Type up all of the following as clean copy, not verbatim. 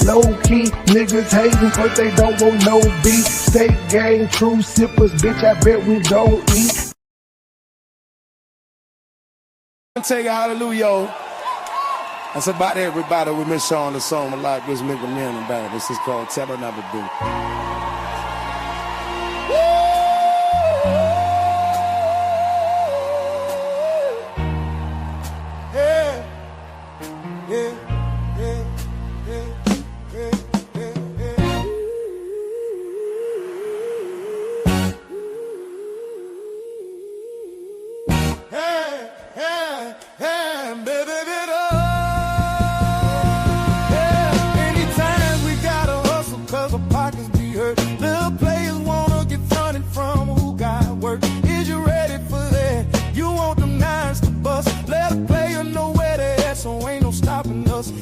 Low key, niggas hating but they don't want no beef. Stay gang, true sippers, bitch, I bet we gon' eat. Take a hallelujah. That's about everybody. We miss on the song a lot. Just make a million about it. This is called Tell Her Never Do.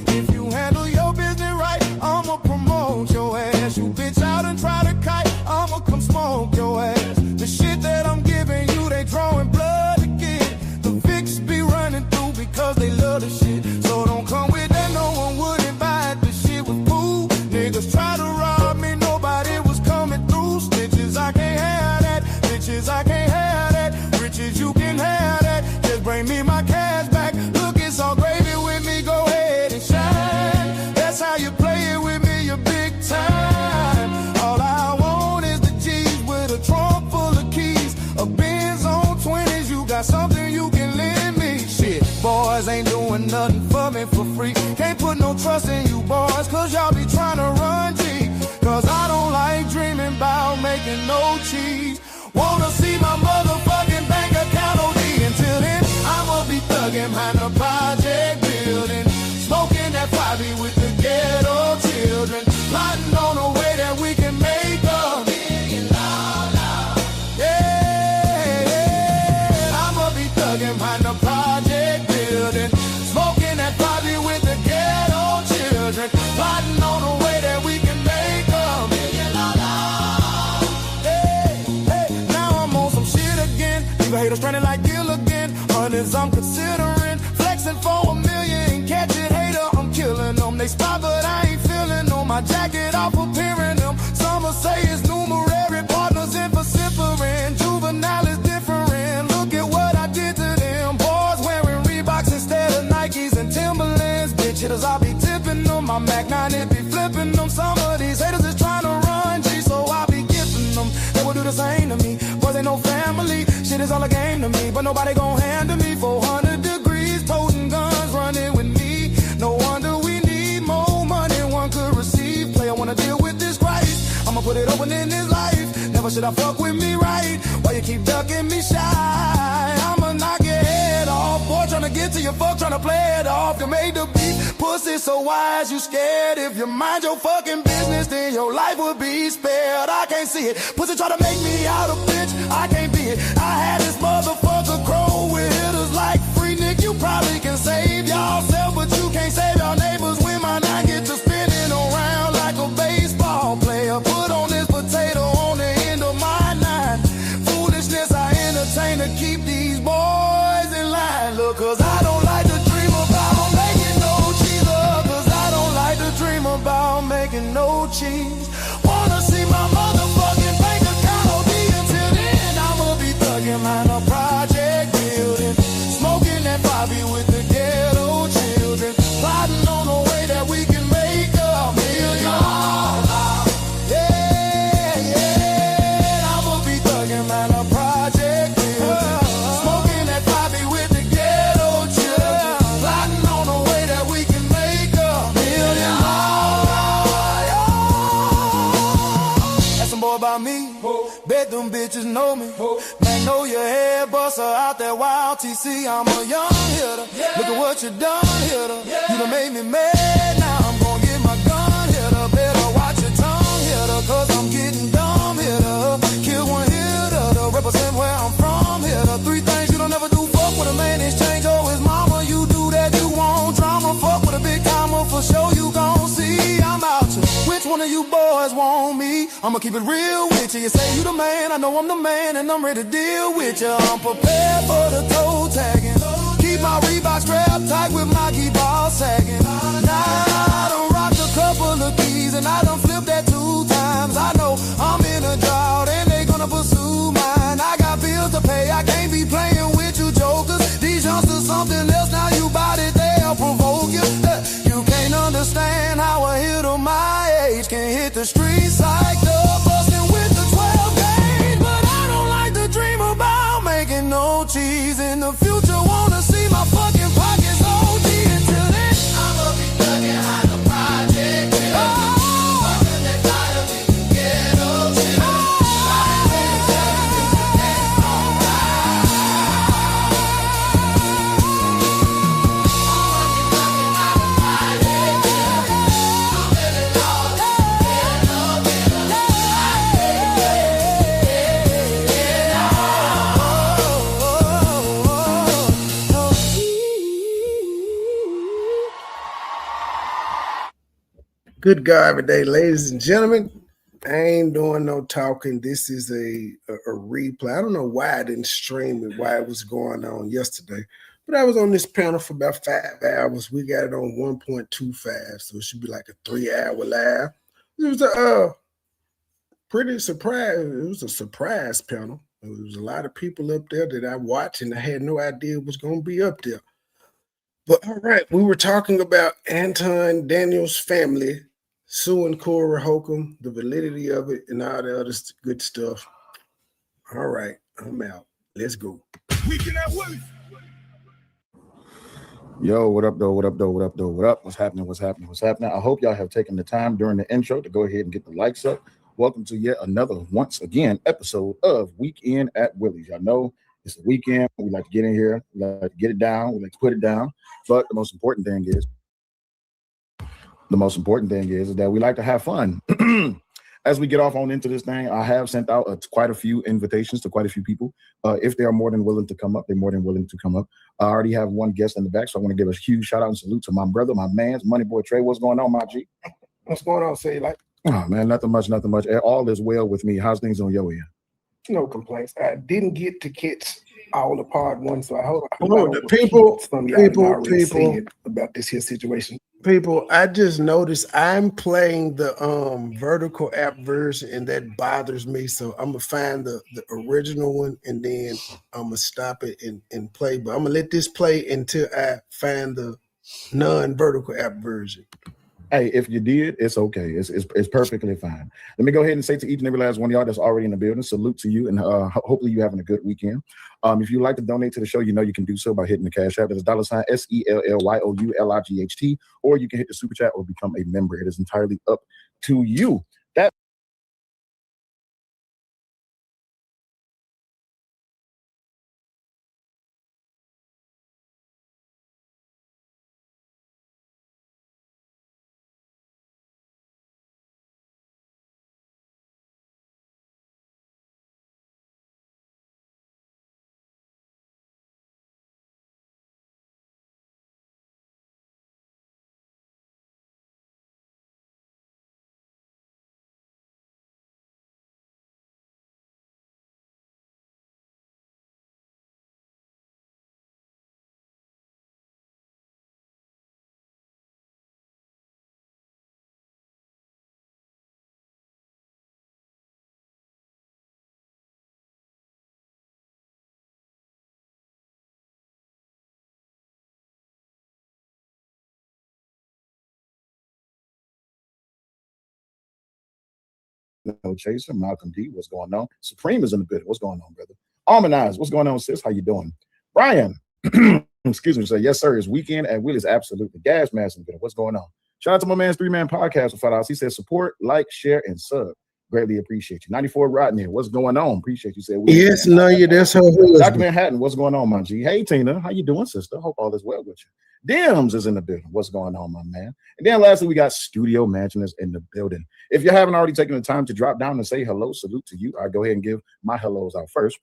If you handle your business right, I'ma promote your ass. You bitch out and try to kite, I'ma come smoke your ass. The shit that I'm giving you, they drawing blood to get. The Vicks be running through because they love the shit. So don't come with that, no one wouldn't buy it. The shit was cool. Niggas try to rob me, nobody was coming through. Snitches, I can't have that. Bitches, I can't have that. Riches, you can have that. Just bring me my cash back. Look, it's all gravy with me, go ahead and shine. That's how you play it with me, you're big time. All I want is the G's with a trunk full of keys. A Benz on 20s, you got something you can lend me. Shit, boys ain't doing nothing for me for free. Can't put no trust in you boys, cause y'all be trying to run G. Cause I don't like dreaming about making no cheese. Wanna see my motherfucking bank account OD. Until then, I'ma be thugging behind the project building, smoking that 5E with the ghetto children, plotting on a way that we can make $1 million. Yeah, I'ma be thugging behind the project building, smoking that 5E with the ghetto children, plotting on a way that we can make $1 million. Hey, now I'm on some shit again. Leave a hater stranded like Gilligan. Hundreds I'm considering, flexing for $1 million. Catch it, hater, I'm killing them. They spot, but I ain't feeling them. My jacket off preparing them. Some say it's numerary, partners in vocifering. Juvenile is different. Look at what I did to them. Boys wearing Reeboks instead of Nikes and Timberlands. Bitch hitters, I be tipping them. My Mac 9, it be flipping them. Some of these haters is trying to run G, so I be gifting them. They will do the same to me. Boys ain't no family. Shit is all a game to me, but nobody gon' handle me. 400 degrees, toting guns, running with me. No wonder we need more money one could receive. Play, I wanna deal with this Christ. I'ma put it open in this life. Never should I fuck with me right. Why you keep ducking me shy? I'ma knock your head off. Boy, tryna get to your fuck, tryna play it off. You made the beat, pussy so wise, you scared. If you mind your fucking business, then your life would be spared. I can't see it. Pussy try to make me out a bitch, I can't be it. I had this motherfucker crow with hitters like Free Nick. You probably can save yourself, but you can't save your neighbors. When my nine get to spinning around like a baseball player. Put on this potato on the end of my nine. Foolishness I entertain to keep these boys in line. Look, cause I don't like to dream about making no cheese. Cause I don't like to dream about making no cheese. Wanna see my motherfucking bank account OD. Until then, I'ma be thugging behind a project building, smoking that 5E with the ghetto children, plotting on a way that we can make $1 million. Yeah, I'ma be thugging behind a project building, smoking that 5E with the ghetto children, plotting on a way that we can make $1 million. That's some boy about me. Bet them bitches know me. Magnolia head buster out that wild TC. I'm a young hitter. Look at what you done, hitter. You done made me mad. Now I'm gonna get my gun, hitter. Better watch your tongue, hitter. Cause I'm getting dumb, hitter. Kill one hitter to represent where I'm from, hitter. 3 things you don't ever do. Fuck with a man, exchange or his mama. You do that, you want drama. Fuck with a big timer for sure. You gon' see I'm out you. Which one of you boys want me? I'ma keep it real with you. You say you the man, I know I'm the man, and I'm ready to deal with you. I'm prepared for the toe tagging. Keep my Reebok strapped tight with my key ball sagging. Now I done rocked a couple of the streets like the bustin' with the 12 gauge. But I don't like to dream about making no cheese in the future. Wanna see my fucking pockets OD. Until then, I'ma be thugging out the project. Fucking that side of it, you get up shit. Good God, every day, ladies and gentlemen. I ain't doing no talking. This is a replay. I don't know why I didn't stream it, why it was going on yesterday, but I was on this panel for about 5 hours. We got it on 1.25, so it should be like a 3-hour live. It was a pretty surprise. It was a surprise panel. There was a lot of people up there that I watched, and I had no idea it was going to be up there. But all right, we were talking about Anton Daniels' family suing Corey Holcomb, the validity of it, and all the other good stuff. All right, I'm out. Let's go. Yo, what up, though? What up, though? What up, though? What up? What's happening? What's happening? What's happening? I hope y'all have taken the time during the intro to go ahead and get the likes up. Welcome to yet another, once again, episode of Weekend at Willie's. Y'all know it's the weekend. We like to get in here. We like to get it down. We like to put it down. But the most important thing is that we like to have fun. As we get off on into this thing, I have sent out quite a few invitations to quite a few people. If they are more than willing to come up, they're more than willing to come up. I already have one guest in the back, so I want to give a huge shout out and salute to my brother, my man's MoneyBoy Trey. What's going on, my G? What's going on? Say like, oh man, nothing much. All is well with me. How's things on your end? No complaints. I didn't get to catch all the part one, so I hope the people about this here situation. People, I just noticed I'm playing the vertical app version, and that bothers me. So I'm gonna find the original one, and then I'm gonna stop it and play. But I'm gonna let this play until I find the non-vertical app version. Hey, if you did, it's okay. It's perfectly fine. Let me go ahead and say to each and every last one of y'all that's already in the building, salute to you, and hopefully you're having a good weekend. If you'd like to donate to the show, you know you can do so by hitting the Cash App. That's $SELLYOULIGHT, or you can hit the Super Chat or become a member. It is entirely up to you. That No Chaser, Malcolm D, what's going on? Supreme is in the building. What's going on, brother? Almanize, what's going on, sis? How you doing? Brian, excuse me, say yes, sir. It's Weekend at Willie's. Absolutely. Gas mask in the building. What's going on? Shout out to my man's 3-man podcast with $5. He says support, like, share, and sub. Greatly appreciate you. 94 Rodney, what's going on? Appreciate you. Said yes, no, you. That's her. Dr. Manhattan, what's going on, my G? Hey, Tina, how you doing, sister? Hope all is well with you. Dims is in the building. What's going on, my man? And then lastly, we got Studio Mansioners in the building. If you haven't already taken the time to drop down and say hello, salute to you, I'll go ahead and give my hellos out first.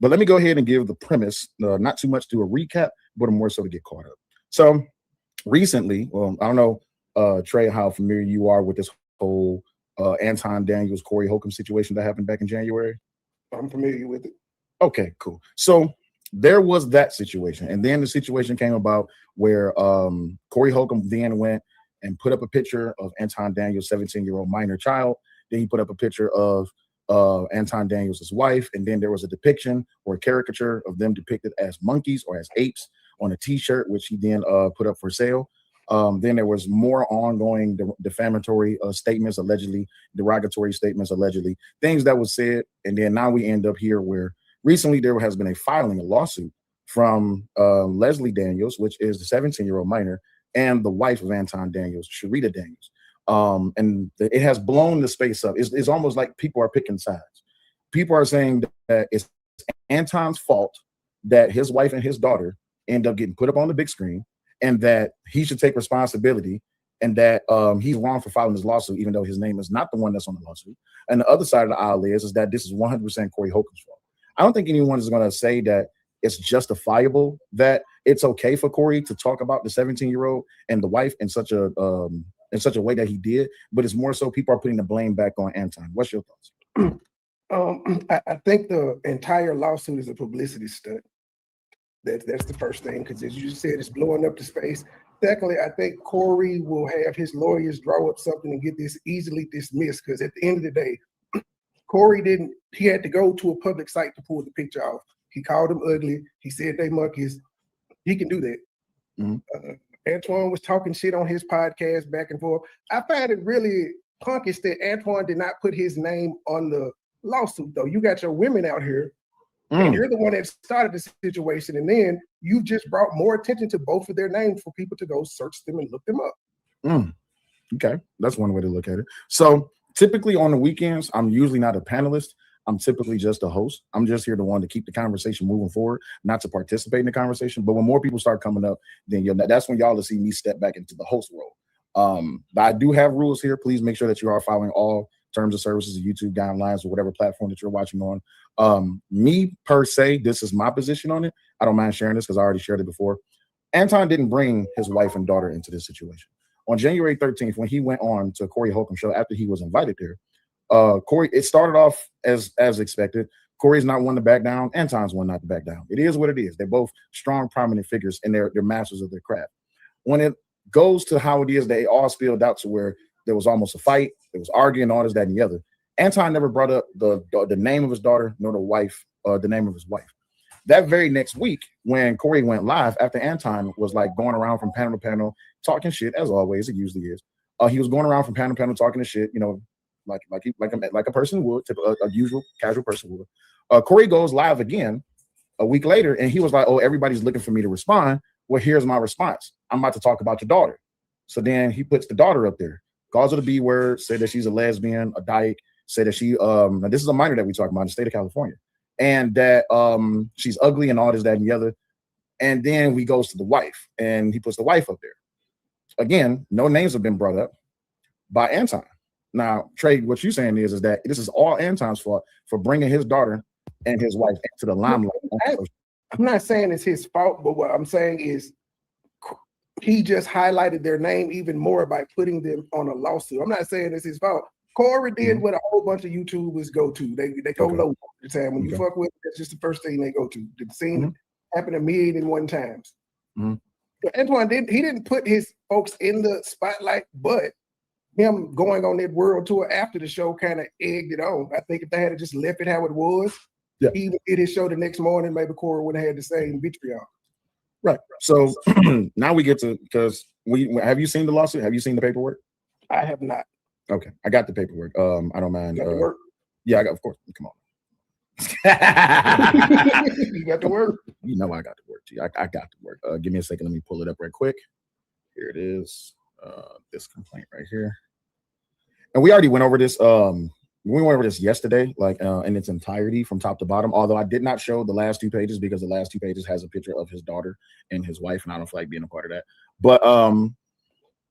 But let me go ahead and give the premise, not too much to a recap, but more so to get caught up. So recently, well, I don't know, Trey, how familiar you are with this whole Anton Daniels, Corey Holcomb situation that happened back in January? I'm familiar with it. Okay, cool. So there was that situation. And then the situation came about where Corey Holcomb then went and put up a picture of Anton Daniels' 17-year-old minor child. Then he put up a picture of Anton Daniels' wife. And then there was a depiction or a caricature of them depicted as monkeys or as apes on a T-shirt, which he then put up for sale. Then there was more ongoing defamatory statements, allegedly, derogatory statements, allegedly, things that was said. And then now we end up here where recently there has been a lawsuit from Leslie Daniels, which is the 17-year-old minor, and the wife of Anton Daniels, Sharita Daniels. And it has blown the space up. It's almost like people are picking sides. People are saying that it's Anton's fault that his wife and his daughter end up getting put up on the big screen, and that he should take responsibility, and that he's wrong for filing this lawsuit, even though his name is not the one that's on the lawsuit. And the other side of the aisle is that this is 100% Corey Holcomb's fault. I don't think anyone is going to say that it's justifiable, that it's okay for Corey to talk about the 17-year-old and the wife in such a way that he did, but it's more so people are putting the blame back on Anton. What's your thoughts? I think the entire lawsuit is a publicity stunt. That's the first thing, because as you just said, it's blowing up the space. Secondly, I think Corey will have his lawyers draw up something and get this easily dismissed, because at the end of the day, Corey he had to go to a public site to pull the picture off. He called them ugly. He said they monkeys. He can do that. Mm-hmm. Antoine was talking shit on his podcast back and forth. I find it really punkish that Antoine did not put his name on the lawsuit, though. You got your women out here, and you're the one that started the situation, and then you just brought more attention to both of their names for people to go search them and look them up. Okay, that's one way to look at it. So typically on the weekends, I'm usually not a panelist. I'm typically just a host. I'm just here to keep the conversation moving forward, not to participate in the conversation. But when more people start coming up, then that's when y'all will see me step back into the host role. But I do have rules here. Please make sure that you are following all terms of services, YouTube guidelines, or whatever platform that you're watching on. Me per se, this is my position on it. I don't mind sharing this because I already shared it before. Anton didn't bring his wife and daughter into this situation. On January 13th, when he went on to Corey Holcomb show after he was invited there, Corey, it started off as expected. Corey's not one to back down. Anton's one not to back down. It is what it is. They're both strong, prominent figures, and they're masters of their craft. When it goes to how it is, they all spilled out to where there was almost a fight. There was arguing, all this, that, and the other. Anton never brought up the name of his daughter, nor the name of his wife. That very next week, when Corey went live, after Anton was like going around from panel to panel, talking shit, as always, it usually is. He was going around from panel to panel talking to shit, like a person would, a usual casual person would. Corey goes live again a week later, and he was like, "Oh, everybody's looking for me to respond. Well, here's my response. I'm about to talk about your daughter." So then he puts the daughter up there, calls her the B word, said that she's a lesbian, a dyke, said that she now this is a minor that we talk about in the state of California, and that she's ugly and all this, that, and the other. And then he goes to the wife, and he puts the wife up there. Again, no names have been brought up by Anton. Now, Trey, what you're saying is that this is all Anton's fault for bringing his daughter and his wife into the limelight. I'm not saying it's his fault, but what I'm saying is he just highlighted their name even more by putting them on a lawsuit. I'm not saying it's his fault. Corey did what a whole bunch of YouTubers go to. They go low all the time. When you fuck with it, that's just the first thing they go to. The scene happened 1,000,001 times. But Antoine didn't put his folks in the spotlight, but him going on that world tour after the show kind of egged it on. I think if they had just left it how it was, he even did his show the next morning, maybe Corey would have had the same vitriol. Right. So now we get to, because have you seen the lawsuit? Have you seen the paperwork? I have not. Okay, I got the paperwork. I don't mind. You got the work? Yeah, I got. Of course. Come on. You got the work. You know I got the work. I got the work. Give me a second. Let me pull it up right quick. Here it is. This complaint right here. And we already went over this. We went over this yesterday, in its entirety from top to bottom. Although I did not show the last 2 pages because the last 2 pages has a picture of his daughter and his wife, and I don't feel like being a part of that. But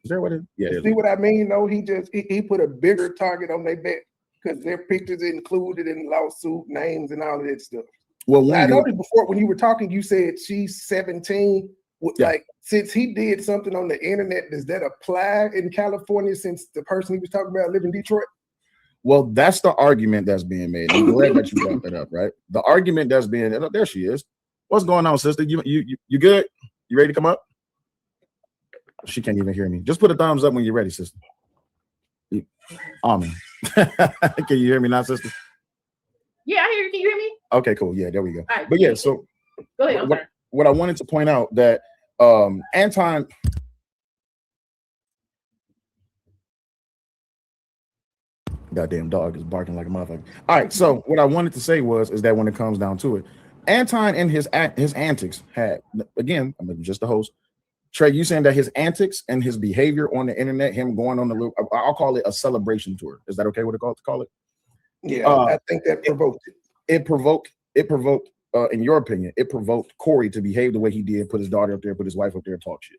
is there what it? Yeah. See what I mean? No, he put a bigger target on their back because their pictures included in the lawsuit, names, and all of that stuff. Well, I noticed before when you were talking, you said she's 17. Like, since he did something on the internet, does that apply in California since the person he was talking about lives in Detroit? Well, that's the argument that's being made. I'm glad that you brought that up, right? The argument that's being, there she is. What's going on, sister? You good? You ready to come up? She can't even hear me. Just put a thumbs up when you're ready, sister. Amen. Can you hear me now, sister? Yeah, I hear you. Can you hear me? Okay, cool. Yeah, there we go. Right. But yeah, so go ahead. What I wanted to point out that Anton, goddamn dog is barking like a motherfucker. All right, so what I wanted to say is that when it comes down to it, Anton and his antics had, again, I'm just the host. Trey, you saying that his antics and his behavior on the internet, him going on the loop, I'll call it a celebration tour. Is that okay to call it? Yeah, I think that provoked it. It provoked, in your opinion, it provoked Corey to behave the way he did, put his daughter up there, put his wife up there, and talk shit.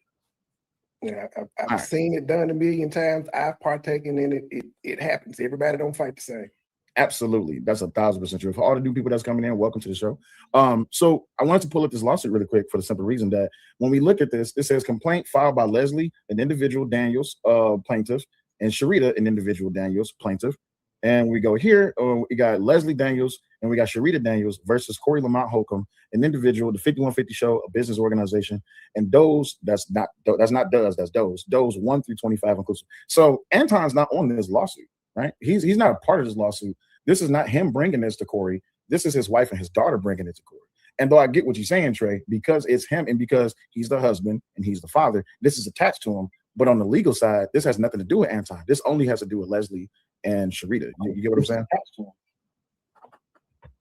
Yeah, I've seen it done a million times. I've partaken in it. It happens. Everybody don't fight the same. Absolutely. That's 1,000% true. For all the new people that's coming in, welcome to the show. So I wanted to pull up this lawsuit really quick for the simple reason that when we look at this, it says complaint filed by Leslie, an individual Daniels plaintiff, and Sharita, an individual Daniels plaintiff. And we go here, we got Leslie Daniels and we got Sharita Daniels versus Corey Lamont Holcomb, an individual, the 5150 Show, a business organization, and Doe's, that's Doe's 1 through 25 inclusive. So Anton's not on this lawsuit, right? He's not a part of this lawsuit. This is not him bringing this to Corey. This is his wife and his daughter bringing it to Corey. And though I get what you're saying, Trey, because it's him and because he's the husband and he's the father, this is attached to him. But on the legal side, this has nothing to do with Anton. This only has to do with Leslie and Sharita. You get what I'm saying?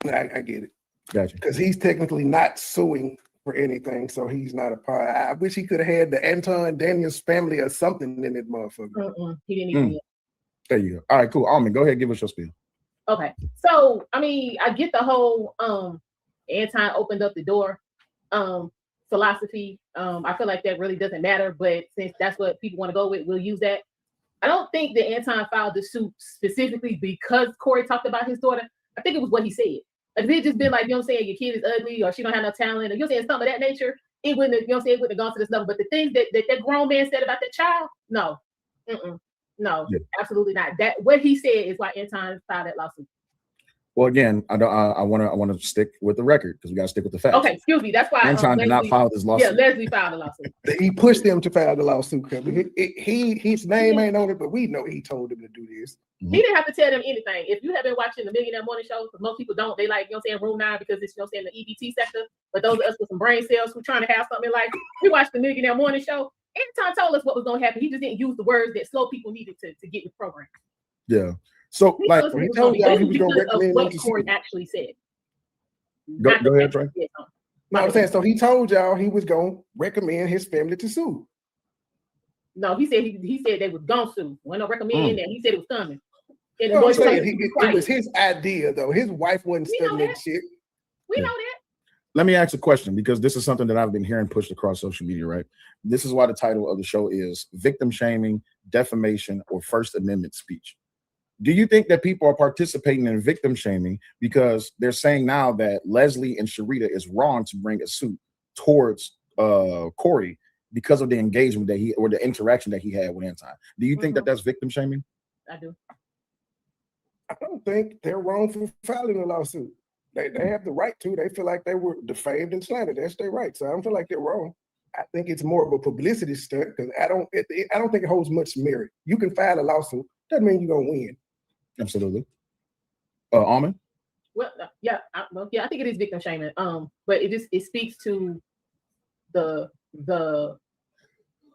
I get it. Gotcha. Because he's technically not suing for anything, so he's not a part. I wish he could have had the Anton Daniels family or something in that motherfucker. He didn't even. There you go. All right, cool. Almond, go ahead, give us your spiel. Okay, so I mean, I get the whole Anton opened up the door philosophy. I feel like that really doesn't matter, but since that's what people want to go with, we'll use that. I don't think that Anton filed the suit specifically because Corey talked about his daughter. I think it was what he said. Like if it just been like, you know what I'm saying, your kid is ugly or she don't have no talent, or you know what I'm saying, something of that nature, it wouldn't have, you know what I'm saying, it wouldn't have gone to this level. But the things that grown man said about that child, no. No, absolutely not. That what he said is why Anton filed that lawsuit. Well, again, I want to stick with the record because we got to stick with the facts. Okay, excuse me. That's why Anton did not file this lawsuit. Yeah, Leslie filed the lawsuit. He pushed him to file the lawsuit. His name ain't on it, but we know he told him to do this. He didn't have to tell them anything. If you have been watching the Millionaire Morning Show, because most people don't, they like, you know what I'm saying, Room 9 because it's, you know what I'm saying, the EBT sector. But those of us with some brain cells who trying to have something in life, we watched the Millionaire Morning Show. Anton told us what was going to happen. He just didn't use the words that slow people needed to get with the program. Yeah. So, he like, told y'all he was going to recommend what Corey actually said. Go ahead, Trey. No, I'm saying, so he told y'all he was going to recommend his family to sue. No, he said he said they was going to sue. When I recommend that, he said it was coming. And no, it was his idea, though. His wife wasn't studying that shit. We know that. Let me ask a question because this is something that I've been hearing pushed across social media, right? This is why the title of the show is Victim Shaming, Defamation, or First Amendment Speech. Do you think that people are participating in victim shaming because they're saying now that Leslie and Sharita is wrong to bring a suit towards Corey because of the engagement that the interaction that he had with Anton? Do you think that that's victim shaming? I do. I don't think they're wrong for filing a lawsuit. They have the right to. They feel like they were defamed and slandered. That's their right. So I don't feel like they're wrong. I think it's more of a publicity stunt because I don't think it holds much merit. You can file a lawsuit. Doesn't mean you're gonna win. Absolutely. Almond? Well, yeah, I think it is victim shaming. But it speaks to the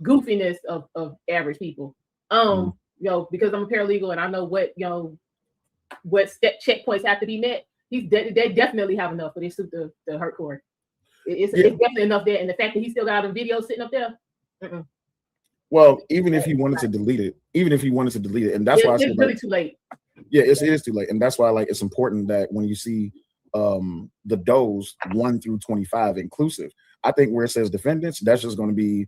goofiness of average people. You know, because I'm a paralegal and I know what step checkpoints have to be met. They definitely have enough for this suit to hurt Corey. It's definitely enough there, and the fact that he still got them videos sitting up there. Well, even if he wanted to delete it, and that's why it's really too late. Yeah, it is too late, and that's why it's important that when you see the Does 1 through 25 inclusive, I think where it says defendants, that's just going to be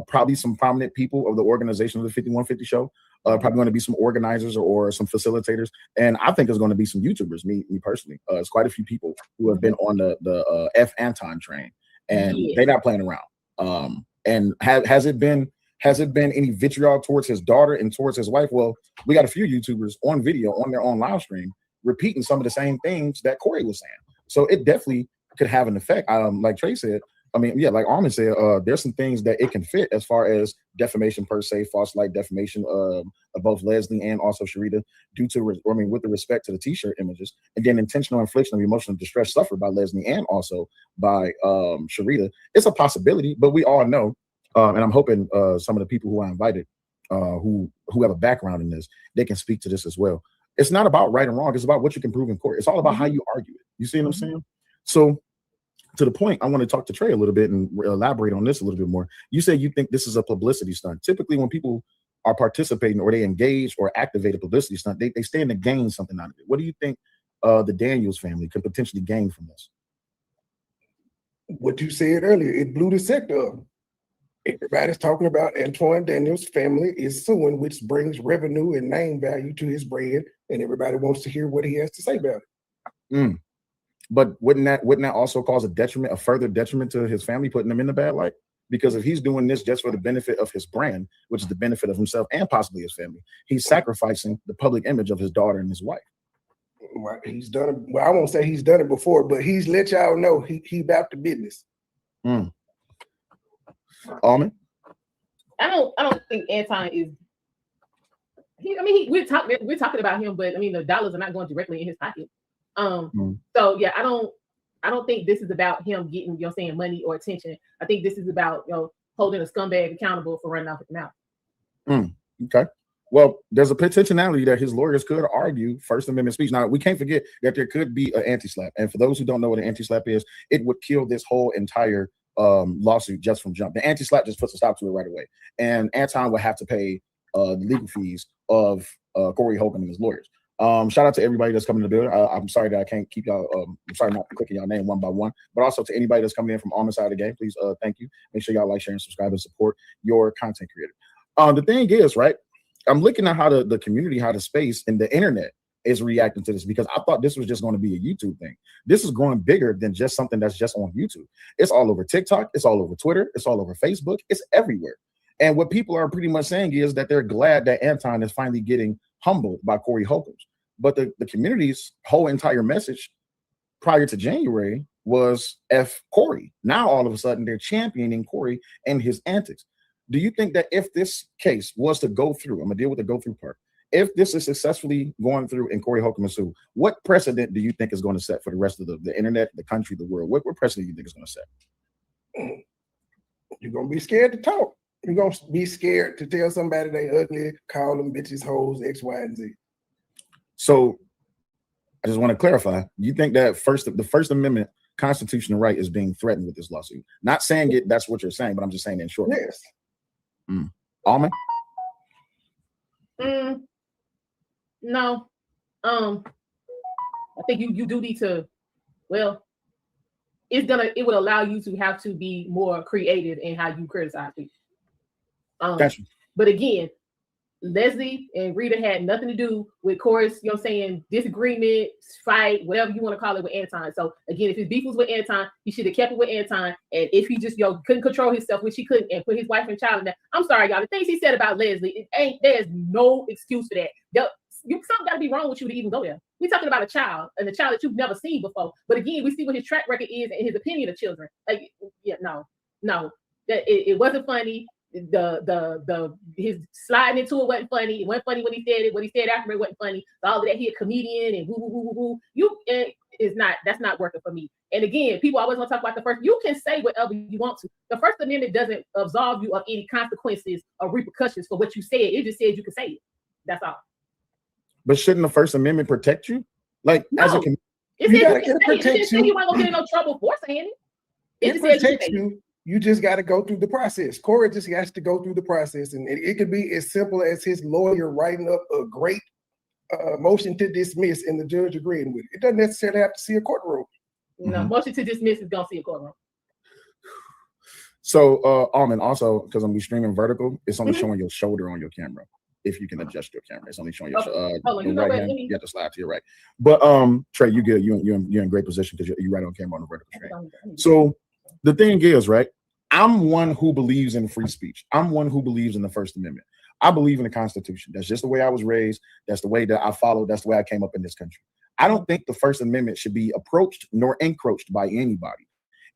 probably some prominent people of the organization of the 5150 Show. Probably going to be some organizers or some facilitators, and I think there's going to be some YouTubers. Me personally, it's quite a few people who have been on the F Anton train, and they're not playing around. And has it been any vitriol towards his daughter and towards his wife? Well, we got a few YouTubers on video on their own live stream repeating some of the same things that Corey was saying. So it definitely could have an effect. Like Trey said. I mean, yeah, like Armin said, there's some things that it can fit as far as defamation per se, false light defamation of both Leslie and also Sharita with the respect to the t-shirt images, and then intentional infliction of emotional distress suffered by Leslie and also by Sharita. It's a possibility, but we all know, and I'm hoping some of the people who I invited who have a background in this, they can speak to this as well. It's not about right and wrong. It's about what you can prove in court. It's all about how you argue it. You see what I'm saying? So to the point, I want to talk to Trey a little bit and elaborate on this a little bit more. You say you think this is a publicity stunt. Typically, when people are participating or they engage or activate a publicity stunt, they stand to gain something out of it. What do you think the Daniels family could potentially gain from this? What you said earlier, it blew the sector up. Everybody's talking about Antoine Daniels' family is suing, which brings revenue and name value to his brand, and everybody wants to hear what he has to say about it. But wouldn't that also cause a further detriment to his family, putting them in the bad light? Because if he's doing this just for the benefit of his brand, which is the benefit of himself and possibly his family, he's sacrificing the public image of his daughter and his wife. Well, he's done it. Well, I won't say he's done it before, but he's let y'all know he about the business. Almond? I don't think Anton is. We're talking about him, but I mean the dollars are not going directly in his pocket. So yeah, I don't think this is about him getting money or attention. I think this is about holding a scumbag accountable for running off at the mouth. Okay. Well, there's a potentiality that his lawyers could argue First Amendment speech. Now, we can't forget that there could be an anti-slap. And for those who don't know what an anti-slap is, it would kill this whole entire lawsuit just from jump. The anti-slap just puts a stop to it right away. And Anton would have to pay the legal fees of Corey Holcomb and his lawyers. Shout out to everybody that's coming to the building. I'm sorry that I can't keep y'all. I'm sorry not clicking y'all name one by one, but also to anybody that's coming in from on the side of the game, please thank you. Make sure y'all like, share, and subscribe and support your content creator. The thing is, right, I'm looking at how the community, how the space and the internet is reacting to this, because I thought this was just going to be a YouTube thing. This is growing bigger than just something that's just on YouTube. It's all over TikTok. It's all over Twitter. It's all over Facebook. It's everywhere. And what people are pretty much saying is that they're glad that Anton is finally getting humbled by Corey Holcomb. But the community's whole entire message prior to January was F Corey. Now, all of a sudden, they're championing Corey and his antics. Do you think that if this case was to go through, I'm going to deal with the go through part. If this is successfully going through and Corey Holcomb is sued, what precedent do you think is going to set for the rest of the internet, the country, the world? What precedent do you think is going to set? You're going to be scared to talk. You're going to be scared to tell somebody they ugly, call them bitches, hoes, X, Y, and Z. So I just want to clarify. You think that the First Amendment constitutional right is being threatened with this lawsuit? Not saying it, that's what you're saying, but I'm just saying in short. Yes. Almond? No. I think you do need to, it would allow you to have to be more creative in how you criticize people. Gotcha. But again, Leslie and Rita had nothing to do with Corey's, disagreement, fight, whatever you want to call it, with Anton. So again, if his beef was with Anton, he should have kept it with Anton. And if he just couldn't control himself, which he couldn't, and put his wife and child in that, I'm sorry, y'all. The things he said about Leslie, there's no excuse for that. Something got to be wrong with you to even go there. We're talking about a child, and a child that you've never seen before. But again, we see what his track record is and his opinion of children. No, that it wasn't funny. His sliding into it wasn't funny. It wasn't funny when he said it. What he said after it wasn't funny. All of that, he a comedian and woo. That's not working for me. And again, people always want to talk about the first. You can say whatever you want to. The First Amendment doesn't absolve you of any consequences or repercussions for what you said. It just says you can say it. That's all. But shouldn't the First Amendment protect you? It protect you. You ain't gonna get in no trouble for saying it. It protects you. You just got to go through the process. Corey just has to go through the process, and it could be as simple as his lawyer writing up a great motion to dismiss and the judge agreeing with it. It doesn't necessarily have to see a courtroom. No, motion to dismiss is gonna see a courtroom. So, Almond, also, because I'm streaming vertical, it's only showing your shoulder on your camera. If you can adjust your camera, it's only showing your right hand. You have to slide to your right. But Trey, you good? You're in great position because you're right on camera on the vertical screen. So the thing is, right? I'm one who believes in free speech. I'm one who believes in the First Amendment. I believe in the Constitution. That's just the way I was raised. That's the way that I followed. That's the way I came up in this country. I don't think the First Amendment should be approached nor encroached by anybody.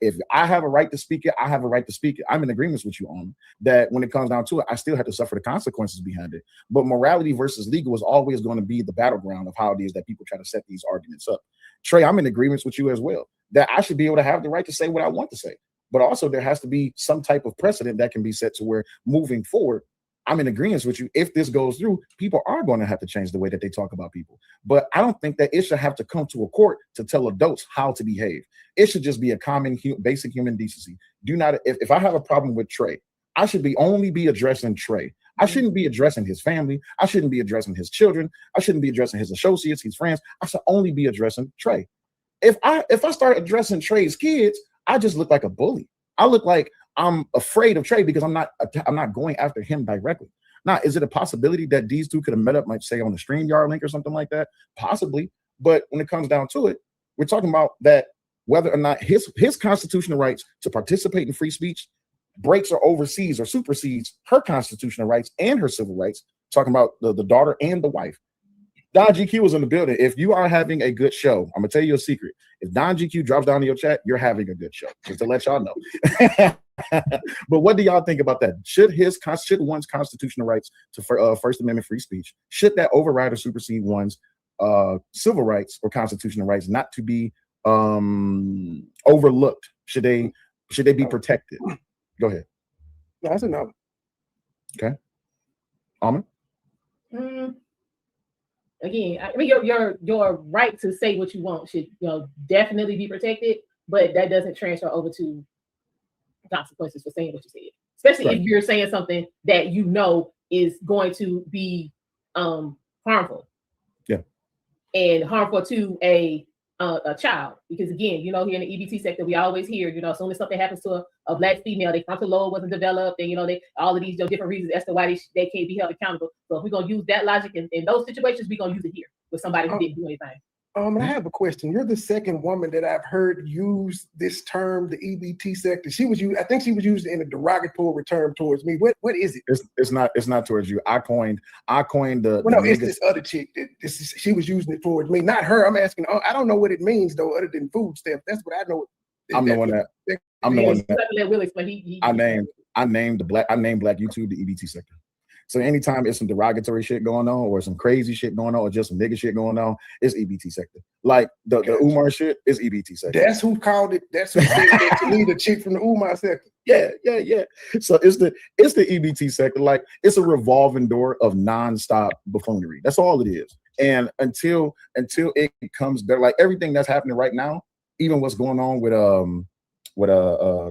If I have a right to speak it, I have a right to speak it. I'm in agreement with you on that. When it comes down to it, I still have to suffer the consequences behind it. But morality versus legal is always going to be the battleground of how it is that people try to set these arguments up. Trey, I'm in agreement with you as well, that I should be able to have the right to say what I want to say. But also there has to be some type of precedent that can be set to where moving forward, I'm in agreement with you. If this goes through, people are going to have to change the way that they talk about people. But I don't think that it should have to come to a court to tell adults how to behave. It should just be a common, basic human decency. Do not, if I have a problem with Trey, I should only be addressing Trey. I shouldn't be addressing his family. I shouldn't be addressing his children. I shouldn't be addressing his associates, his friends. I should only be addressing Trey. If I start addressing Trey's kids, I just look like a bully. I look like I'm afraid of Trey because I'm not going after him directly. Now, is it a possibility that these two could have met up, like say on the StreamYard link or something like that? Possibly. But when it comes down to it, we're talking about that whether or not his constitutional rights to participate in free speech breaks or oversees or supersedes her constitutional rights and her civil rights, talking about the daughter and the wife. Don GQ was in the building. If you are having a good show, I'm gonna tell you a secret. If Don GQ drops down in your chat, you're having a good show, just to let y'all know. But what do y'all think about that? Should one's constitutional rights to First Amendment free speech, should that override or supersede one's civil rights or constitutional rights not to be overlooked? Should they be protected? Go ahead. That's a no. Okay. Almond? Again, I mean, your right to say what you want should definitely be protected, but that doesn't transfer over to consequences for saying what you said, especially if you're saying something that is going to be harmful. Yeah, and harmful to a child, because again, here in the EBT sector, we always hear, as soon as something happens to a Black female, their frontal lobe wasn't developed, and they all of these different reasons as to why they can't be held accountable. So if we're gonna use that logic in those situations, we're gonna use it here with somebody who didn't do anything. And I have a question. You're the second woman that I've heard use this term, the EBT sector. I think she was using it in a derogatory term towards me. What is it? It's not towards you. I coined the. Well, no, it's this other chick. She was using it towards me, not her. I'm asking. I don't know what it means though, other than food stamp. That's what I know. I'm the one that. I named Black YouTube the EBT sector. So anytime it's some derogatory shit going on or some crazy shit going on or just some nigga shit going on, it's EBT sector. Like the Umar shit is EBT sector. That's who called it. That's who said that to me, the chick from the Umar sector. Yeah. So it's the EBT sector. Like it's a revolving door of nonstop buffoonery. That's all it is. And until it comes there, like everything that's happening right now, even what's going on with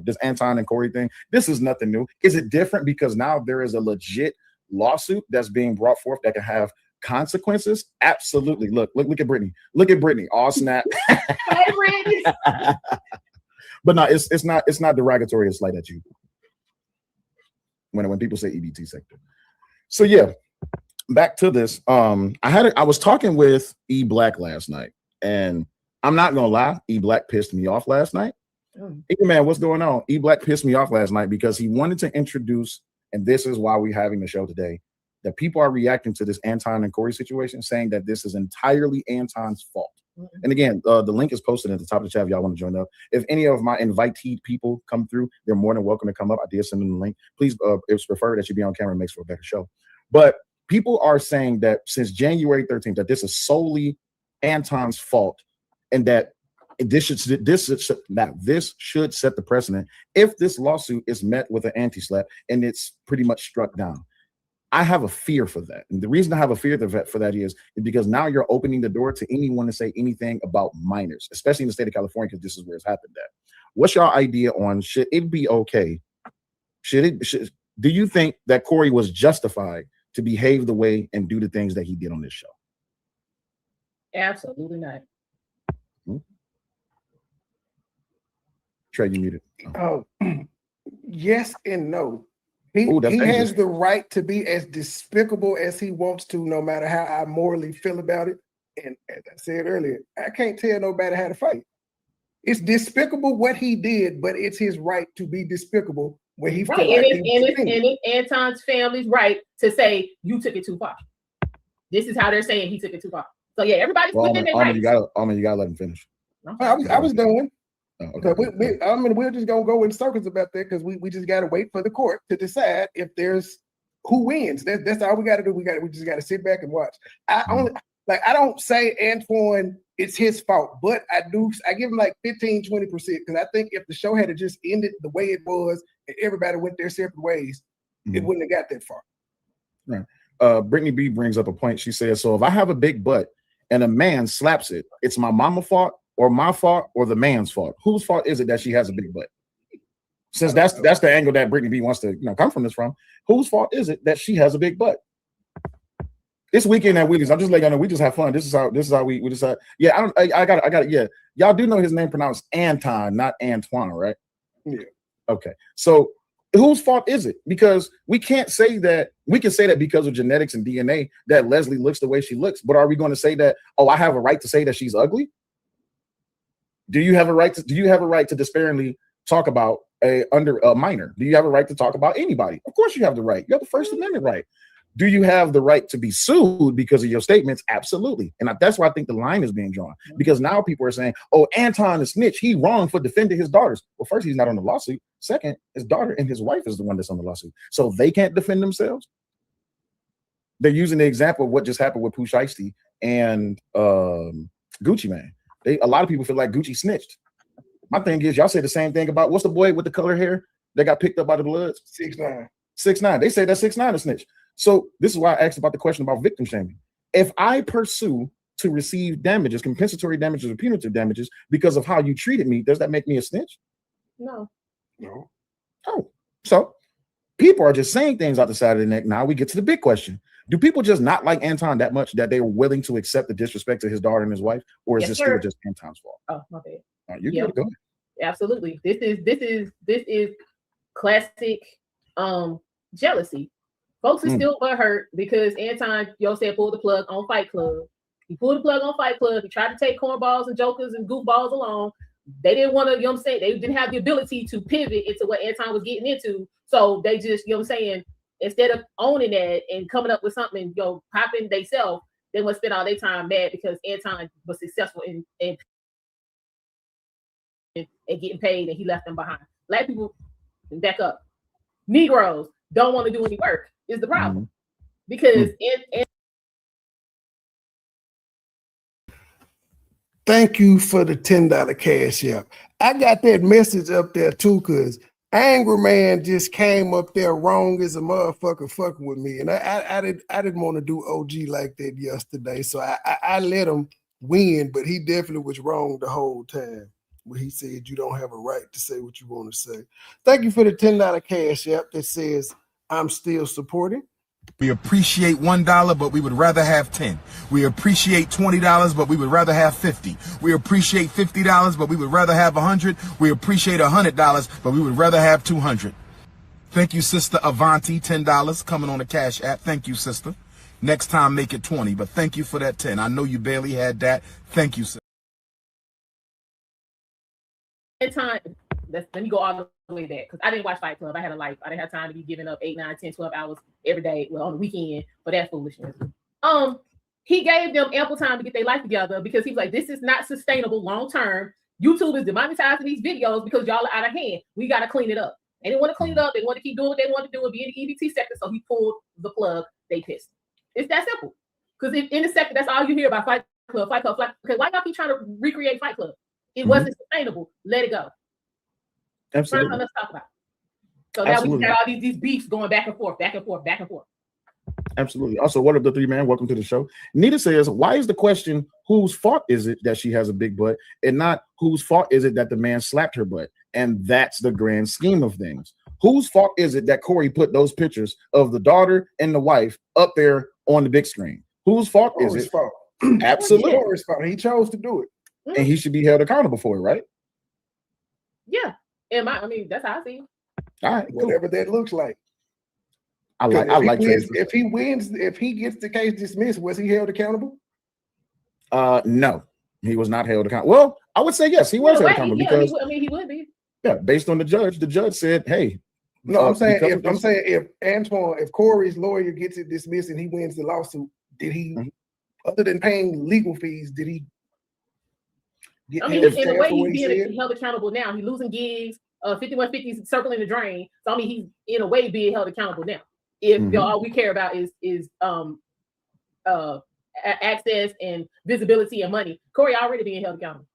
this Anton and Corey thing, this is nothing new. Is it different because now there is a legit lawsuit that's being brought forth that can have consequences? Absolutely. Look at Brittany. Look at Brittany. All snap. Hey, Brittany. But no, it's not derogatory. It's like at you when people say EBT sector. So yeah, back to this. I was talking with E Black last night, and I'm not gonna lie, E Black pissed me off last night. Hey man, what's going on? E Black pissed me off last night because he wanted to introduce, and this is why we're having the show today, that people are reacting to this Anton and Corey situation, saying that this is entirely Anton's fault. And again, the link is posted at the top of the chat if y'all want to join up. If any of my invitee people come through, they're more than welcome to come up. I did send them the link. Please, it's preferred that you be on camera. It makes for a better show. But people are saying that since January 13th, that this is solely Anton's fault, and that this should set the precedent if this lawsuit is met with an anti-slap and it's pretty much struck down. I have a fear for that. And the reason I have a fear for that is because now you're opening the door to anyone to say anything about minors, especially in the state of California, because this is where it's happened at. What's your idea on, should it be okay? Do you think that Corey was justified to behave the way and do the things that he did on this show? Absolutely not. Trey, you muted. Oh, yes and no. He has the right to be as despicable as he wants to, no matter how I morally feel about it. And as I said earlier, I can't tell nobody how to fight. It's despicable what he did, but it's his right to be despicable when he right. And it's Anton's family's right to say you took it too far. This is how they're saying he took it too far. So yeah, everybody's within their rights. You gotta let him finish. I was done. Oh, okay. We're just gonna go in circles about that because we just gotta wait for the court to decide if there's who wins. That's all we gotta do. We just gotta sit back and watch. I don't say Antoine it's his fault, but I give him like 15-20% because I think if the show had just ended the way it was and everybody went their separate ways, it wouldn't have got that far. Right. Brittany B brings up a point. She says, so if I have a big butt and a man slaps it, it's my mama fault or my fault or the man's fault. Whose fault is it that she has a big butt? Since that's the angle that Brittany B wants to come from this from, whose fault is it that she has a big butt? It's weekend at Wheaties. I'm just letting y'all know we just have fun. This is how we decide. Yeah, I got it. Yeah, y'all do know his name pronounced Anton, not Antoine, right? Yeah. Okay. So whose fault is it? Because we can't say that. We can say that because of genetics and DNA that Leslie looks the way she looks. But are we going to say that? Oh, I have a right to say that she's ugly. Do you have a right to? Do you have a right to disparagingly talk about a minor? Do you have a right to talk about anybody? Of course, you have the right. You have the First Amendment right. Do you have the right to be sued because of your statements? Absolutely. And that's why I think the line is being drawn, because now people are saying, oh, Anton is snitch. He wrong for defending his daughters. Well, first, he's not on the lawsuit. Second, his daughter and his wife is the one that's on the lawsuit. So they can't defend themselves. They're using the example of what just happened with Pooh Shiesty and Gucci Mane. A lot of people feel like Gucci snitched. My thing is, y'all say the same thing about what's the boy with the colored hair that got picked up by the Bloods? 6ix9ine. 6ix9ine. They say that 6ix9ine is snitch. So this is why I asked about the question about victim shaming. If I pursue to receive damages, compensatory damages or punitive damages because of how you treated me, does that make me a snitch? No. No. Oh, so people are just saying things out the side of the neck. Now we get to the big question. Do people just not like Anton that much that they were willing to accept the disrespect to his daughter and his wife? Or is this still just Anton's fault? Oh, my bad. You gotta go ahead. Absolutely. This is classic jealousy. Folks are still butthurt because Anton, said pull the plug on Fight Club. He pulled the plug on Fight Club. He tried to take cornballs and jokers and goofballs along. They didn't want to, they didn't have the ability to pivot into what Anton was getting into. So they just, instead of owning that and coming up with something, popping themselves, they want to spend all their time mad because Anton was successful in getting paid and he left them behind. Black people, back up. Negroes don't want to do any work is the problem. Because thank you for the $10 cash app. I got that message up there too, because Angry Man just came up there wrong as a motherfucker fucking with me. And I didn't want to do OG like that yesterday. So I let him win, but he definitely was wrong the whole time. When he said you don't have a right to say what you want to say. Thank you for the $10 cash app that says I'm still supporting. We appreciate $1, but we would rather have 10. We appreciate $20, but we would rather have 50. We appreciate $50, but we would rather have 100. We appreciate $100, but we would rather have 200. Thank you, Sister Avanti, $10 coming on the cash app. Thank you, sister. Next time, make it 20, but thank you for that 10. I know you barely had that. Thank you, sister. Time, let me go all the way back because I didn't watch Fight Club. I had a life. I didn't have time to be giving up 8, 9, 10, 12 hours every day, on the weekend for that foolishness. He gave them ample time to get their life together because he was like, this is not sustainable long term. YouTube is demonetizing these videos because y'all are out of hand. We got to clean it up. They didn't want to clean it up. They want to keep doing what they want to do and be in the EBT sector. So he pulled the plug. They pissed. It's that simple. Because in the sector, that's all you hear about Fight Club. Okay, why y'all keep trying to recreate Fight Club? It wasn't sustainable. Let it go. Absolutely. Let's talk about it. So now we got all these beefs going back and forth. Absolutely. Also, what up, the 3 man? Welcome to the show. Nita says, why is the question whose fault is it that she has a big butt and not whose fault is it that the man slapped her butt? And that's the grand scheme of things. Whose fault is it that Corey put those pictures of the daughter and the wife up there on the big screen? Whose fault is it? Fault. Absolutely. Corey's fault. He chose to do it. And he should be held accountable for it, right? Yeah. That's how I see it. All right. Whatever that looks like. If he wins, if he gets the case dismissed, was he held accountable? No, he was not held accountable. Well, I would say yes, he was held accountable because he would be. Yeah, based on the judge said, hey. No, I'm saying if Corey's lawyer gets it dismissed and he wins the lawsuit, did he, other than paying legal fees, did he? In a way, he's being held accountable now. He's losing gigs. 5150 circling the drain. So he's in a way being held accountable now. If all we care about is access and visibility and money, Corey already being held accountable.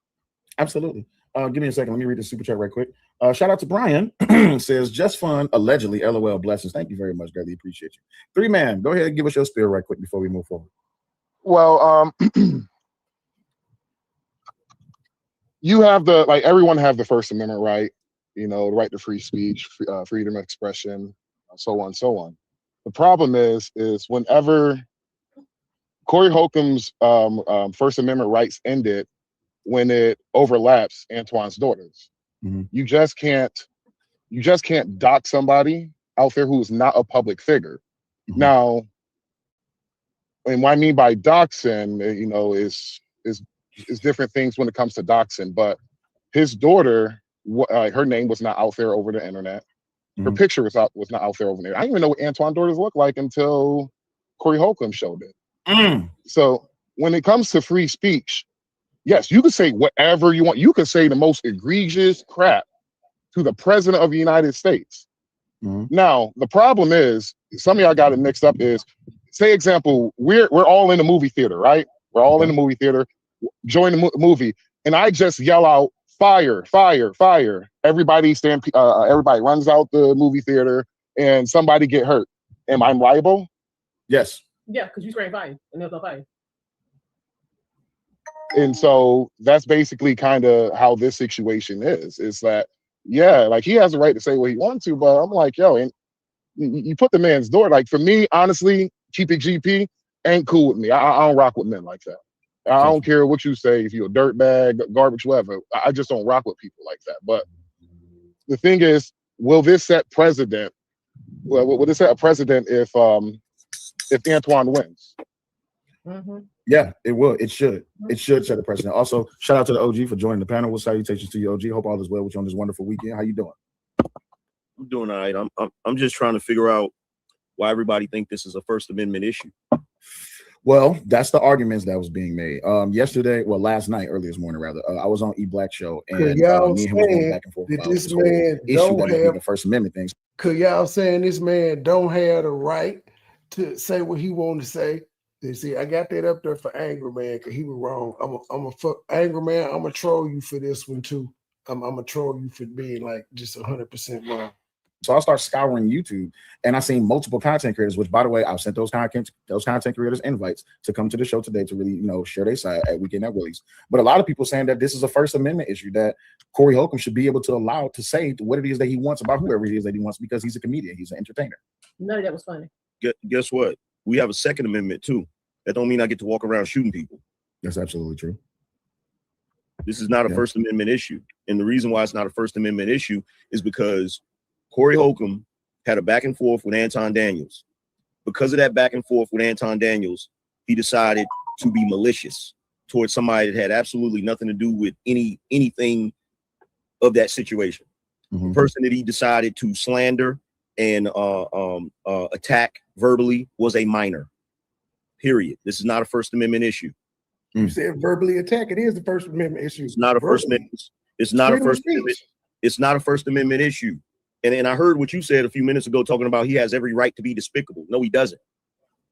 Absolutely. Give me a second. Let me read the super chat right quick. Shout out to Brian. Says just fun, allegedly. LOL. Blessings. Thank you very much. Greatly appreciate you. 3-Man, go ahead and give us your spiel right quick before we move forward. Well, you have everyone have the First Amendment right, the right to free speech, freedom of expression, so on, so on. The problem is whenever Corey Holcomb's First Amendment rights ended when it overlaps Antoine's daughters. Mm-hmm. You just can't dock somebody out there who's not a public figure. Mm-hmm. Now, and what I mean by doxing, is different things when it comes to doxing. But his daughter, her name was not out there over the internet. Her Mm-hmm. picture was not out there over there. I didn't even know what Antoine's daughters looked like until Corey Holcomb showed it. Mm. So when it comes to free speech, yes, you can say whatever you want. You can say the most egregious crap to the president of the United States. Mm-hmm. Now, the problem is, some of y'all got it mixed up, is, say example, we're all in the movie theater, right? We're all in the movie theater, join the movie, and I just yell out, fire, fire, fire. Everybody runs out the movie theater and somebody get hurt. Am I liable? Yes. Yeah, because you scream fire and there's no fire. And so that's basically kind of how this situation is. It's that, yeah, like he has the right to say what he wants to, but I'm like, yo, and you put the man's door. Like for me, honestly, keep it GP ain't cool with me. I don't rock with men like that. I don't care what you say, if you're a dirtbag, garbage, whatever. I just don't rock with people like that. But the thing is, will this set precedent? Well, will this set a precedent if Antoine wins? Mm-hmm. Yeah, it will. It should. It should set a precedent. Also, shout out to the OG for joining the panel. With salutations to you, OG. Hope all is well with you on this wonderful weekend. How you doing? I'm doing all right. I'm just trying to figure out why everybody think this is a First Amendment issue. Well, that's the arguments that was being made. Last night, early this morning, rather. I was on E Black Show, and me and him was going back and forth that about this this man issue don't that have the First Amendment things. Cause y'all saying this man don't have the right to say what he want to say. You see, I got that up there for Angry Man because he was wrong. I'm a fuck Angry Man. I'm gonna troll you for this one too. I'm gonna troll you for being like just 100% wrong. So I start scouring YouTube, and I seen multiple content creators. Which, by the way, I've sent those content creators invites to come to the show today to really, share their side at Weekend at Willie's. But a lot of people saying that this is a First Amendment issue that Corey Holcomb should be able to allow to say what it is that he wants about whoever it is that he wants because he's a comedian, he's an entertainer. None of that was funny. Guess what? We have a Second Amendment too. That don't mean I get to walk around shooting people. That's absolutely true. This is not a First Amendment issue. And the reason why it's not a First Amendment issue is because Corey Holcomb had a back and forth with Anton Daniels. Because of that back and forth with Anton Daniels, he decided to be malicious towards somebody that had absolutely nothing to do with anything of that situation. Mm-hmm. The person that he decided to slander and attack verbally was a minor. Period. This is not a First Amendment issue. You said verbally attack. It is the First Amendment issue. It's not a First Amendment. It's not a First Amendment. It's not a First Amendment issue. And I heard what you said a few minutes ago, talking about he has every right to be despicable. No, he doesn't.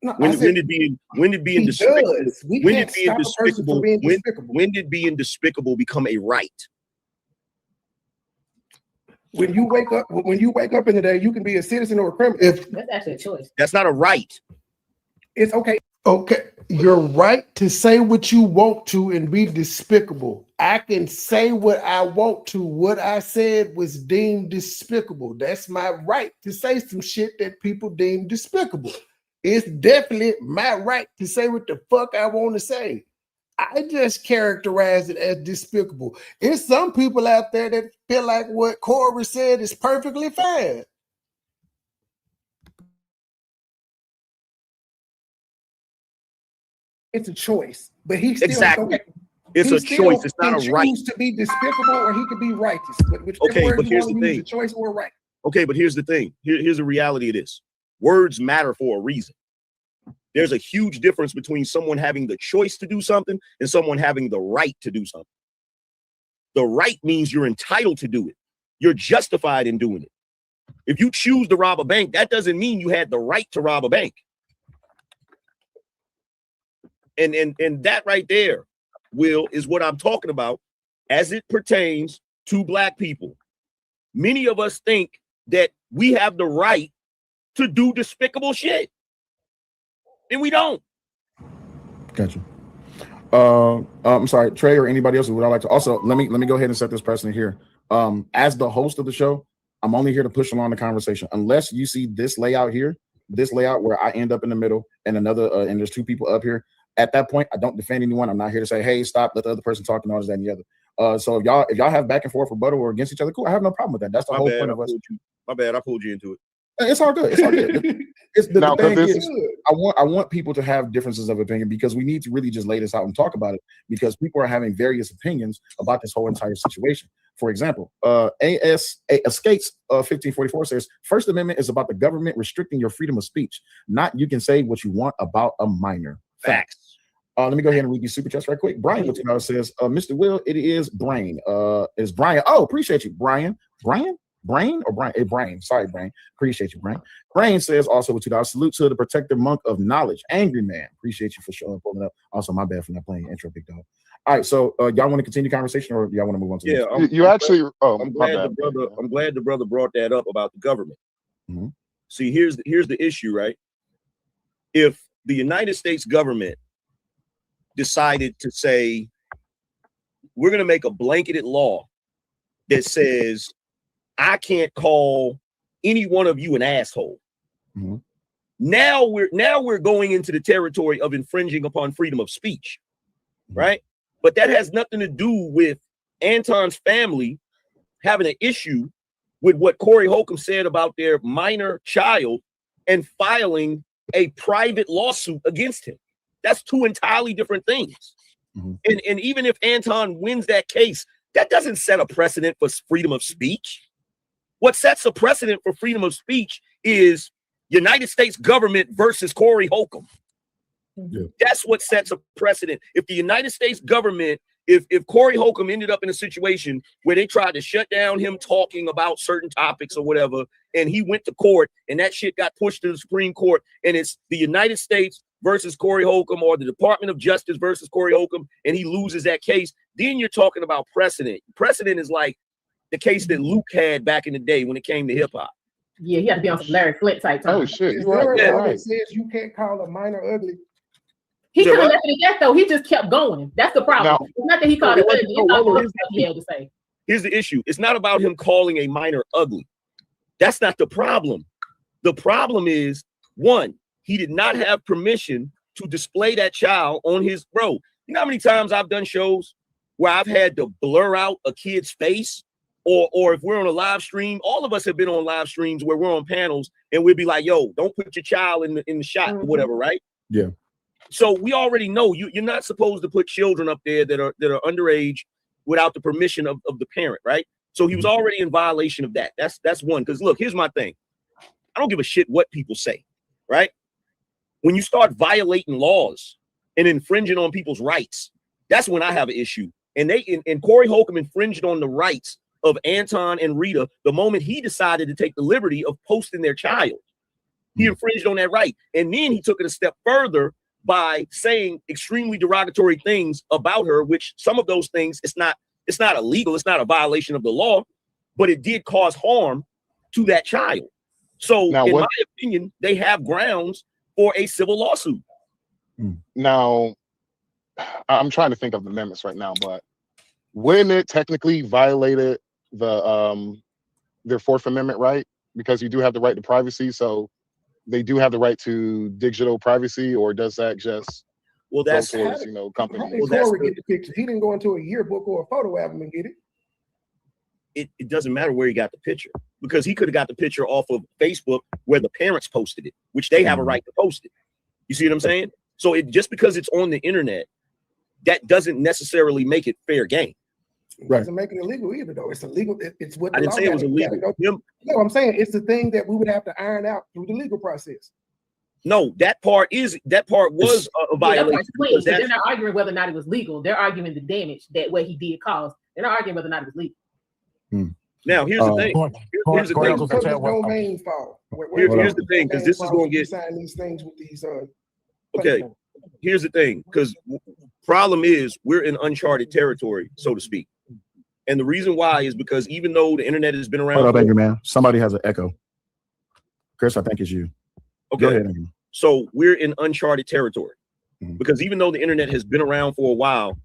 No, when did being despicable become a right? When you wake up in the day, you can be a citizen or a criminal. That's actually a choice. That's not a right. It's okay. Okay, your right to say what you want to and be despicable. I can say what I want to. What I said was deemed despicable. That's my right to say some shit that people deem despicable. It's definitely my right to say what the fuck I want to say. I just characterize it as despicable. There's some people out there that feel like what Corey said is perfectly fine. It's a choice, but he still It's a choice. It's not a right. He to be despicable, or he could be righteous. But here's the thing: a choice or right. Okay, but here's the thing. Here's the reality of this: words matter for a reason. There's a huge difference between someone having the choice to do something and someone having the right to do something. The right means you're entitled to do it. You're justified in doing it. If you choose to rob a bank, that doesn't mean you had the right to rob a bank. And that right there, Will, is what I'm talking about as it pertains to Black people. many of us think that we have the right to do despicable shit, and we don't. Gotcha. I'm sorry, Trey or anybody else would I like to also let me go ahead and set this precedent here. As the host of the show, I'm only here to push along the conversation. Unless you see this layout here, this layout where I end up in the middle and another and there's two people up here. At that point, I don't defend anyone. I'm not here to say, hey, stop, let the other person talk and all this, that, and the other. So if y'all have back and forth rebuttal or against each other, cool. I have no problem with that. That's the whole point of us. My bad, I pulled you into it. It's all good. It's all good. Now, the thing is, I want people to have differences of opinion because we need to really just lay this out and talk about it because people are having various opinions about this whole entire situation. For example, Escapes 1544 says, First Amendment is about the government restricting your freedom of speech, not you can say what you want about a minor. Facts. Let me go ahead and read these super chats right quick. Brian says, Mr. Will, it is Brain. It's Brian. Oh, appreciate you, Brian. Brain or Brian? Hey, Brain. Sorry, Brain. Appreciate you, Brain. Brain says also with $2. Salute to the protective monk of knowledge. Angry man. Appreciate you for showing up, pulling up. Also, my bad for not playing intro, big dog. All right, so y'all want to continue the conversation or y'all want to move on to I'm glad the brother brought that up about the government. Mm-hmm. See, here's the issue, right? If the United States government decided to say we're going to make a blanketed law that says I can't call any one of you an asshole. Mm-hmm. Now we're going into the territory of infringing upon freedom of speech, right? But that has nothing to do with Anton's family having an issue with what Corey Holcomb said about their minor child and filing a private lawsuit against him. That's two entirely different things. Mm-hmm. And even if Anton wins that case, that doesn't set a precedent for freedom of speech. What sets a precedent for freedom of speech is United States government versus Corey Holcomb. Yeah. That's what sets a precedent. If the United States government, if Corey Holcomb ended up in a situation where they tried to shut down him talking about certain topics or whatever, and he went to court and that shit got pushed to the Supreme Court, and it's the United States versus Corey Holcomb or the Department of Justice versus Corey Holcomb, and he loses that case, then you're talking about precedent. Precedent is like the case that Luke had back in the day when it came to hip hop. Yeah, he had to be on some Larry Flint type time. Oh shit! Is there a Yeah, law right. that says you can't call a minor ugly? He could have left it at that though. He just kept going. That's the problem. No. It's not that he called it ugly. It's not what he had to say. Here's the issue. It's not about him calling a minor ugly. That's not the problem. The problem is, one, he did not have permission to display that child on his bro. You know how many times I've done shows where I've had to blur out a kid's face, or if we're on a live stream, all of us have been on live streams where we're on panels and we'll be like, yo, don't put your child in the shot or whatever, right? Yeah. So we already know you're not supposed to put children up there that are underage without the permission of the parent, right? So he was already in violation of that. That's one. Because look, here's my thing. I don't give a shit what people say, right? When you start violating laws and infringing on people's rights, that's when I have an issue. And Corey Holcomb infringed on the rights of Anton and Rita the moment he decided to take the liberty of posting their child. He infringed on that right. And then he took it a step further by saying extremely derogatory things about her, which some of those things, it's not illegal, it's not a violation of the law, but it did cause harm to that child. So now, in my opinion, they have grounds for a civil lawsuit. Now, I'm trying to think of the amendments right now, but when it technically violated their Fourth Amendment right, because you do have the right to privacy, so they do have the right to digital privacy, or does that just that's towards, companies? How did Corey get the picture? He didn't go into a yearbook or a photo album and get it. It doesn't matter where he got the picture, because he could have got the picture off of Facebook where the parents posted it, which they have a right to post it. You see what I'm saying? So just because it's on the internet, that doesn't necessarily make it fair game. It doesn't make it illegal either, though. It's illegal. It's what I didn't say it was illegal. No, I'm saying it's the thing that we would have to iron out through the legal process. No, that part was a violation. They're not arguing whether or not it was legal. They're arguing the damage that what he did cause. They're not arguing whether or not it was legal. Now, here's the thing. Here's the thing, because this is going to get sign these things with these. Okay, here's the thing, because problem is we're in uncharted territory, so to speak, And the reason why is because even though the internet has been around. Hold up, Angry Man. Somebody has an echo. Chris, I think it's you. Okay. Go ahead, Angry Man. So we're in uncharted territory because even though the internet has been around for a while,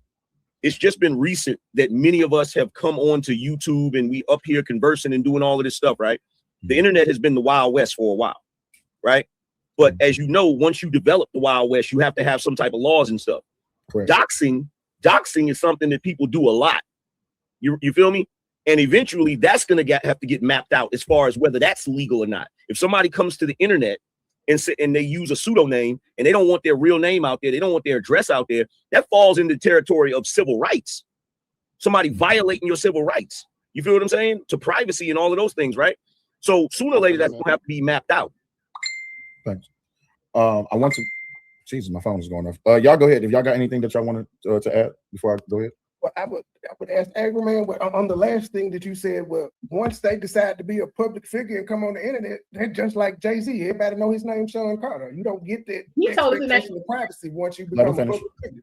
it's just been recent that many of us have come on to YouTube and we up here conversing and doing all of this stuff, right? The internet has been the Wild West for a while, right? But as you know, once you develop the Wild West, you have to have some type of laws and stuff. Correct. Doxing is something that people do a lot. You feel me? And eventually that's going to have to get mapped out as far as whether that's legal or not. If somebody comes to the internet and they use a pseudonym and they don't want their real name out there, they don't want their address out there, that falls into the territory of civil rights. Somebody violating your civil rights. You feel what I'm saying? To privacy and all of those things, right? So sooner or later, that's going to have to be mapped out. Thanks. I want to. Jesus, my phone is going off. Y'all go ahead. If y'all got anything that y'all want to add before I go ahead. Well, I would ask Angry Man on the last thing that you said. Well, once they decide to be a public figure and come on the internet, they're just like Jay-Z. Everybody know his name, Sean Carter. You don't get that expectation of privacy once you become a public figure.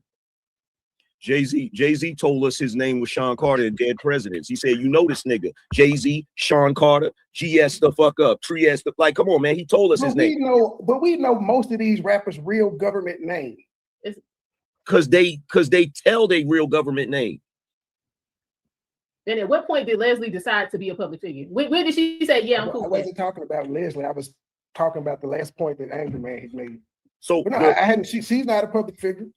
Jay-Z told us his name was Sean Carter in Dead Presidents. He said, you know this nigga, Jay-Z, Sean Carter, GS the fuck up, Trieste. Like, come on, man. He told us his name. But we know most of these rappers' real government name. Because they tell they real government name. Then at what point did Leslie decide to be a public figure? When did she say, yeah, I'm cool? I wasn't talking about Leslie. I was talking about the last point that Angry Man had made. So but no, I hadn't. She's not a public figure.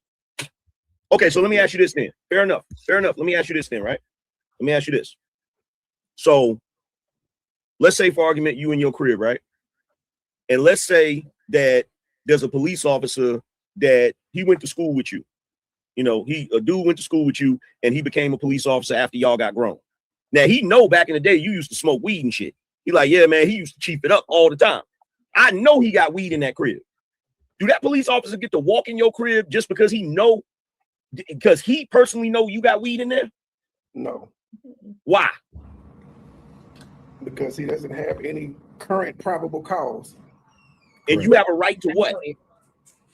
Okay, so let me ask you this then. Fair enough. Let me ask you this then, right? Let me ask you this. So let's say, for argument, you in your crib, right? And let's say that there's a police officer that he went to school with you. You know, a dude went to school with you and he became a police officer after y'all got grown. Now, he know back in the day you used to smoke weed and shit. He like, yeah, man, he used to chief it up all the time. I know he got weed in that crib. Do that police officer get to walk in your crib just because he personally know you got weed in there? No. Why? Because he doesn't have any current probable cause. And you have a right to what?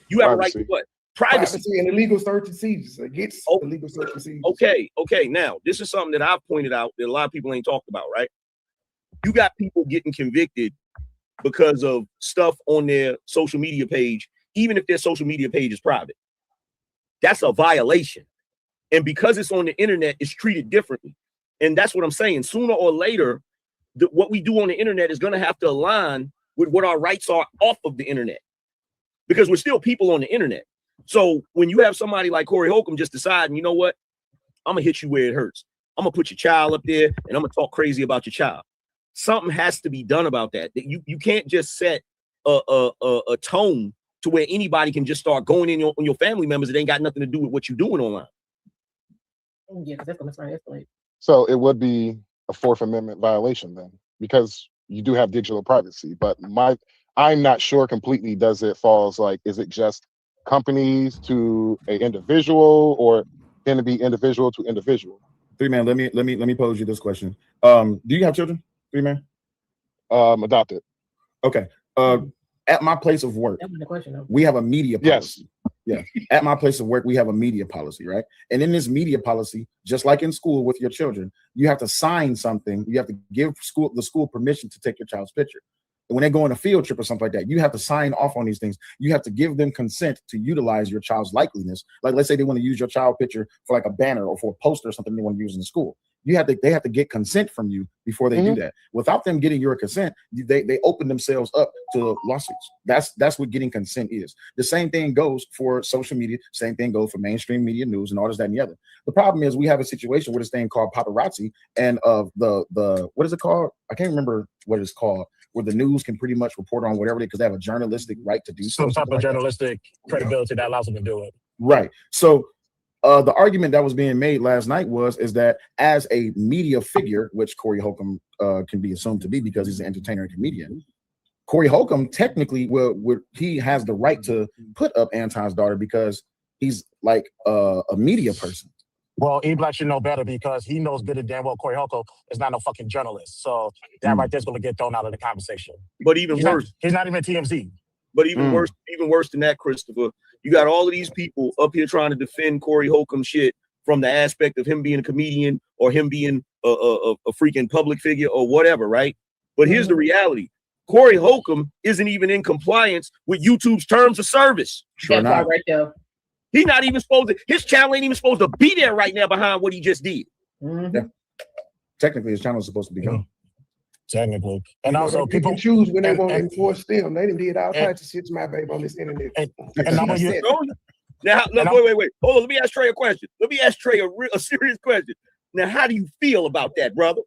You have a right to what? Privacy and illegal search and seizures. Against illegal search and seizures. Okay. Now, this is something that I've pointed out that a lot of people ain't talked about, right? You got people getting convicted because of stuff on their social media page, even if their social media page is private. That's a violation. And because it's on the internet, it's treated differently. And that's what I'm saying. Sooner or later, what we do on the internet is going to have to align with what our rights are off of the internet. Because we're still people on the internet. So when you have somebody like Corey Holcomb just deciding, you know what, I'm going to hit you where it hurts. I'm going to put your child up there and I'm going to talk crazy about your child. Something has to be done about that. You can't just set a tone to where anybody can just start going in on your family members. It ain't got nothing to do with what you're doing online. Yeah, that's going to start escalating. So it would be a Fourth Amendment violation then, because you do have digital privacy. But I'm not sure completely. Does it falls like, is it just companies to an individual, or can it be individual to individual? 3-Man, let me pose you this question. Do you have children? 3-Man? Adopted. Okay. At my place of work, we have a media policy. Yes. Yeah. At my place of work, we have a media policy, right? And in this media policy, just like in school with your children, you have to sign something. You have to give the school permission to take your child's picture. And when they go on a field trip or something like that, you have to sign off on these things. You have to give them consent to utilize your child's likeliness. Like, let's say they want to use your child picture for like a banner or for a poster or something they want to use in the school. They have to get consent from you before they do that. Without them getting your consent, they open themselves up to lawsuits. That's what getting consent is. The same thing goes for social media. Same thing goes for mainstream media news and all this, that, and the other. The problem is we have a situation with this thing called paparazzi and the what is it called? I can't remember what it's called, where the news can pretty much report on whatever because they have a journalistic right to do some type of journalistic credibility that allows them to do it. Right. So the argument that was being made last night is that as a media figure, which Corey Holcomb can be assumed to be because he's an entertainer and comedian, Corey Holcomb technically he has the right to put up Anton's daughter because he's like a media person. Well, E-Black should know better because he knows good and damn well Corey Holcomb is not no fucking journalist. So that right there's going to get thrown out of the conversation. But even worse, he's not even TMZ. But even worse than that, Christopher, you got all of these people up here trying to defend Corey Holcomb shit from the aspect of him being a comedian or him being a freaking public figure or whatever, right? But here's the reality. Corey Holcomb isn't even in compliance with YouTube's terms of service. Sure That part not. right there. He's not even supposed to, his channel ain't even supposed to be there right now behind what he just did. Mhm. Yeah. Technically, his channel is supposed to be gone. Technically. And You know, also they pick people and choose when they and- want to and- enforce them. They done did all types of shit to my baby on this internet. and Like I'm she gonna said. Now, look, And I'm- wait. Hold on, let me ask Trey a question. Let me ask Trey a serious question. Now, how do you feel about that, brother?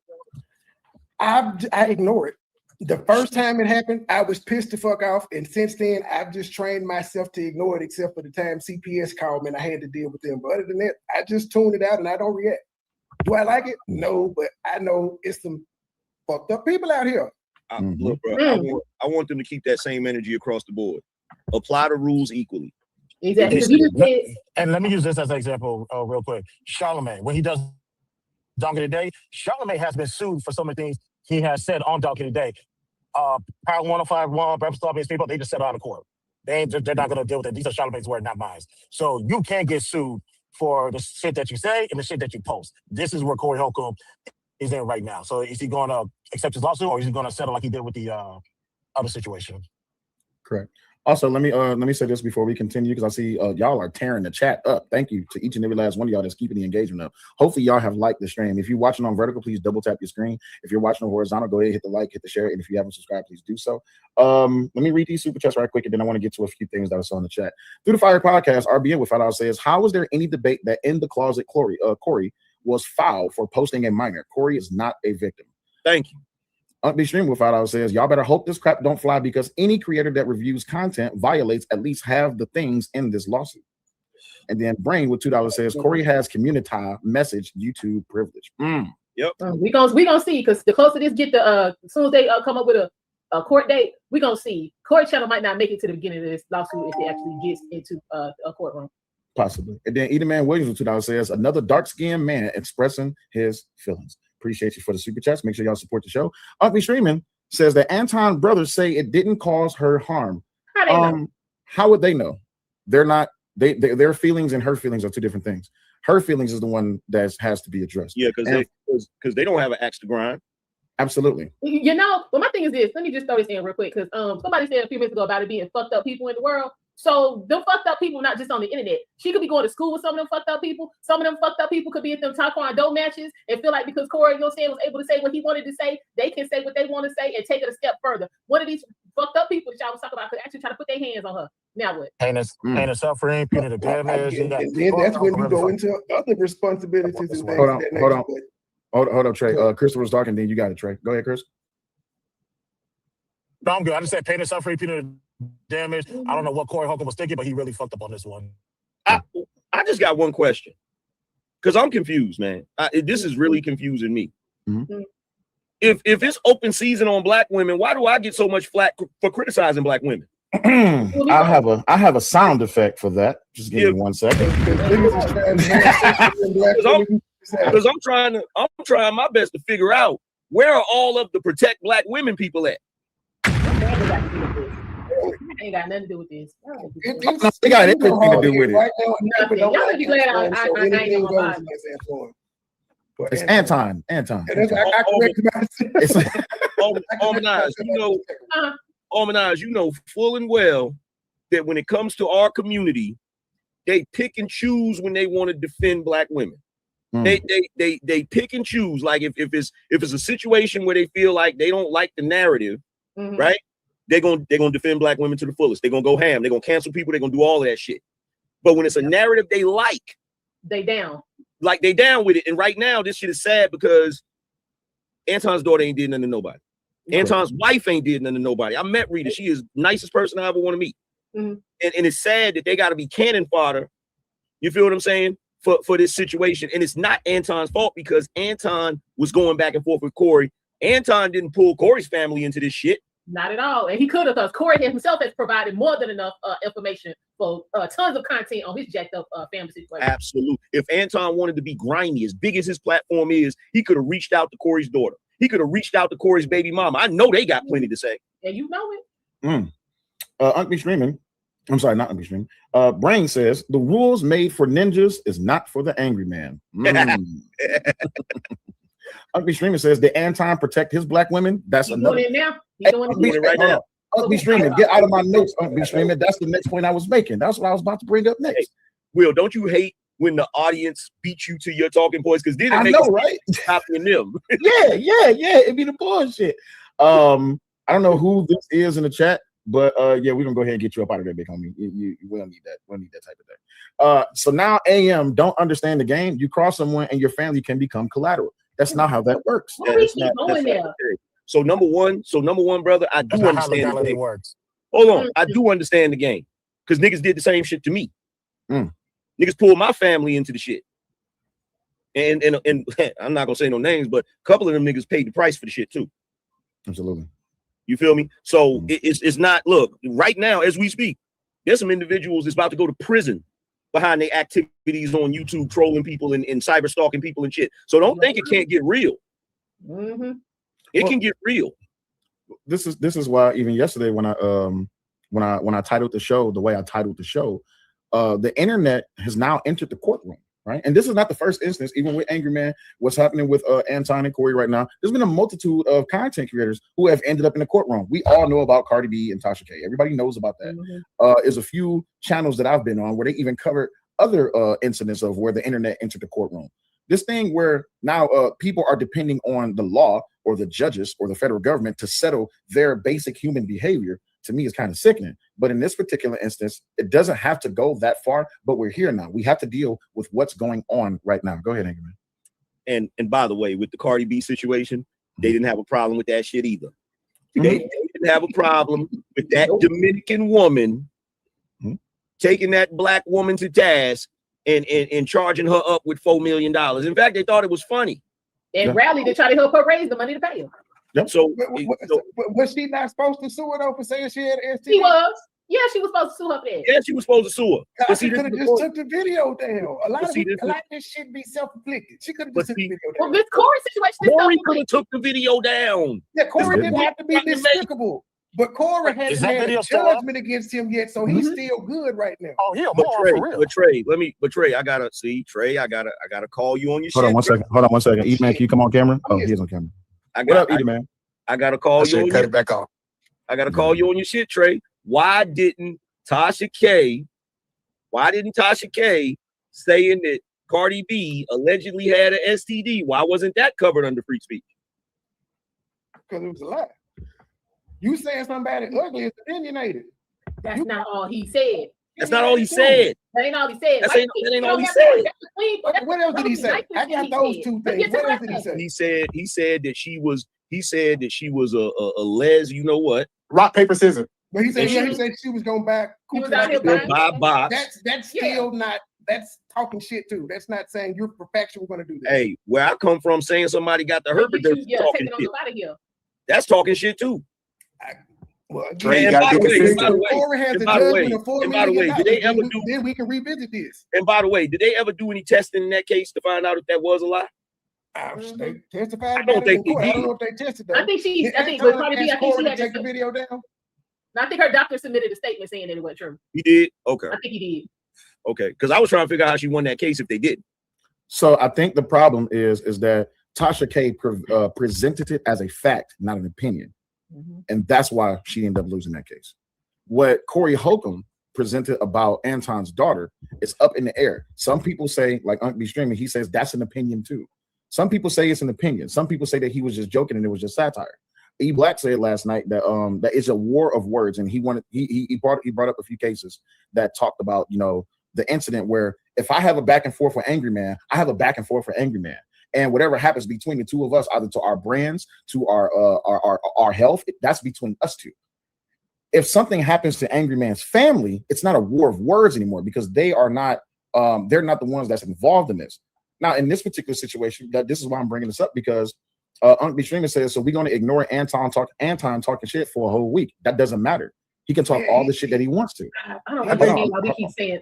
I ignore it. The first time it happened, I was pissed the fuck off, and since then, I've just trained myself to ignore it, except for the time CPS called me and I had to deal with them. But other than that, I just tune it out and I don't react. Do I like it? No, but I know it's some fucked up people out here. Look, bro, Mm. I want them to keep that same energy across the board. Apply the rules equally. Exactly. 'Cause you just did. And let me use this as an example real quick. Charlamagne, when he does Dunk of the Day, Charlamagne has been sued for some of the things he has said on Dunk of the Day. Power 1051, Breakfast Club, his people, they just settle out of court. They're not going to deal with it. These are Charlamagne's words, not mine. So you can't get sued for the shit that you say and the shit that you post. This is where Corey Holcomb is in right now. So is he going to accept his lawsuit or is he going to settle like he did with the other situation? Correct. Also, let me say this before we continue, because I see y'all are tearing the chat up. Thank you to each and every last one of y'all that's keeping the engagement up. Hopefully, y'all have liked the stream. If you're watching on vertical, please double tap your screen. If you're watching on horizontal, go ahead, hit the like, hit the share, and if you haven't subscribed, please do so. Let me read these super chats right quick, and then I want to get to a few things that I saw in the chat. Through the Fire Podcast, RBN with $5 says, "How was there any debate that in the closet Corey was foul for posting a minor? Corey is not a victim." Thank you. Be Stream with $5 says, "Y'all better hope this crap don't fly because any creator that reviews content violates at least half the things in this lawsuit." And then Brain with $2 says, "Corey has community message YouTube privilege." We gonna see, because the closer this get to as soon as they come up with a court date, we gonna see. Corey channel might not make it to the beginning of this lawsuit if it actually gets into a courtroom. Possibly. And then Edelman Williams with $2 says, "Another dark-skinned man expressing his feelings." Appreciate you for the super chats. Make sure y'all support the show. Be Streaming says that Anton brothers say it didn't cause her harm. How they know? How would they know? They're not. Their feelings and her feelings are two different things. Her feelings is the one that has to be addressed. Yeah, because they don't have an axe to grind. Absolutely. You know, but my thing is this. Let me just throw this in real quick, because somebody said a few minutes ago about it being fucked up people in the world. So them fucked up people, not just on the internet. She could be going to school with some of them fucked up people. Some of them fucked up people could be at them taekwondo matches and feel like because Corey, was able to say what he wanted to say, they can say what they want to say and take it a step further. One of these fucked up people that y'all was talking about could actually try to put their hands on her. Now what? Pain and suffering, punitive damage. And then that's when you go into other responsibilities and things. Hold on, of that hold nature. on. Hold up, Trey. Crystal was talking, then you got it, Trey. Go ahead, Chris. No, I'm good. I just said pain and suffering, punitive damage. I don't know what Corey Holcomb was thinking, but he really fucked up on this one. I just got one question, because I'm confused, man. This is really confusing me. Mhm. If it's open season on black women, why do I get so much flack for criticizing black women? I have a sound effect for that. Just give me 1 second. Because I'm trying my best to figure out where are all of the protect black women people at. Ain't got nothing to do with this. They got everything to do with it. Right now, Nothing. Y'all would be glad I ain't on my mind. It's Anton. And that's, I corrected myself. Almanaz, you know full and well that when it comes to our community, they pick and choose when they want to defend black women. They pick and choose. Like if it's a situation where they feel like they don't like the narrative, right? They're gonna defend black women to the fullest. They're gonna go ham. They're gonna cancel people. They're gonna do all of that shit. But when it's a narrative they like, they down. Like they down with it. And right now, this shit is sad because Anton's daughter ain't did nothing to nobody. Anton's wife ain't did nothing to nobody. I met Rita. She is the nicest person I ever want to meet. And it's sad that they got to be cannon fodder. You feel what I'm saying? For this situation. And it's not Anton's fault because Anton was going back and forth with Corey. Anton didn't pull Corey's family into this shit. Not at all. And he could have, because Corey himself has provided more than enough information for tons of content on his jacked up family situation. Absolutely. If Anton wanted to be grimy, as big as his platform is, he could have reached out to Corey's daughter. He could have reached out to Corey's baby mama. I know they got plenty to say. And you know it. Uncle Streaming. I'm sorry, not Uncle Streaming. Brain says the rules made for ninjas is not for the angry man. Uncle Streamer says, did Anton protect his black women? That's He's another. doing it now. He's doing it right now. Uncle Streamer, get out of my notes, Uncle Streamer. That's the next point I was making. That's what I was about to bring up next. Hey, Will, don't you hate when the audience beat you to your talking points? Because then it I makes know, right? copying them. yeah. It'd be the bullshit. I don't know who this is in the chat, but yeah, we're gonna go ahead and get you up out of there, big homie. We don't need that. We don't need that type of thing. So now AM don't understand the game. You cross someone and your family can become collateral. That's not how that works. That's not so number one, brother, I do understand the game. Works. Hold on, I do understand the game because niggas did the same shit to me. Niggas pulled my family into the shit, and I'm not gonna say no names, but a couple of them niggas paid the price for the shit too. Absolutely. You feel me? So it's not. Look, right now as we speak, there's some individuals that's about to go to prison behind their activities on YouTube, trolling people and cyber stalking people and shit. So don't think it can't get real. It can get real. This is why even yesterday when I titled the show the way I titled the show, the internet has now entered the courtroom, right? And this is not the first instance. Even with Angry Man, what's happening with Anton and Corey right now? There's been a multitude of content creators who have ended up in the courtroom. We all know about Cardi B and Tasha K. Everybody knows about that. There's a few channels that I've been on where they even covered other incidents of where the internet entered the courtroom. This thing where now people are depending on the law or the judges or the federal government to settle their basic human behavior, to me is kind of sickening. But in this particular instance, it doesn't have to go that far, but we're here now. We have to deal with what's going on right now. Go ahead, Angry Man. And by the way, with the Cardi B situation, they didn't have a problem with that shit either. They didn't have a problem with that Dominican woman taking that black woman to task and charging her up with $4 million. In fact, they thought it was funny. And rallied to try to help her raise the money to pay her. Yep. So was she not supposed to sue her though for saying she had STD? She was. Yeah, she was supposed to sue her for that. Yeah, she was supposed to sue her. She could have just took the video down. A lot of this shit be self-inflicted. She could have just took the video down. Well, this Corey situation. Corey could have took the video down. Yeah, Corey didn't have to be despicable. But Corey hasn't had a judgment against him yet, so he's still good right now. Oh, yeah, but Trey, I gotta see Trey. I gotta call you on your shit. Hold on one second. E-Man, can you come on camera? Oh, he is on camera. What up, E-Man? I gotta call you. Cut it back off. I gotta call you on your shit, Trey. Why didn't Tasha K saying that Cardi B allegedly had an STD? Why wasn't that covered under free speech? Because it was a lie. You saying somebody ugly is opinionated. That's not all he said. That's not all he said. That ain't all he said. That ain't all he said. What else did he say? I got those two things. What else did he say? He said that she was a les, you know what? Rock, paper, scissors. But he said she was going back. That's still not. That's talking shit too. That's not saying you're perfection. We're going to do that. Hey, where I come from, saying somebody got the herpes, talking shit. That's talking shit too. Corey has a judgment of $4 million. Then we can revisit this. And by the way, did they ever do any testing in that case to find out if that was a lie? They testified. I don't think they did. I don't know if they tested that. I think she had to take the video down. I think her doctor submitted a statement saying that it wasn't true. He did? Okay. I think he did. Okay, because I was trying to figure out how she won that case if they did. So I think the problem is that Tasha K presented it as a fact, not an opinion. And that's why she ended up losing that case. What CoreyHolcomb presented about Anton's daughter is up in the air. Some people say, like Uncle B Streaming, he says that's an opinion too. Some people say it's an opinion. Some people say that he was just joking and it was just satire. E Black said last night that that it's a war of words, and he brought up a few cases that talked about, you know, the incident where if I have a back and forth with Angry Man, I have a back and forth with Angry Man. And whatever happens between the two of us, either to our brands, to our health, that's between us two. If something happens to Angry Man's family, it's not a war of words anymore because they are not, they're not the ones that's involved in this. Now, in this particular situation, this is why I'm bringing this up because Uncle B Streamer says, so we're going to ignore Anton talking shit for a whole week. That doesn't matter. He can talk all the shit that he wants to. I don't understand why we keep saying.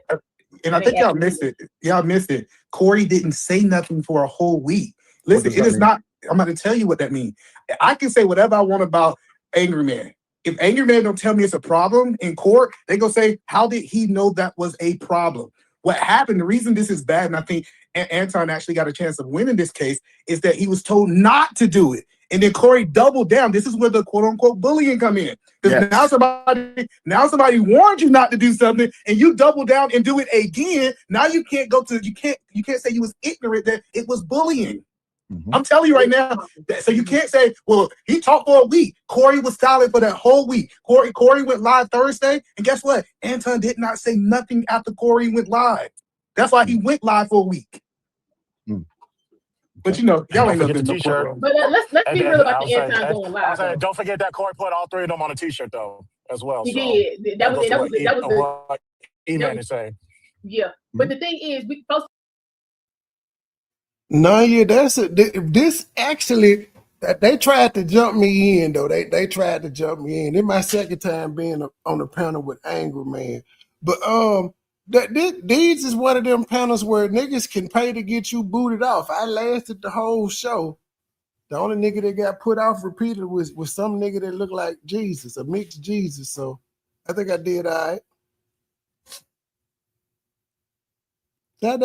And I think y'all missed it. Y'all missed it. Corey didn't say nothing for a whole week. Listen, it is not. I'm going to tell you what that means. I can say whatever I want about Angry Man. If Angry Man don't tell me it's a problem in court, they go say, how did he know that was a problem? What happened, the reason this is bad, and I think Anton actually got a chance of winning this case, is that he was told not to do it. And then Corey doubled down. This is where the quote unquote bullying come in. Because now somebody warned you not to do something and you double down and do it again. Now you can't you can't say you was ignorant that it was bullying. I'm telling you right now. So you can't say, well, he talked for a week. Corey was silent for that whole week. Corey went live Thursday, and guess what? Anton did not say nothing after Corey went live. That's why he went live for a week. But you know, y'all ain't know the t-shirt. But let's be real about the Anton going live. Don't forget that Corey put all three of them on a t-shirt though, as well. He did. That was what E-Man is saying. Yeah, but the thing is, we supposed. No, yeah, this actually. They tried to jump me in though. They tried to jump me in. It's my second time being on the panel with Angry Man, but these is one of them panels where niggas can pay to get you booted off. I lasted the whole show. The only nigga that got put off repeated was some nigga that looked like Jesus, a mixed Jesus. So I think I did all right. That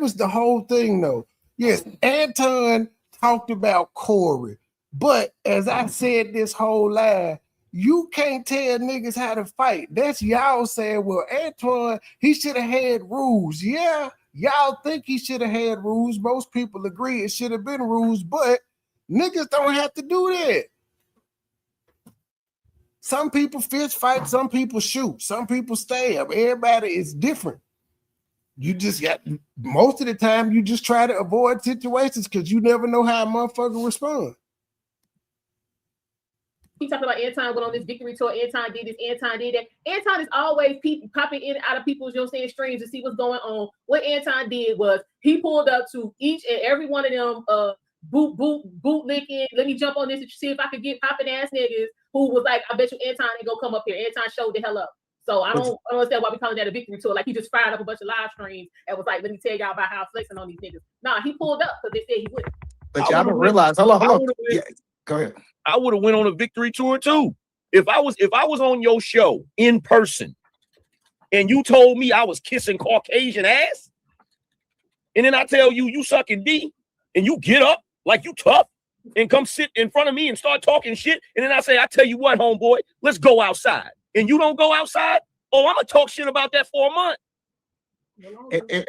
was the whole thing though. Yes, Anton talked about Corey, but as I said this whole live, you can't tell niggas how to fight. That's y'all saying, well, Antoine, he should have had rules. Yeah, y'all think he should have had rules. Most people agree it should have been rules, but niggas don't have to do that. Some people fist fight, some people shoot, some people stab. Everybody is different. You just got, most of the time, you just try to avoid situations because you never know how a motherfucker respond. He talked about Anton went on this victory tour. Anton did this. Anton did that. Anton is always popping in and out of people's, streams to see what's going on. What Anton did was he pulled up to each and every one of them bootlicking. Let me jump on this and see if I could get popping ass niggas who was like, I bet you Anton ain't gonna come up here. Anton showed the hell up. So I don't understand why we calling that a victory tour. Like he just fired up a bunch of live streams and was like, let me tell y'all about how I'm flexing on these niggas. Nah, he pulled up because they said he would. But y'all don't realize. Hold on. Yeah, go ahead. I would have went on a victory tour too. If I was on your show in person and you told me I was kissing Caucasian ass, and then I tell you sucking D, and you get up like you tough and come sit in front of me and start talking shit, and then I say, I tell you what, homeboy, let's go outside. And you don't go outside, I'm gonna talk shit about that for a month.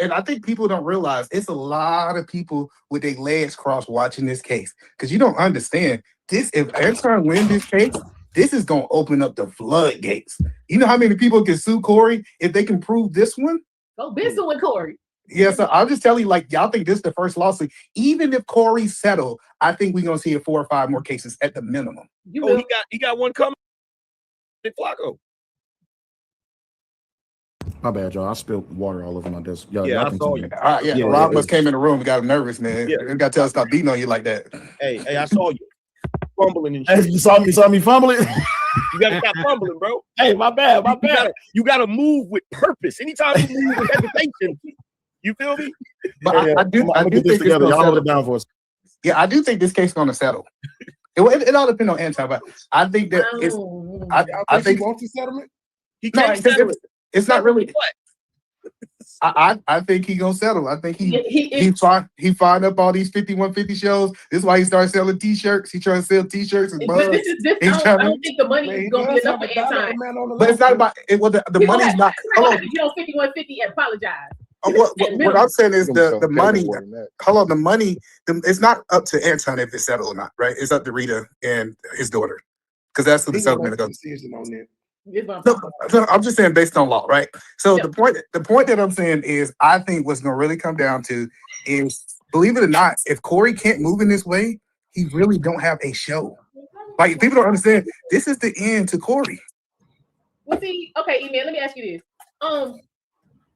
And I think people don't realize it's a lot of people with their legs crossed watching this case because you don't understand this. If Anton wins this case, this is gonna open up the floodgates. You know how many people can sue Corey if they can prove this one? Go been suing Corey. Yeah, so I'll just tell you, like, y'all think this is the first lawsuit. Even if Corey settled, I think we're gonna see 4 or 5 more cases at the minimum. He got one coming. Flacco. My bad, y'all. I spilled water all over my desk. I saw you. Rob must came in the room and got him nervous, man. Yeah. You got to tell us stop beating on you like that. Hey, I saw you fumbling and shit. Hey, you saw me fumbling? You gotta stop fumbling, bro. Hey, my bad. You gotta move with purpose. Anytime you move with hesitation, you feel me? But I do think this together. Y'all hold it down for us. Yeah, I do think this case is gonna settle. It all depends on Anton, but I think that I think he wants the settlement. He can't settle it. It's not really. I think he gonna settle. I think he find up all these 5150 shows. This is why he started selling T-shirts. He trying to sell T-shirts and bugs. I don't think the money is gonna be enough for Anton. But it's not about it. Well, the money's not. Hold on. You know, 5150 and apologize. What I'm saying is the money. Hold on, the money. It's not up to Anton if it's settled or not, right? It's up to Rita and his daughter, because that's the settlement goes. No, I'm just saying based on law, right? So the point that I'm saying is, I think what's gonna really come down to is, believe it or not, if Corey can't move in this way, he really don't have a show. Like, people don't understand, this is the end to Corey. Well, see, okay, E-Man, let me ask you this.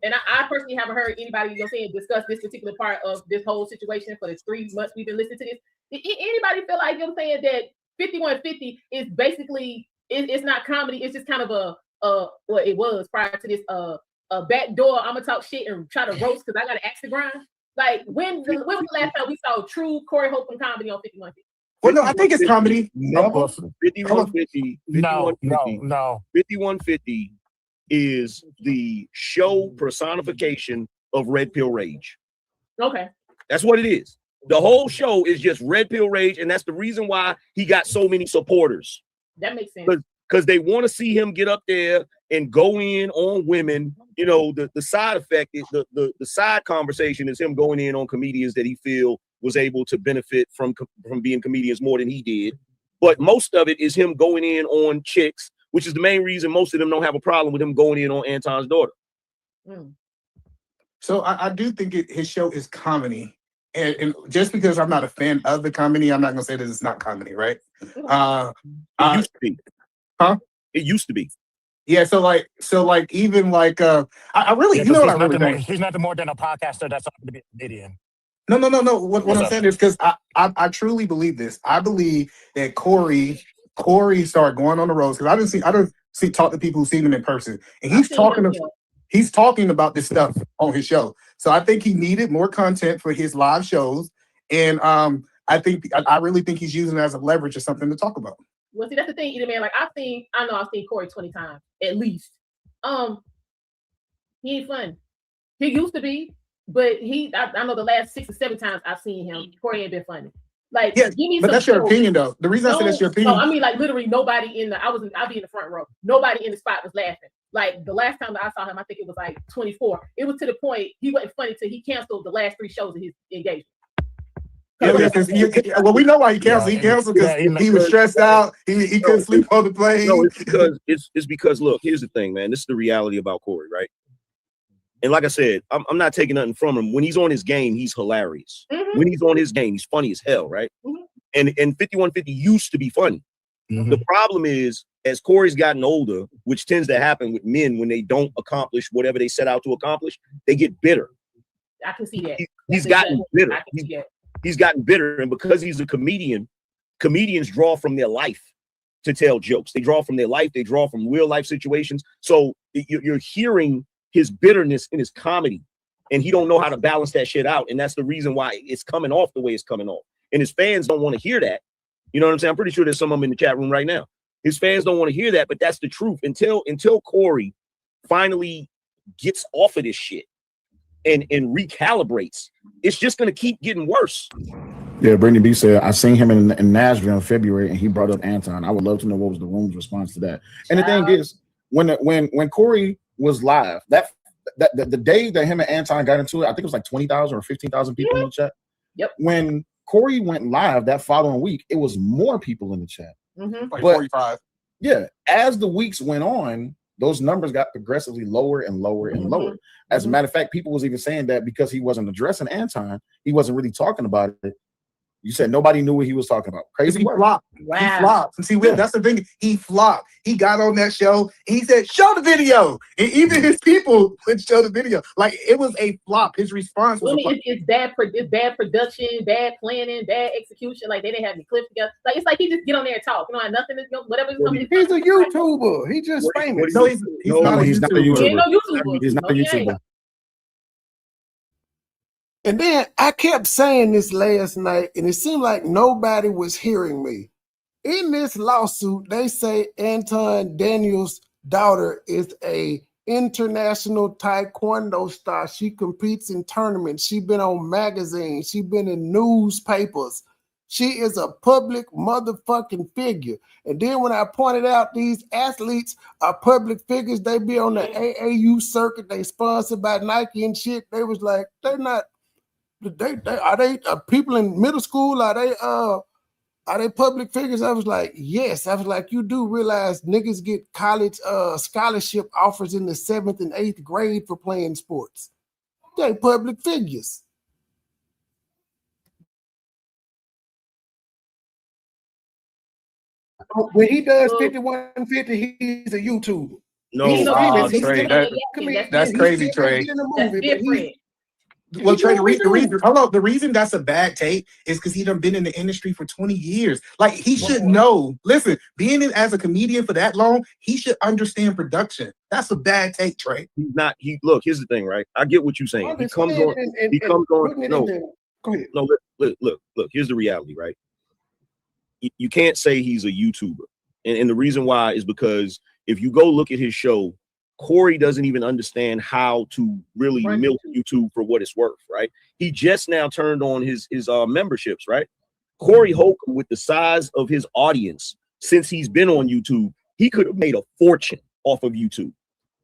And I personally haven't heard anybody, discuss this particular part of this whole situation for the 3 months we've been listening to this. Did anybody feel like that 5150 is basically it's not comedy, it's just kind of well, it was prior to this a backdoor, I'm gonna talk shit and try to roast because I gotta axe the grind? Like, when was the last time we saw true CoreyHolcomb comedy on 5150? Well, no, I think it's comedy. 5150. No. 5150 is the show personification of red pill rage. Okay. That's what it is. The whole show is just red pill rage, and that's the reason why he got so many supporters. That makes sense. Because they want to see him get up there and go in on women. You know, the side effect is the side conversation is him going in on comedians that he feel was able to benefit from being comedians more than he did. But most of it is him going in on chicks, which is the main reason most of them don't have a problem with him going in on Anton's daughter. Mm. So I do think his show is comedy. And just because I'm not a fan of the comedy, I'm not gonna say that it's not comedy, right? It used to be. Huh? It used to be. Yeah, so even I really, you know what I really think? He's nothing more than a podcaster that's going to be a comedian. No. What I'm saying is because I truly believe this. I believe that Corey started going on the roads because I don't see talk to people who've seen him in person, and he's talking about this stuff on his show. So I think he needed more content for his live shows, and I really think he's using it as a leverage or something to talk about. Well, see, that's the thing, either man. Like I've seen Corey 20 times at least. He ain't fun. He used to be, but I know the last 6 or 7 times I've seen him, Corey ain't been funny. Like, yeah, but that's your opinion, though. The reason I say that's your opinion. No, I mean, like literally nobody I'll be in the front row. Nobody in the spot was laughing. Like the last time that I saw him, I think it was like 24. It was to the point he wasn't funny till he canceled the last 3 shows of his engagement. Yeah, well, we know why he canceled. He canceled because he was stressed out. He couldn't sleep on the plane. No, it's because look, here's the thing, man. This is the reality about Corey, right? And like I said, I'm not taking nothing from him. When he's on his game, he's hilarious. Mm-hmm. When he's on his game, he's funny as hell, right? Mm-hmm. And 5150 used to be funny. Mm-hmm. The problem is, as Corey's gotten older, which tends to happen with men when they don't accomplish whatever they set out to accomplish, they get bitter. I can see that. He's gotten bitter. He's gotten bitter, and because he's a comedian, comedians draw from their life to tell jokes. They draw from their life. They draw from real life situations. So you're hearing his bitterness in his comedy, and he don't know how to balance that shit out. And that's the reason why it's coming off the way it's coming off. And his fans don't want to hear that. You know what I'm saying? I'm pretty sure there's some of them in the chat room right now. His fans don't want to hear that, but that's the truth. Until Corey finally gets off of this shit and recalibrates, it's just going to keep getting worse. Yeah, Brittany B said, I seen him in Nashville in February, and he brought up Anton. I would love to know what was the room's response to that. And the thing is, when Corey was live, that the day that him and Anton got into it, I think it was like 20,000 or 15,000 people in the chat. Yep. When Corey went live that following week, it was more people in the chat. Mm-hmm. Like 45. Yeah, as the weeks went on, those numbers got progressively lower and lower and lower. As a matter of fact, people was even saying that because he wasn't addressing Anton, he wasn't really talking about it. You said nobody knew what he was talking about. Crazy. He flopped. Wow. He flopped. And see, that's the thing. He flopped. He got on that show and he said, show the video. And even his people would show the video. Like, it was a flop. His response was it's bad production, bad planning, bad execution. Like, they didn't have any clips together. Like, it's like he just get on there and talk. You know, nothing is whatever. He's a YouTuber. He just famous. No, he's not a YouTuber. He ain't no YouTuber. He's not a YouTuber. And then I kept saying this last night, and it seemed like nobody was hearing me. In this lawsuit, they say Anton Daniels' daughter is a international taekwondo star. She competes in tournaments. She's been on magazines. She's been in newspapers. She is a public motherfucking figure. And then when I pointed out these athletes are public figures, they be on the AAU circuit. They sponsored by Nike and shit. They was like, they're not. Are they people in middle school? Are they public figures? I was like, yes. I was like, you do realize niggas get college scholarship offers in the 7th and 8th grade for playing sports. They public figures. When he does 5150, he's a YouTuber. That's crazy, Trey. That's different. Well, Trey, the reason that's a bad take is because he done been in the industry for 20 years. Like, he should know. Listen, being in as a comedian for that long, he should understand production. That's a bad take, Trey. He's not. Look, here's the thing, right? I get what you're saying. He comes on. No, go ahead. No, look. Here's the reality, right? You can't say he's a YouTuber, and the reason why is because if you go look at his show, Corey doesn't even understand how to really Run milk YouTube for what it's worth, right? He just now turned on his memberships, right? Corey Holcomb, with the size of his audience, since he's been on YouTube, he could have made a fortune off of YouTube,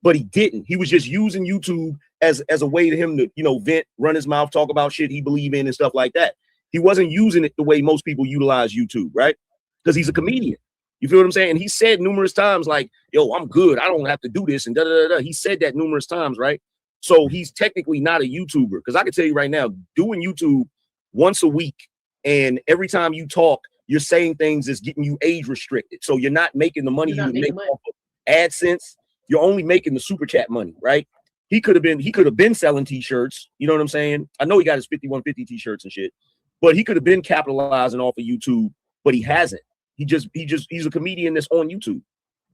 but he didn't. He was just using YouTube as a way to him to, you know, vent, run his mouth, talk about shit he believe in and stuff like that. He wasn't using it the way most people utilize YouTube, right? Because he's a comedian. You feel what I'm saying? And he said numerous times, like, yo, I'm good. I don't have to do this and da da da. He said that numerous times, right? So he's technically not a YouTuber. Because I can tell you right now, doing YouTube once a week, and every time you talk, you're saying things that's getting you age restricted. So you're not making the money you would make off of AdSense. You're only making the super chat money, right? He could have been selling t-shirts. You know what I'm saying? I know he got his 5150 t-shirts and shit, but he could have been capitalizing off of YouTube, but he hasn't. He's a comedian that's on YouTube.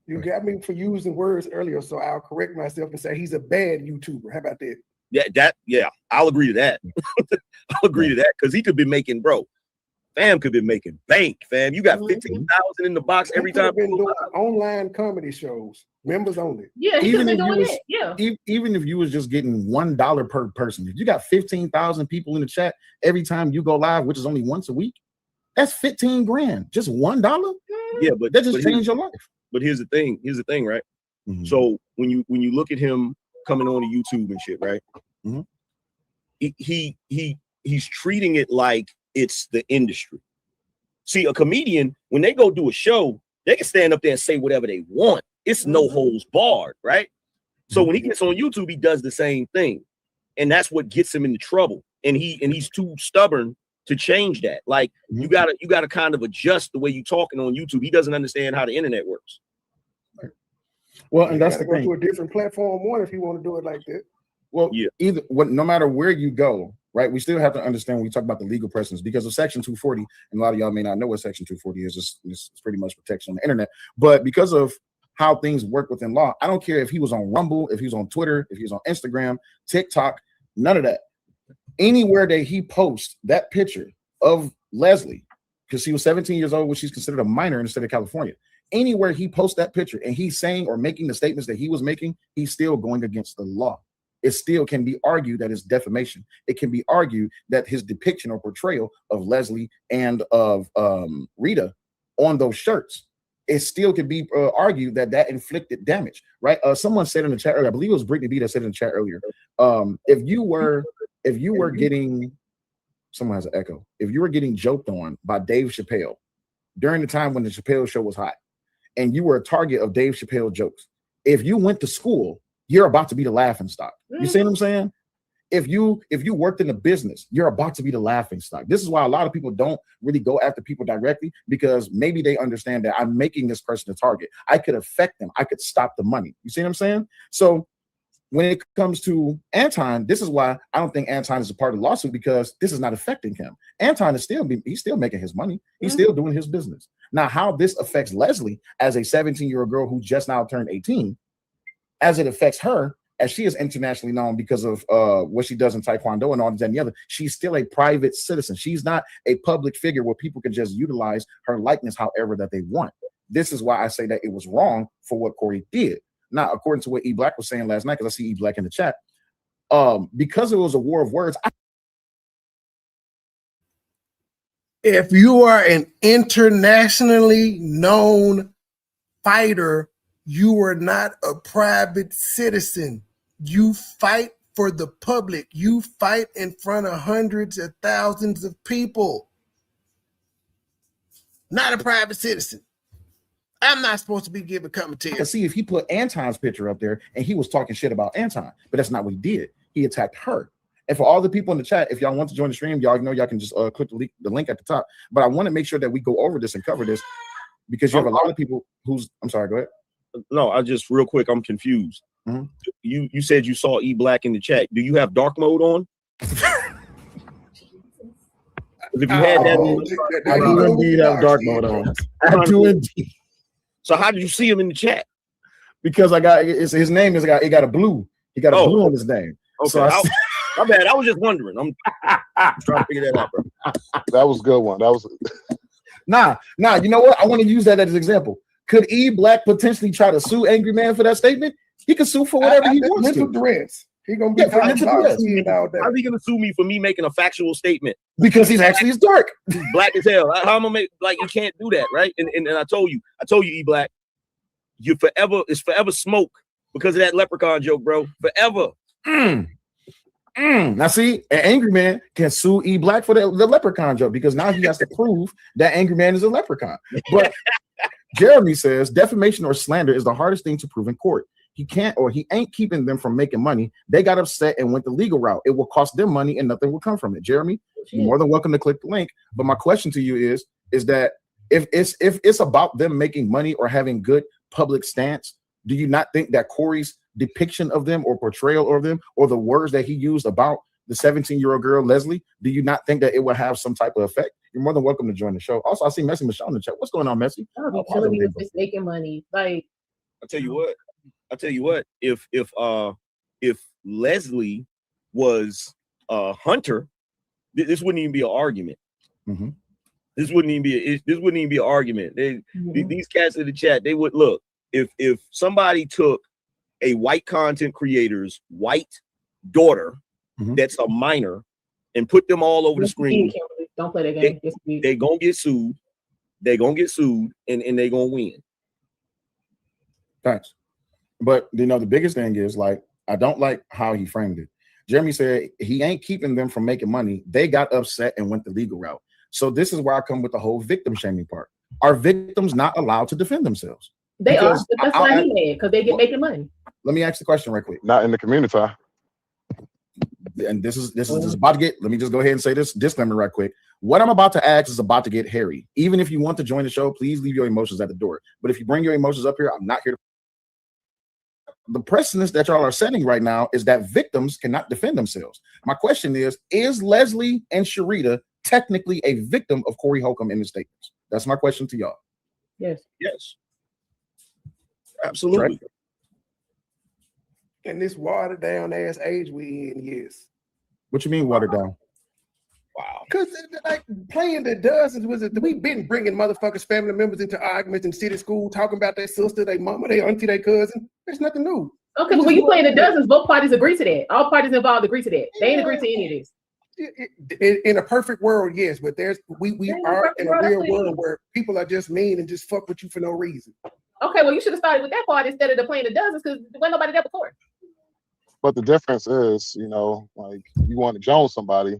You got me for using words earlier, so I'll correct myself and say he's a bad YouTuber. How about that? Yeah, I'll agree to that. I'll agree to that, because he could be making, bro. Fam could be making bank, fam. You got 15,000 in the box every time. Been doing online comedy shows, members only. Yeah, Even if you was, yeah. even if you was just getting $1 per person, if you got 15,000 people in the chat every time you go live, which is only once a week, that's 15 grand. Just $1. Yeah, but that just changed your life. But here's the thing, right? Mm-hmm. So when you look at him coming on to YouTube and shit, right? Mm-hmm. He's treating it like it's the industry. See, a comedian, when they go do a show, they can stand up there and say whatever they want. It's no holds barred, right? So when he gets on YouTube, he does the same thing, and that's what gets him into trouble. And he's too stubborn to change that. Like, you gotta kind of adjust the way you're talking on YouTube. He doesn't understand how the internet works. Well, and that's the thing. Go to a different platform one if you want to do it like that. Well, yeah. No matter where you go, right? We still have to understand when we talk about the legal precedents, because of Section 240, and a lot of y'all may not know what Section 240 is. It's pretty much protection on the internet. But because of how things work within law, I don't care if he was on Rumble, if he was on Twitter, if he was on Instagram, TikTok, none of that. Anywhere that he posts that picture of Leslie, because she was 17 years old, which she's considered a minor in the state of California. Anywhere he posts that picture and he's saying or making the statements that he was making, he's still going against the law. It still can be argued that it's defamation. It can be argued that his depiction or portrayal of Leslie and of Rita on those shirts, it still can be argued that inflicted damage, right? Someone said in the chat earlier, I believe it was Brittany B that said in the chat earlier, if you were getting, someone has an echo, if you were getting joked on by Dave Chappelle during the time when the Chappelle show was hot, and you were a target of Dave Chappelle jokes, if you went to school, you're about to be the laughing stock. You see what I'm saying? If you worked in a business, you're about to be the laughing stock. This is why a lot of people don't really go after people directly, because maybe they understand that I'm making this person a target. I could affect them. I could stop the money. You see what I'm saying? So when it comes to Anton, this is why I don't think Anton is a part of the lawsuit, because this is not affecting him. Anton is he's still making his money. He's still doing his business. Now, how this affects Leslie as a 17-year-old girl who just now turned 18, as it affects her, as she is internationally known because of what she does in Taekwondo and all that and the other, she's still a private citizen. She's not a public figure where people can just utilize her likeness however that they want. This is why I say that it was wrong for what Corey did. Now, according to what E Black was saying last night, because I see E Black in the chat, because it was a war of words. If you are an internationally known fighter, you are not a private citizen. You fight for the public. You fight in front of hundreds of thousands of people. Not a private citizen. I'm not supposed to be giving commentary. I can see if he put Anton's picture up there and he was talking shit about Anton, but that's not what he did. He attacked her. And for all the people in the chat, if y'all want to join the stream, y'all know y'all can just click the link at the top. But I want to make sure that we go over this and cover this, because you have a lot of people I'm sorry, go ahead. No, I just real quick, I'm confused. Mm-hmm. You said you saw E Black in the chat. Do you have dark mode on? If you had that, I do indeed have dark mode on. I do indeed. So how did you see him in the chat? Because his name is it got a blue. He got a blue on his name. Okay, so my bad. I was just wondering. I'm trying to figure that out, bro. That was a good one. That was nah. You know what? I want to use that as an example. Could E Black potentially try to sue Angry Man for that statement? He can sue for whatever he wants mental to. duress. He gonna be Yeah, for talking mental about duress. shit all day. How's he gonna sue me for me making a factual statement? Because he's actually dark. He's black as hell. How am I make like you can't do that, right? And I told you, E Black, it's forever smoke because of that leprechaun joke, bro. Forever. Now see, an angry man can sue E Black for the leprechaun joke because now he has to prove that angry man is a leprechaun. But Jeremy says defamation or slander is the hardest thing to prove in court. He can't or he ain't keeping them from making money. They got upset and went the legal route. It will cost them money and nothing will come from it. Jeremy, you're more than welcome to click the link. But my question to you is that if it's about them making money or having good public stance, do you not think that Corey's depiction of them or portrayal of them or the words that he used about the 17-year-old girl Leslie, do you not think that it will have some type of effect? You're more than welcome to join the show. Also, I see Messi Michelle in the chat. What's going on, Messi? I'll be killing me with just making money. Like, I'll tell you what. If Leslie was Hunter, this wouldn't even be an argument. Mm-hmm. This wouldn't even be an argument. These cats in the chat, they would look. If somebody took a white content creator's white daughter that's a minor and put them all over the screen, don't play that game. They're gonna get sued. They're gonna get sued and they're gonna win. Thanks. But you know, the biggest thing is like, I don't like how he framed it. Jeremy said he ain't keeping them from making money. They got upset and went the legal route. So this is where I come with the whole victim shaming part. Are victims not allowed to defend themselves? They are. That's why he mad, because they get making money. Let me ask the question right quick. Not in the community. And this is about to get, let me just go ahead and say this disclaimer right quick. What I'm about to ask is about to get hairy. Even if you want to join the show, please leave your emotions at the door. But if you bring your emotions up here, I'm not here to. The precedence that y'all are setting right now is that victims cannot defend themselves. My question is Leslie and Sharita technically a victim of Corey Holcomb in his statements? That's my question to y'all. Yes. Absolutely. Right. In this watered down ass age we in, yes. What you mean watered down? Wow. Because like playing the dozens we've been bringing motherfuckers, family members into arguments in city school, talking about their sister, their mama, their auntie, their cousin. There's nothing new. Okay, but when you playing the dozens, both parties agree to that. All parties involved agree to that. They ain't agree to any of this. In a perfect world, yes, but we are in a real world where people are just mean and just fuck with you for no reason. Okay, well, you should have started with that part instead of the playing the dozens, because there wasn't nobody there before. But the difference is, like you want to Jones somebody,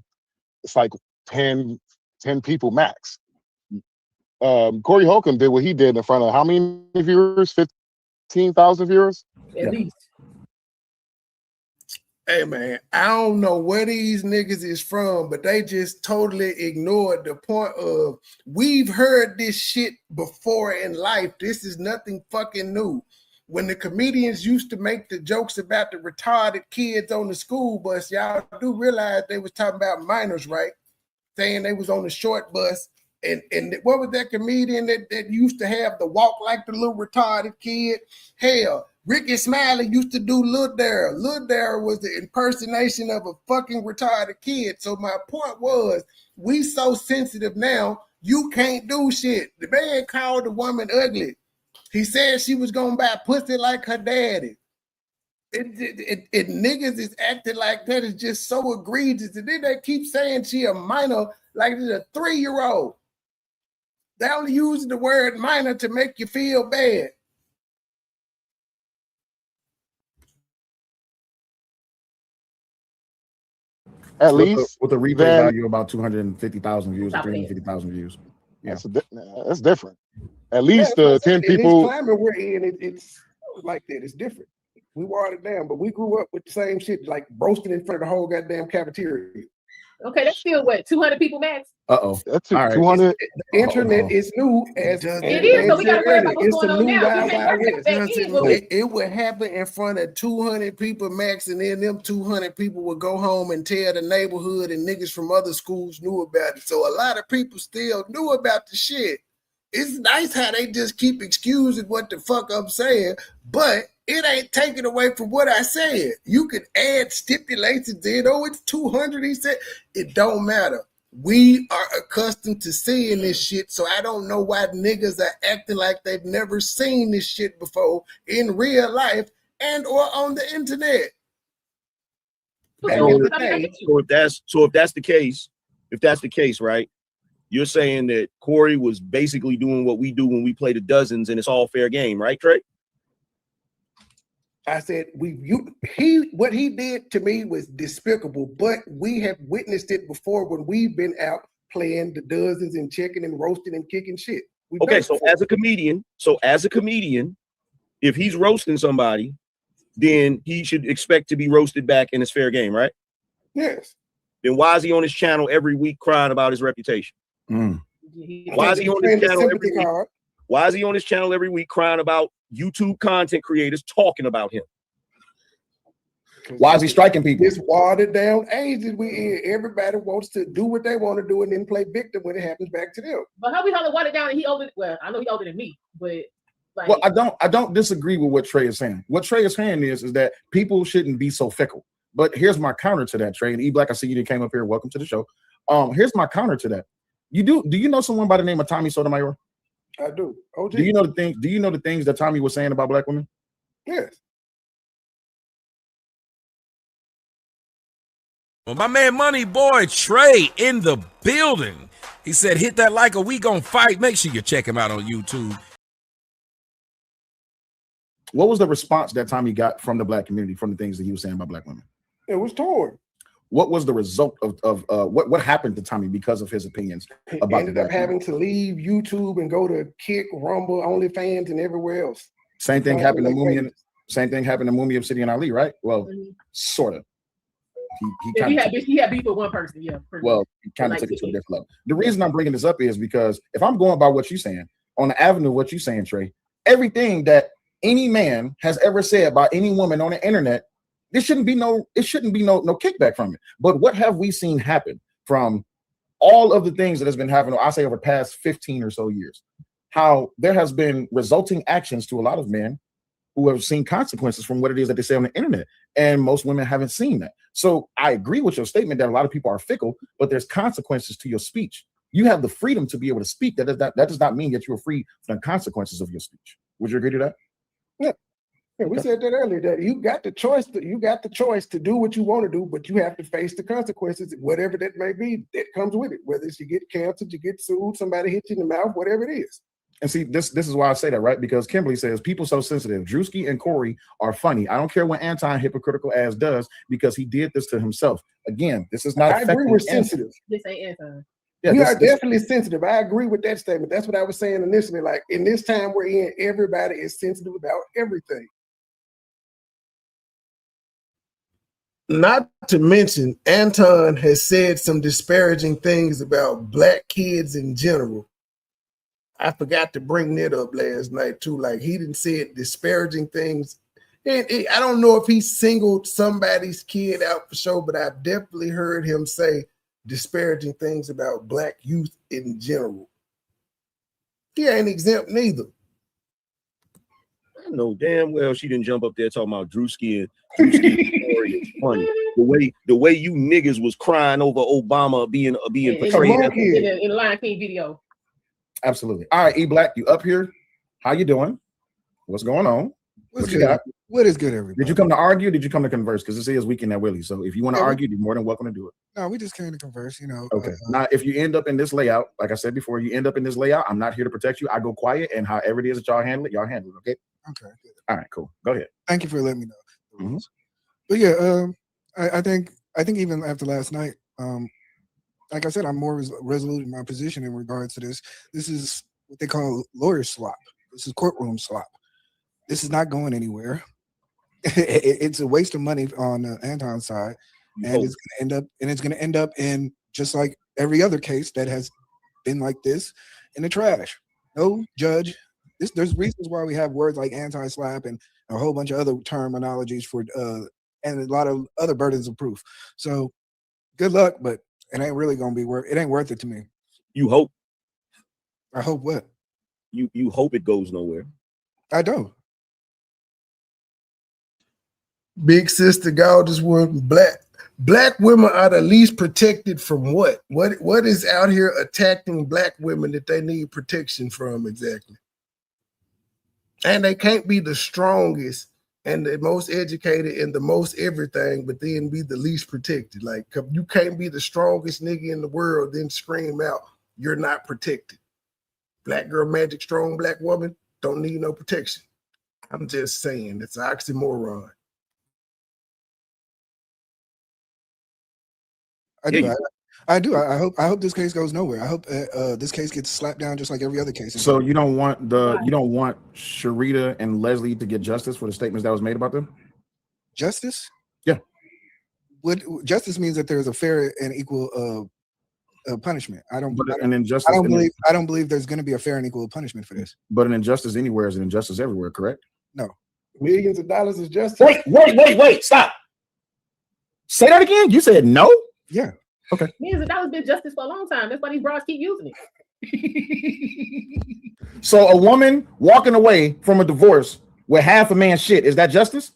it's like 10 people max. Corey Holcomb did what he did in front of how many viewers? 15,000 viewers? At least. Hey man, I don't know where these niggas is from, but they just totally ignored the point of we've heard this shit before in life. This is nothing fucking new. When the comedians used to make the jokes about the retarded kids on the school bus, y'all do realize they was talking about minors, right? Saying they was on the short bus. And what was that comedian that used to have the walk like the little retarded kid? Hell, Ricky Smiley used to do Lil Dare. Lil Dare was the impersonation of a fucking retarded kid. So my point was, we so sensitive now, you can't do shit. The man called the woman ugly. He said she was gonna buy pussy like her daddy. It niggas is acting like that is just so egregious. And then they keep saying she a minor, like it's a 3-year-old. They only use the word minor to make you feel bad. At least with a replay value about 250,000 views or 350,000 views. Yeah, that's different. At least 10 people. In this climate we're in, it's like that. It's different. We watered it down, but we grew up with the same shit, like roasting in front of the whole goddamn cafeteria. Okay, that's still what, 200 people max? That's 200. The internet is new as it is, so we gotta worry about what's going on now. It would happen in front of 200 people max, and then them 200 people would go home and tell the neighborhood, and niggas from other schools knew about it. So a lot of people still knew about the shit. It's nice how they just keep excusing what the fuck I'm saying, but it ain't taken away from what I said. You could add stipulations in. Oh, it's 200. He said it don't matter. We are accustomed to seeing this shit, so I don't know why niggas are acting like they've never seen this shit before in real life. and or on the internet. So if that's the case, right? You're saying that Corey was basically doing what we do when we play the dozens, and it's all fair game, right, Trey? I said what he did to me was despicable, but we have witnessed it before when we've been out playing the dozens and checking and roasting and kicking shit. Okay, so as a comedian, if he's roasting somebody, then he should expect to be roasted back, and it's fair game, right? Yes. Then why is he on his channel every week crying about his reputation? Why is he on his channel every week? Why is he on his channel every week crying about YouTube content creators talking about him? Why is he striking people? This watered down age that we in. Everybody wants to do what they want to do and then play victim when it happens back to them. But how we holler watered down and he older? Well, I know he older than me, but like, well, I don't disagree with what Trey is saying. What Trey is saying is that people shouldn't be so fickle. But here's my counter to that, Trey. And E Black, I see you came up here. Welcome to the show. Here's my counter to that. Do you know someone by the name of Tommy Sotomayor? I do. OG. Do you know the things that Tommy was saying about black women? Yes. Well, my man MoneyBoy Trey in the building. He said, hit that like or we gon' fight. Make sure you check him out on YouTube. What was the response that Tommy got from the black community from the things that he was saying about black women? It was torn. What was the result of what happened to Tommy because of his opinions about ended up having to leave YouTube and go to Kick, Rumble, OnlyFans, and everywhere else. Same thing happened to Mumia Obsidian Ali, right? Well, sort of. He had beef with one person, yeah. Well, he kind of took it to a different level. The reason I'm bringing this up is because if I'm going by what you're saying, on the avenue of what you're saying, Trey, everything that any man has ever said about any woman on the internet, it shouldn't be no kickback from it. But what have we seen happen from all of the things that has been happening, I say over the past 15 or so years, how there has been resulting actions to a lot of men who have seen consequences from what it is that they say on the internet. And most women haven't seen that. So I agree with your statement that a lot of people are fickle, but there's consequences to your speech. You have the freedom to be able to speak. That does not mean that you're free from the consequences of your speech. Would you agree to that? Yeah. Yeah, we said that earlier, that you got the choice to do what you want to do, but you have to face the consequences, whatever that may be, that comes with it. Whether it's you get canceled, you get sued, somebody hits you in the mouth, whatever it is. And see, this is why I say that, right? Because Kimberly says people so sensitive. Drewski and Corey are funny. I don't care what Anton hypocritical ass does because he did this to himself. Again, this is not. I agree we're sensitive. This ain't Anton. Yeah, we are definitely sensitive. I agree with that statement. That's what I was saying initially. Like in this time we're in, everybody is sensitive about everything. Not to mention, Anton has said some disparaging things about black kids in general. I forgot to bring that up last night too. Like he didn't say disparaging things. And I don't know if he singled somebody's kid out for sure, but I've definitely heard him say disparaging things about black youth in general. He ain't exempt neither. I know damn well she didn't jump up there talking about Drewski and Corey is funny. The way you niggas was crying over Obama being portrayed in the Lion King video. Absolutely. All right, E Black, you up here? How you doing? What's going on? What you got? What is good, everybody? Did you come to argue? Or did you come to converse? Because this is Weekend at Willie's. So if you want to argue, you're more than welcome to do it. No, we just came to converse, you know. Okay. Now, if you end up in this layout, like I said before, you end up in this layout, I'm not here to protect you. I go quiet, and however it is that y'all handle it, okay? Okay. Good. All right, cool. Go ahead. Thank you for letting me know. Mm-hmm. But yeah, I think even after last night, like I said, I'm more resolute in my position in regards to this. This is what they call lawyer slop. This is courtroom slop. This is not going anywhere. It's a waste of money on Anton's side, and it's going to end up in just like every other case that has been like this in the trash. No judge. There's reasons why we have words like anti-slap and a whole bunch of other terminologies for and a lot of other burdens of proof. So good luck, but it ain't really gonna be it ain't worth it to me. You hope. I hope what? You hope it goes nowhere. I don't. Big sister, gorgeous woman, black women are the least protected from what? What is out here attacking black women that they need protection from exactly? And they can't be the strongest and the most educated and the most everything, but then be the least protected. Like, you can't be the strongest nigga in the world, then scream out, you're not protected. Black girl magic, strong black woman, don't need no protection. I'm just saying, it's an oxymoron. I do. I do. I hope this case goes nowhere. I hope this case gets slapped down just like every other case. So you don't want Sharita and Leslie to get justice for the statements that was made about them? Justice? Yeah. What justice means that there's a fair and equal punishment. I don't believe there's going to be a fair and equal punishment for this. But an injustice anywhere is an injustice everywhere, correct? No. Millions of dollars is justice. Wait, stop. Say that again. You said no? Yeah. Okay. Millions of dollars been justice for a long time. That's why these bras keep using it. So a woman walking away from a divorce with half a man's shit, is that justice?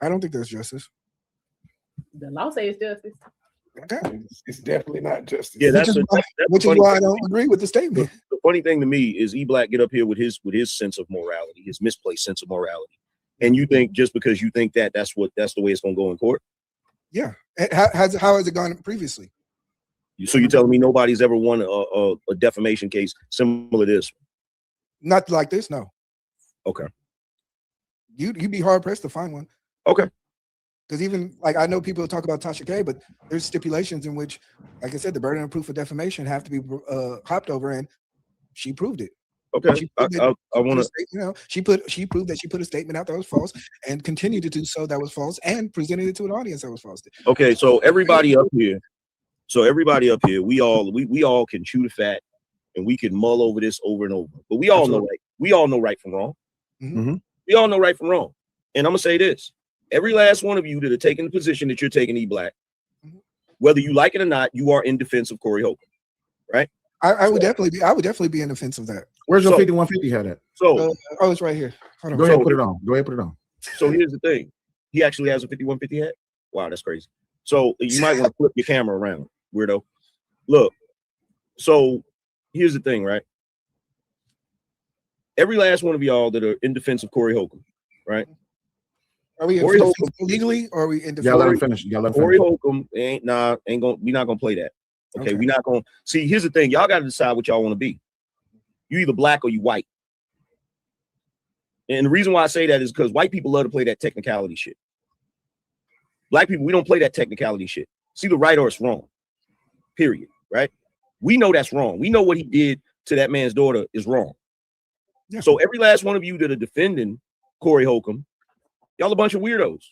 I don't think that's justice. The law says justice. Okay. It's definitely not justice. Yeah, which is why I don't agree with the statement. The funny thing to me is E-Black get up here with his sense of morality, his misplaced sense of morality. And you think just because you think that's the way it's gonna go in court? Yeah. How has it gone previously? So you're telling me nobody's ever won a defamation case similar to this? Not like this, no. Okay. You'd be hard pressed to find one. Okay. Because even like I know people talk about Tasha K, but there's stipulations in which, like I said, the burden of proof of defamation have to be hopped over, and she proved it. Okay. I want to. She proved that she put a statement out that was false, and continued to do so that was false, and presented it to an audience that was false. Okay, so everybody up here, we all can chew the fat, and we can mull over this over and over. But we all know right from wrong. Mm-hmm. We all know right from wrong. And I'm gonna say this: every last one of you that are taking the position that you're taking, E-Black, whether you like it or not, you are in defense of Corey Holcomb, right? I would definitely be in defense of that. Where's your 5150 hat at? So it's right here. Hold on. Go ahead and put it on. So here's the thing. He actually has a 5150 hat. Wow, that's crazy. So you might want to flip your camera around, weirdo. Look, so here's the thing, right? Every last one of y'all that are in defense of Corey Holcomb, right? Are we in defense legally, or are we in defense? Yeah, let him finish. Corey Holcomb we're not gonna play that. Okay, we're not gonna see. Here's the thing, y'all got to decide what y'all want to be. You either black or you white. And the reason why I say that is because white people love to play that technicality shit. Black people, we don't play that technicality shit. It's either right or it's wrong. Period. Right? We know that's wrong. We know what he did to that man's daughter is wrong. Yeah. So every last one of you that are defending Corey Holcomb, y'all a bunch of weirdos.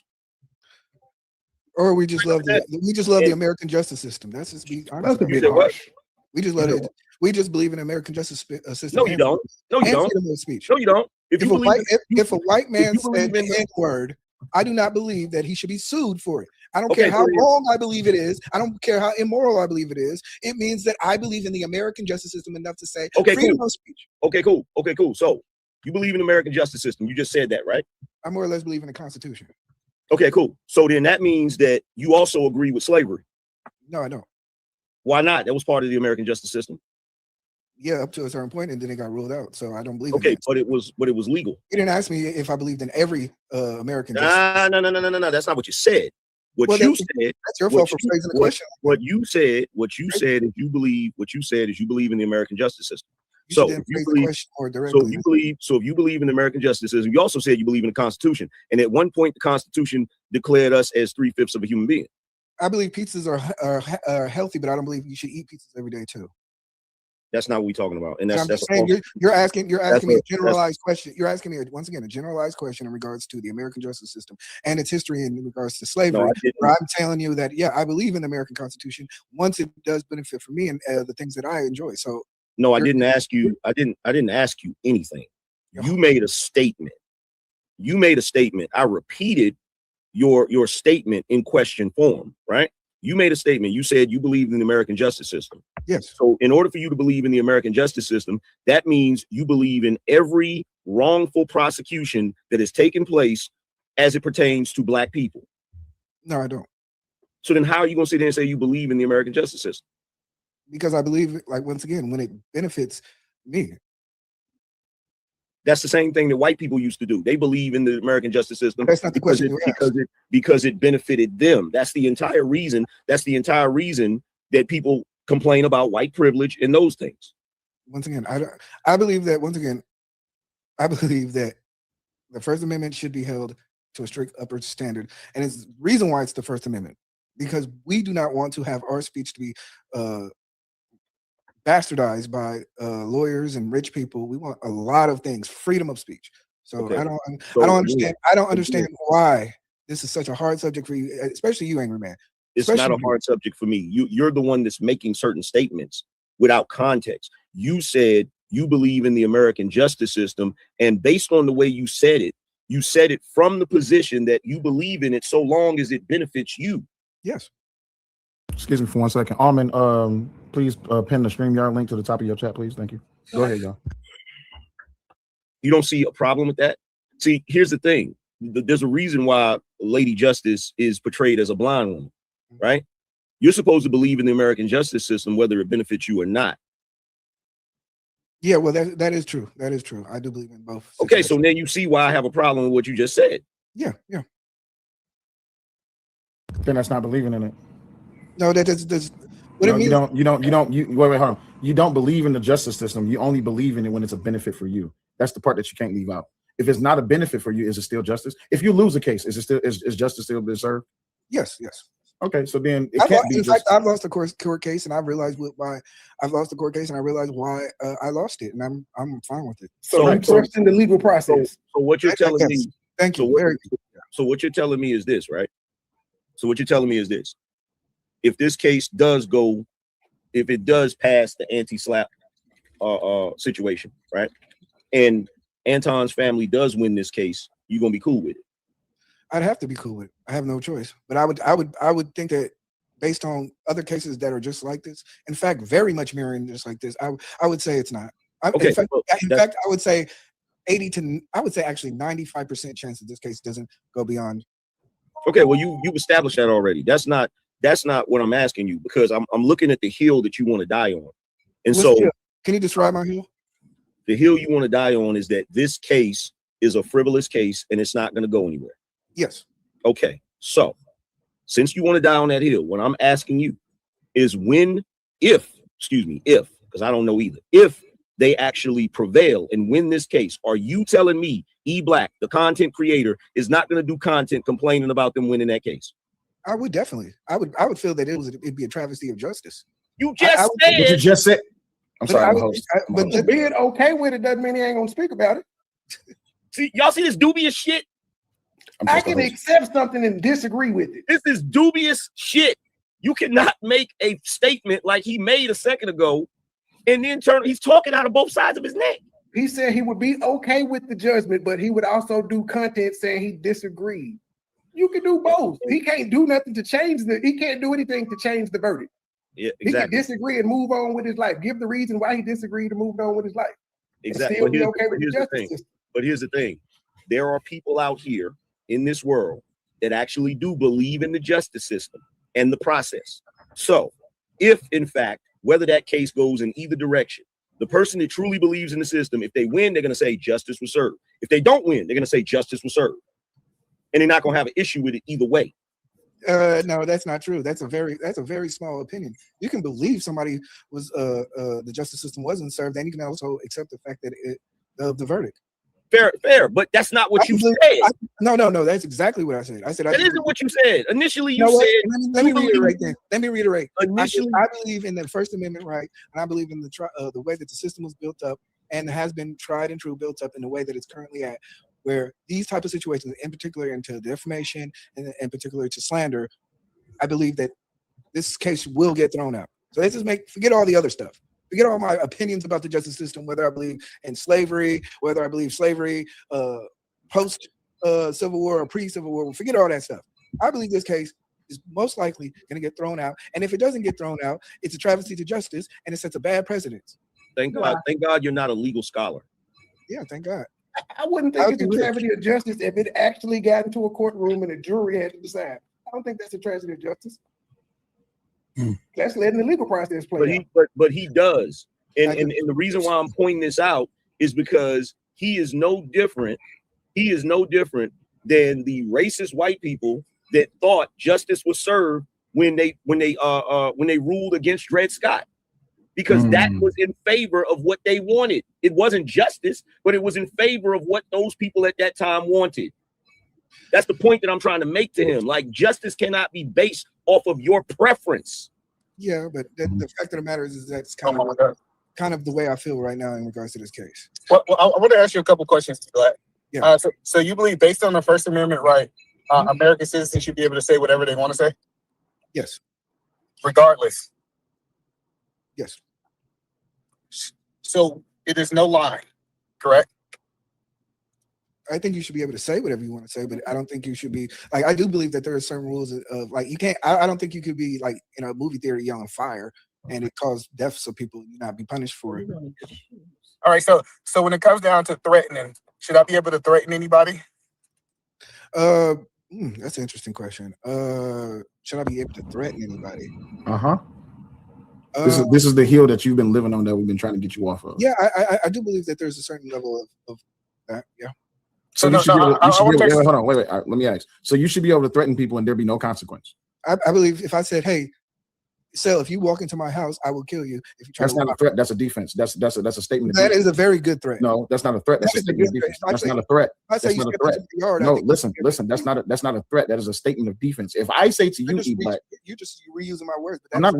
Or we just love the American justice system. That's just be honest. We just love it. We just believe in American justice system. No, you don't. No, you don't. Freedom of speech. No, you don't. If a white man said the N-word, I do not believe that he should be sued for it. I don't care how wrong I believe it is. I don't care how immoral I believe it is. It means that I believe in the American justice system enough to say freedom of speech. Okay, cool. So you believe in the American justice system. You just said that, right? I more or less believe in the Constitution. Okay, cool. So then that means that you also agree with slavery. No, I don't. Why not? That was part of the American justice system. Yeah, up to a certain point, and then it got ruled out. So I don't believe. Okay, but it was legal. You didn't ask me if I believed in every American. No. That's not what you said. You said that's your fault for phrasing the question. What you said is you believe in the American justice system. So if you believe in the American justice system, you also said you believe in the Constitution. And at one point, the Constitution declared us as 3/5 of a human being. I believe pizzas are healthy, but I don't believe you should eat pizzas every day too. That's not what we're talking about. And that's saying you're asking me a generalized question. You're asking me once again a generalized question in regards to the American justice system and its history in regards to slavery. No, I'm telling you that I believe in the American Constitution once it does benefit for me and the things that I enjoy. So no, I didn't ask you. I didn't ask you anything. You made a statement. I repeated your statement in question form, right? You made a statement. You said you believe in the American justice system. Yes. So in order for you to believe in the American justice system, that means you believe in every wrongful prosecution that has taken place as it pertains to black people. No, I don't. So then how are you going to sit there and say you believe in the American justice system? Because I believe, like, once again, when it benefits me. That's the same thing that white people used to do. They believe in the American justice system. That's not the question. Because it benefited them. That's the entire reason. That's the entire reason that people complain about white privilege and those things. Once again, I believe that the First Amendment should be held to a strict upper standard, and it's the reason why it's the First Amendment, because we do not want to have our speech to be bastardized by lawyers and rich people. We want a lot of things, freedom of speech. So Okay. I don't understand why this is such a hard subject for you, especially you, Angry Man. It's not a hard subject for me. You're the one that's making certain statements without context. You said you believe in the American justice system, and based on the way you said it from the position that you believe in it so long as it benefits you. Yes. Excuse me for 1 second. Almond, please pin the StreamYard link to the top of your chat, please. Thank you. Go ahead, y'all. You don't see a problem with that? See, here's the thing. There's a reason why Lady Justice is portrayed as a blind woman, right? You're supposed to believe in the American justice system, whether it benefits you or not. Yeah, well, that is true. That is true. I do believe in both. Okay, so then you see why I have a problem with what you just said. Yeah. Then that's not believing in it. No, that's what it means. Wait, hold on. You don't believe in the justice system. You only believe in it when it's a benefit for you. That's the part that you can't leave out. If it's not a benefit for you, is it still justice? If you lose a case, is justice still deserved? Yes. Okay, so then it can't be. In fact, I've lost a court case, and I've realized why I've lost the court case, and I realized why I lost it, and I'm fine with it. So you question the legal process. So what you're telling me? Thank you. So what you're telling me is this, right? So what you're telling me is this: if this case does go, if it does pass the anti-slap situation, right, and Anton's family does win this case, you're gonna be cool with it? I'd have to be cool with it. I have no choice. But I would think that based on other cases that are just like this, in fact, very much mirroring just like this, I would say it's not. Okay. In fact, I would say 95% chance that this case doesn't go beyond. Okay, well, you've established that already. That's not what I'm asking you, because I'm looking at the hill that you want to die on. And What's so the hill? Can you describe my hill? The hill you want to die on is that this case is a frivolous case and it's not going to go anywhere. Yes. Okay, so since you want to die on that hill, what I'm asking you is if, because I don't know either, if they actually prevail and win this case, are you telling me E Black, the content creator, is not going to do content complaining about them winning that case? I would definitely. I would feel that it'd be a travesty of justice. You just said. I'm sorry, but just being okay with it doesn't mean he ain't gonna speak about it. See, y'all see this dubious shit? I can accept something and disagree with it. This is dubious shit. You cannot make a statement like he made a second ago, and then he's talking out of both sides of his neck. He said he would be okay with the judgment, but he would also do content saying he disagreed. You can do both. He can't do nothing to change he can't do anything to change the verdict. Yeah, exactly. He can disagree and move on with his life. Give the reason why he disagreed and moved on with his life. Exactly. But here's the thing. There are people out here in this world that actually do believe in the justice system and the process. So if, in fact, whether that case goes in either direction, the person that truly believes in the system, if they win, they're going to say justice was served. If they don't win, they're going to say justice was served. And they're not going to have an issue with it either way. No, that's not true. That's a very small opinion. You can believe somebody was the justice system wasn't served, and you can also accept the fact that the verdict. Fair, but that's not what you said. No, that's exactly what I said. I said that isn't what you said. Initially, you said. Let me reiterate then. Let me reiterate. Initially, I believe in the First Amendment right, and I believe in the way that the system was built up and has been tried and true built up in the way that it's currently at, where these type of situations, in particular into defamation and in particular to slander, I believe that this case will get thrown out. So let's just forget all the other stuff. Forget all my opinions about the justice system, whether I believe in slavery, whether I believe slavery post Civil War or pre-Civil War. Forget all that stuff. I believe this case is most likely going to get thrown out. And if it doesn't get thrown out, it's a travesty to justice and it sets a bad precedent. Thank God you're not a legal scholar. Yeah, thank God. I wouldn't think it's a travesty of justice if it actually got into a courtroom and a jury had to decide. I don't think that's a tragedy of justice. That's letting the legal process play out. But he does. And the reason why I'm pointing this out is because he is no different. He is no different than the racist white people that thought justice was served when they ruled against Dred Scott, because that was in favor of what they wanted. It wasn't justice, but it was in favor of what those people at that time wanted. That's the point that I'm trying to make to him. Like, justice cannot be based off of your preference. Yeah, but the fact of the matter is that's kind of the way I feel right now in regards to this case. Well, I want to ask you a couple questions, Black. Yeah. So you believe, based on the First Amendment right, American citizens should be able to say whatever they want to say? Yes. Regardless. Yes. So it is no lie, correct? I think you should be able to say whatever you want to say, but I don't think you should be like, I do believe that there are certain rules of like, you can't, I don't think you could be like in a movie theater yelling fire and it caused deaths of people, not be punished for it. All right. So when it comes down to threatening, should I be able to threaten anybody? That's an interesting question. Should I be able to threaten anybody? This is the hill that you've been living on that we've been trying to get you off of. Yeah, I do believe that there's a certain level of that. Yeah. So you should be able to, hold on, wait. Let me ask. So you should be able to threaten people and there be no consequence. I believe if I said, hey, Sel, if you walk into my house, I will kill you. If you try that's not a threat. That's a defense. That's a statement. That is a very good threat. No, that's not a threat. That's a statement of defense. That's not a threat. That's not a threat. No, listen. That's not a threat. That is a statement of defense. If I say to you, E-Black, you're just reusing my words. I'm not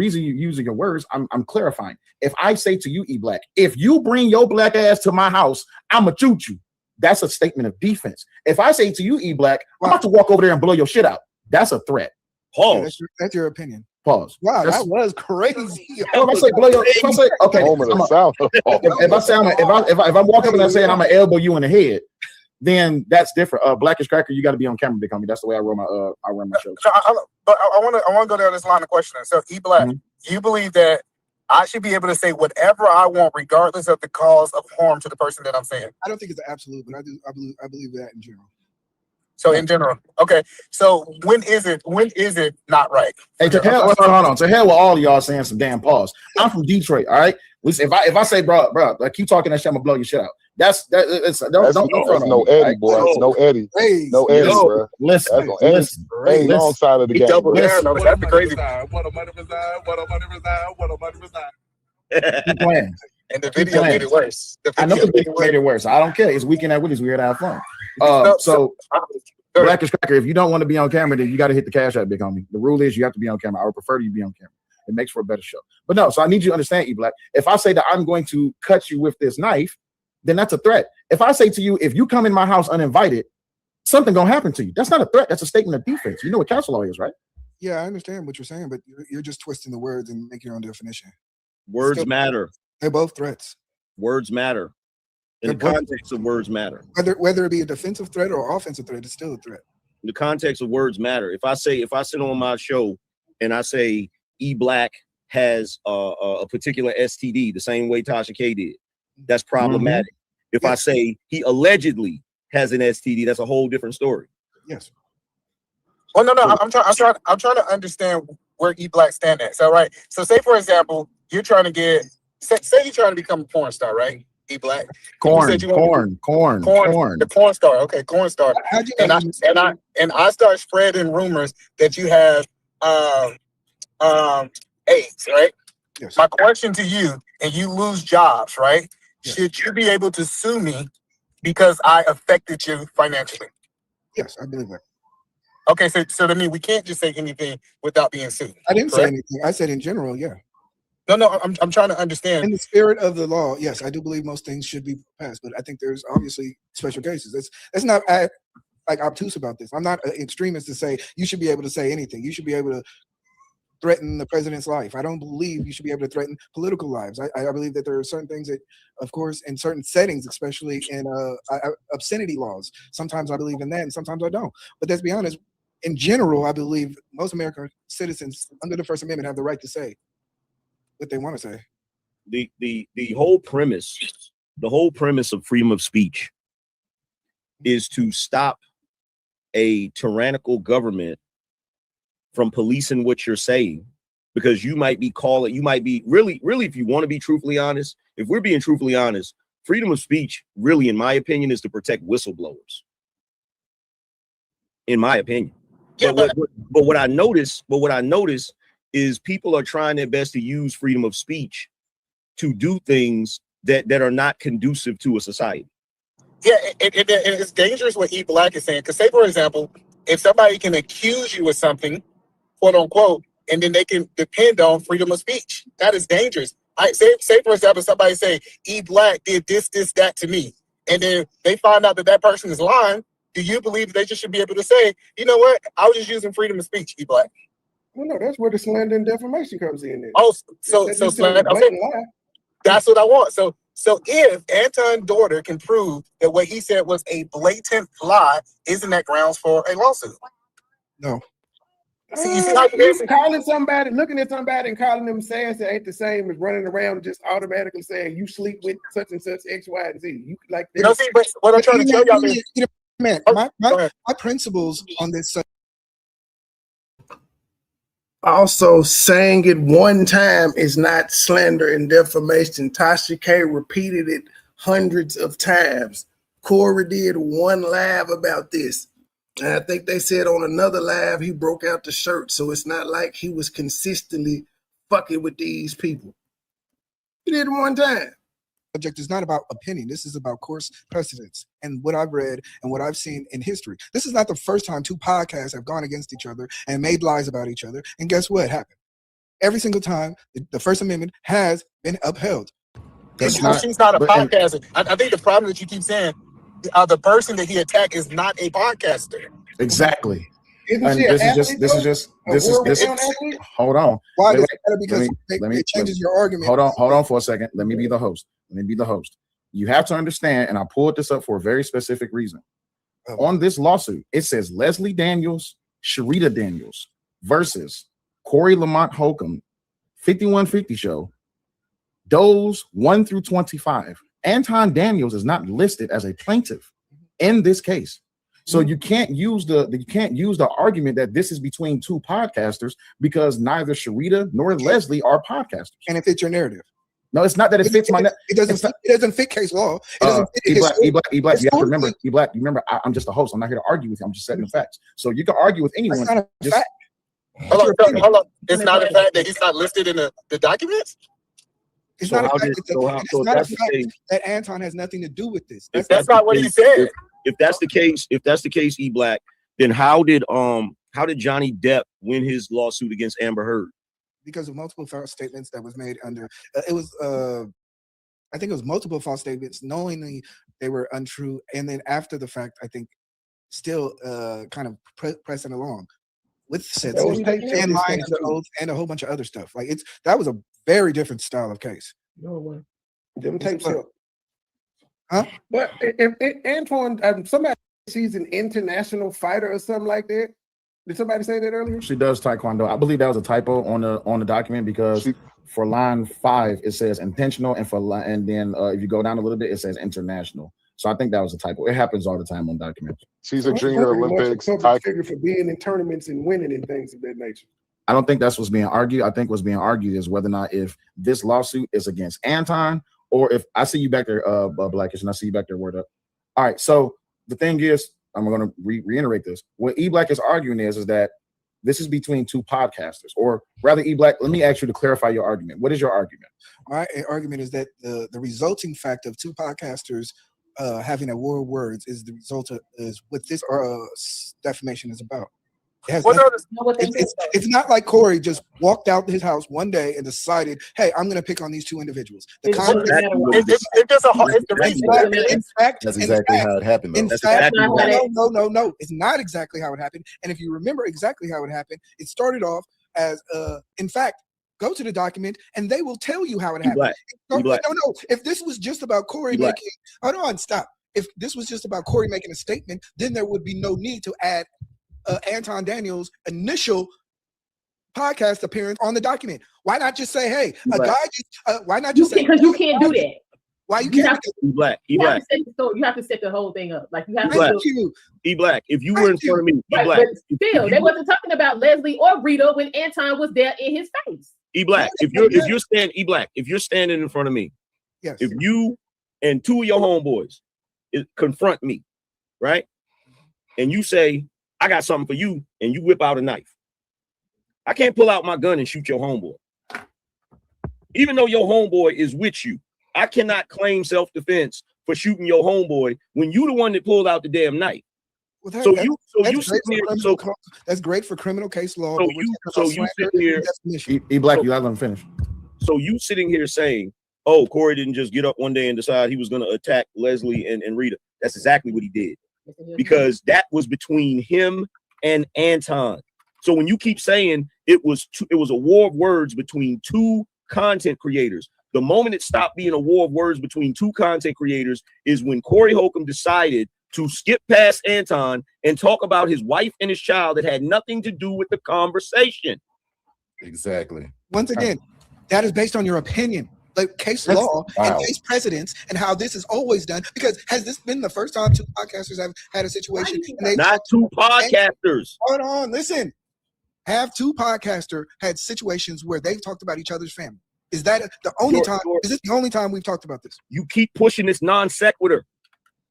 using your words. I'm clarifying. If I say to you, E-Black, if you bring your black ass to my house, I'ma shoot you. That's a statement of defense. If I say to you, E-Black, I'm about to walk over there and blow your shit out, that's a threat. Pause. Yeah, that's your opinion. Pause. Wow, that was crazy. If I say blow your, if I say okay, if I walk up and I say I'm gonna elbow you in the head, then that's different. Blackish Cracker, you got to be on camera, big homie. That's the way I run my show. But I want to go down this line of questioning. So, E-Black, you believe that I should be able to say whatever I want, regardless of the cause of harm to the person that I'm saying? I don't think it's absolute, but I believe that in general. So in general, okay. So when is it not right? Hey, hold on. To hell with all of y'all saying some damn pause. I'm from Detroit, all right. If I say, bro, like, keep talking that shit, I'm gonna blow your shit out. That's no Eddie, boy. It's no Eddie. Hey, no Eddie, bro. Listen. Eddie, wrong side of the game. That's the crazy. Keep playing. And the video made it worse. I know the video made it worse. I don't care. It's Weekend at Woody's. We're here to have fun. So Blackish Cracker, if you don't want to be on camera, then you got to hit the cash out, big homie. The rule is you have to be on camera. I would prefer you be on camera. It makes for a better show. But no, so I need you to understand, E-Black. If I say that I'm going to cut you with this knife, then that's a threat. If I say to you, if you come in my house uninvited, something gonna happen to you. That's not a threat. That's a statement of defense. You know what counsel law is, right? Yeah, I understand what you're saying, but you're just twisting the words and making your own definition. Words matter. They're both threats. Words matter. In the context of words matter. Whether it be a defensive threat or offensive threat, it's still a threat. The context of words matter. If I sit on my show and I say E-Black has a particular STD, the same way Tasha K did, that's problematic. If I say he allegedly has an STD, that's a whole different story. Yes. Well, no. I'm trying to understand where E-Black stand at. So, right. So, say for example, you're trying to get. Say you're trying to become a porn star, right? E-Black. Corn. The porn star. Okay, corn star. And I start spreading rumors that you have AIDS, right? Yes. My question to you, and you lose jobs, right? Yes. Should you be able to sue me because I affected you financially? Yes, I believe that. Okay, so to me, we can't just say anything without being sued. I didn't say anything. I said in general, yeah. No, I'm trying to understand. In the spirit of the law, yes, I do believe most things should be passed, but I think there's obviously special cases. That's not like obtuse about this. I'm not an extremist to say you should be able to say anything. You should be able to threaten the president's life. I don't believe you should be able to threaten political lives. I believe that there are certain things that, of course, in certain settings, especially in obscenity laws, sometimes I believe in that and sometimes I don't. But let's be honest, in general, I believe most American citizens under the First Amendment have the right to say what they want to say. The whole premise of freedom of speech is to stop a tyrannical government from policing what you're saying, because you might be really, if you want to be truthfully honest, if we're being truthfully honest, freedom of speech, really, in my opinion, is to protect whistleblowers. In my opinion. Yeah, but what I notice is people are trying their best to use freedom of speech to do things that are not conducive to a society. Yeah, and it's dangerous what E Black is saying. Because say, for example, if somebody can accuse you of something, quote unquote, and then they can depend on freedom of speech, that is dangerous. I say for example, somebody say E Black did this, that to me, and then they find out that person is lying. Do you believe they just should be able to say, you know what, I was just using freedom of speech, E Black? Well, no, that's where the slander and defamation comes in. There. Oh, so slander. Okay, that's what I want. So if Anton's daughter can prove that what he said was a blatant lie, isn't that grounds for a lawsuit? No. See, you see how you're calling somebody, looking at somebody and calling them sayings that ain't the same as running around just automatically saying you sleep with such and such X, Y, and Z. You like that. You know, see, but what I'm trying to tell y'all is, man, my principles on this subject. Also, saying it one time is not slander and defamation. Tasha K repeated it hundreds of times. Corey did one live about this. And I think they said on another live, he broke out the shirt. So it's not like he was consistently fucking with these people. He did it one time. Subject is not about opinion. This is about course precedents and what I've read and what I've seen in history. This is not the first time two podcasts have gone against each other and made lies about each other. And guess what happened? Every single time, the First Amendment has been upheld. She's not a podcaster. I think the problem that you keep saying, the person that he attacked is not a podcaster. Exactly. Isn't she hold on. Why does it matter? Because it changes your argument. Hold on for a second. Let me be the host. You have to understand, and I pulled this up for a very specific reason. On this lawsuit, it says Leslie Daniels, Sharita Daniels versus Corey Lamont Holcomb, 5150 show, Does 1 through 25. Anton Daniels is not listed as a plaintiff in this case. So you can't use the argument that this is between two podcasters because neither Sharita nor Leslie are podcasters. And it fits your narrative. No, it's not that it fits my. It doesn't fit case law. It doesn't fit E-Black, you have to remember. E-Black, you remember. I'm just a host. I'm not here to argue with you. I'm just setting the facts. So you can argue with anyone. That's not a fact. Hold on. It's not a fact that he's not listed in the documents. It's not a fact that Anton has nothing to do with this. That's not what he said. If that's the case, E-Black, then how did Johnny Depp win his lawsuit against Amber Heard? Because of multiple false statements that was made under I think it was multiple false statements, knowingly they were untrue, and then after the fact, I think still kind of pressing along with said and lying under oath and a whole bunch of other stuff. Like that was a very different style of case. No way. Them tapes up. Huh? But if Antoine, somebody she's an international fighter or something like that. Did somebody say that earlier? She does taekwondo. I believe that was a typo on the document because for line 5 it says intentional, and then if you go down a little bit it says international. So I think that was a typo. It happens all the time on documents. She's a junior Olympics figure for being in tournaments and winning and things of that nature. I don't think that's what's being argued. I think what's being argued is whether or not if this lawsuit is against Anton or if I see you back there, Blackish, and I see you back there, word up. All right. So the thing is, I'm going to reiterate this. What E-Black is arguing is that this is between two podcasters, or rather, E-Black, let me ask you to clarify your argument. What is your argument? My argument is that the resulting fact of two podcasters having a war of words is the result of is what this defamation is about. It's not like Corey just walked out his house one day and decided, "Hey, I'm going to pick on these two individuals." That's exactly how it happened. In fact, no, it's not exactly how it happened. And if you remember exactly how it happened, it started off as, in fact, go to the document and they will tell you how it happened. No. If this was just about Corey making, hold on, stop. If this was just about Corey making a statement, then there would be no need to add Anton Daniels' initial podcast appearance on the document. Why not just say, "Hey, a guy"? Why not just say? Because you can't do that. Why you can't? E-Black. You have to set the whole thing up. Like you have to. E-Black. If you were in front of me, E-Black. But still, they wasn't talking about Leslie or Rita when Anton was there in his face. E-Black. If you're standing in front of me, yes. If you and two of your homeboys confront me, right? And you say, I got something for you, and you whip out a knife. I can't pull out my gun and shoot your homeboy. Even though your homeboy is with you, I cannot claim self-defense for shooting your homeboy when you the one that pulled out the damn knife. Well, that's great for criminal case law. So you sitting here, E-Black, you let them finish. So you sitting here saying, oh, Corey didn't just get up one day and decide he was going to attack Leslie and Rita. That's exactly what he did, because that was between him and Anton. So when you keep saying it was a war of words between two content creators, the moment it stopped being a war of words between two content creators is when Corey Holcomb decided to skip past Anton and talk about his wife and his child that had nothing to do with the conversation. Exactly. Once again, that is based on your opinion, like case law and case precedents, and how this is always done. Because has this been the first time two podcasters have had a situation? And not two podcasters. Hold on, listen. Have two podcasters had situations where they've talked about each other's family? Is that the only time? Is this the only time we've talked about this? You keep pushing this non sequitur.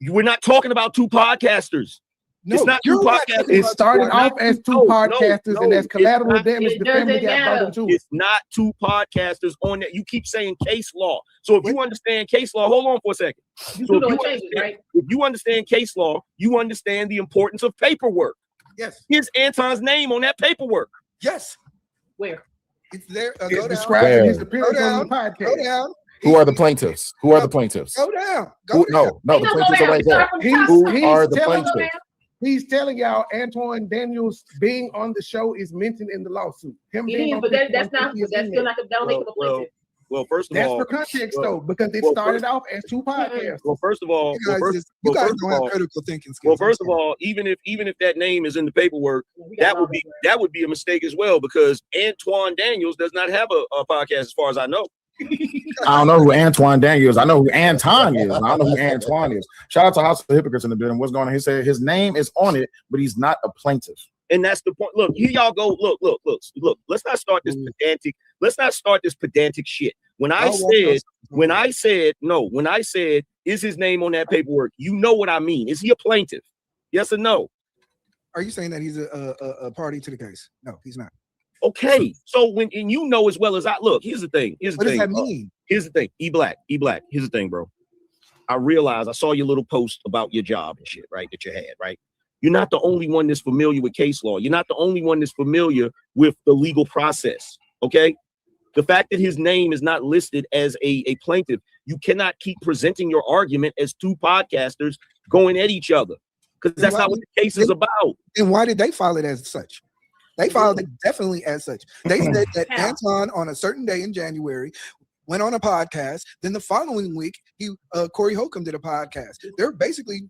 We're not talking about two podcasters. No, it's not two podcasters. It started off as two podcasters, and as collateral damage, the family got brought into it. It's not two podcasters on that. You keep saying case law. So if you understand case law, hold on for a second. If you understand case law, you understand the importance of paperwork. Yes. Here's Anton's name on that paperwork. Yes. Where? It's there. It's describing his appearance on the podcast. Go down. Who are the plaintiffs? Who are the plaintiffs? Go down. No, the plaintiffs are right there. Who are the plaintiffs? He's telling y'all Antoine Daniels being on the show is mentioned in the lawsuit. Him being but that's still not that'll make him a plaintiff. Well, first of that's all, for context though, because it started off as two podcasts. Well, first of all, you guys don't have critical thinking skills. Well, first of all, even if that name is in the paperwork, that would be a mistake as well, because Antoine Daniels does not have a podcast, as far as I know. I don't know who Antoine Daniels is. I know who Anton is. I don't know who Antoine is. Shout out to House of Hypocrites in the building. What's going on? He said his name is on it, but he's not a plaintiff. And that's the point. Look, here y'all go. Look. Let's not start this pedantic. Let's not start this pedantic shit. When I said, is his name on that paperwork? You know what I mean. Is he a plaintiff? Yes or no? Are you saying that he's a party to the case? No, he's not. Okay. So and you know as well as I look, here's the thing. What does that mean? Here's the thing. E-Black. Here's the thing, bro. I realized I saw your little post about your job and shit, right? That you had, right? You're not the only one that's familiar with case law. You're not the only one that's familiar with the legal process. Okay. The fact that his name is not listed as a plaintiff, you cannot keep presenting your argument as two podcasters going at each other, because that's not what the case is about. And why did they file it as such? They filed it definitely as such. They said that Anton, on a certain day in January, went on a podcast. Then the following week, Corey Holcomb did a podcast. They're basically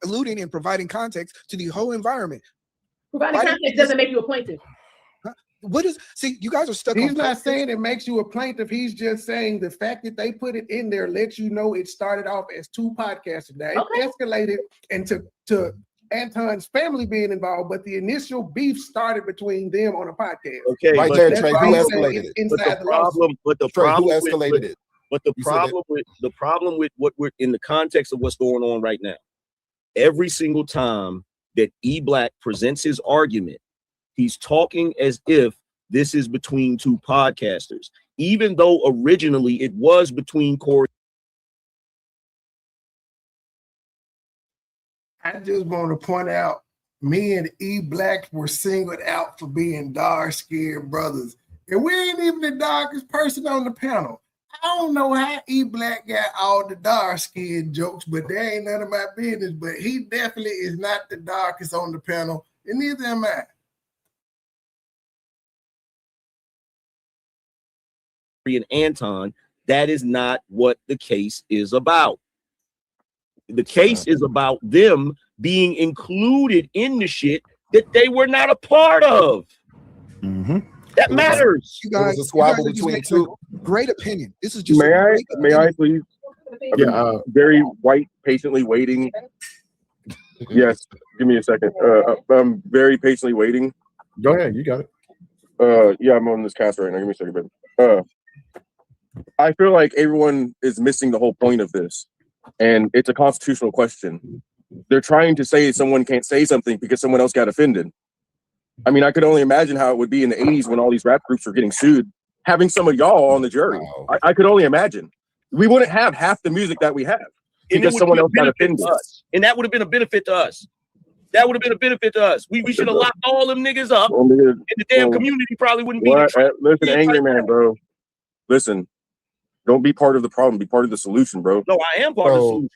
alluding and providing context to the whole environment. Providing context doesn't make you a plaintiff. You guys are stuck. He's not saying it makes you a plaintiff. He's just saying the fact that they put it in there lets you know it started off as two podcasters. Now it escalated into Anton's family being involved, but the initial beef started between them on a podcast. Okay, right there, Trey. Who escalated it? The problem with what we're in the context of what's going on right now, every single time that E-Black presents his argument, he's talking as if this is between two podcasters, even though originally it was between Corey. I just want to point out, me and E-Black were singled out for being dark-skinned brothers. And we ain't even the darkest person on the panel. I don't know how E-Black got all the dark-skinned jokes, but that ain't none of my business. But he definitely is not the darkest on the panel, and neither am I. And Anton, that is not what the case is about. The case is about them being included in the shit that they were not a part of. Mm-hmm. That matters. You guys, a squabble between two. Great opinion. This is just may I please? Yeah, very white, patiently waiting. Yes, give me a second. I'm very patiently waiting. Go ahead, you got it. Yeah, I'm on this cast right now. Give me a second, baby. I feel like everyone is missing the whole point of this. and it's a constitutional question. They're trying to say someone can't say something because someone else got offended. I mean, I could only imagine how it would be in the 80s when all these rap groups were getting sued, having some of y'all on the jury. Wow. I could only imagine. We wouldn't have half the music that we have because someone else got offended. And that would have been a benefit to us. That would have been a benefit to us. We should have locked all them niggas up, and the damn community probably wouldn't be. Listen, angry man, bro. Listen, don't be part of the problem. Be part of the solution, bro. No, I am part of the solution.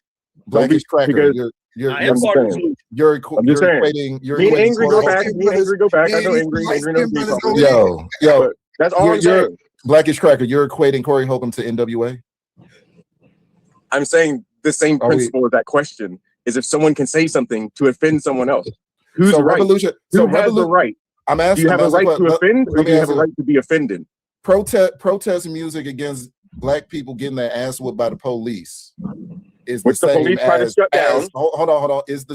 Blackish Cracker, I am part of the solution. You're equating. Me and Angry go back. Me and Angry go back. I know Angry knows me. Yo, that's all I'm saying. Blackish Cracker, you're equating Corey Holcomb to NWA. I'm saying the same principle of that question is if someone can say something to offend someone else. Who's so right? Revolution. Who has the right? I'm asking. Do you have a right to offend, or do you have a right to be offended? Protest music against Black people getting their ass whooped by the police is which the the same police try to shut down. Hold on. Is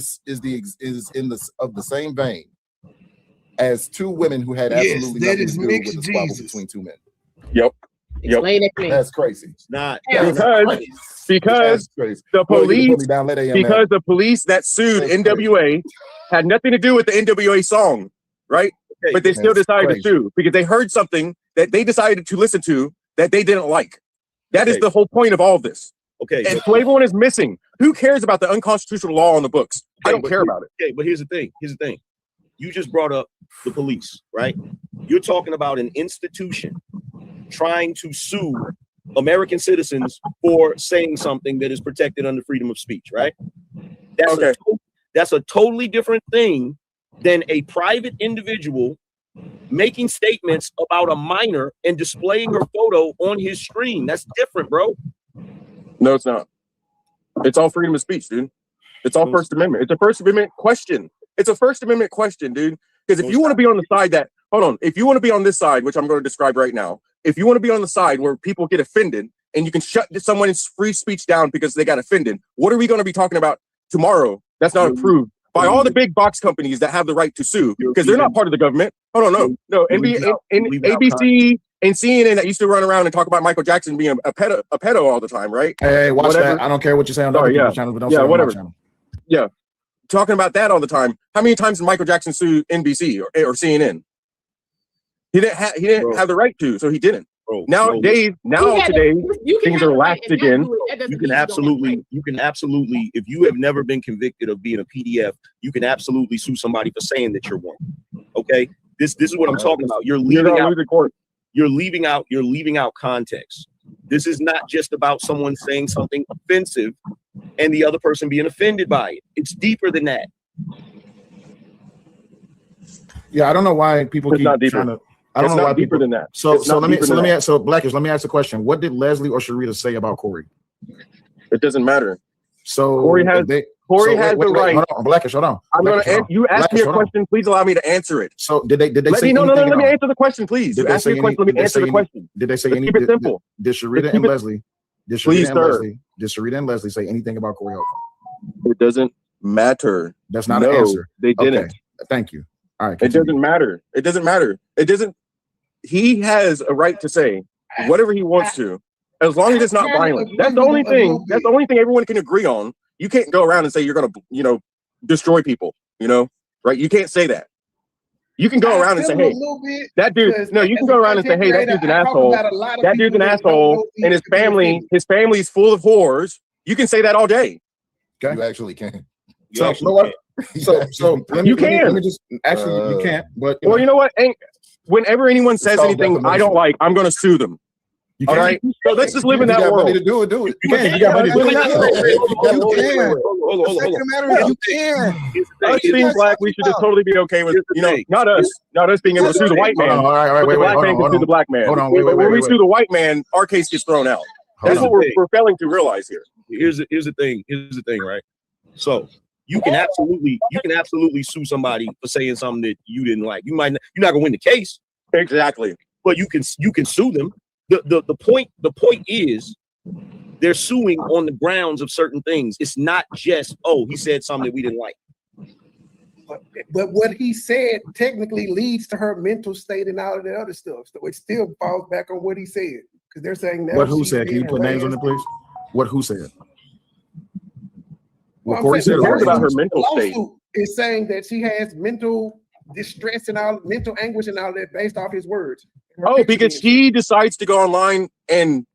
in the same vein as two women who had absolutely nothing to do with a squabble between two men. Yep. Explain it to me. That's crazy. It's not because the police that sued NWA had nothing to do with the NWA song, right? Okay, but they still decided to sue because they heard something that they decided to listen to that they didn't like. That is the whole point of all of this. Okay. And so everyone is missing. Who cares about the unconstitutional law on the books? I don't care about it. Okay, but here's the thing. You just brought up the police, right? You're talking about an institution trying to sue American citizens for saying something that is protected under freedom of speech, right? That's a totally different thing than a private individual making statements about a minor and displaying her photo on his screen. That's different, bro. No, it's not. It's all freedom of speech, dude. It's all First Amendment. It's a First Amendment question. It's a First Amendment question, dude. Because if you want to be on the side that, if you want to be on this side, which I'm going to describe right now, if you want to be on the side where people get offended and you can shut someone's free speech down because they got offended, what are we going to be talking about tomorrow that's not approved by all the big box companies that have the right to sue because they're not part of the government? No. ABC and CNN that used to run around and talk about Michael Jackson being a pedo all the time, right? Hey, watch that. I don't care what you say on other people's channels, but don't say on my channel. Yeah. Talking about that all the time. How many times did Michael Jackson sue NBC or CNN? He didn't have the right to, so he didn't. Bro, today, things are laxed again. You can absolutely, if you have never been convicted of being a PDF, you can absolutely sue somebody for saying that you're one. Okay, this is what I'm talking about. You're leaving out context. This is not just about someone saying something offensive and the other person being offended by it. It's deeper than that. Yeah, I don't know why people keep trying to. I don't know why deeper than that. So let me Blackish, let me ask the question. What did Leslie or Sharita say about Corey? It doesn't matter. So Corey has the right. Hold on, Blackish, hold on. I'm going to. You asked me a question. Please allow me to answer it. So did they say? No. Let me answer the question, please. You asked me a question. Let me answer the question. Did they say anything? Keep it simple. Did Sharita and Leslie? Did Sharita and Leslie say anything about Corey Holcomb? It doesn't matter. That's not an answer. They didn't. Okay. Thank you. All right. It doesn't matter. It doesn't matter. It doesn't. He has a right to say whatever he wants to, as long as it's not violent. That's the only thing. That's the only thing everyone can agree on. You can't go around and say you're going to, destroy people. Right? You can't say that. You can go around and say, hey, that dude. No, you can go around and say, hey, that dude's an asshole. That dude's an asshole, and his family's full of whores. You can say that all day. Okay. You actually can. So let me just actually you can't. But well, you know what? Whenever anyone says anything I don't like, I'm going to sue them. All right. So let's just live in that world. You got money to do it. You can. You got money to do it. You can. Us being black, we should just totally be okay with not us being able to sue the white man. All right. Wait. The black man can sue the black man. Hold on. When we sue the white man, our case gets thrown out. That's what we're failing to realize here. Here's the thing, right? So you can absolutely sue somebody for saying something that you didn't like. You're not gonna win the case. Exactly. But you can sue them. The point is they're suing on the grounds of certain things. It's not just, he said something that we didn't like. But what he said technically leads to her mental state and all of the other stuff. So it still falls back on what he said. Because they're saying that. What who said? Can you put names on it, please? What who said? What I'm Corey saying said the is about her lawsuit mental state. is saying that she has mental distress and all mental anguish and all that based off his words. Oh, because she decides to go online and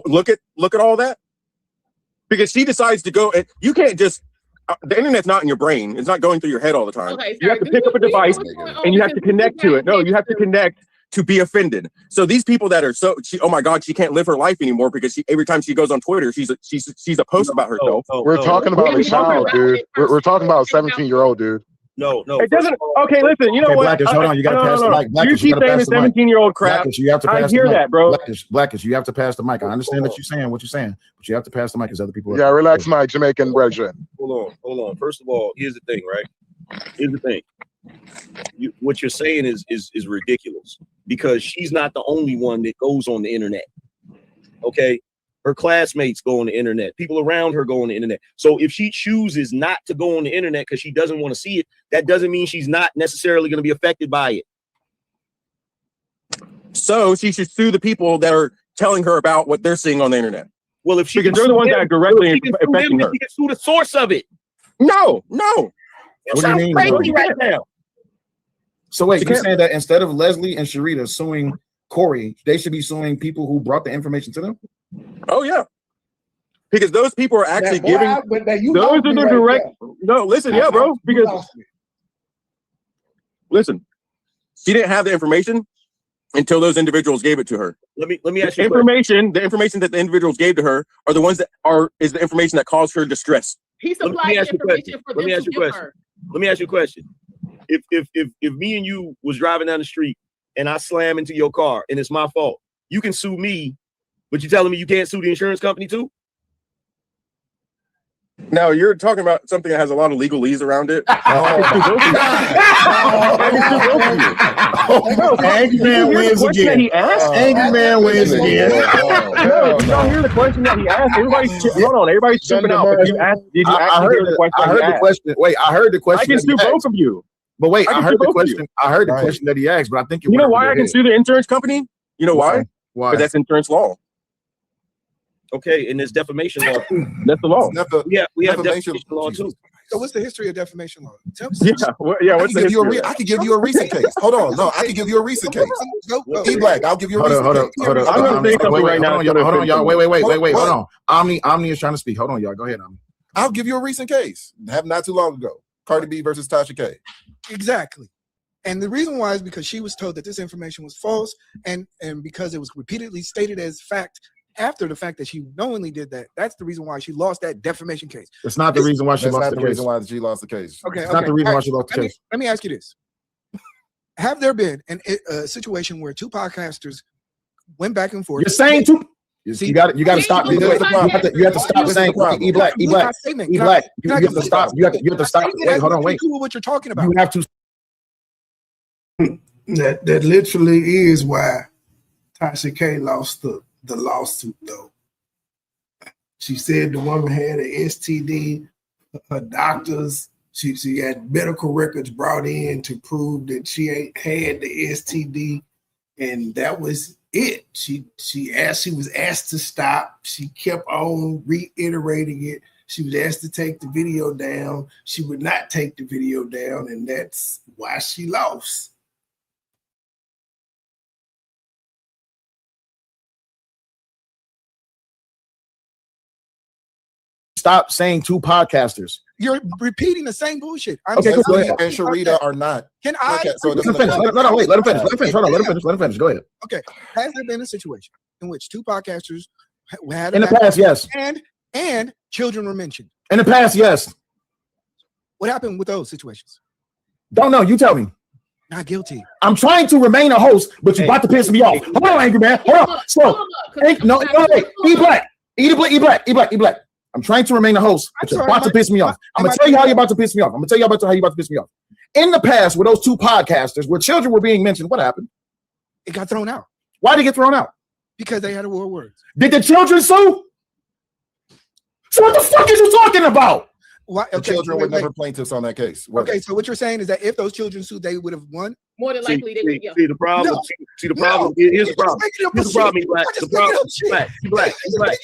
look at all that. Because she decides to go, and you can't just. The internet's not in your brain. It's not going through your head all the time. Okay, you have to pick up a device and you have to connect to it. No, you have to connect to be offended. So these people that are oh my God, she can't live her life anymore because every time she goes on Twitter, she's a post about herself. We're talking about a child, dude. We're talking about a 17-year-old dude. No. It doesn't. Okay, listen. You know what? Blackish, hold on. You got to pass the mic. You Blackish, keep saying the pass the mic. 17-year-old crap. Blackish, you have to I pass hear the mic. that, bro. Blackish, you have to pass the mic. I understand what you're saying, but you have to pass the mic because other people. Yeah, relax, my Jamaican brethren. Hold on. First of all, here's the thing, right? Here's the thing. What you're saying is ridiculous because she's not the only one that goes on the internet. Okay, her classmates go on the internet. People around her go on the internet. So if she chooses not to go on the internet because she doesn't want to see it, that doesn't mean she's not necessarily going to be affected by it. So she should sue the people that are telling her about what they're seeing on the internet. Well, if she because they're the ones that are directly affecting her. She can sue the source of it. No. What do you mean? Crazy right now. So wait, you're saying that instead of Leslie and Sharita suing Corey, they should be suing people who brought the information to them? Oh yeah, because those people are actually giving. Those are the direct. No, listen, yeah, bro. Because listen, she didn't have the information until those individuals gave it to her. Let me ask you the information that the individuals gave to her are the ones that is the information that caused her distress. He supplied information for them to give her. Let me ask you a question. If me and you was driving down the street and I slam into your car and it's my fault, you can sue me, but you telling me you can't sue the insurance company too? Now you're talking about something that has a lot of legalese around it. Angry man wins again. Angry man wins again. No, you don't hear the question that he asked. Everybody's tripping out. Did you hear the question? I heard the question. Wait, I heard the question. I can sue both of you. But wait, I heard the question. I heard the question that he asked, but I think you know why I can sue the insurance company? You know why? Why? Because that's insurance law. Okay, and there's defamation law. That's the law. We have defamation law too. So what's the history of defamation law? What's the history? I could give you a recent case. Hold on, no, I can give you a recent case. E-Black, I'll give you a recent case. Hold on. I'm gonna say something right now. Hold on, y'all. Wait. Hold on. Omni is trying to speak. Hold on, y'all. Go ahead, Omni. I'll give you a recent case. Happened not too long ago. Cardi B versus Tasha K. Exactly. And the reason why is because she was told that this information was false, and because it was repeatedly stated as fact after the fact that she knowingly did that. That's the reason why she lost that defamation case. It's not the reason why she lost the case. Reason why she lost the case. Okay. It's not the reason why she lost the case. Let me ask you this. Have there been a situation where two podcasters went back and forth? You're saying two. You got to stop. You have to stop saying E-Black. You have to stop. You have to stop. Wait, hold on. Wait. What you're talking about? You have to. That literally is why Tasha K lost the lawsuit, though. She said the woman had an STD. Her doctors, she had medical records brought in to prove that she ain't had the STD, and that was it. She was asked to stop. She kept on reiterating it. She was asked to take the video down. She would not take the video down, and that's why she lost. Stop saying two podcasters. You're repeating the same bullshit. Okay, go ahead. And Sharita are not. Can I? Okay, so Let him finish. No, wait. Let him finish. Hold on. Let him finish. Go ahead. Okay. Has there been a situation in which two podcasters had in the past? Yes. And children were mentioned. In the past, yes. What happened with those situations? Don't know. You tell me. Not guilty. I'm trying to remain a host, but you're about to piss me off. Hold on, angry man. Hold on. So, no, wait. E-Black. I'm trying to remain a host, but you're about to piss me off. I'm gonna tell you how you're about to piss me off. In the past, with those two podcasters, where children were being mentioned, what happened? It got thrown out. Why did it get thrown out? Because they had a war of words. Did the children sue? So what the fuck is you talking about? Why? The children were never plaintiffs on that case. Okay, so what you're saying is that if those children sued, they would have won? more than likely they would. Yeah. See the problem. No. See the problem. No. Here's the problem. You're Here's the problem. He black. The problem. He black. He black.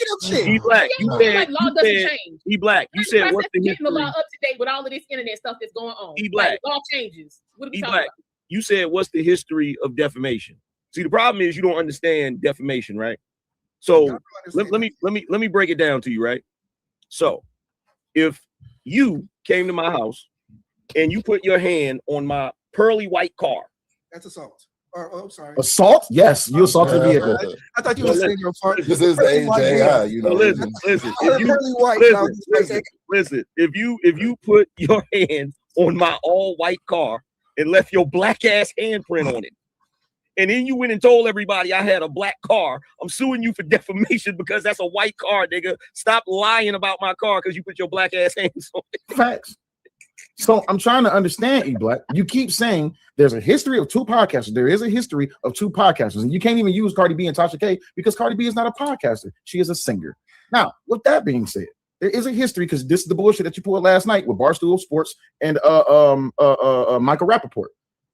He black. Yeah, like law doesn't change. He black. You said what's the getting history? the law up to date with all of this internet stuff that's going on? He black. Like, law changes. What are we He talking black. about? You said what's the history of defamation? See, the problem is you don't understand defamation, right? So let me break it down to you, right? So if you came to my house and you put your hand on my pearly white car, That's assault. Oh, sorry. Assault? Yes, you assaulted a vehicle. I thought you were saying your part. This is the AJI, you know. Listen. If you put your hand on my all white car and left your black ass handprint on it, and then you went and told everybody I had a black car, I'm suing you for defamation because that's a white car, nigga. Stop lying about my car because you put your black ass hands on it. Facts. So I'm trying to understand, E-Black. You keep saying there's a history of two podcasters. There is a history of two podcasters, and you can't even use Cardi B and Tasha K because Cardi B is not a podcaster. She is a singer. Now, with that being said, there is a history because this is the bullshit that you pulled last night with Barstool Sports and Michael Rappaport.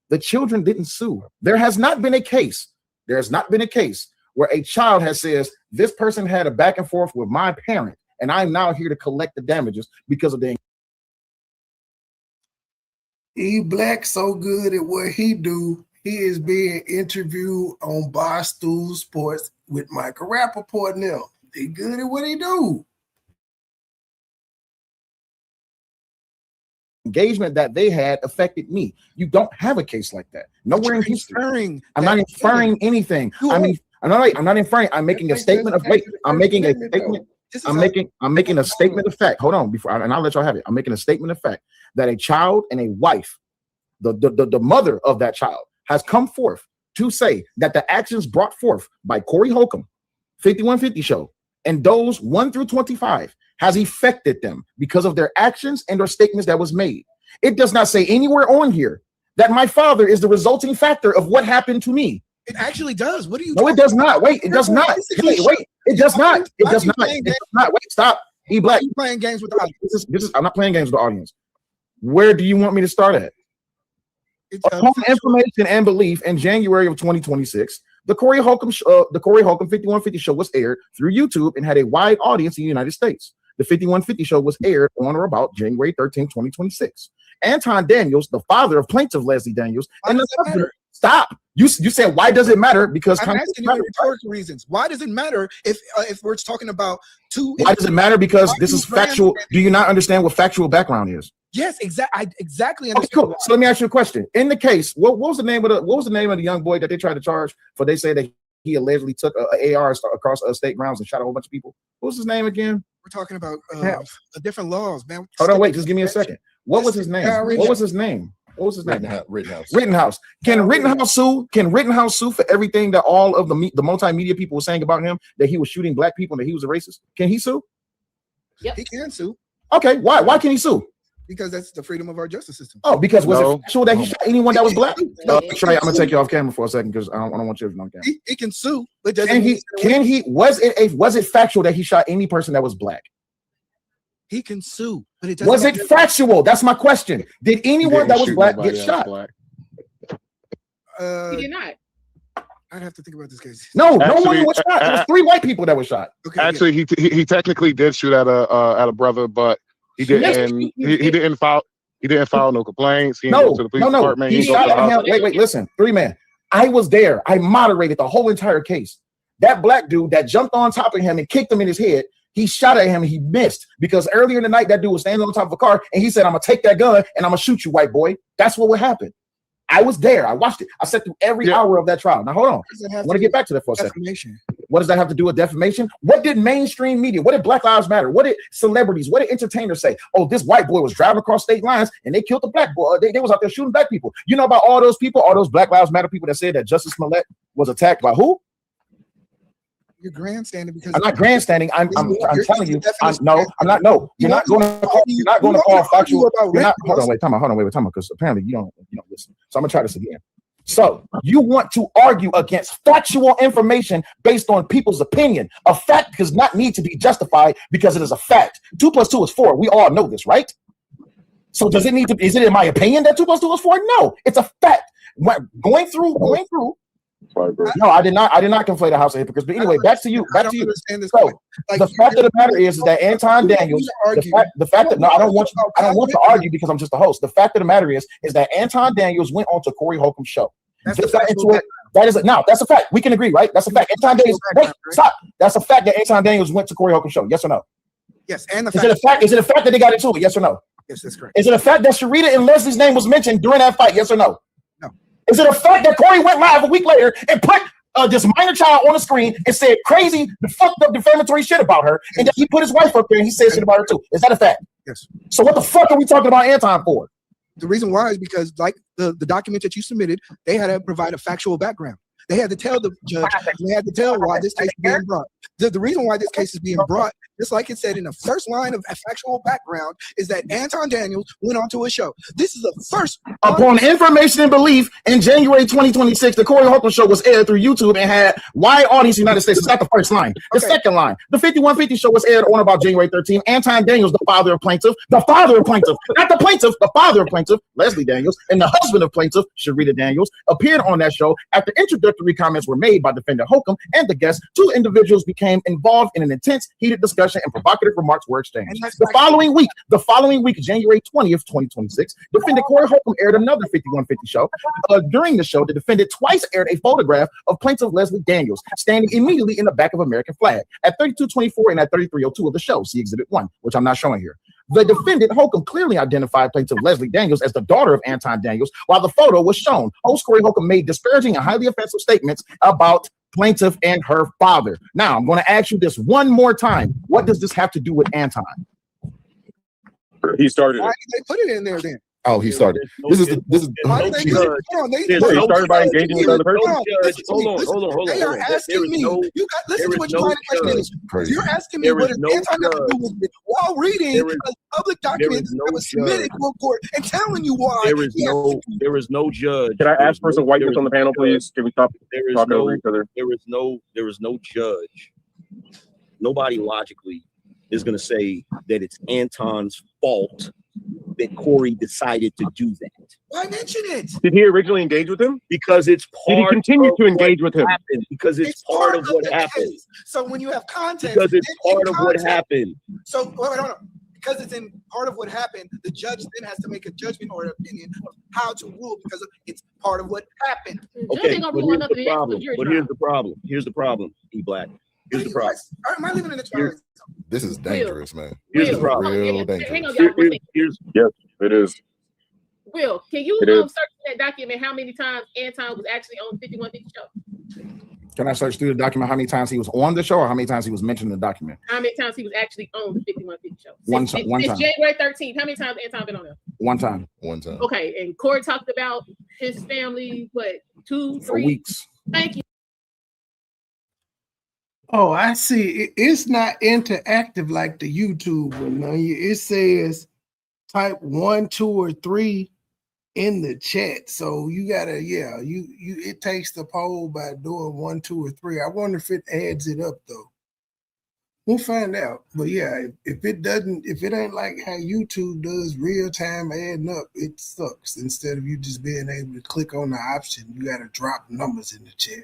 The children didn't sue. There has not been a case. There has not been a case where a child has says this person had a back and forth with my parent, and I'm now here to collect the damages because of the. E-Black so good at what he do. He is being interviewed on Barstool Sports with Michael Rappaport now. He good at what he do. Engagement that they had affected me. You don't have a case like that. Nowhere in history. I'm not inferring anything. I mean, I'm not inferring. I'm making a statement of wait. I'm making a statement. I'm making a statement of fact. Hold on, and I'll let y'all have it. I'm making a statement of fact that a child and a wife, the mother of that child, has come forth to say that the actions brought forth by Corey Holcomb, 5150 Show, and those 1 through 25 has affected them because of their actions and their statements that was made. It does not say anywhere on here that my father is the resulting factor of what happened to me. It actually does. What are you? No, it does not. Wait, it does not. Wait, it does not. It does not. It does not. Wait, stop. E-Black. You playing games with the audience. This is. I'm not playing games with the audience. Where do you want me to start at? Upon information and belief, in January of 2026, the Corey Holcomb 5150 Show was aired through YouTube and had a wide audience in the United States. The 5150 Show was aired on or about January 13, 2026. Anton Daniels, the father of plaintiff Leslie Daniels, and the husband. Stop. You said why does it matter? Because I'm asking you rhetorical reasons. Why does it matter if we're talking about two? Why does it matter? Because this is factual. Do you not understand what factual background is? Yes, exactly. I exactly understand. Okay, cool. So let me ask you a question. In the case, what was the name of the young boy that they tried to charge for? They say that he allegedly took an AR across state grounds and shot a whole bunch of people. What was his name again? We're talking about different laws, man. Hold on, wait. Just give me a second. What was his name? What was his name? What was his name? Rittenhouse. Can Rittenhouse sue? Can Rittenhouse sue for everything that all of the multimedia people were saying about him, that he was shooting black people and that he was a racist? Can he sue? Yep. He can sue. Okay. Why? Why can he sue? Because that's the freedom of our justice system. Oh, because was it factual that he shot anyone that was black? Trey, I'm gonna take you off camera for a second because I don't want you to be on camera. He can sue, but was it factual that he shot any person that was black? He can sue, but it doesn't. Was it factual? That's my question. Did anyone that was black get shot? He did not. I'd have to think about this case. No one was shot. There was 3 white people that were shot. Okay, actually, he technically did shoot at a brother, but he didn't. He didn't file. He didn't file no complaints. He didn't go to the police department. He shot at him. Wait, listen, 3 man. I was there. I moderated the whole entire case. That black dude that jumped on top of him and kicked him in his head. He shot at him and he missed because earlier in the night that dude was standing on top of a car and he said, "I'm gonna take that gun and I'm gonna shoot you, white boy." That's what would happen. I was there. I watched it. I sat through every hour of that trial. Now hold on. I want to get back to that for a second. What does that have to do with defamation? What did mainstream media? What did Black Lives Matter? What did celebrities? What did entertainers say? Oh, this white boy was driving across state lines and they killed the black boy. They was out there shooting black people. You know about all those people, all those Black Lives Matter people that said that Justice Smollett was attacked by who? You're grandstanding because I'm not grandstanding. I'm telling you. I'm not. No, you're not going to call factual. Hold on, wait, because apparently you don't listen. So I'm gonna try this again. So you want to argue against factual information based on people's opinion. A fact does not need to be justified because it is a fact. 2 + 2 is 4. We all know this, right? So does it need to? Is it in my opinion that 2 + 2 is 4? No, it's a fact. Going through. No, I did not conflate a house of hypocrites. But anyway, back to you. Understand this. So the fact of the matter is that Anton Daniels, the fact that I don't want to argue because I'm just a host. The fact of the matter is that Anton Daniels went on to Corey Holcomb's show. That's a fact. We can agree, right? That's a fact. Anton Daniels, stop. That's a fact that Anton Daniels went to Corey Holcomb's show. Yes or no? Yes. And is it a fact? Is it a fact that they got into it? Yes or no? Yes, that's correct. Is it a fact that Sharita and Leslie's name was mentioned during that fight? Yes or no? No. Is it a fact that Corey went live a week later and put this minor child on the screen and said crazy, fucked up, defamatory shit about her, and that he put his wife up there and he said shit about her too? Is that a fact? Yes. So what the fuck are we talking about Anton for? The reason why is because, like the document that you submitted, they had to provide a factual background. They had to tell the judge, they had to tell why this case is being brought. The reason why this case is being brought, just like it said in the first line of a factual background, is that Anton Daniels went on to a show. This is the first. Upon information and belief, in January 2026, the Corey Holcomb show was aired through YouTube and had wide audience in the United States. It's not the first line. The second line. The 5150 show was aired on about January 13th. Anton Daniels, the father of plaintiff, not the plaintiff, the father of plaintiff, Leslie Daniels, and the husband of plaintiff, Sharita Daniels, appeared on that show. After introductory comments were made by defendant Holcomb and the guests, two individuals became involved in an intense, heated discussion and provocative remarks were exchanged. The following week, January 20th, 2026, defendant Corey Holcomb aired another 5150 show. During the show, the defendant twice aired a photograph of plaintiff Leslie Daniels standing immediately in the back of American flag at 3224 and at 3302 of the show. See Exhibit 1, which I'm not showing here. The defendant Holcomb clearly identified plaintiff Leslie Daniels as the daughter of Anton Daniels while the photo was shown. Host Corey Holcomb made disparaging and highly offensive statements about plaintiff and her father. Now, I'm going to ask you this one more time. What does this have to do with Anton? He started Why it. did they put it in there then? Oh, he started. This is Why did they put it? Hold on, He started by engaging with the other person. Hold on. They are asking me. You got listen to what you're trying to question is. crazy. You're asking me what does Anton have to do with it while reading a public document that was submitted to a court and telling you why. There is no judge. Can I ask for some whiteness on the panel, please? Can we stop talking over each other? There is no judge. Nobody logically is going to say that it's Anton's fault that Corey decided to do that. Why mention it? Did he originally engage with him? Because it's part. Did he continue to engage with him? Because it's part of what happened. So when you have context, because it's part of what happened. So because it's in part of what happened, the judge then has to make a judgment or an opinion of how to rule because it's part of what happened. Okay, but here's the problem. Here's the problem, E-Black. Here's the problem. Am I living in the twilight? This is dangerous, man. Here's the problem. Real dangerous. Yes, it is. Will, can you search that document how many times Anton was actually on 5150 show? Can I search through the document how many times he was on the show or how many times he was mentioned in the document? How many times he was actually on the 5150 show? One Since time. January 13th, how many times Anton been on there? One time. Okay, and Corey talked about his family, what, 2, 3 For weeks. Thank you. Oh, I see. It's not interactive like the YouTube one. No, it says type 1, 2, or 3 in the chat. So you gotta, it takes the poll by doing 1, 2, or 3. I wonder if it adds it up though. We'll find out. But yeah, if it ain't like how YouTube does real time adding up, it sucks. Instead of you just being able to click on the option, you gotta drop numbers in the chat.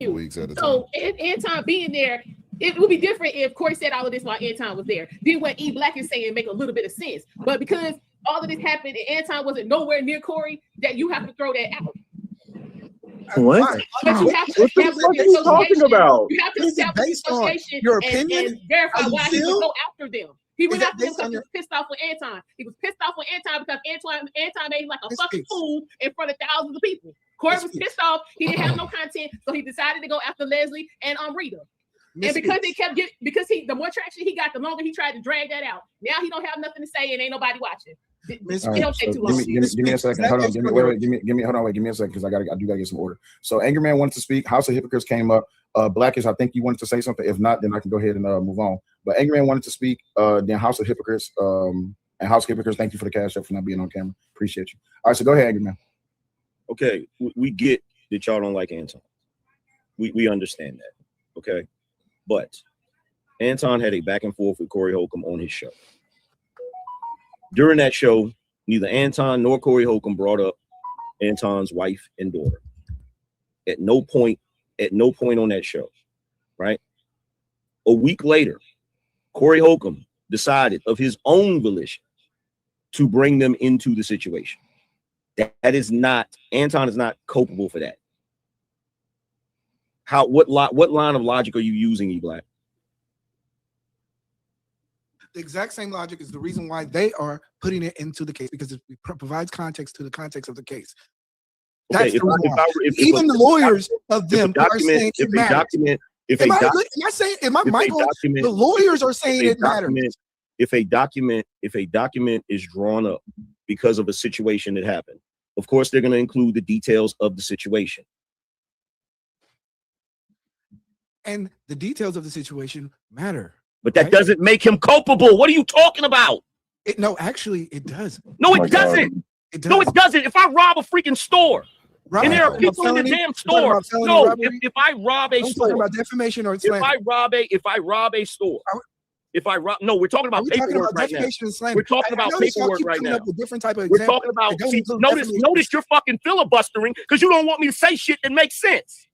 Weeks at a time. So Anton being there, it would be different if Corey said all of this while Anton was there. Then what E Black is saying make a little bit of sense. But because all of this happened and Anton wasn't nowhere near Corey, that you have to throw that out. What? But you have to What the fuck are you talking about? You have to establish association your opinion and verify why he would go after them. He went after them because he your... was pissed off with Anton. He was pissed off with Anton because Anton made like a fucking fool in front of thousands of people. Corey was pissed off. He didn't have no content, so he decided to go after Leslie and Rita. And because they kept getting, the more traction he got, the longer he tried to drag that out. Now he don't have nothing to say and ain't nobody watching. It don't take too long. Give me a second. Hold on. Give me a second because I do gotta get some order. So Angerman wanted to speak. House of Hypocrites came up. Blackish, I think you wanted to say something. If not, then I can go ahead and move on. But Angerman wanted to speak. Then House of Hypocrites and House of Hypocrites. Thank you for the cash up for not being on camera. Appreciate you. All right, so go ahead, Angerman. Okay, we get that y'all don't like Anton. We understand that. Okay, but Anton had a back and forth with Corey Holcomb on his show. During that show, neither Anton nor Corey Holcomb brought up Anton's wife and daughter. At no point on that show, right? A week later, Corey Holcomb decided of his own volition to bring them into the situation. That is not, Anton is not culpable for that. What line of logic are you using, E-Black? The exact same logic is the reason why they are putting it into the case, because it provides context to the context of the case. That's Okay, the reason why. Even the lawyers of them are saying it matters. Am I saying, am I Michael? The lawyers are saying it matters. If a document is drawn up because of a situation that happened, of course they're going to include the details of the situation. And the details of the situation matter. But that doesn't make him culpable. What are you talking about? No, actually, it does. No, it doesn't. No, it doesn't. If I rob a freaking store, and there are people in the damn store. No, if I rob a store, about defamation or slander. If I rob a store, no, we're talking about paperwork right now. We're talking about paperwork right now. Different type of we're talking about. See, notice you're fucking filibustering because you don't want me to say shit that makes sense.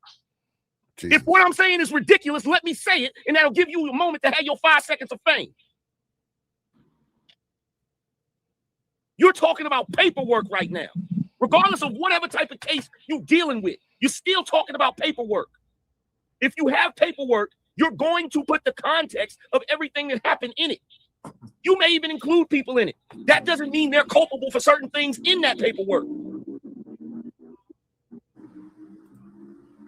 Jeez. If what I'm saying is ridiculous, let me say it, and that'll give you a moment to have your 5 seconds of fame. You're talking about paperwork right now. Regardless of whatever type of case you're dealing with, you're still talking about paperwork. If you have paperwork, you're going to put the context of everything that happened in it. You may even include people in it. That doesn't mean they're culpable for certain things in that paperwork.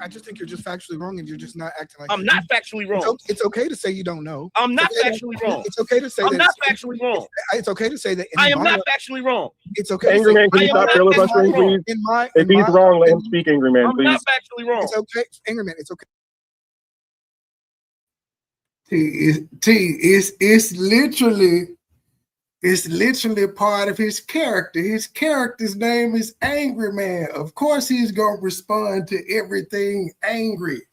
I just think you're just factually wrong, and you're just not acting like. I'm not factually wrong. It's okay to say you don't know. I'm not factually wrong. It's okay to say I'm not factually wrong. It's okay to say that. I am not factually wrong. It's okay. Angry man, can you stop filibustering, please? If he's wrong, let him speak, Angry man, please. I'm not factually wrong. It's okay, Angry man. It's okay. It's literally part of his character. His character's name is Angry Man. Of course, he's gonna respond to everything angry.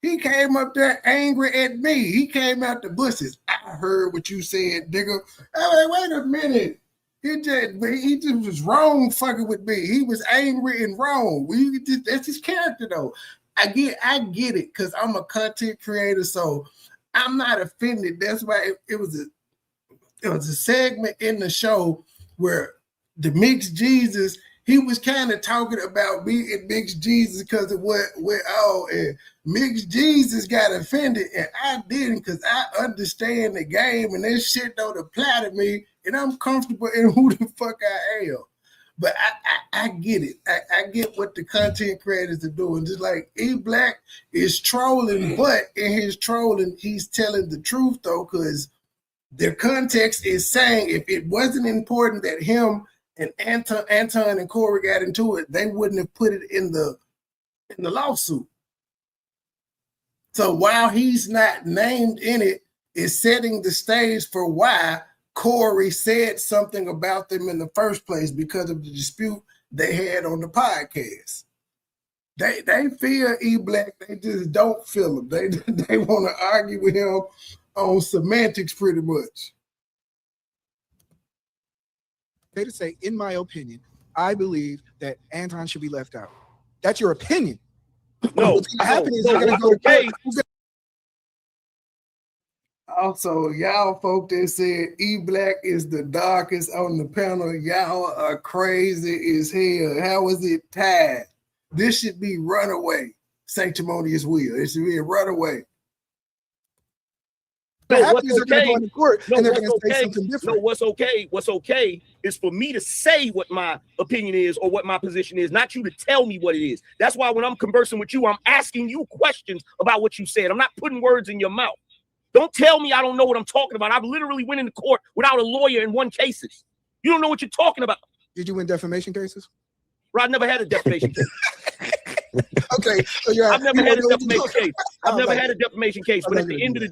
He came up there angry at me. He came out the bushes. I heard what you said, nigga. Hey, wait a minute. He just was wrong fucking with me. He was angry and wrong. That's his character though. I get it because I'm a content creator, so I'm not offended. That's why it was a segment in the show where the Mixed Jesus, he was kind of talking about me and Mixed Jesus because of what went on, and Mixed Jesus got offended, and I didn't because I understand the game and that shit don't apply to me, and I'm comfortable in who the fuck I am. But I get it. I get what the content creators are doing. Just like E-Black is trolling, but in his trolling, he's telling the truth though, because their context is saying if it wasn't important that him and Anton and Corey got into it, they wouldn't have put it in the lawsuit. So while he's not named in it, it's setting the stage for why Corey said something about them in the first place because of the dispute they had on the podcast. They fear E-Black, they just don't feel him. They want to argue with him on semantics pretty much. Okay to say, in my opinion, I believe that Anton should be left out. That's your opinion. No, what's gonna happen is they're gonna go to court. Also, y'all folk that said E-Black is the darkest on the panel, y'all are crazy as hell. How is it tied? This should be runaway. Sanctimonious will. It should be a runaway. What's okay is for me to say what my opinion is or what my position is, not you to tell me what it is. That's why when I'm conversing with you, I'm asking you questions about what you said. I'm not putting words in your mouth. Don't tell me I don't know what I'm talking about. I've literally went into court without a lawyer and won cases. You don't know what you're talking about. Did you win defamation cases? Right, I never had a defamation case. Okay, so I've never had a defamation case. I've never had a defamation case. But at the end of the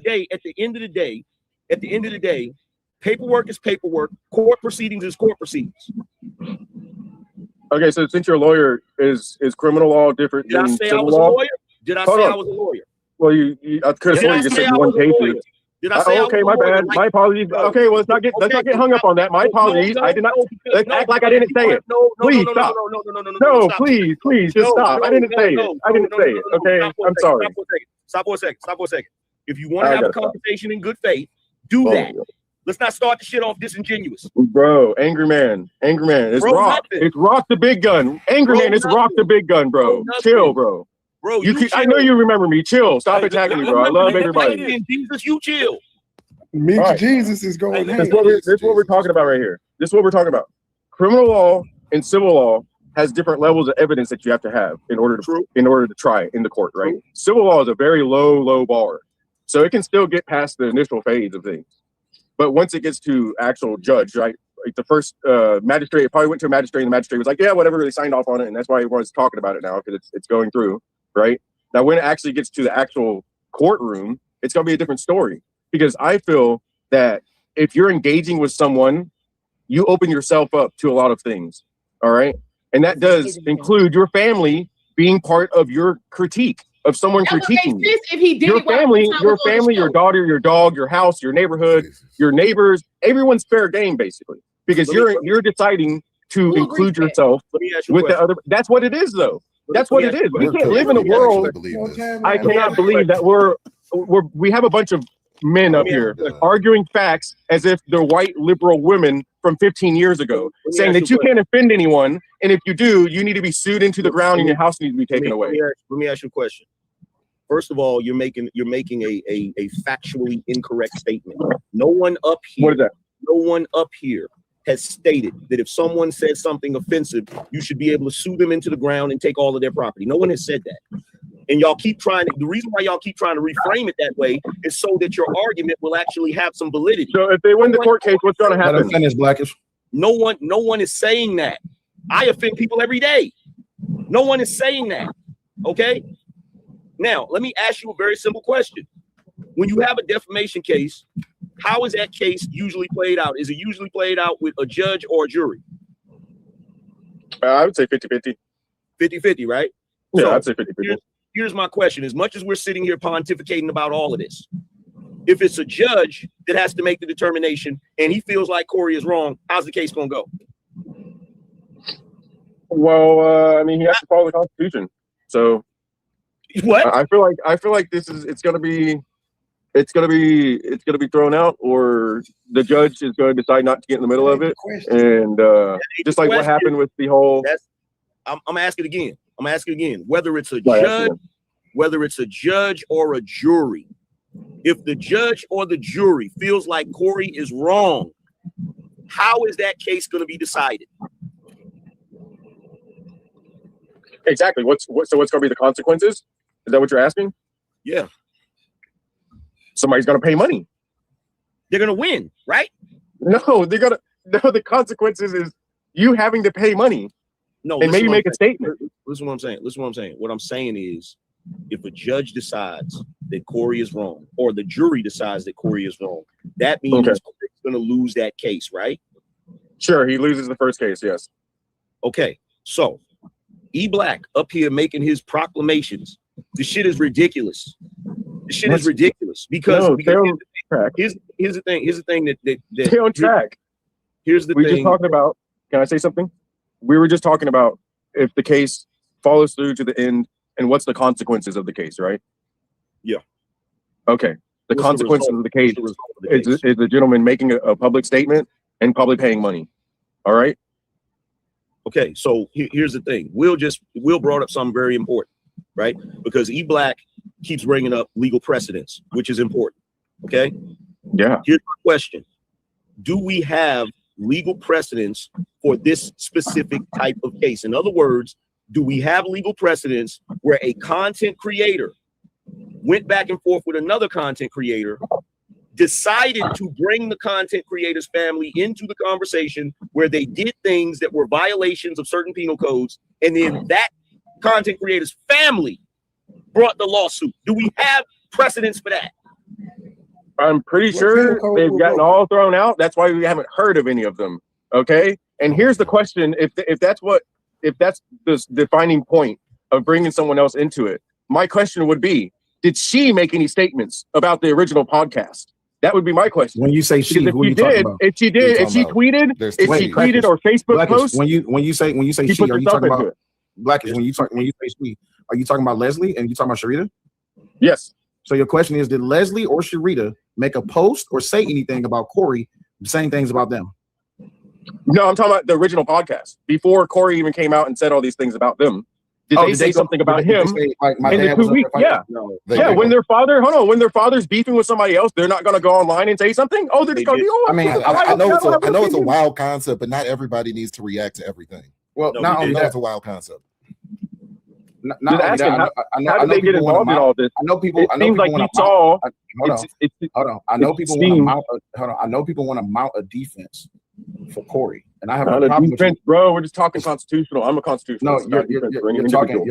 day, paperwork is paperwork. Court proceedings is court proceedings. Okay, so since your lawyer is criminal law different than civil law? Did I say I was a lawyer? Well, I could have sworn you just said you won cases. Did I say okay, my bad. My apologies. Okay, well, let's not get hung up on that. My apologies. I did not. Let's act like I didn't say it. Please stop. No, please, just stop. I didn't say it. I didn't say it. Okay, I'm sorry. Stop for a second. If you want to have a conversation in good faith, do that. Let's not start the shit off disingenuous. Bro, angry man. It's Bro, Rock. nothing. It's Rock the Big Gun. Angry man, it's Rock the Big Gun, bro. Chill, bro. Bro, I know you remember me. Chill. Stop attacking me, bro. I love everybody. Jesus, you chill. Me Right. Jesus is going. That's what we're talking about right here. This is what we're talking about. Criminal law and civil law has different levels of evidence that you have to have in order to try in the court, right? Civil law is a very low bar, so it can still get past the initial phase of things. But once it gets to actual judge, right? Like the first magistrate, it probably went to a magistrate, and the magistrate was like, "Yeah, whatever," they signed off on it, and that's why everyone's talking about it now because it's going through, right? Now, when it actually gets to the actual courtroom, it's going to be a different story. Because I feel that if you're engaging with someone, you open yourself up to a lot of things. All right. And that does include your family being part of your critique of someone critiquing you. If he did your family, your daughter, your dog, your house, your neighborhood, your neighbors, everyone's fair game, basically. Because you're deciding to include yourself with the other. That's what it is, though. That's what it is. We can't live in a world. I cannot believe that we have a bunch of men up here arguing facts as if they're white liberal women from 15 years ago, saying that you can't offend anyone, and if you do, you need to be sued into the ground and your house needs to be taken away. Let me ask you a question. First of all, you're making a factually incorrect statement. No one up here. What is that? No one up here has stated that if someone says something offensive, you should be able to sue them into the ground and take all of their property. No one has said that. And y'all keep trying to, the reason why y'all keep trying to reframe it that way is so that your argument will actually have some validity. So if they win the court case, what's going to happen? Finish, Blackish. No one is saying that. I offend people every day. No one is saying that. Okay. Now, let me ask you a very simple question. When you have a defamation case, how is that case usually played out? Is it usually played out with a judge or a jury? I would say 50-50. 50-50, right? Yeah, So, I'd say 50-50. Here's my question. As much as we're sitting here pontificating about all of this, if it's a judge that has to make the determination and he feels like Corey is wrong, how's the case going to go? Well, I mean, he has to follow the Constitution. So what? I feel like it's gonna be thrown out, or the judge is going to decide not to get in the middle of it. And just like what happened with the whole. I'm asking again. Whether it's a judge or a jury, if the judge or the jury feels like Corey is wrong, how is that case going to be decided? Exactly. What's going to be the consequences? Is that what you're asking? Yeah. Somebody's going to pay money. They're going to win, right? No, the consequences is you having to pay money. No, and maybe make a statement. Listen what I'm saying. What I'm saying is, if a judge decides that Corey is wrong, or the jury decides that Corey is wrong, that means Corey's going to lose that case, right? Sure, he loses the first case, yes. Okay, so E Black up here making his proclamations. The shit is ridiculous. Because here's the thing that stay on track. Here's the thing. We just talking about. Can I say something? We were just talking about if the case follows through to the end and what's the consequences of the case, right? Yeah. Okay. The consequences of the case is the gentleman making a public statement and probably paying money. All right. Okay. So here's the thing. Will brought up something very important, right? Because E Black keeps bringing up legal precedents, which is important. Okay. Yeah. Here's my question. Do we have legal precedents for this specific type of case? In other words, do we have legal precedents where a content creator went back and forth with another content creator, decided to bring the content creator's family into the conversation where they did things that were violations of certain penal codes, and then that content creator's family brought the lawsuit? Do we have precedents for that? I'm pretty sure they've gotten all thrown out. That's why we haven't heard of any of them. Okay. And here's the question. If that's the defining point of bringing someone else into it, my question would be, did she make any statements about the original podcast? That would be my question. When you say she, Because who are you talking about? if she tweeted, or Facebook post, when you say she she, put are you herself talking into about it. Blackish? When you say she, are you talking about Leslie and you talking about Sharita? Yes. So your question is, did Leslie or Sharita make a post or say anything about Corey saying things about them? No, I'm talking about the original podcast before Corey even came out and said all these things about them. Did they say something about him in the 2 weeks? Yeah. When their father's beefing with somebody else, they're not going to go online and say something. Oh, they're just going to be. Oh, I mean, I know it's a wild concept, but not everybody needs to react to everything. Well, not only that, it's a wild concept. I know they get involved in all this? I know people. I know seems people like want he to saw. Hold on. I know people want to mount. I know people want to mount a defense for Corey, and I have no problem with defense, bro. We're just talking constitutional. I'm a constitutional. No, you're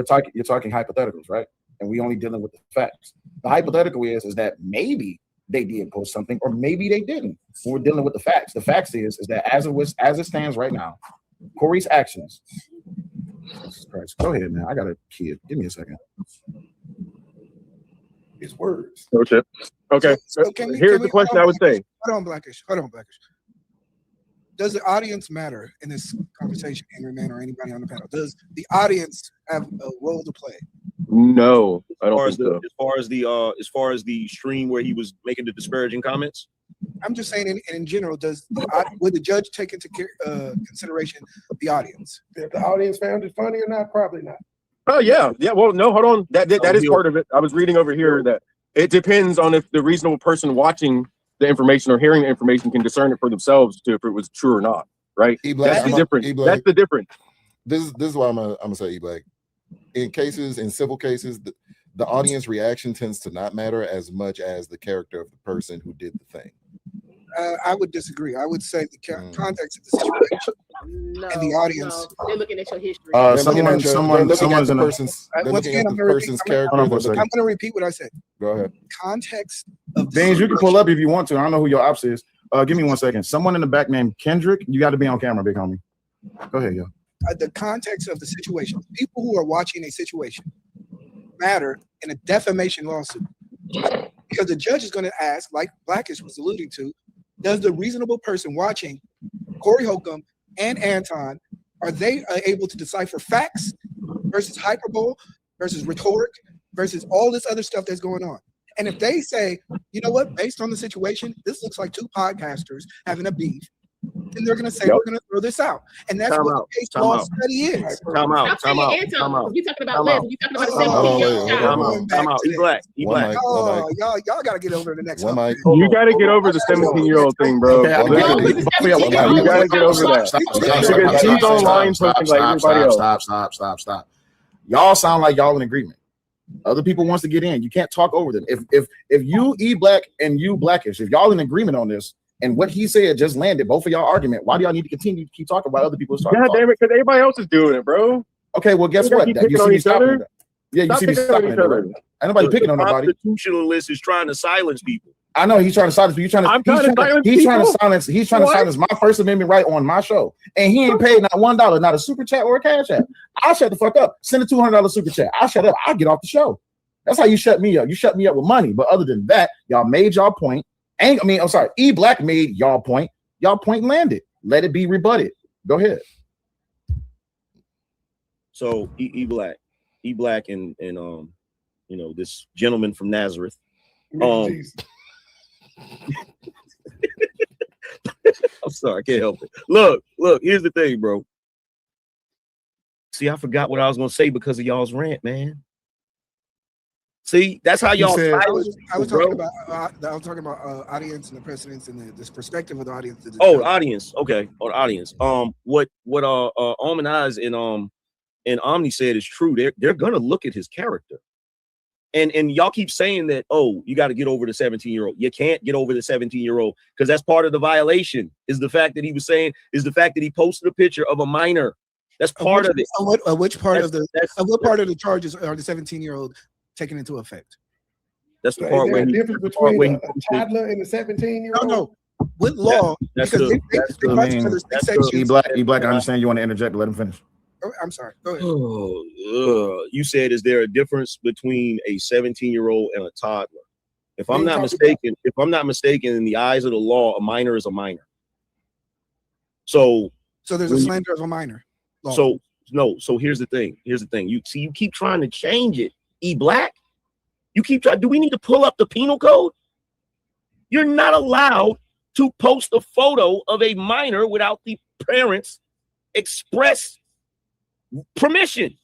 talking hypotheticals, right? And we only dealing with the facts. The hypothetical is that maybe they did post something, or maybe they didn't. We're dealing with the facts. The facts is that as it stands right now, Corey's actions. Jesus Christ. Go ahead, man. I got a kid. Give me a second. His words. Okay. Here's the question I would say. Hold on, Blackish. Does the audience matter in this conversation, Angry Man or anybody on the panel? Does the audience have a role to play? No, I don't think so. As far as the stream where he was making the disparaging comments. I'm just saying, in general, would the judge take into consideration the audience? If the audience found it funny or not, probably not. Oh yeah. Well, no, hold on. That is part of it. I was reading over here that it depends on if the reasonable person watching the information or hearing the information can discern it for themselves to if it was true or not. Right? That's the difference. That's the difference. This is why I'm gonna say, E-Black. In civil cases, the audience reaction tends to not matter as much as the character of the person who did the thing. I would disagree. I would say the context of the situation and the audience. They're looking at your history. Someone's in the person's. They're looking at the person's character. I'm going to repeat what I said. Go ahead. Context of James, you can pull up if you want to. I don't know who your ops is. Give me 1 second. Someone in the back named Kendrick. You got to be on camera, big homie. Go ahead, yo. The context of the situation. People who are watching a situation matter in a defamation lawsuit, because the judge is going to ask, like Blackish was alluding to, does the reasonable person watching Corey Holcomb and Anton, are they able to decipher facts versus hyperbole versus rhetoric versus all this other stuff that's going on? And if they say, you know what, based on the situation, this looks like two podcasters having a beef, then they're going to say, we're going to throw this out. And that's what the case law study is. Time out. You talking about Leslie. You talking about Time out. E-Black. Oh, y'all got to get over the next one. You got to get over the 17-year-old thing, bro. You got to get over that. Because he's online posting like everybody else. Stop. Y'all sound like y'all in agreement. Other people wants to get in. You can't talk over them. If you E-Black and you Blackish, if y'all in agreement on this, and what he said just landed, both of y'all argument, why do y'all need to continue to keep talking about other people's talking? God damn it, because everybody else is doing it, bro. Okay, well, guess what? You see me stopping it. Yeah, you see me stopping it. Right? Ain't nobody picking on nobody. The constitutionalist is trying to silence people. I know he's trying to silence, but he's trying to silence my First Amendment right on my show. And he ain't paid not $1, not a super chat or a cash app. I'll shut the fuck up. Send a $200 super chat. I'll shut up. I'll get off the show. That's how you shut me up. You shut me up with money. But other than that, y'all made y'all point. I'm sorry. E-Black made y'all point. Y'all point landed. Let it be rebutted. Go ahead. So E-Black and this gentleman from Nazareth. I'm sorry, I can't help it. Look, here's the thing, bro. See, I forgot what I was gonna say because of y'all's rant, man. See, that's how y'all. I was talking about audience and the precedents and this perspective of the audience. The audience. Okay, the audience. What Omanaz and Omni said is true. They're gonna look at his character, and y'all keep saying that. Oh, you got to get over the 17-year-old. You can't get over the 17-year-old because that's part of the violation. Is the fact that he posted a picture of a minor. That's part of it. What part of the charges are the 17-year-old taken into effect? That's the part where difference between a toddler and a 17-year-old. No. What law? E-Black, I understand you want to interject, but let him finish. I'm sorry. Go ahead. You said, is there a difference between a 17-year-old and a toddler? If I'm not mistaken, in the eyes of the law, a minor is a minor. So there's a slander of a minor. Law. So here's the thing. You keep trying to change it. E Black, you keep trying. Do we need to pull up the penal code? You're not allowed to post a photo of a minor without the parents' express permission.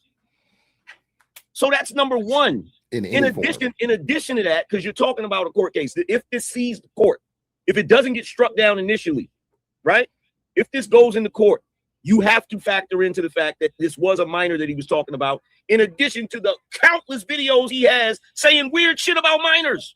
So that's number one. In addition to that, because you're talking about a court case, if this sees the court, if it doesn't get struck down initially, right? If this goes into court, you have to factor into the fact that this was a minor that he was talking about, in addition to the countless videos he has saying weird shit about minors.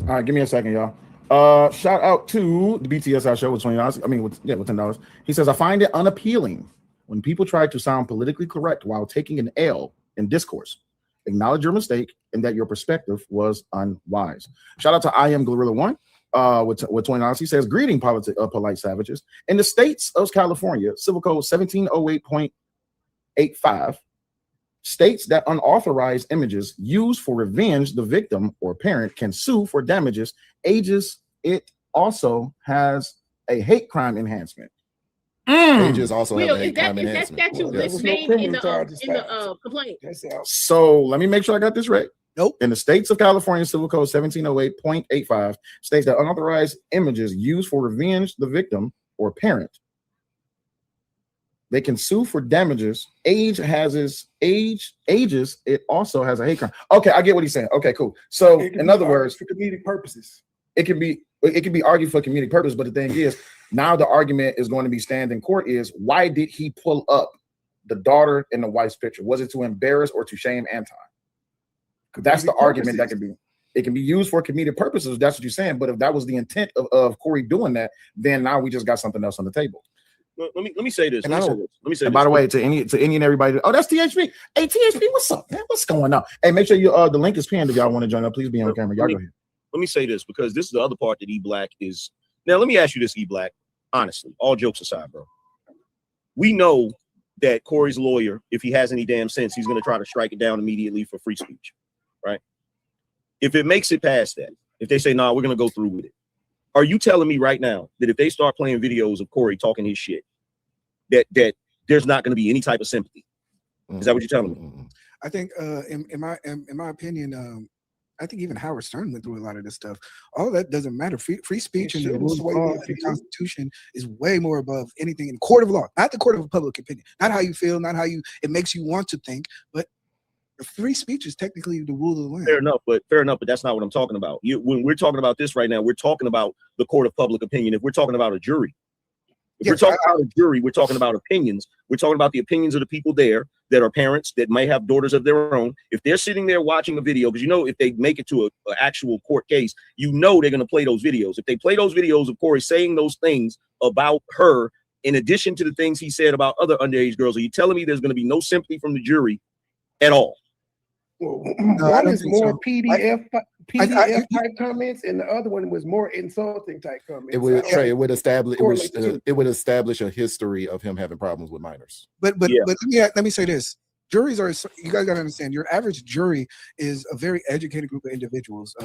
All right, give me a second, y'all. Shout out to the BTSI show with $20. I mean, with $10. He says, I find it unappealing when people try to sound politically correct while taking an L in discourse. Acknowledge your mistake and that your perspective was unwise. Shout out to I Am Gorilla One with $20. He says, greeting polite savages. In the states of California, Civil Code 1708.85 states that unauthorized images used for revenge, the victim or parent can sue for damages. It also has a hate crime enhancement. Ages also have a hate crime Is that enhancement. statute that's named in the complaint? So let me make sure I got this right. Nope. In the states of California, Civil Code 1708.85 states that unauthorized images used for revenge, the victim or parent, they can sue for damages. Ages, it also has a hate crime. Okay, I get what he's saying. Okay, cool. So in other words, for comedic purposes, it can be argued for comedic purpose, but the thing is, now the argument is going to be stand in court is, why did he pull up the daughter and the wife's picture? Was it to embarrass or to shame Anton? That's the argument that can be. It can be used for comedic purposes. That's what you're saying. But if that was the intent of Corey doing that, then now we just got something else on the table. Let me say this. Let me say this. By the way, to any and everybody, oh, that's THP. Hey, THP, what's up, man? What's going on? Hey, make sure you the link is pinned if y'all want to join up. Please be on camera. Y'all go ahead. Let me say this, because this is the other part that E Black is. Now, let me ask you this, E Black. Honestly, all jokes aside, bro. We know that Corey's lawyer, if he has any damn sense, he's going to try to strike it down immediately for free speech, right? If it makes it past that, if they say, nah, we're going to go through with it. Are you telling me right now that if they start playing videos of Corey talking his shit, that there's not going to be any type of sympathy? Is that what you're telling me? I think, in my opinion, I think even Howard Stern went through a lot of this stuff. All that doesn't matter. Free speech and the rules of law and the Constitution is way more above anything in court of law, not the court of public opinion, not how you feel, not how it makes you want to think, but free speech is technically the rule of the land. Fair enough, but that's not what I'm talking about. When we're talking about this right now, we're talking about the court of public opinion. If we're talking about a jury, we're talking about a jury, we're talking about opinions. We're talking about the opinions of the people there that are parents that may have daughters of their own. If they're sitting there watching a video, because if they make it to an actual court case, they're going to play those videos. If they play those videos of Corey saying those things about her, in addition to the things he said about other underage girls, are you telling me there's going to be no sympathy from the jury at all? Well, one is more PDF type comments, and the other one was more insulting type comments. It would establish a history of him having problems with minors. But let me say this: juries are. You guys gotta understand. Your average jury is a very educated group of individuals.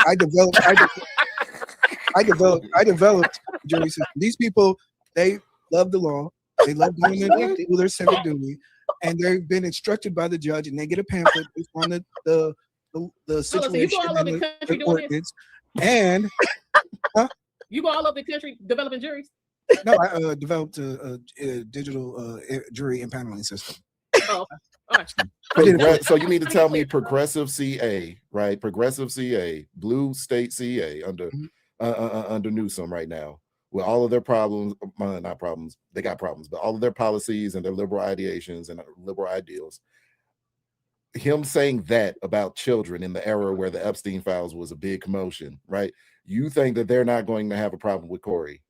I developed a jury system. These people, they love the law. They love doing their civic duty. And they've been instructed by the judge, and they get a pamphlet on the situation and the ordinance. And you go all over the country developing juries? No, I developed a digital jury impaneling system. Oh, all right. So you need to tell me progressive CA, right? Progressive CA, blue state CA under Newsom right now. With all of their problems, not problems, they got problems, but all of their policies and their liberal ideations and liberal ideals, him saying that about children in the era where the Epstein files was a big commotion, right? You think that they're not going to have a problem with Corey?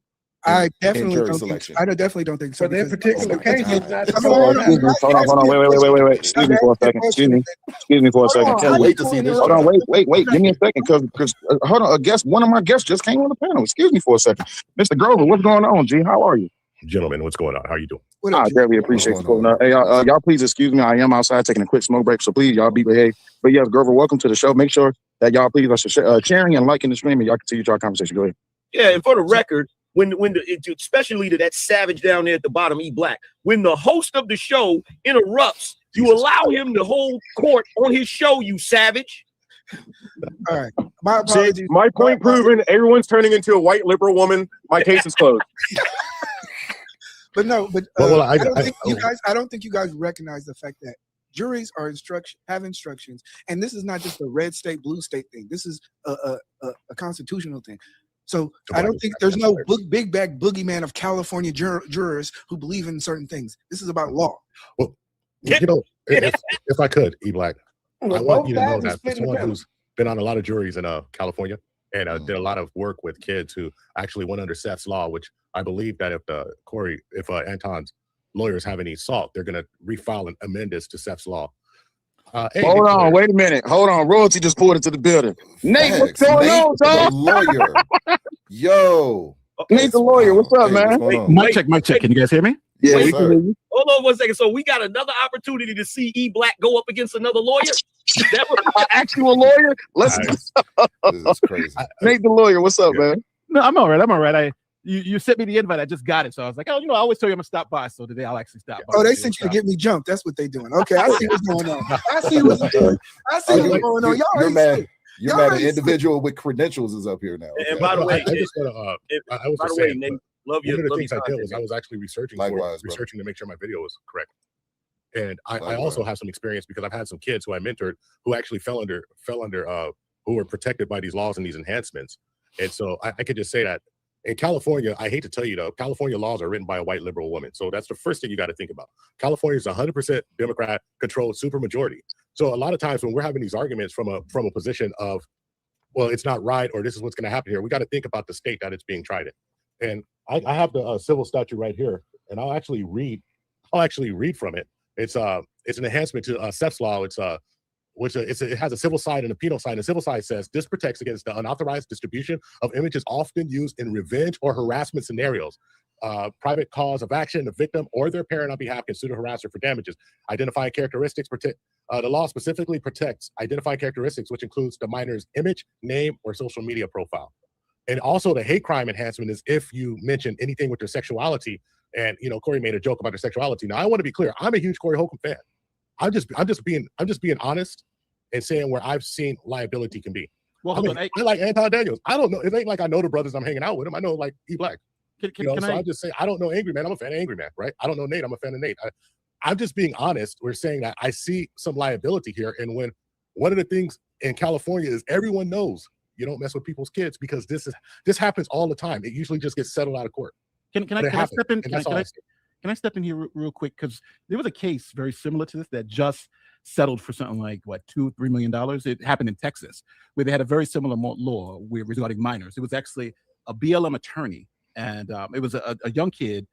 I definitely don't think so. For that particular case, it's not. Hold on, wait. Excuse me for a second. Can't wait to see this. Hold on, wait. Give me a second, because hold on, one of my guests just came on the panel. Excuse me for a second. Mr. Grover, what's going on, G? How are you? gentlemen. What's going on? How you doing? I greatly appreciate you pulling up. Hey, y'all, please excuse me. I am outside taking a quick smoke break, so please, y'all be behaved. But yes, Grover, welcome to the show. Make sure that y'all please are sharing and liking the stream, and y'all continue to our conversation. Go ahead. Yeah, and for the record, especially to that savage down there at the bottom, E Black, when the host of the show interrupts, you allow him to hold court on his show, you savage. All right. My apologies. My point proven. Everyone's turning into a white liberal woman. My case is closed. But no, I don't think you guys recognize the fact that juries are have instructions, and this is not just a red state, blue state thing. This is a constitutional thing. So I don't think there's no big bag boogeyman of California jurors who believe in certain things. This is about law. Well, if I could, E Black, I want you to know that as someone who's been on a lot of juries in California and did a lot of work with kids who actually went under Seth's law, which I believe that if Anton's lawyers have any salt, they're going to refile and amend this to Seth's law. Hold on, wait a minute. Hold on. Royalty just poured into the building. Nate, what's going on, dog? Lawyer. Yo. Nate, the lawyer. What's up, man? Mic check. Can you guys hear me? Yeah, we can hear you. Hold on 1 second. So we got another opportunity to see E Black go up against another lawyer. That was an actual lawyer. Let's. This is crazy. Nate, the lawyer. What's up, man? No, I'm all right. You sent me the invite. I just got it, so I was like, I always tell you I'm gonna stop by. So today I'll actually stop by. Oh, they sent you to get me jumped. That's what they doing. Okay, I see what's going on. I see what's going on. You're mad. You're mad. An individual with credentials is up here now. And by the way, Nate, love you. One of the things I did was I was actually researching to make sure my video was correct. And I also have some experience because I've had some kids who I mentored who actually fell under who were protected by these laws and these enhancements. And so I could just say that in California, I hate to tell you though, California laws are written by a white liberal woman. So that's the first thing you got to think about. California is 100% Democrat controlled supermajority. So a lot of times when we're having these arguments from a position of, well, it's not right, or this is what's going to happen here, we got to think about the state that it's being tried in. And I have the civil statute right here, and I'll actually read from it. It's an enhancement to Seth's law. It has a civil side and a penal side. The civil side says this protects against the unauthorized distribution of images often used in revenge or harassment scenarios. Private cause of action, the victim or their parent on behalf can sue the harasser for damages. Identifying characteristics the law specifically protects identifying characteristics, which includes the minor's image, name, or social media profile. And also the hate crime enhancement is if you mention anything with their sexuality. And Corey made a joke about their sexuality. Now I want to be clear. I'm a huge Corey Holcomb fan. I'm just being honest and saying where I've seen liability can be. Well, I like Anton Daniels. I don't know. It ain't like I know the brothers I'm hanging out with him. I know like E Black. I just say I don't know Angry Man. I'm a fan of Angry Man, right? I don't know Nate. I'm a fan of Nate. I'm just being honest. We're saying that I see some liability here. And when one of the things in California is everyone knows you don't mess with people's kids because this happens all the time. It usually just gets settled out of court. Can I step in? Can I step in here real quick? Because there was a case very similar to this that just settled for something like $2-3 million. It happened in Texas, where they had a very similar law regarding minors. It was actually a BLM attorney, and it was a young kid.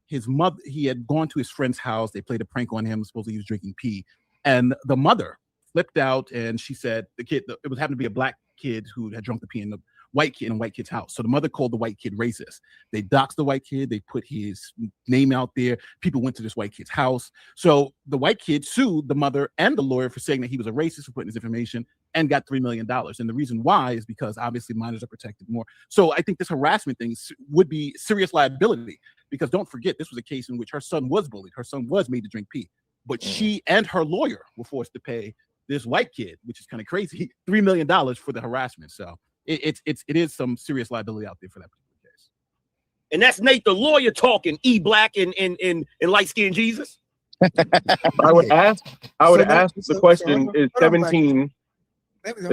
His mother, he had gone to his friend's house. They played a prank on him. Supposedly he was drinking pee, and the mother flipped out, and she said it happened to be a black kid who had drunk the pee in the white kid in a white kid's house. So the mother called the white kid racist. They doxed the white kid. They put his name out there. People went to this white kid's house. So the white kid sued the mother and the lawyer for saying that he was a racist for putting his information and got $3 million. And the reason why is because obviously minors are protected more. So I think this harassment thing would be serious liability, because don't forget, this was a case in which her son was bullied. Her son was made to drink pee, but she and her lawyer were forced to pay this white kid, which is kind of crazy, $3 million for the harassment. So it is some serious liability out there for that particular case. And that's Nate the lawyer talking, E Black and light skinned Jesus. I would ask the question: Is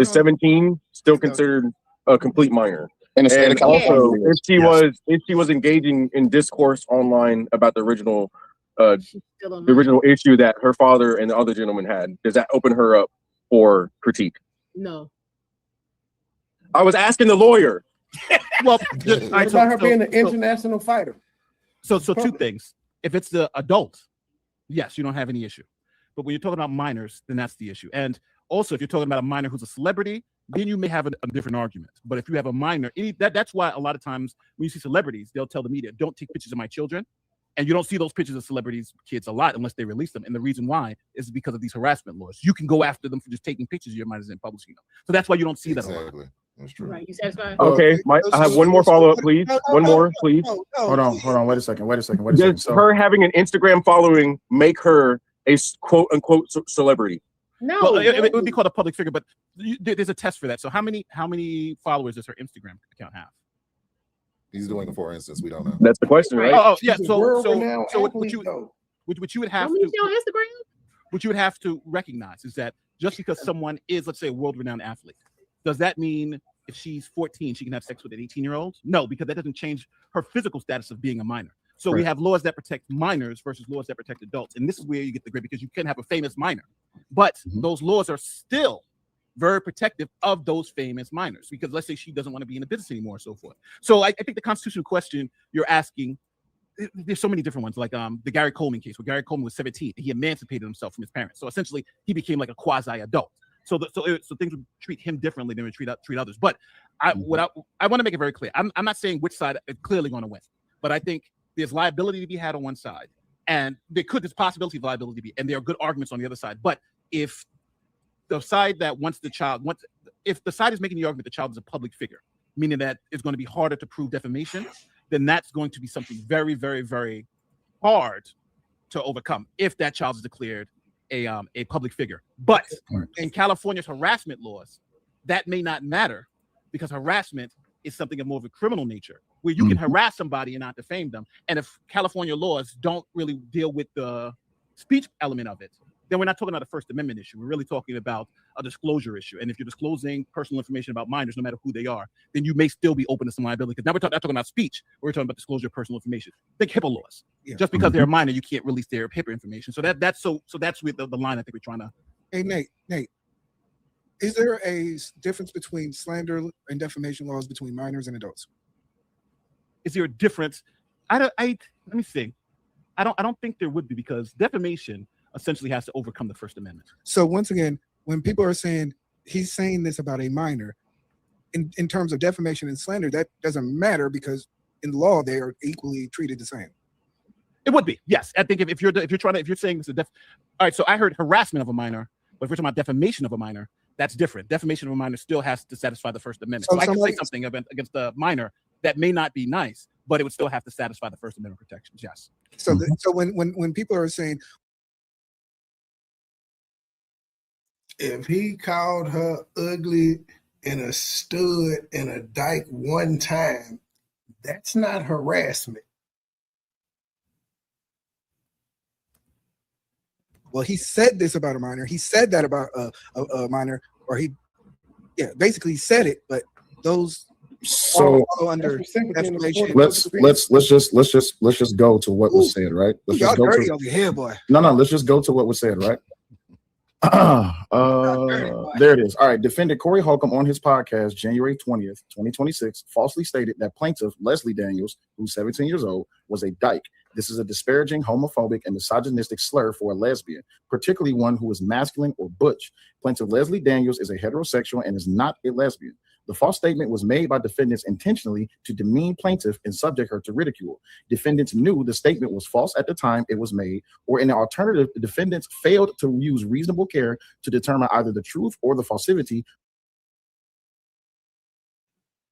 17 still considered a complete minor? In the state of California, also, if she was engaging in discourse online about the original issue that her father and the other gentleman had, does that open her up for critique? No. I was asking the lawyer. Well, about her being an international fighter. So two things. If it's the adult, yes, you don't have any issue. But when you're talking about minors, then that's the issue. And also, if you're talking about a minor who's a celebrity, then you may have a different argument. But if you have a minor, that's why a lot of times when you see celebrities, they'll tell the media, don't take pictures of my children, And you don't see those pictures of celebrities, kids a lot unless they release them. And the reason why is because of these harassment laws. You can go after them for just taking pictures of your minors and publishing them. So that's why you don't see that a lot. That's true. Right. You satisfied? Okay, I have one more follow-up, please. One more, please. Hold on. Wait a second. Does her having an Instagram following make her a quote unquote celebrity? No. Well, it would be called a public figure, but there's a test for that. So how many followers does her Instagram account have? He's doing it for instance. We don't know. That's the question, right? Oh, yeah. She's a So world-renowned what athlete, you though. what you would have Don't to you see on Instagram? what you would have to recognize is that just because someone is, let's say, a world-renowned athlete, does that mean if she's 14 she can have sex with an 18-year-old? No, because that doesn't change her physical status of being a minor. So we have laws that protect minors versus laws that protect adults, and this is where you get the grid, because you can have a famous minor, but those laws are still very protective of those famous minors, because let's say she doesn't want to be in the business anymore, and so forth. So I think the constitutional question you're asking, there's so many different ones, like the Gary Coleman case, where Gary Coleman was 17, he emancipated himself from his parents, so essentially he became like a quasi-adult. So things would treat him differently than would treat others. But I want to make it very clear. I'm not saying which side is clearly going to win, but I think there's liability to be had on one side, and there's possibility of liability to be, and there are good arguments on the other side. But if the side that if the side is making the argument the child is a public figure, meaning that it's going to be harder to prove defamation, then that's going to be something very, very, very hard to overcome if that child is declared a public figure. But in California's harassment laws, that may not matter, because harassment is something of more of a criminal nature, where you can harass somebody and not defame them. And if California laws don't really deal with the speech element of it, then we're not talking about a First Amendment issue. We're really talking about a disclosure issue. And if you're disclosing personal information about minors, no matter who they are, then you may still be open to some liability. Because now we're not talking about speech. We're talking about disclosure of personal information. Think HIPAA laws. Yeah. Just because they're a minor, you can't release their HIPAA information. So that's with the line I think we're trying to. Hey, Nate, is there a difference between slander and defamation laws between minors and adults? Is there a difference? Let me see. I don't think there would be, because defamation essentially has to overcome the First Amendment. So once again, when people are saying he's saying this about a minor, in terms of defamation and slander, that doesn't matter, because in law they are equally treated the same. It would be, yes. I think if you're saying this is all right. So I heard harassment of a minor, but if we're talking about defamation of a minor, that's different. Defamation of a minor still has to satisfy the First Amendment. So I can say something against the minor that may not be nice, but it would still have to satisfy the First Amendment protections. Yes. So so when people are saying, if he called her ugly and a stud and a dyke one time, that's not harassment. well, he said this about a minor, he said that about a minor, or basically said it, but those so under defamation. let's just go to what was said, right? Let's Y'all just go dirty to, over here, boy. No, let's just go to what was said, right? There it is. All right. Defendant Corey Holcomb on his podcast, January 20th, 2026, falsely stated that plaintiff Leslie Daniels, who's 17 years old, was a dyke. This is a disparaging, homophobic, and misogynistic slur for a lesbian, particularly one who is masculine or butch. Plaintiff Leslie Daniels is a heterosexual and is not a lesbian. The false statement was made by defendants intentionally to demean plaintiff and subject her to ridicule. Defendants knew the statement was false at the time it was made, or in the alternative, the defendants failed to use reasonable care to determine either the truth or the falsity.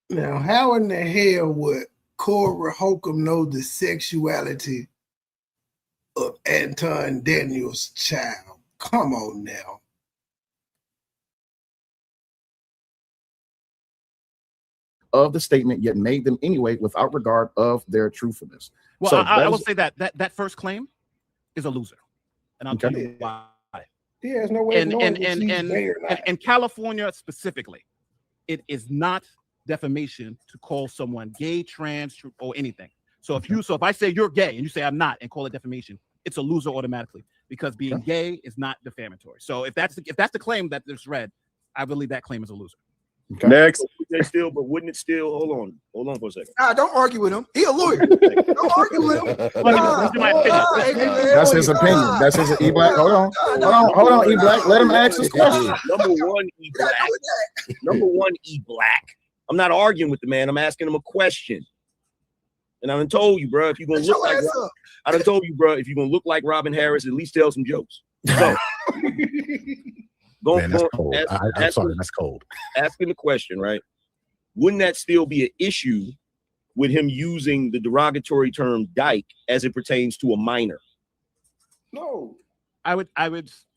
Now, how in the hell would Corey Holcomb know the sexuality of Anton Daniels' child? Come on now. Of the statement, yet made them anyway without regard of their truthfulness. Well, so I will say that first claim is a loser, and I'll tell you why. Yeah, there's no way of knowing if she's gay or not. In California specifically, it is not defamation to call someone gay, trans, or anything. So if I say you're gay and you say I'm not and call it defamation, it's a loser automatically, because being gay is not defamatory. So if that's the claim that is read, I believe that claim is a loser. Okay. Next. But wouldn't it still? Hold on for a second. Don't argue with him. He a lawyer. Don't argue with him. That's his opinion. That's his E-Black. Hold on, E-Black. Let him ask his question. Number one, E-Black. I'm not arguing with the man. I'm asking him a question. And I done told you, bro, if you're gonna Shut look your like ass up. I done told you, bro, if you're gonna look like Robin Harris, at least tell some jokes. So Man, that's cold. I'm sorry, that's cold. Asking the question, right? Wouldn't that still be an issue with him using the derogatory term dyke as it pertains to a minor? No. I would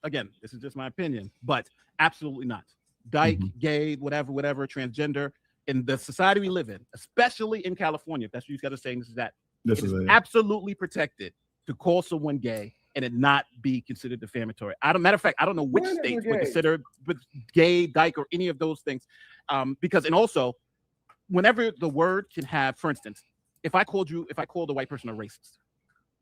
again, this is just my opinion, but absolutely not. Dyke, gay, whatever, transgender, in the society we live in, especially in California, if that's what you got to say, this is that. This it is is it. absolutely protected to call someone gay and it not be considered defamatory. Matter of fact, I don't know which Whatever states gay. would consider gay, dyke, or any of those things. Because, and also, whenever the word can have, for instance, if I called a white person a racist,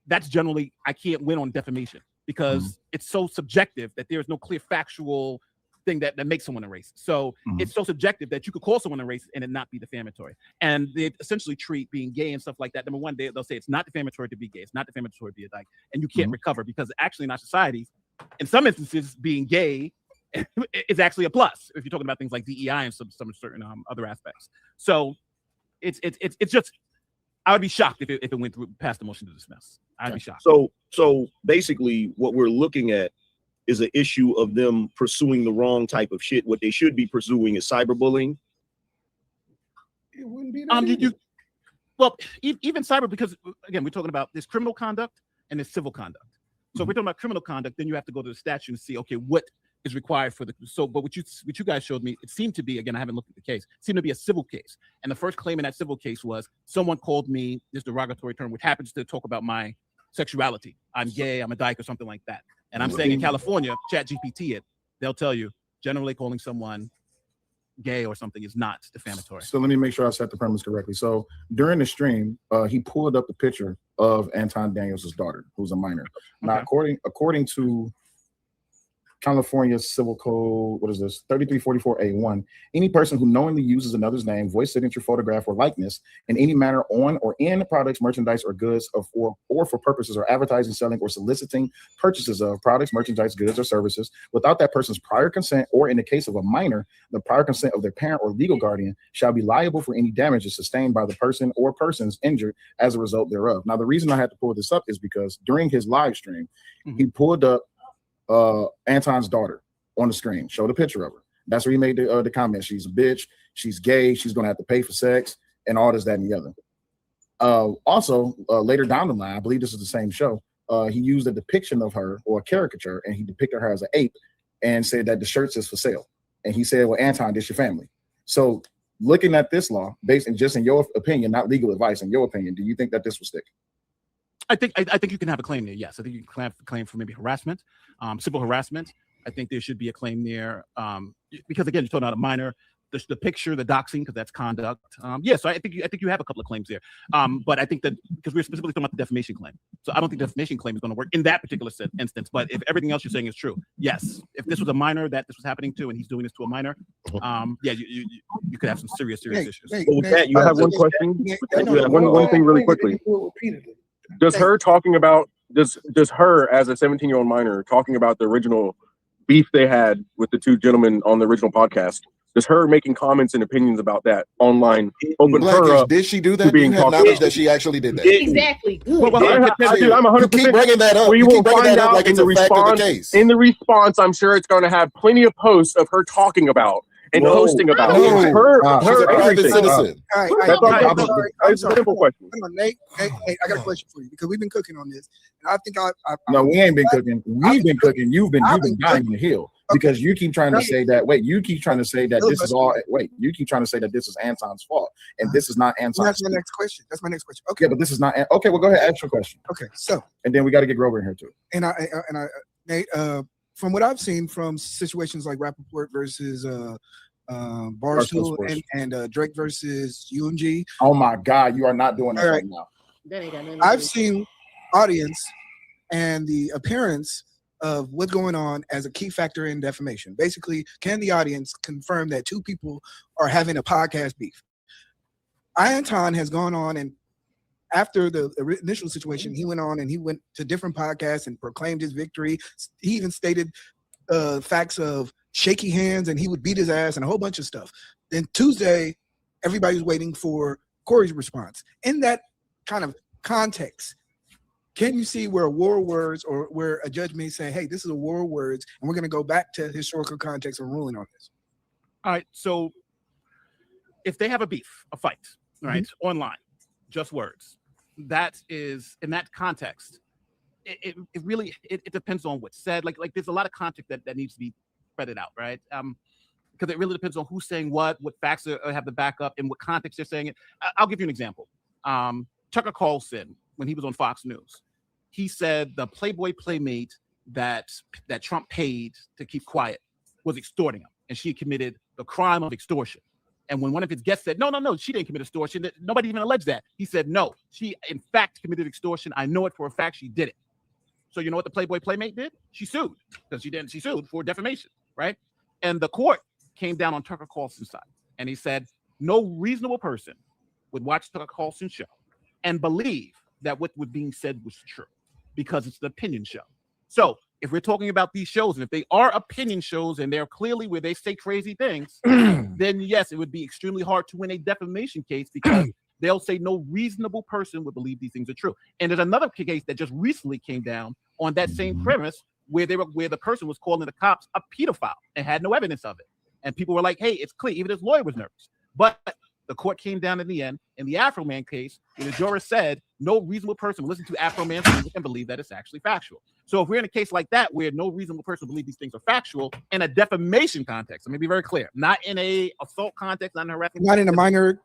that's generally, I can't win on defamation because it's so subjective that there's no clear factual thing that makes someone a racist. So it's so subjective that you could call someone a racist and it not be defamatory. And they essentially treat being gay and stuff like that. Number one, they'll say it's not defamatory to be gay. It's not defamatory to be a dyke. And you can't recover because actually in our society, in some instances, being gay is actually a plus if you're talking about things like DEI and some certain other aspects. So it's just, I would be shocked if it went through past the motion to dismiss. I'd be shocked. So basically what we're looking at is an issue of them pursuing the wrong type of shit. What they should be pursuing is cyberbullying. It wouldn't be that well, even cyber, because again, we're talking about this criminal conduct and this civil conduct. So if we're talking about criminal conduct, then you have to go to the statute and see, okay, what is required for the, but what you guys showed me, it seemed to be, again, I haven't looked at the case, it seemed to be a civil case. And the first claim in that civil case was someone called me this derogatory term, which happens to talk about my sexuality. I'm gay, I'm a dyke, or something like that. And I'm saying in California, ChatGPT it, they'll tell you generally calling someone gay or something is not defamatory. So let me make sure I set the premise correctly. So during the stream, he pulled up the picture of Anton Daniels' daughter, who's a minor. Now, according to California Civil Code, what is this? 3344A1. Any person who knowingly uses another's name, voice, signature, photograph, or likeness in any manner on or in products, merchandise, or goods or for purposes of advertising, selling, or soliciting purchases of products, merchandise, goods, or services without that person's prior consent, or in the case of a minor, the prior consent of their parent or legal guardian, shall be liable for any damages sustained by the person or persons injured as a result thereof. Now, the reason I had to pull this up is because during his live stream, he pulled up Anton's daughter on the screen, showed a picture of her. That's where he made the comment. She's a bitch, she's gay, she's gonna have to pay for sex, and all this, that, and the other. Also, later down the line, I believe this is the same show, he used a depiction of her, or a caricature, and he depicted her as an ape and said that the shirts is for sale. And he said, well, Anton, this your family. So looking at this law, based in just in your opinion, not legal advice, in your opinion, do you think that this will stick? I think you can have a claim there. Yes, I think you can have a claim for maybe harassment, civil harassment. I think there should be a claim there because again, you're talking about a minor. The picture, the doxing, because that's conduct. So I think you have a couple of claims there. But I think that because we're specifically talking about the defamation claim, so I don't think the defamation claim is going to work in that particular instance. But if everything else you're saying is true, yes. If this was a minor that this was happening to, and he's doing this to a minor, you could have some serious issues. I have one question. One thing really quickly. Does her talking about does her as a 17-year-old minor talking about the original beef they had with the two gentlemen on the original podcast, does her making comments and opinions about that online open her up? Did she do that? Do you have knowledge that she actually did that? Exactly. Well, I'm 100%. Keep bringing that up. We You will keep bringing find that up out like in it's the a fact of the response. case. In the response, I'm sure it's going to have plenty of posts of her talking about and posting about it. She's a private everything. citizen. All right, That's all. I'm It's a sorry. simple question. Hang on, Nate, I got a question for you because we've been cooking on this, and I think No, we ain't been cooking. We've been cooking. You've been dying in the hill because you keep trying to say that. Wait, you keep trying to say that this is all. Wait, you keep trying to say that this is Anton's fault, and this is not Anton's. That's my next question. Okay. Yeah, but this is not. Okay, well, go ahead. Ask your question. Okay, so and then we got to get Grover in here too. and I Nate, from what I've seen from situations like Rappaport versus Barstool and Drake versus UMG. Oh my God, you are not doing that right now. I've seen audience and the appearance of what's going on as a key factor in defamation. Basically, can the audience confirm that two people are having a podcast beef? Anton has gone on, and after the initial situation, he went on and he went to different podcasts and proclaimed his victory. He even stated facts of shaky hands and he would beat his ass and a whole bunch of stuff. Then Tuesday, everybody was waiting for Corey's response. In that kind of context. Can you see where war words or where a judge may say, hey, this is a war of words, and we're going to go back to historical context and ruling on this? All right. So if they have a beef, a fight, right, online, just words, that is in that context. It really depends on what's said. Like there's a lot of context that needs to be spread out, right? Because it really depends on who's saying what facts have the backup, and what context they're saying it. I'll give you an example. Tucker Carlson, when he was on Fox News, he said the Playboy playmate that Trump paid to keep quiet was extorting him, and she committed the crime of extortion. And when one of his guests said, no, she didn't commit extortion, nobody even alleged that. He said, no, she in fact committed extortion. I know it for a fact. She did it. So you know what the Playboy playmate did? She sued because she sued for defamation, right? And the court came down on Tucker Carlson's side, and he said no reasonable person would watch Tucker Carlson's show and believe that what was being said was true because it's an opinion show. So if we're talking about these shows, and if they are opinion shows and they're clearly where they say crazy things, then yes, it would be extremely hard to win a defamation case because they'll say no reasonable person would believe these things are true. And there's another case that just recently came down on that same premise where the person was calling the cops a pedophile and had no evidence of it. And people were like, hey, it's clear. Even his lawyer was nervous. But the court came down in the end, in the Afro Man case, where the juror said no reasonable person will listen to Afro Man's music and believe that it's actually factual. So if we're in a case like that, where no reasonable person will believe these things are factual in a defamation context, let me be very clear, not in a assault context, not in a harassment, not in a minor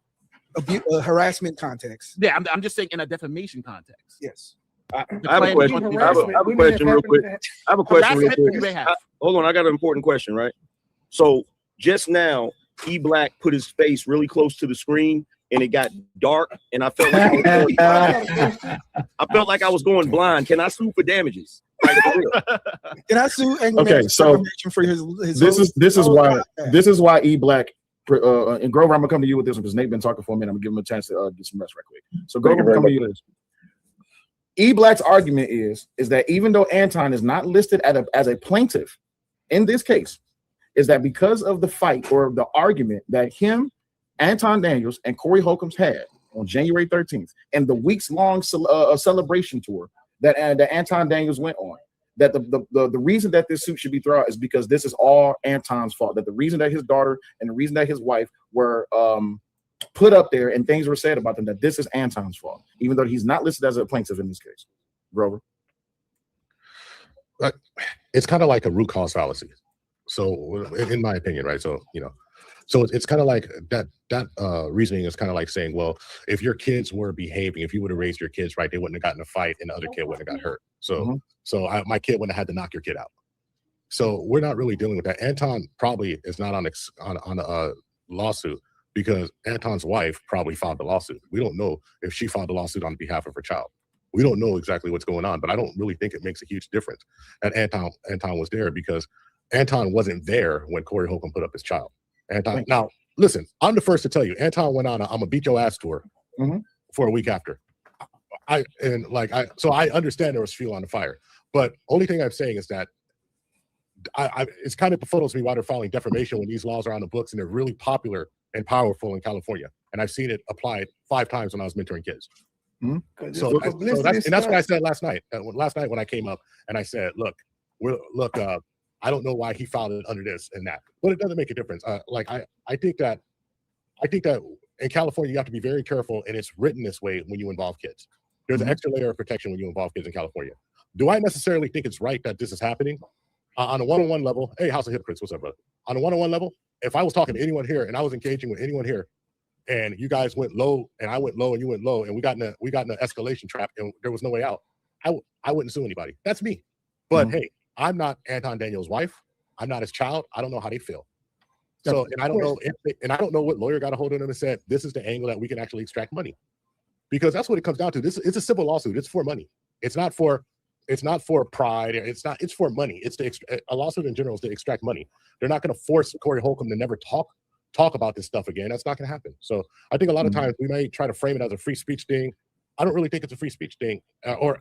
harassment context. Yeah, I'm just saying in a defamation context. Yes. I have a question. I have a question real quick. I have a question real quick. Hold on, I got an important question, right? So just now, E Black put his face really close to the screen, and it got dark, and I felt like I was going blind. Can I sue for damages? Can I sue? Okay, so for his this is why E Black and Grover, I'm gonna come to you with this one because Nate been talking for a minute. I'm gonna give him a chance to get some rest right quick. So Grover, I'm gonna come to you with this. E Black's argument is that even though Anton is not listed as a plaintiff in this case, is that because of the fight or the argument that him, Anton Daniels, and Corey Holcomb had on January 13th and the weeks-long celebration tour that Anton Daniels went on, that the reason that this suit should be thrown out is because this is all Anton's fault. That the reason that his daughter and the reason that his wife were put up there and things were said about them, that this is Anton's fault, even though he's not listed as a plaintiff in this case. Grover? It's kind of like a root cause fallacy. So in my opinion, right? So, so it's kind of like that reasoning is kind of like saying, well, if your kids were behaving, if you would have raised your kids right, they wouldn't have gotten in a fight and the other kid wouldn't have got hurt. So, my kid wouldn't have had to knock your kid out. So we're not really dealing with that. Anton probably is not on a lawsuit because Anton's wife probably filed the lawsuit. We don't know if she filed the lawsuit on behalf of her child. We don't know exactly what's going on, but I don't really think it makes a huge difference that Anton was there because Anton wasn't there when Corey Holcomb put up his child. Anton, now listen, I'm the first to tell you, Anton went on I'm a beat your ass tour for a week after. So I understand there was fuel on the fire, but only thing I'm saying is that it's kind of befuddles me why they're filing defamation when these laws are on the books and they're really popular and powerful in California. And I've seen it applied 5 times when I was mentoring kids. So that's what I said last night. Last night when I came up and I said, look, I don't know why he filed it under this and that, but it doesn't make a difference. I think that in California you have to be very careful, and it's written this way when you involve kids. There's an extra layer of protection when you involve kids in California. Do I necessarily think it's right that this is happening? On a one-on-one level, hey, House of Hypocrites, what's up, brother? On a one-on-one level, if I was talking to anyone here and I was engaging with anyone here, and you guys went low and I went low and you went low, and we got in an escalation trap and there was no way out, I wouldn't sue anybody. That's me. But hey, I'm not Anton Daniels' wife. I'm not his child. I don't know how they feel. So, and I don't know what lawyer got a hold of them and said, this is the angle that we can actually extract money. Because that's what it comes down to. It's a civil lawsuit. It's for money. It's not for pride. It's for money. A lawsuit in general is to extract money. They're not going to force Corey Holcomb to never talk about this stuff again. That's not going to happen. So I think a lot of times we may try to frame it as a free speech thing. I don't really think it's a free speech thing, or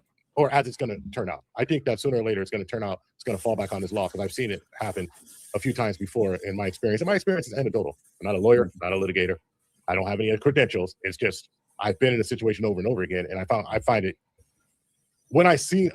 as it's going to turn out. I think that sooner or later it's going to turn out, it's going to fall back on this law, because I've seen it happen a few times before in my experience. And my experience is anecdotal. I'm not a lawyer, not a litigator. I don't have any credentials. It's just I've been in a situation over and over again, and I find it when I see.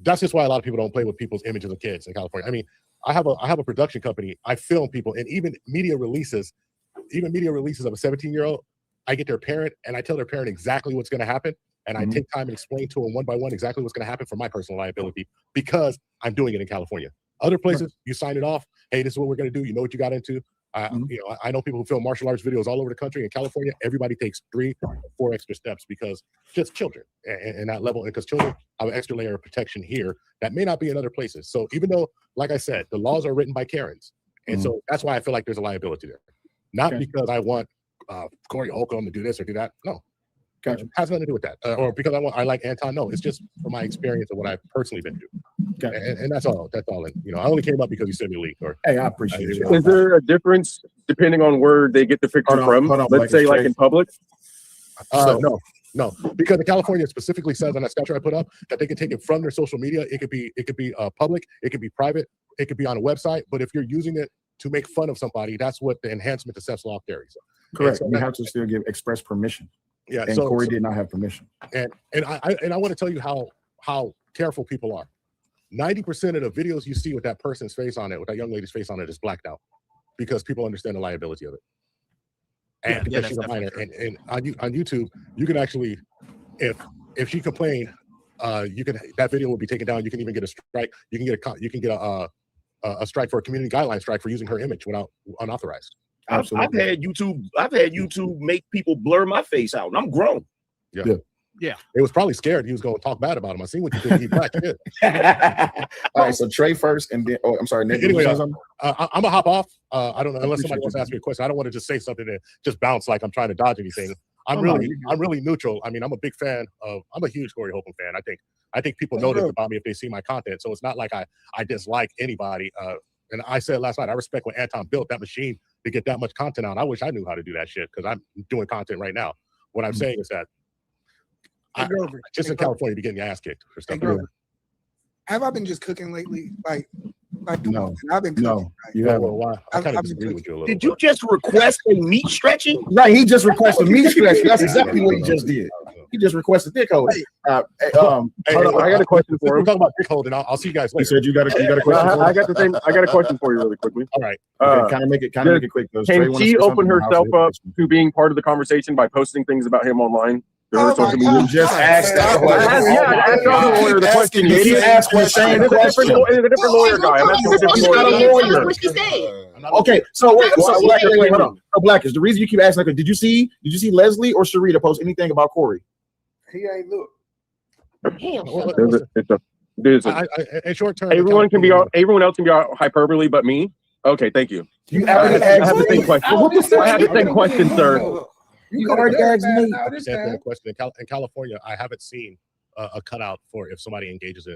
That's just why a lot of people don't play with people's images of kids in California. I mean, I have a production company. I film people, and even media releases of a 17-year-old. I get their parent, and I tell their parent exactly what's going to happen, and I take time and explain to them one by one exactly what's going to happen for my personal liability because I'm doing it in California. Other places, you sign it off. Hey, this is what we're going to do. You know what you got into. You know, I know people who film martial arts videos all over the country. In California, everybody takes 3 or 4 extra steps because just children and that level, because children have an extra layer of protection here that may not be in other places. So even though, like I said, the laws are written by Karens, and so that's why I feel like there's a liability there. Not because I want Corey Holcomb to do this or do that. No. It has nothing to do with that, or because I like Anton. No, it's just from my experience of what I've personally been through, and that's all. That's all. And, you know, I only came up because you sent me a leak. Or hey, I appreciate it. Is there a difference depending on where they get the picture from? Let's say, like in public. No, because the California specifically says on that statute I put up that they can take it from their social media. It could be public. It could be private. It could be on a website. But if you're using it to make fun of somebody, that's what the enhancement to Seth's law carries. Correct. So you have to still give express permission. Yeah, and Corey did not have permission. And I want to tell you how careful people are. 90% of the videos you see with that person's face on it, with that young lady's face on it, is blacked out because people understand the liability of it. And because she's a minor, and on YouTube, you can actually, if she complained, that video will be taken down. You can even get a strike. You can get a strike for a community guideline strike for using her image without unauthorized. I've had YouTube make people blur my face out, and I'm grown. Yeah. It was probably scared he was going to talk bad about him. I seen what you did. He black kid. All right, so Trey first, and then I'm sorry. Nick, anyway, I'm gonna hop off. I don't know unless somebody wants to ask me a question. I don't want to just say something and just bounce like I'm trying to dodge anything. I'm really neutral. I mean, I'm a big fan of. I'm a huge Corey Holcomb fan. I think people know this about me if they see my content. So it's not like I dislike anybody. And I said last night, I respect when Anton built that machine to get that much content out. I wish I knew how to do that shit because I'm doing content right now. What I'm saying is that just in California, be getting your ass kicked for stuff. Have I been just cooking lately? Like no, I've been cooking. No, you haven't. I kind of disagree with you a little. Did you just request a meat stretching? Right, he just requested meat stretching. That's exactly what he just did. He just requested dick holding. I got a question for him. We're talking about dick holding. I'll see you guys later. You said you got a question. I got a question for you really quickly. All right. Kind of make it quick. Can she open herself up to being part of the conversation by posting things about him online? You just asked that question. Yeah, I asked the lawyer the question. You asked the same question. It's a different lawyer guy. I'm asking a different lawyer. Okay, so wait, hold on. Blackish, the reason you keep asking, did you see Leslie or Sharita post anything about Corey? He ain't look. In short term, everyone else can be hyperbole, but me. Okay, thank you. You already asked the same question. I have the same question, sir. You already asked me. In California, I haven't seen a cutout for if somebing engages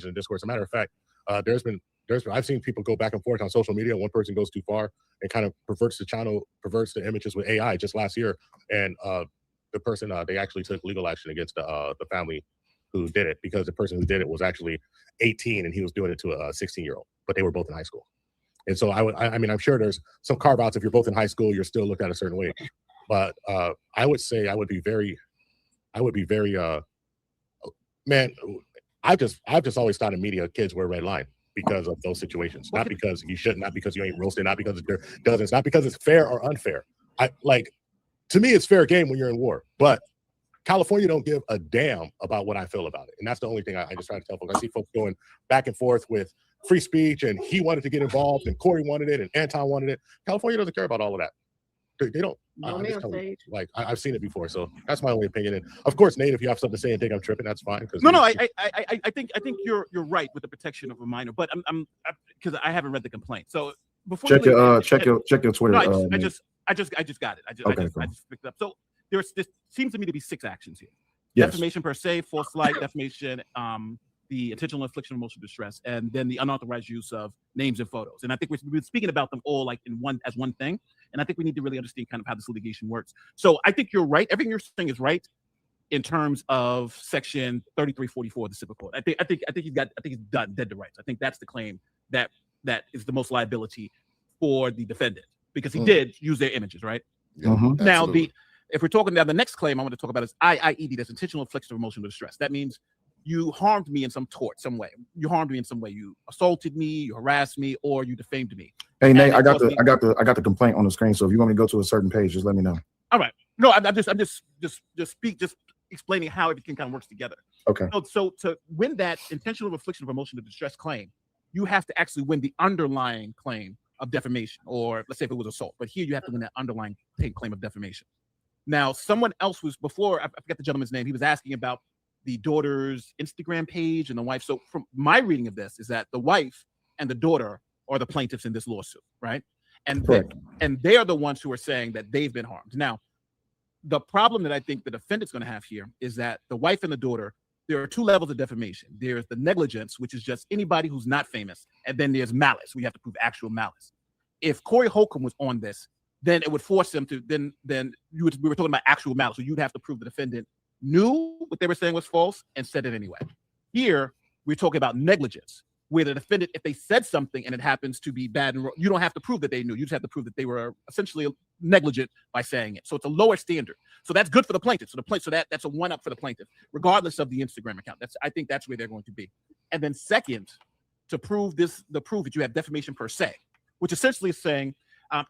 in discourse. As a matter of fact, I've seen people go back and forth on social media. One person goes too far and kind of perverts the images with AI just last year, and the person they actually took legal action against the family who did it because the person who did it was actually 18 and he was doing it to a 16-year-old, but they were both in high school. And so I mean, I'm sure there's some carve outs. If you're both in high school, you're still looked at a certain way. But I would say I would be very, man. I've just always thought in media kids were a red line because of those situations. Not because you shouldn't, not because you ain't roasted, not because there doesn't, not because it's fair or unfair. To me, it's fair game when you're in war. But California don't give a damn about what I feel about it, and that's the only thing I just try to tell folks. I see folks going back and forth with free speech, and he wanted to get involved, and Corey wanted it, and Anton wanted it. California doesn't care about all of that. They don't. I've seen it before, so that's my only opinion. And of course, Nate, if you have something to say and think I'm tripping, that's fine. I think you're right with the protection of a minor, but I'm because I haven't read the complaint. So before check your Twitter. No, I just got it. I just picked it up. So there seems to me to be 6 actions here. Yes. Defamation per se, false light, defamation, the intentional infliction of emotional distress, and then the unauthorized use of names and photos. And I think we've been speaking about them all as one thing. And I think we need to really understand kind of how this litigation works. So I think you're right. Everything you're saying is right in terms of Section 3344 of the Civil Code. I think he's done dead to rights. I think that's the claim that is the most liability for the defendant because he did use their images, right? Yeah, now If we're talking now, the next claim I want to talk about is IIED. That's intentional infliction of emotional distress. That means you harmed me in some some way. You harmed me in some way. You assaulted me, you harassed me, or you defamed me. Hey Nate, I got the complaint on the screen. So if you want me to go to a certain page, just let me know. All right. No, I'm just explaining how everything kind of works together. Okay. So to win that intentional infliction of emotional distress claim, you have to actually win the underlying claim of defamation, or let's say if it was assault. But here you have to win that underlying claim of defamation. Now, someone else was before, I forget the gentleman's name. He was asking about the daughter's Instagram page and the wife. So from my reading of this is that the wife and the daughter are the plaintiffs in this lawsuit, right? And they are the ones who are saying that they've been harmed. Now, the problem that I think the defendant's going to have here is that the wife and the daughter, there are two levels of defamation. There's the negligence, which is just anybody who's not famous, and then there's malice. We have to prove actual malice. If Corey Holcomb was on this, then it would force him to we were talking about actual malice. So you'd have to prove the defendant knew what they were saying was false and said it anyway. Here we're talking about negligence, where the defendant, if they said something and it happens to be bad and wrong, you don't have to prove that they knew. You just have to prove that they were essentially negligent by saying it. So it's a lower standard. So that's good for the plaintiff. So that's a one up for the plaintiff, regardless of the Instagram account. I think that's where they're going to be. And then second, to prove the proof that you have defamation per se, which essentially is saying,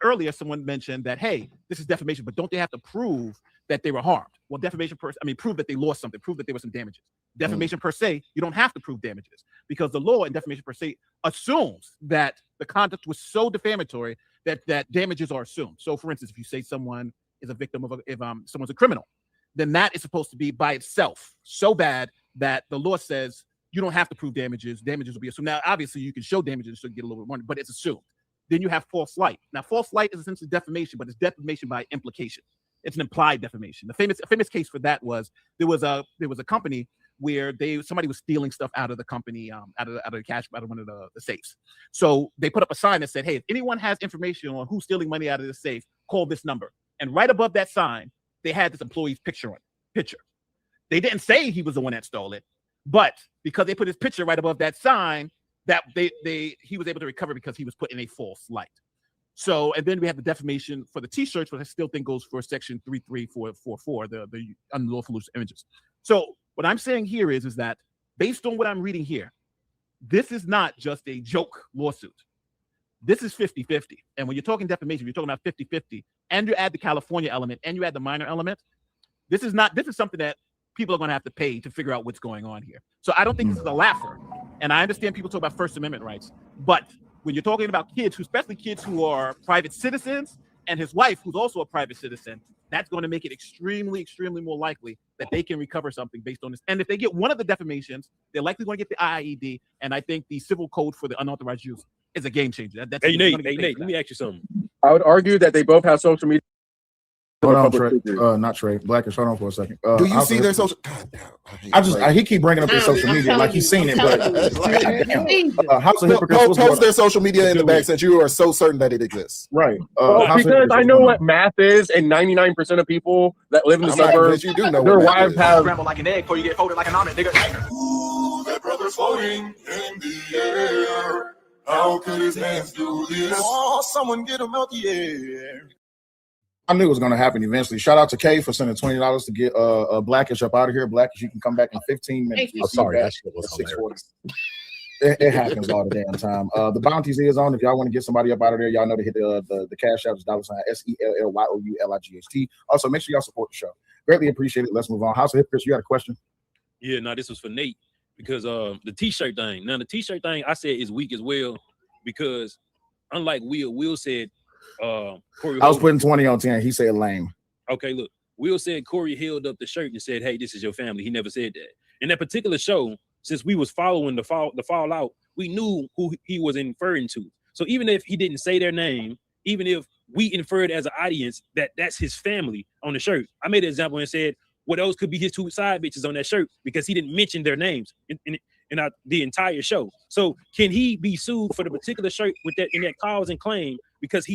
earlier someone mentioned that, hey, this is defamation, but don't they have to prove that they were harmed? Well, defamation prove that they lost something, prove that there were some damages. Defamation per se, you don't have to prove damages, because the law in defamation per se assumes that the conduct was so defamatory that damages are assumed. So for instance, if you say someone is a victim of if someone's a criminal, then that is supposed to be by itself so bad that the law says you don't have to prove damages. Damages will be assumed. Now, obviously, you can show damages to get a little bit more, but it's assumed. Then you have false light. Now, false light is essentially defamation, but it's defamation by implication. It's an implied defamation. The famous case for that was there was a company where somebody was stealing stuff out of the company, out of the cash, out of one of the safes. So they put up a sign that said, hey, if anyone has information on who's stealing money out of the safe, call this number. And right above that sign, they had this employee's picture on it. They didn't say he was the one that stole it, but because they put his picture right above that sign, that he was able to recover because he was put in a false light. So, and then we have the defamation for the t-shirts, which I still think goes for section 33444, the unlawful use of images. So what I'm saying here is that based on what I'm reading here, this is not just a joke lawsuit. This is 50-50. And when you're talking defamation, you're talking about 50-50, and you add the California element and you add the minor element. This is something that people are going to have to pay to figure out what's going on here. So I don't think this is a laugher. And I understand people talk about First Amendment rights, but when you're talking about kids, especially kids who are private citizens, and his wife, who's also a private citizen, that's going to make it extremely, extremely more likely that they can recover something based on this. And if they get one of the defamations, they're likely going to get the IIED. And I think the civil code for the unauthorized use is a game changer. Hey, Nate, let me ask you something. I would argue that they both have social media. Hold on, Trey. Not Trey. Blackish, hold on for a second. Do you see their social? He keep bringing up their social media like he's seen it, but House of Hypocrites post their social media in the back since you are so certain that it exists. Right. Because I know what math is, and 99% of people that live in the suburbs, you do know their wives have. Scramble like an egg before you get folded like an omelet, nigga. Ooh, that brother's floating in the air. How could his hands do this? Oh, someone get him out the air. I knew it was going to happen eventually. Shout out to Kay for sending $20 to get Blackish up out of here. Blackish, you can come back in 15 minutes. I'm sorry, that shit was 6:40. It happens all the damn time. The bounties is on. If y'all want to get somebody up out of there, y'all know to hit the cash out. $SELLYOULIGHT. Also, make sure y'all support the show. Greatly appreciate it. Let's move on. House of Hypocrites, you got a question? Yeah, no, this was for Nate because the t-shirt thing. Now the t-shirt thing I said is weak as well because unlike Will said. Corey I was putting 20 on 10. He said lame. Okay, look. Will said Corey held up the shirt and said, "Hey, this is your family." He never said that. In that particular show, since we was following the fallout, we knew who he was inferring to. So even if he didn't say their name, even if we inferred as an audience that that's his family on the shirt, I made an example and said, well, those could be his two side bitches on that shirt because he didn't mention their names in the entire show. So can he be sued for the particular shirt with that in that cause and claim because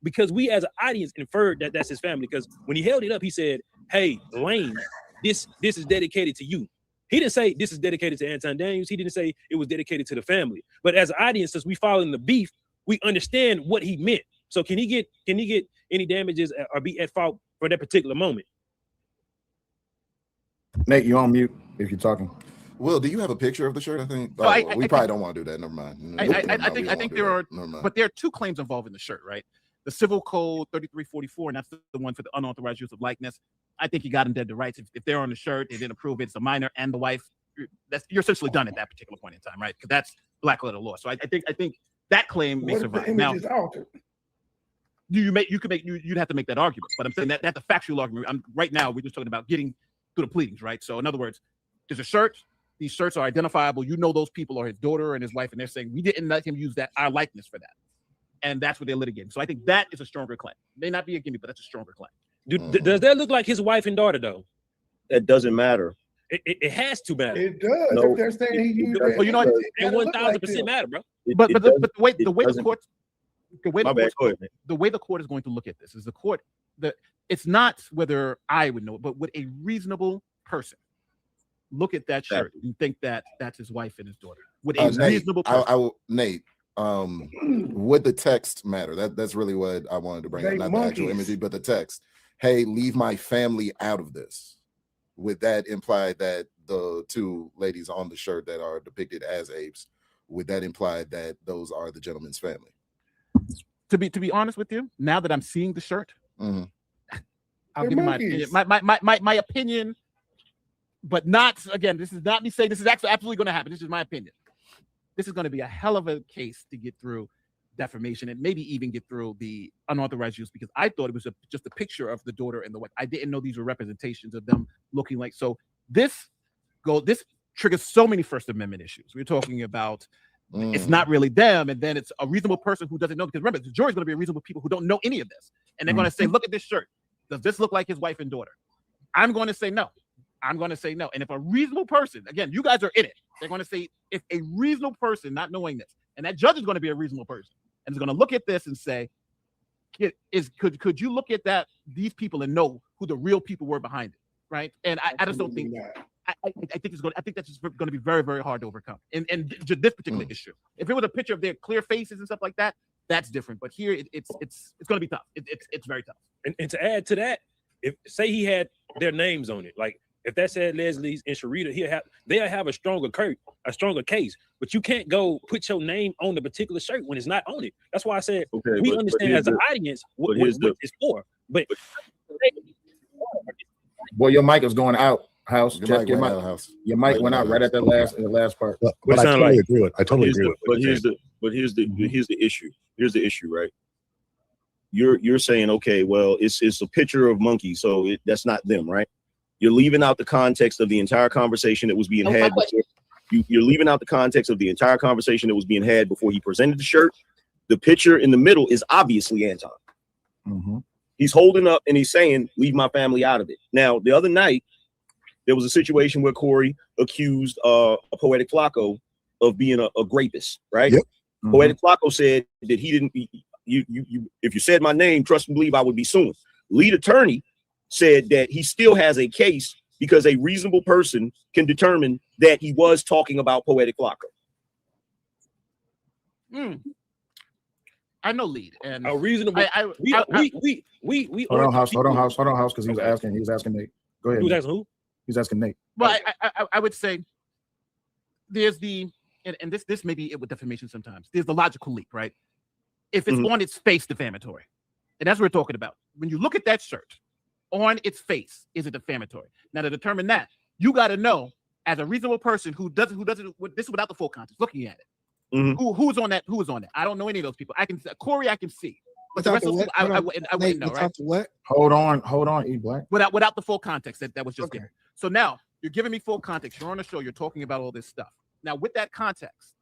because we as an audience inferred that that's his family? Because when he held it up, he said, "Hey, Lane, this is dedicated to you." He didn't say this is dedicated to Anton Daniels. He didn't say it was dedicated to the family. But as an audience, since we following the beef, we understand what he meant. So can he get any damages or be at fault for that particular moment. Nate, you on mute if you're talking. Will, do you have a picture of the shirt? I think No, I we probably don't want to do that. Never mind. I think there are, but there are two claims involving the shirt, right? The Civil Code 3344, and that's the one for the unauthorized use of likeness. I think you got them dead to rights. If they're on the shirt, they didn't approve it, it's a minor and the wife. You're essentially done at that particular point in time, right? Because that's black letter law. So I think that claim may survive. Now, you'd have to make that argument, but I'm saying that's a factual argument. Right now we're just talking about getting through the pleadings, right? So in other words, there's a shirt. These shirts are identifiable. You know those people are his daughter and his wife, and they're saying we didn't let him use our likeness for that, and that's what they're litigating. So I think that is a stronger claim. May not be a gimme, but that's a stronger claim. Does that look like his wife and daughter though? That doesn't matter. It has to matter. It does. No, if they're saying he used well, you know, it 1000% matter, bro. But the way the court the way the court is going to look at this is it's not whether I would know it, but would a reasonable person look at that shirt and think that that's his wife and his daughter? Would a reasonable person? Nate, would the text matter? That's really what I wanted to bring up, not the actual imagery, but the text. Hey, leave my family out of this. Would that imply that the two ladies on the shirt that are depicted as apes, would that imply that those are the gentleman's family? To be honest with you, now that I'm seeing the shirt, I'll give you my opinion. My opinion, but not again. This is not me saying this is actually absolutely going to happen. This is my opinion. This is going to be a hell of a case to get through defamation and maybe even get through the unauthorized use, because I thought it was just a picture of the daughter and the wife. I didn't know these were representations of them looking like. So this triggers so many First Amendment issues. We're talking about it's not really them, and then it's a reasonable person who doesn't know, because remember, the jury's going to be a reasonable people who don't know any of this, and they're going to say, look at this shirt. Does this look like his wife and daughter? I'm going to say no. I'm going to say no. And if a reasonable person, again, you guys are in it, they're going to say, if a reasonable person not knowing this, and that judge is going to be a reasonable person, and is going to look at this and say, could you look at these people and know who the real people were behind it, right? And I just don't think I think that's just going to be very, very hard to overcome in this particular issue. If it was a picture of their clear faces and stuff like that, that's different. But here, it's going to be tough. It's very tough. And to add to that, if say he had their names on it, like if that said Leslie's and Sharita, they'll have a stronger case. But you can't go put your name on the particular shirt when it's not on it. That's why I said we understand as an audience what it's for. But boy, your mic is going out. House. Your mic went out right at the last part. But I totally agree with. I totally agree with. But here's the issue. Here's the issue, right? You're saying, okay, well, it's a picture of monkeys, so that's not them, right? You're leaving out the context of the entire conversation that was being had. You're leaving out the context of the entire conversation that was being had before he presented the shirt. The picture in the middle is obviously Anton. He's holding up and he's saying, "Leave my family out of it." Now, the other night, there was a situation where Corey accused Poetic Flacco of being a rapist, right? Yep. Poetic Flacco said that he didn't. If you said my name, trust and believe I would be suing. Lead attorney said that he still has a case because a reasonable person can determine that he was talking about Poetic Flacco. I know lead and a reasonable. We hold on, house, because he was asking Nate. Go ahead. Who's asking who? He's asking Nate. Well, I would say there's and this may be it with defamation sometimes. There's the logical leap, right? If it's on its face defamatory, and that's what we're talking about. When you look at that shirt, on its face, is it defamatory? Now to determine that, you got to know as a reasonable person who doesn't this is without the full context, looking at it, who's on that? Who is on it? I don't know any of those people. I can Corey, I can see. But the rest of I wouldn't know, right? What? Hold on, E Black. Without the full context that was just given. So now you're giving me full context. You're on the show. You're talking about all this stuff. Now with that context,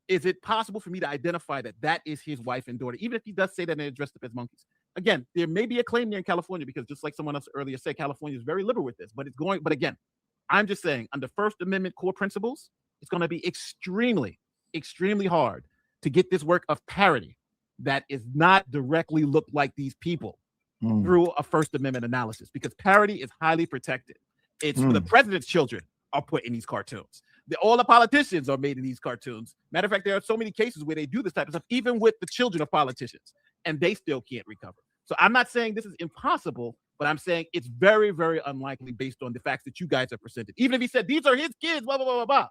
is it possible for me to identify that is his wife and daughter, even if he does say that and they're dressed up as monkeys? Again, there may be a claim there in California because just like someone else earlier said, California is very liberal with this, but again, I'm just saying under First Amendment core principles, it's going to be extremely, extremely hard to get this work of parody that is not directly looked like these people through a First Amendment analysis, because parody is highly protected. It's for the president's children are put in these cartoons. All the politicians are made in these cartoons. Matter of fact, there are so many cases where they do this type of stuff, even with the children of politicians, and they still can't recover. So I'm not saying this is impossible, but I'm saying it's very, very unlikely based on the facts that you guys have presented. Even if he said these are his kids, blah, blah, blah, blah, blah.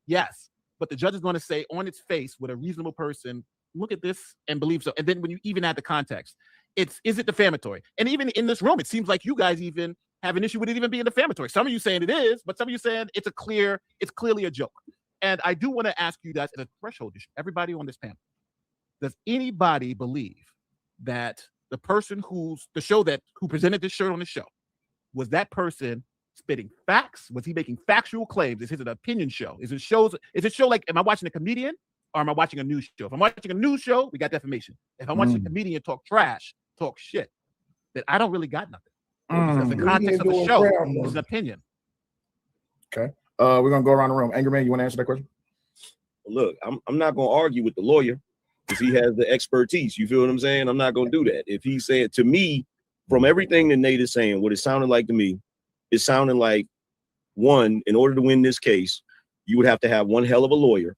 Yes. But the judge is going to say on its face with a reasonable person, look at this and believe so. And then when you even add the context, is it defamatory? And even in this room, it seems like you guys even have an issue with it even being defamatory. Some of you saying it is, but some of you saying it's clearly a joke. And I do want to ask you guys as a threshold issue, everybody on this panel, does anybody believe that the person who presented this shirt on the show, was that person spitting facts? Was he making factual claims? Is it an opinion show? Is it show like, am I watching a comedian or am I watching a news show? If I'm watching a news show, we got defamation. If I'm watching a comedian talk trash, talk shit, then I don't really got nothing. Because the context of the show is an opinion. Okay. We're gonna go around the room. Angry Man, you want to answer that question? Look, I'm not gonna argue with the lawyer because he has the expertise. You feel what I'm saying? I'm not gonna do that. If he said to me, from everything that Nate is saying, what it sounded like to me, it sounded like, one, in order to win this case, you would have to have one hell of a lawyer,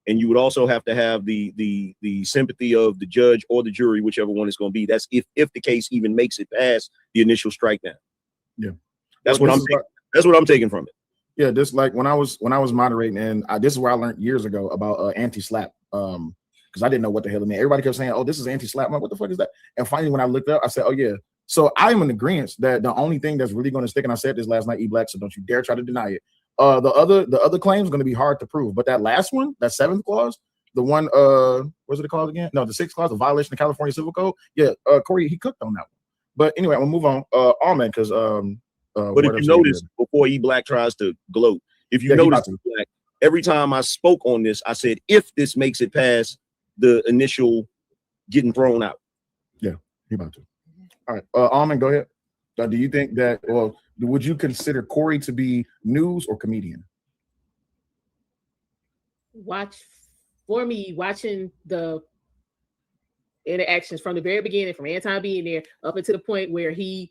and you would also have to have the sympathy of the judge or the jury, whichever one it's going to be. That's if the case even makes it past the initial strike down. Yeah, that's what I'm taking from it. Yeah, this like when I was moderating, and this is where I learned years ago about anti-slap. Because I didn't know what the hell it meant. Everybody kept saying, "Oh, this is anti-slap." I'm like, what the fuck is that? And finally, when I looked up, I said, "Oh yeah." So I'm in agreement that the only thing that's really going to stick, and I said this last night, E-Black, so don't you dare try to deny it. The other claims are going to be hard to prove, but that last one, that 7th clause, the one, what's it called again? No, the 6th clause, the violation of California Civil Code. Yeah, Corey, he cooked on that one. But anyway, I'm gonna move on. Almond, because but if you notice, before E-Black tries to gloat, if you notice, E-Black, every time I spoke on this, I said, if this makes it past the initial getting thrown out. Yeah, he about to. All right, Almond, go ahead. Do you think that, well, would you consider Corey to be news or comedian? Watching the interactions from the very beginning, from Anton being there up until the point where he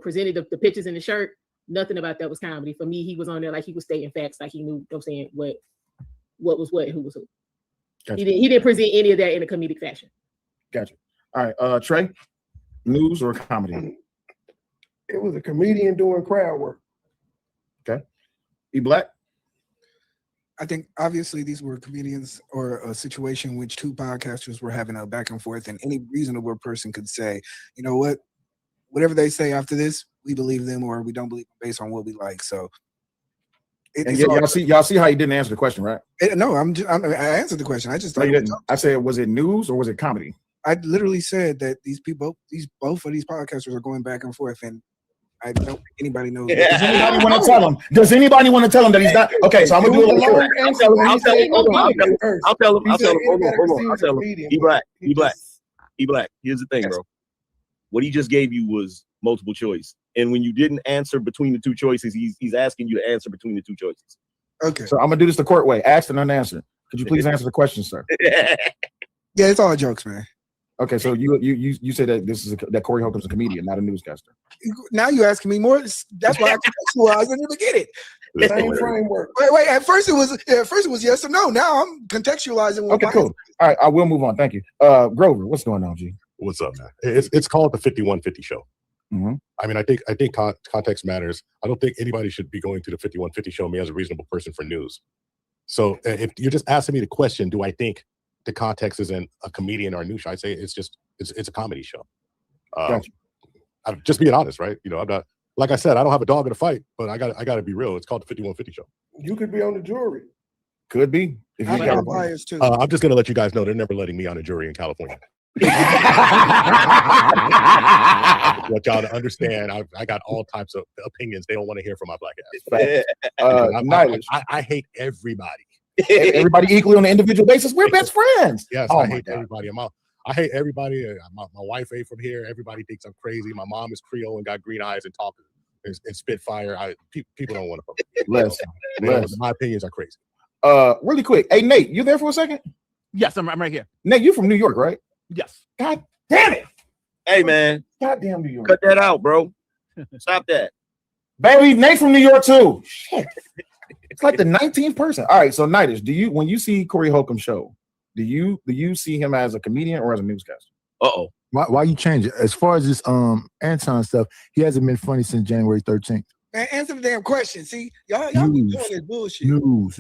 presented the pictures in the shirt, nothing about that was comedy. For me, he was on there like he was stating facts, like he knew, I'm saying, what was what and who was who. Gotcha. He didn't present any of that in a comedic fashion. Gotcha. All right, Trey, news or comedy? It was a comedian doing crowd work. Okay. E-Black? I think obviously these were comedians, or a situation in which two podcasters were having a back and forth, and any reasonable person could say, you know what, whatever they say after this, we believe them or we don't believe them based on what we like. So y'all see how he didn't answer the question, right? No, I answered the question. I just I said, was it news or was it comedy? I literally said that both of these podcasters are going back and forth, and I don't think anybody knows. Does anybody want to tell him? Does anybody want to tell him that he's not? Okay, so I'm gonna do it like this. I'll tell him. E-Black. Here's the thing, bro. What he just gave you was multiple choice, and when you didn't answer between the two choices, he's asking you to answer between the two choices. Okay. So I'm gonna do this the court way. Asked and unanswered. Could you please answer the question, sir? Yeah, it's all jokes, man. Okay, so you said that that Corey Holcomb's a comedian, not a newscaster. Now you're asking me more. That's why I contextualized and you get it. Same framework. Wait. At first it was yes or no. Now I'm contextualizing. Okay, cool. All right, I will move on. Thank you. Grover, what's going on, G? What's up, man? It's called the 5150 show. Mm-hmm. I mean, I think context matters. I don't think anybody should be going to the 5150 show me as a reasonable person for news. So if you're just asking me the question, do I think the context isn't a comedian or a news show? I say it's a comedy show. Gotcha. I'm just being honest, right? You know, I'm not, like I said, I don't have a dog in a fight, but I got to be real. It's called the 5150 show. You could be on the jury. Could be. If you I'm biased too. I'm just gonna let you guys know they're never letting me on a jury in California. Want y'all to understand, I got all types of opinions they don't want to hear from my black ass. I hate everybody. Everybody equally on an individual basis. We're best friends. Yes, I hate everybody. I hate everybody. My wife ain't from here. Everybody thinks I'm crazy. My mom is Creole and got green eyes and talks and spit fire. People don't want to. Listen. My opinions are crazy. Really quick. Hey, Nate, you there for a second? Yes, I'm right here. Nate, you from New York, right? Yes. God damn it. Hey, man. Goddamn New York. Cut that out, bro. Stop that. Baby, Nate from New York too. Shit. It's like the 19th person. All right, so Nightish, when you see Corey Holcomb show, do you see him as a comedian or as a newscaster? Uh-oh. Why you change it? As far as this Anton stuff, he hasn't been funny since January 13th. Man, answer the damn question. See, y'all be doing this bullshit. News.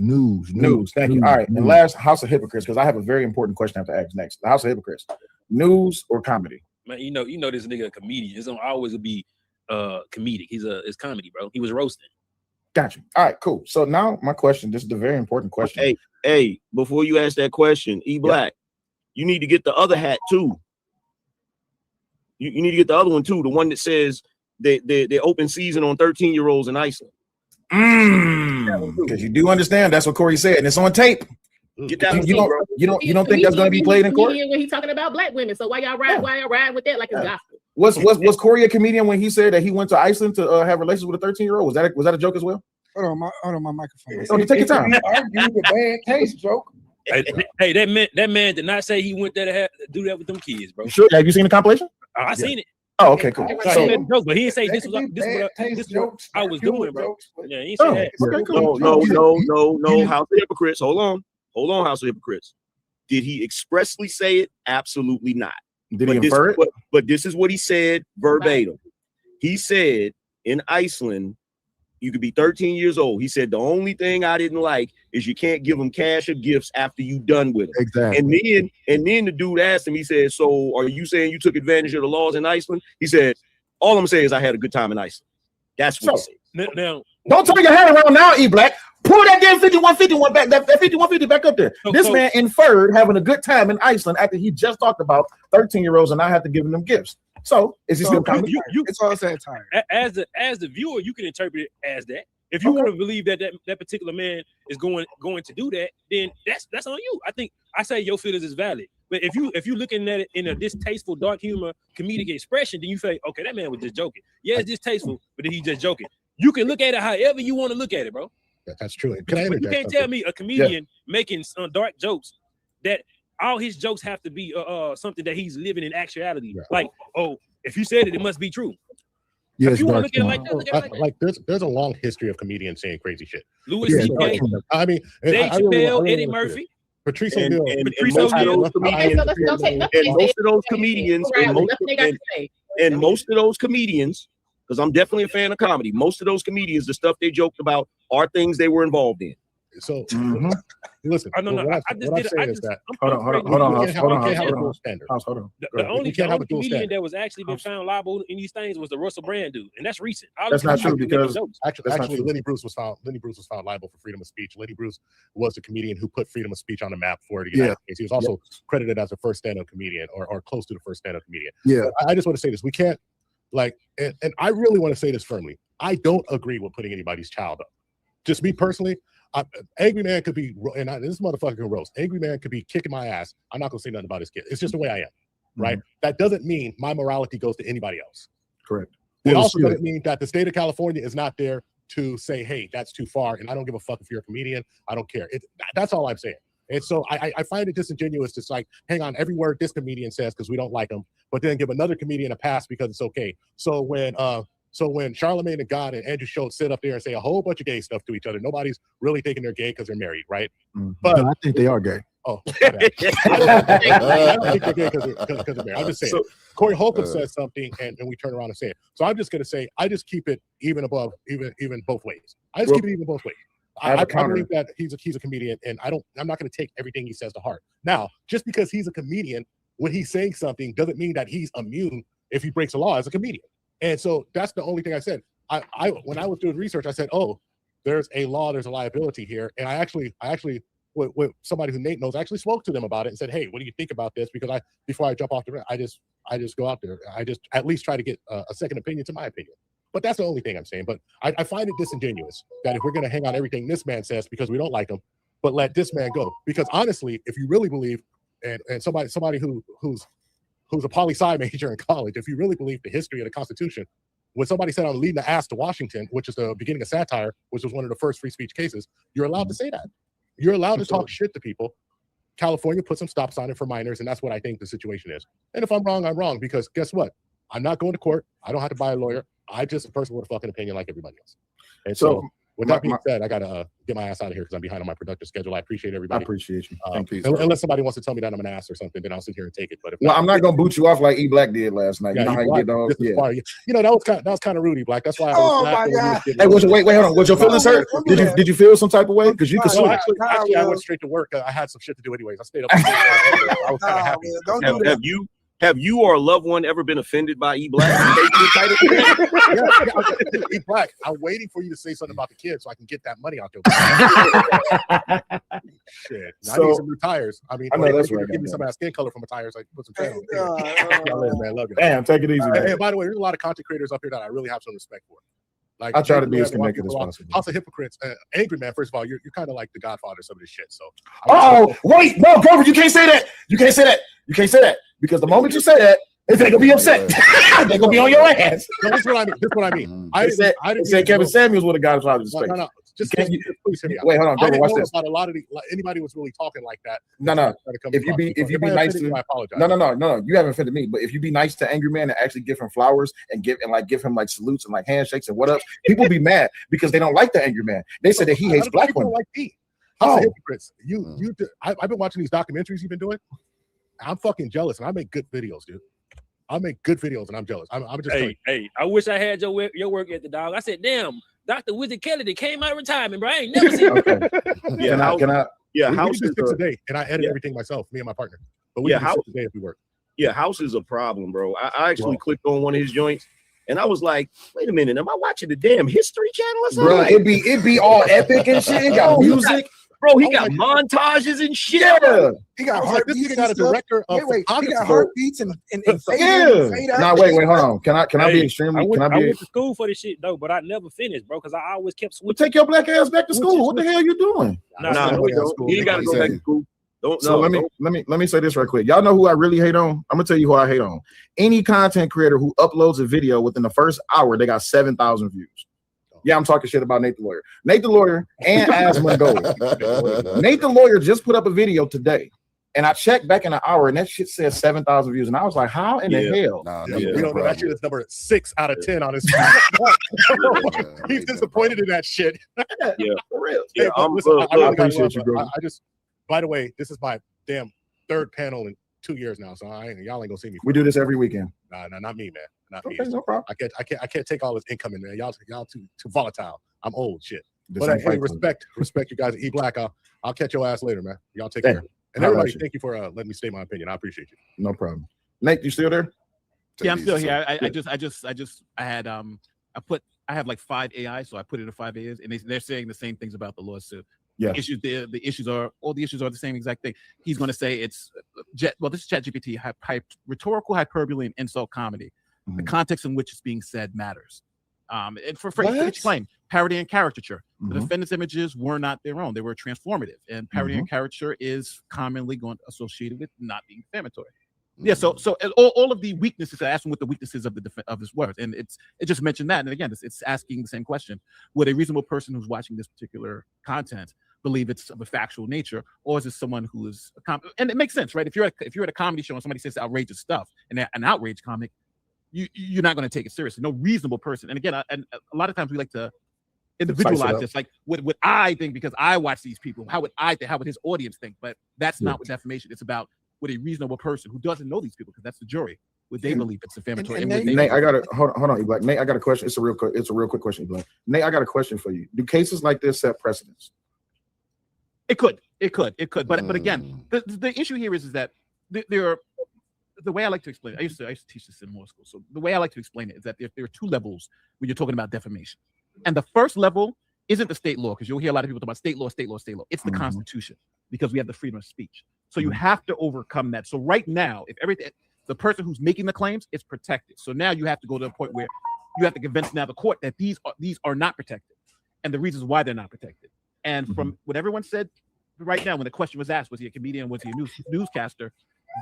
Thank you. All right. And last, House of Hypocrites, because I have a very important question I have to ask next. The House of Hypocrites, news or comedy? Man, you know this nigga a comedian. It's gonna always be comedic. It's comedy, bro. He was roasting. Gotcha. All right, cool. So now my question, this is the very important question. Hey, before you ask that question, Black, you need to get the other hat too. You need to get the other one too, the one that says they open season on 13-year-olds in Iceland. Because you do understand that's what Corey said, and it's on tape. Get that you don't think that's going to be played in court? When he's talking about black women, so why y'all ride with that like it's gospel? Was Corey a comedian when he said that he went to Iceland to have relations with a 13-year-old? Was that a joke as well? Hold on, my microphone. Oh, take your time. Argue the bad taste joke. Hey, that man did not say he went there to do that with them kids, bro. Sure. Have you seen the compilation? I seen it. Oh, okay, cool. So, but he didn't say this was what I was doing, bro. Yeah, he said that. Okay, cool. No, House of Hypocrites. Hold on, House of Hypocrites. Did he expressly say it? Absolutely not. Did he infer it? But this is what he said verbatim. He said in Iceland, you could be 13 years old. He said the only thing I didn't like is you can't give them cash or gifts after you done with them. Exactly. And then the dude asked him, he said, so are you saying you took advantage of the laws in Iceland? He said, all I'm saying is I had a good time in Iceland. That's what he said. Now, don't turn your head around now, Black. Pull that damn 5151 back, that 5150 back up there. This man inferred having a good time in Iceland after he just talked about 13-year-olds and I have to give them gifts. So is he still comedy? It's all satire. As the viewer, you can interpret it as that. If you want to believe that particular man is going to do that, then that's on you. I say your feelings is valid. But if you looking at it in a distasteful, dark humor, comedic expression, then you say, okay, that man was just joking. Yeah, it's distasteful, but then he's just joking. You can look at it however you want to look at it, bro. That's true. Can I interject? You can't tell me a comedian making dark jokes that all his jokes have to be something that he's living in actuality. Yeah. Like, oh, if you said it, it must be true. Yes, if you want to look at it like that, look at it like there's a long history of comedians saying crazy shit. Louis C.K. I mean, Dave Chappelle, Eddie Murphy. Patrice and O'Neal. Most of those comedians, because I'm definitely a fan of comedy. Most of those comedians, the stuff they joked about are things they were involved in. So listen, I just hold on. The only comedian that was actually been found liable in these things was the Russell Brand dude, and that's recent. That's not true because actually Lenny Bruce was found liable for freedom of speech. Lenny Bruce was the comedian who put freedom of speech on the map for the United States. He was also credited as the first stand-up comedian or close to the first stand-up comedian. Yeah, I just want to say this: we can't and I really want to say this firmly. I don't agree with putting anybody's child up. Just me personally. Angry Man could be, and this motherfucker can roast. Angry Man could be kicking my ass. I'm not gonna say nothing about his kid. It's just the way I am, right? That doesn't mean my morality goes to anybody else. Correct. It also doesn't mean that the state of California is not there to say, hey, that's too far, and I don't give a fuck if you're a comedian. I don't care. That's all I'm saying. And so I find it disingenuous to like hang on every word this comedian says because we don't like him, but then give another comedian a pass because it's okay. So when Charlemagne and God and Andrew Schultz sit up there and say a whole bunch of gay stuff to each other, nobody's really thinking they're gay because they're married, right? But I think they are gay. Oh, I don't think they're gay because they're married. I'm just saying. Corey Holcomb says something, and we turn around and say it. So I'm just going to say, I just keep it even above, even both ways. I just keep it even both ways. I believe that he's a comedian, and I'm not going to take everything he says to heart. Now, just because he's a comedian, when he's saying something doesn't mean that he's immune if he breaks a law as a comedian. And so that's the only thing I said. I when I was doing research, I said, oh, there's a law, there's a liability here. And I actually with somebody who Nate knows, I actually spoke to them about it and said, hey, what do you think about this? Because before I jump off the I just go out there. I just at least try to get a second opinion to my opinion. But that's the only thing I'm saying. But I find it disingenuous that if we're going to hang on everything this man says because we don't like him, but let this man go. Because honestly, if you really believe, and somebody who's a poli-sci major in college, if you really believe the history of the Constitution, when somebody said I'm leading the ass to Washington, which is the beginning of satire, which was one of the first free speech cases, you're allowed to say that. You're allowed to talk shit to people. California put some stops on it for minors, and that's what I think the situation is. And if I'm wrong, I'm wrong, because guess what? I'm not going to court. I don't have to buy a lawyer. I'm just a person with a fucking opinion like everybody else. And so With that being said, I gotta get my ass out of here because I'm behind on my productive schedule. I appreciate everybody. I appreciate you. Unless somebody wants to tell me that I'm an ass or something, then I'll sit here and take it. But if I'm not gonna boot you off like E Black did last night. Yeah, you know how you did all. Yeah. You know that was kind of rude, E Black. That's why. Oh my God. Hey, wait, hold on. Was your feelings hurt? Did you feel some type of way? Because you could. No, actually, I went straight to work. I had some shit to do anyways. I stayed up. I was kind of happy. Have you or a loved one ever been offended by E Black? E Black, I'm waiting for you to say something about the kids so I can get that money out there. Shit, I need some new tires. I mean, I know that's right. Give me some of that skin color from my tires. I put some tan on. Y'all later, man. Love you. Damn, take it easy. Hey, by the way, there's a lot of content creators up here that I really have some respect for. Like, I try to be as connected as possible. House of Hypocrites, Angry Man. First of all, you're kind of like the godfather of some of this shit. So. Wait, no, bro, you can't say that. You can't say that because the moment you say that, they're gonna be upset. They're gonna be on your ass. No, this is what I mean. I didn't say Kevin Samuels would have got his out of space. No. Just please hear me out. Wait, hold on. I didn't Watch know this. about a lot of anybody was really talking like that. No. If you be nice to, I apologize. No. You haven't offended me. But if you be nice to Angry Man and actually give him flowers and give him like salutes and like handshakes and what ups, people be mad because they don't like the Angry Man. They say that he hates black women. Like me. House of Hypocrites. I've been watching these documentaries you've been doing. I'm fucking jealous, and I make good videos, dude. I make good videos, and I'm jealous. I'm just hey, I wish I had your work at the dog. I said, damn, Dr. Wizard Kelly that came out of retirement, bro. I ain't never seen him. Yeah, House is today, and I edit everything myself, me and my partner. But we House today if we work. Yeah, House is a problem, bro. I actually clicked on one of his joints, and I was like, wait a minute, am I watching the damn History Channel or something? Bro, it be all epic and shit. It got music. Bro, he got montages and shit. Yeah. He got heartbeats. He got a director of he got heartbeats and yeah. Now wait, hold on. Can I be extremely? I went to school for this shit though, but I never finished, bro, because I always kept switching. Well, take your black ass back to school. What the hell are you doing? You gotta go back to school. Let me say this right quick. Y'all know who I really hate on? I'm gonna tell you who I hate on. Any content creator who uploads a video within the first hour, they got 7,000 views. Yeah, I'm talking shit about Nate the Lawyer. Nate the Lawyer and Asmund Gold. Nate the Lawyer just put up a video today, and I checked back in an hour, and that shit says 7,000 views, and I was like, "How in the hell?" You don't know that shit is number 6 out of 10 on his. He's disappointed in that shit. Yeah, for real. Yeah, Listen, I appreciate you, bro. I just, by the way, this is my damn 3rd panel in 2 years now, so y'all ain't gonna see me. We do this every weekend. Nah, not me, man. Not me. No problem. I can't take all this income in there. Y'all too volatile. I'm old shit. This But ain't hey, fight respect you guys. E Black. I'll catch your ass later, man. Y'all take care. And everybody, thank you for letting me state my opinion. I appreciate you. No problem. Nate, you still there? Yeah, I'm still here. I have like 5 AI, so I put it in 5 AIs, and they're saying the same things about the lawsuit. Yeah. The issues are the same exact thing. He's going to say it's this is ChatGPT, rhetorical hyperbole and insult comedy. The context in which it's being said matters. And for each claim, parody and caricature. The defendant's images were not their own; they were transformative. And parody and caricature is commonly associated with not being defamatory. Yeah, so all of the weaknesses. I asked him what the weaknesses of his words, and it just mentioned that. And again, it's asking the same question: would a reasonable person who's watching this particular content believe it's of a factual nature, or is it someone who is and it makes sense, right? If you're at a comedy show and somebody says outrageous stuff and they're an outrage comic, you're not going to take it seriously. No reasonable person. And again, and a lot of times we like to individualize this, like what I think because I watch these people. How would his audience think? But that's not what defamation. It's about what a reasonable person who doesn't know these people, because that's the jury, would they believe it's defamatory? Nate, I got to hold on, E-Black. Nate, I got a question. It's a real quick question, E-Black. Nate, I got a question for you. Do cases like this set precedents? It could. But again, the issue here is that there are. The way I like to explain it, I used to teach this in law school. So the way I like to explain it is that there are 2 levels when you're talking about defamation. And the first level isn't the state law, because you'll hear a lot of people talk about state law. It's the Constitution, because we have the freedom of speech. So you have to overcome that. So right now, if the person who's making the claims is protected. So now you have to go to a point where you have to convince now the court that these are not protected, and the reasons why they're not protected. And from what everyone said right now, when the question was asked, was he a comedian, was he a newscaster?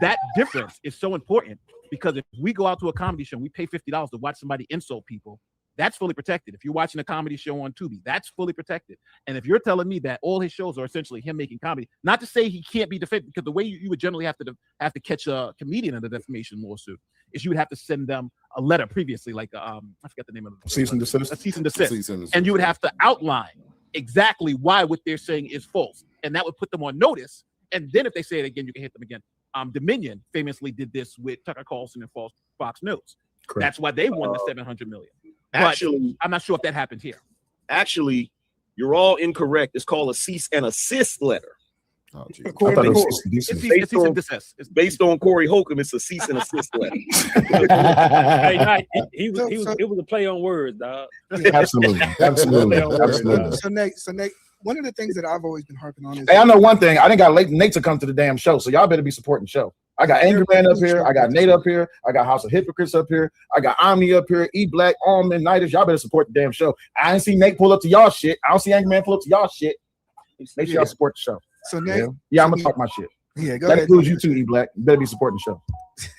That difference is so important, because if we go out to a comedy show and we pay $50 to watch somebody insult people, that's fully protected. If you're watching a comedy show on Tubi, that's fully protected. And if you're telling me that all his shows are essentially him making comedy, not to say he can't be defended, because the way you would generally have to catch a comedian in a defamation lawsuit is you would have to send them a letter previously, like I forget the name of it. Cease and desist. A cease and desist. Cease and desist. And you would have to outline exactly why what they're saying is false. And that would put them on notice. And then if they say it again, you can hit them again. Dominion famously did this with Tucker Carlson and Fox News. Correct. That's why they won the $700 million. But Actually, I'm not sure if that happened here. Actually, you're all incorrect. It's called a cease and assist letter. Oh, geez. It's based on Corey Holcomb. It's a cease and assist letter. Hey, Knight, it was a play on words, dog. Absolutely. So Nate, one of the things that I've always been harping on is, Hey, I know one thing. I didn't got Nate to come to the damn show, so y'all better be supporting the show. I got Angry Man up here. I got Nate up here. I got House of Hypocrites up here. I got Omni up here. E Black, Almond, Nighters. Y'all better support the damn show. I ain't see Nate pull up to y'all shit. I don't see Angry Man pull up to y'all shit. Make sure y'all support the show. So Nate, yeah, I'm gonna talk my shit. Yeah, go that ahead. includes you too, E Black. You better be supporting the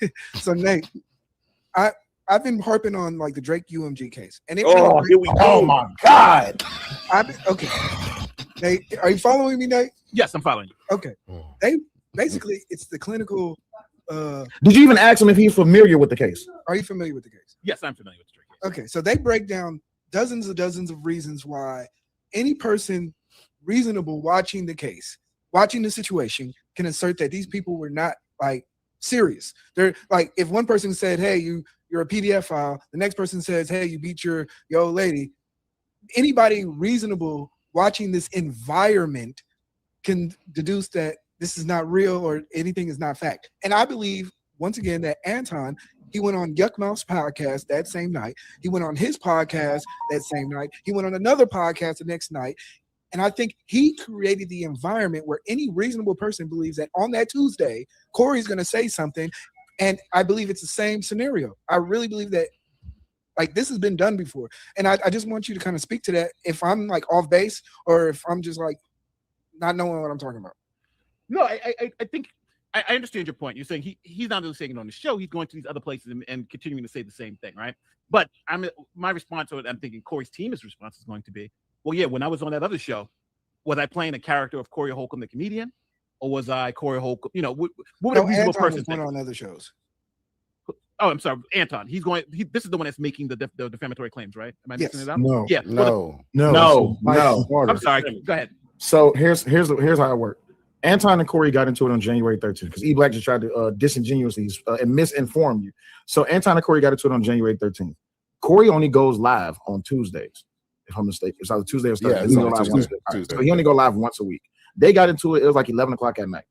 show. So Nate, I've been harping on like the Drake UMG case, and here we go. Oh my God! Okay, Nate, are you following me, Nate? Yes, I'm following you. Okay, they basically it's the clinical. Did you even ask him if he's familiar with the case? Are you familiar with the case? Yes, I'm familiar with the Drake case. Okay, so they break down dozens of reasons why any person reasonable watching the case, watching the situation, can assert that these people were not like serious. They're like, if one person said, "Hey, you're a PDF file," the next person says, "Hey, you beat your old lady." Anybody reasonable watching this environment can deduce that this is not real or anything is not fact. And I believe once again that Anton, he went on Yuck Mouth's podcast that same night. He went on his podcast that same night. He went on another podcast the next night. And I think he created the environment where any reasonable person believes that on that Tuesday, Corey's going to say something. And I believe it's the same scenario. I really believe that like this has been done before. And I just want you to kind of speak to that if I'm like off base or if I'm just like not knowing what I'm talking about. No, I think I understand your point. You're saying he's not only saying it on the show, he's going to these other places and continuing to say the same thing, right? But my response to it, I'm thinking Corey's team's response is going to be, well, yeah, when I was on that other show, was I playing a character of Corey Holcomb, the comedian, or was I Corey Holcomb? You know, what would a reasonable person think? On other shows. Oh, I'm sorry, Anton. This is the one that's making the defamatory claims, right? Am I mixing it up? No. Yeah. No. I'm sorry. Go ahead. So here's how it worked. Anton and Corey got into it on January 13th because E Black just tried to disingenuously and misinform you. So Anton and Corey got into it on January 13th. Corey only goes live on Tuesdays, if I'm mistaken. It's either Tuesday or Thursday. Yeah, it's He on go live Tuesday. once. So he only go live once a week. They got into it. It was like 11 o'clock at night.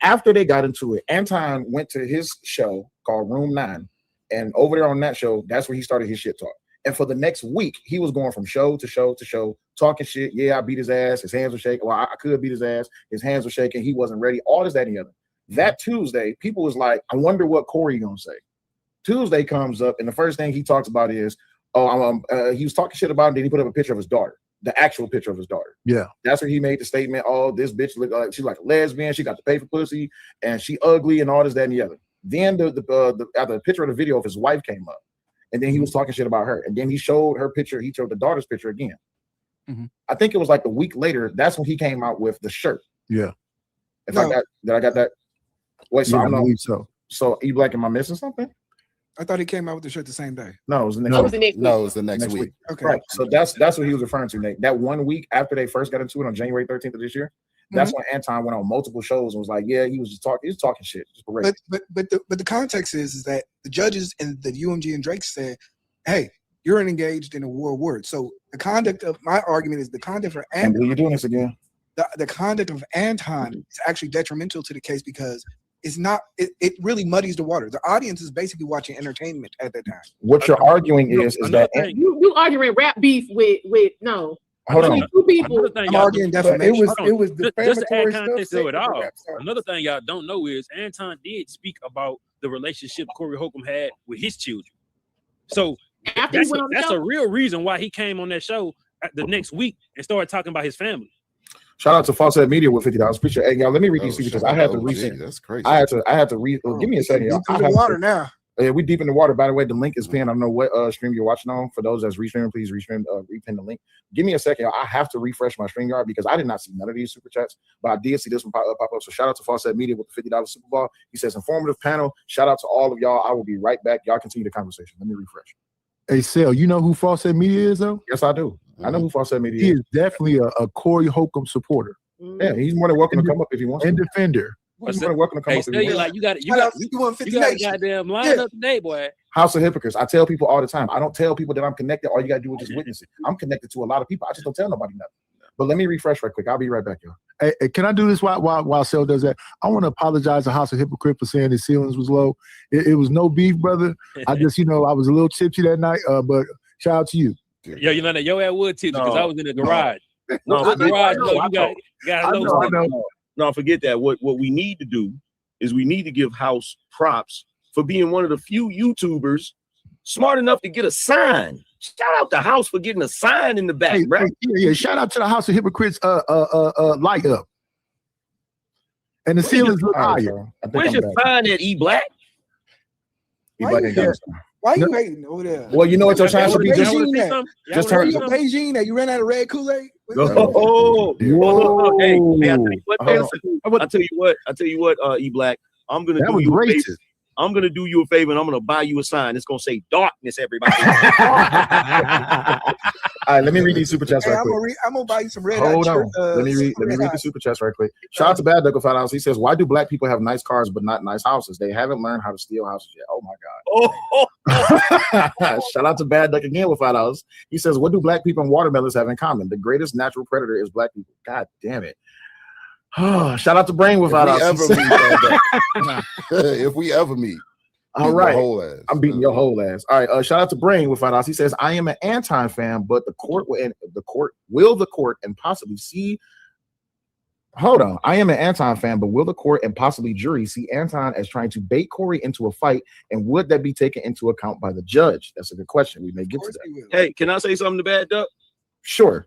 After they got into it, Anton went to his show called Room 9. And over there on that show, that's where he started his shit talk. And for the next week, he was going from show to show to show, talking shit. Yeah, I beat his ass. His hands were shaking. Well, I could beat his ass. His hands were shaking. He wasn't ready. All this, that, and the other. That Tuesday, people was like, I wonder what Corey gonna say. Tuesday comes up, and the first thing he talks about is, he was talking shit about him. Then he put up a picture of his daughter, the actual picture of his daughter. Yeah. That's where he made the statement, oh, this bitch look like she's like a lesbian. She got to pay for pussy, and she ugly, and all this, that, and the other. Then the picture of the video of his wife came up. And then he was talking shit about her. And then he showed her picture. He showed the daughter's picture again. Mm-hmm. I think it was like a week later. That's when he came out with the shirt. Yeah. Did I got that? Wait, so Yeah, I don't know. I believe so. So E Black, am I missing something? I thought he came out with the shirt the same day. No, it was the next week. No, it was the next week. Okay. Right. So that's what he was referring to, Nate. That 1 week after they first got into it on January 13th of this year. That's when Anton went on multiple shows and was like, yeah, he was talking shit. Just but the context is that the judges and the UMG and Drake said, hey, you're engaged in a war of words. So the conduct of my argument is the conduct for Anton. You're doing this again. The conduct of Anton is actually detrimental to the case because it's not. It really muddies the water. The audience is basically watching entertainment at that time. What you're arguing is that you arguing rap beef with no. Hold on. Two people. I'm arguing defamation. It was Just to defamatory add stuff. context to it all. Rap songs. Another thing y'all don't know is Anton did speak about the relationship Corey Holcomb had with his children. So After he went on the that's show? a real reason why he came on that show the next week and started talking about his family. Shout out to Falsehead Media with $50. Appreciate it. Hey, y'all, let me read these because I had to read. That's crazy. I had to read. Well, give me a second, y'all. Deep in the water now. Yeah, we deep in the water. By the way, the link is pinned. I don't know what stream you're watching on. For those that's restreaming, please repin the link. Give me a second. I have to refresh my StreamYard because I did not see none of these super chats, but I did see this one pop up. So shout out to Fawcett Media with the $50 Super Ball. He says, informative panel. Shout out to all of y'all. I will be right back. Y'all continue the conversation. Let me refresh. Hey, Sel, you know who Fawcett Media is, though? Yes, I do. I know who Fawcett Media He is definitely a Corey Holcomb supporter. Yeah, he's more than welcome to come up if he wants and to. defender. He's more than welcome to come Hey, up if Sel, he you wants like you got a goddamn line up today, boy. House of Hypocrites. I tell people all the time. I don't tell people that I'm connected. All you gotta do is just witness it. I'm connected to a lot of people. I just don't tell nobody nothing. But let me refresh right quick. I'll be right back, y'all. Hey, can I do this while Sel does that? I want to apologize to House of Hypocrite for saying his ceilings was low. It was no beef, brother. I just, I was a little tipsy that night. But shout out to you. Yo, you know that your ass would tipsy because I was in the garage. No, I know. No, forget that. What we need to do is we need to give House props for being one of the few YouTubers smart enough to get a sign. Shout out to House for getting a sign in the back, bro. Yeah, shout out to the House of Hypocrites light up. And the ceilings look higher. Where's your sign at, E Black? Why you hating over there? Well, you know what your sign should be. Just turn your Beijing that you ran out of red Kool-Aid. Oh, hey, I tell you what, E Black, I'm gonna do you a favor. I'm gonna do you a favor and I'm gonna buy you a sign. It's gonna say darkness, everybody. All right, let me read these super chats right quick. I'm gonna buy you some red. Hold on. Let me read the super chats right quick. Shout out to Bad Duck of $5. He says, why do black people have nice cars but not nice houses? They haven't learned how to steal houses yet. Oh my God. Shout out to Bad Duck again with $5. He says, what do black people and watermelons have in common? The greatest natural predator is black people. God damn it. Shout out to Brain with $5. If we ever meet. All right. I'm beating your whole ass. All right. Shout out to Brain with $5. He says, I am an Anton fan, but the court and possibly see. Hold on. I am an Anton fan, but will the court and possibly jury see Anton as trying to bait Corey into a fight? And would that be taken into account by the judge? That's a good question. We may get to that. Hey, can I say something to Bad Duck? Sure.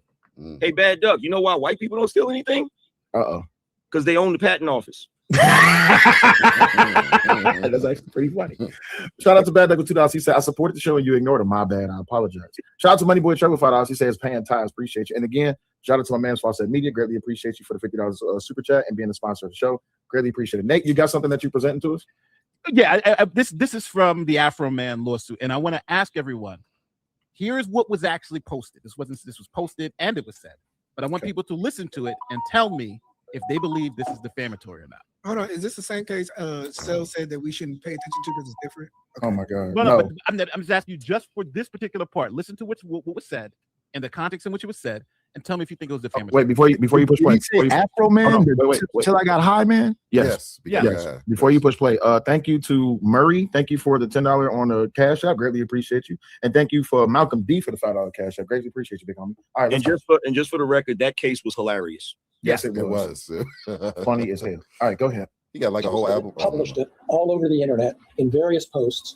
Hey, Bad Duck, you know why white people don't steal anything? Because they own the patent office. That's actually pretty funny. Shout out to Bad Duck with $2. He said, I supported the show and you ignored him. My bad. I apologize. Shout out to MoneyBoy Truck with $5. He says, paying ties. Appreciate you. And again, shout out to my man Fawcett Media. Greatly appreciate you for the $50 super chat and being the sponsor of the show. Greatly appreciate it. Nate, you got something that you're presenting to us? Yeah, this is from the Afro Man lawsuit, and I want to ask everyone. Here is what was actually posted. This was posted and it was said, but I want people to listen to it and tell me if they believe this is defamatory or not. Hold on, is this the same case Sel said that we shouldn't pay attention to because it's different? Okay. Oh my God. No. But I'm just asking you just for this particular part. Listen to what was said and the context in which it was said, and tell me if you think it was defamatory. Wait, before you push play. Afro Man, wait. Till I got high, man. Yes. Before you push play, thank you to Murray. Thank you for the $10 on the Cash App. Greatly appreciate you. And thank you for Malcolm D for the $5 Cash App. Greatly appreciate you, big homie. All right, and just for the record, that case was hilarious. Yes, it was. Funny as hell. All right, go ahead. He got like a whole album. Published it all over the internet in various posts.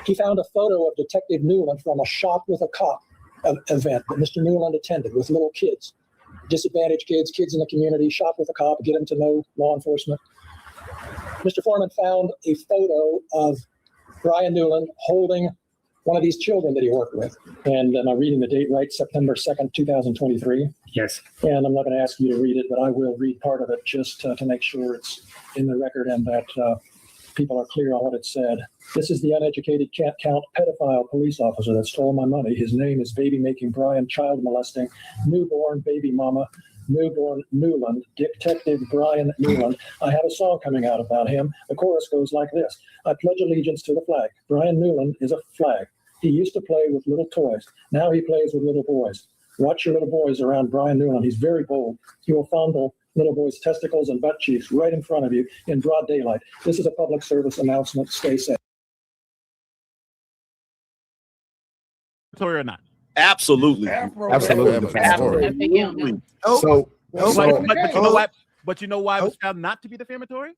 He found a photo of Detective Newland from a Shop with a Cop event that Mr. Newland attended with little kids, disadvantaged kids in the community. Shop with a Cop, get them to know law enforcement. Mr. Foreman found a photo of Brian Newland holding one of these children that he worked with. And am I reading the date right? September 2nd, 2023. Yes. And I'm not going to ask you to read it, but I will read part of it just to make sure it's in the record and that people are clear on what it said. This is the uneducated can't count pedophile police officer that stole my money. His name is baby making Brian, child molesting, newborn baby mama, newborn Newland, Detective Brian Newland. I have a song coming out about him. The chorus goes like this. I pledge allegiance to the flag. Brian Newland is a flag. He used to play with little toys. Now he plays with little boys. Watch your little boys around Brian Newland. He's very bold. He will fondle little boys' testicles and butt cheeks right in front of you in broad daylight. This is a public service announcement. Stay safe. Or not? Absolutely. Absolutely. But you know why it was found not to be defamatory?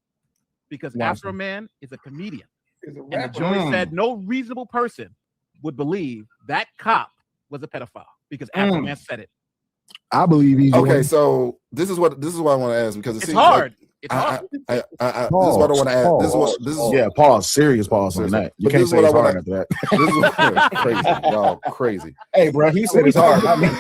Because Afro Man is a comedian. And the jury said no reasonable person would believe that cop was a pedophile because Afro Man said it. I believe he's okay. So this is what I want to ask because it seems hard. It's hard. This is what I want to add. This is yeah, pause, serious pause on that. You But can't this is say what I it's hard want after that. This is what, crazy, y'all, crazy. Hey, bro, he said it's hard. I mean,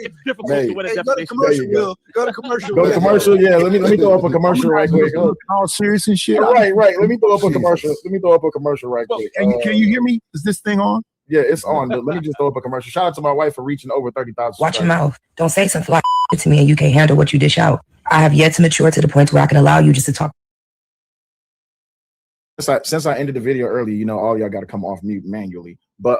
It's difficult Hey, to win a Hey, go to defamation. commercial, Will. Go to commercial. Go to Will. commercial. Yeah, let me throw up a commercial right quick. All serious and shit. Right. Let me throw up a commercial. Let me throw up a commercial right quick. Can you hear me? Is this thing on? Yeah, it's on. But let me just throw up a commercial. Shout out to my wife for reaching over 30,000. Watch your mouth. Don't say some fly to me and you can't handle what you dish out. I have yet to mature to the point where I can allow you just to talk. Since I ended the video early, you know, all y'all got to come off mute manually. But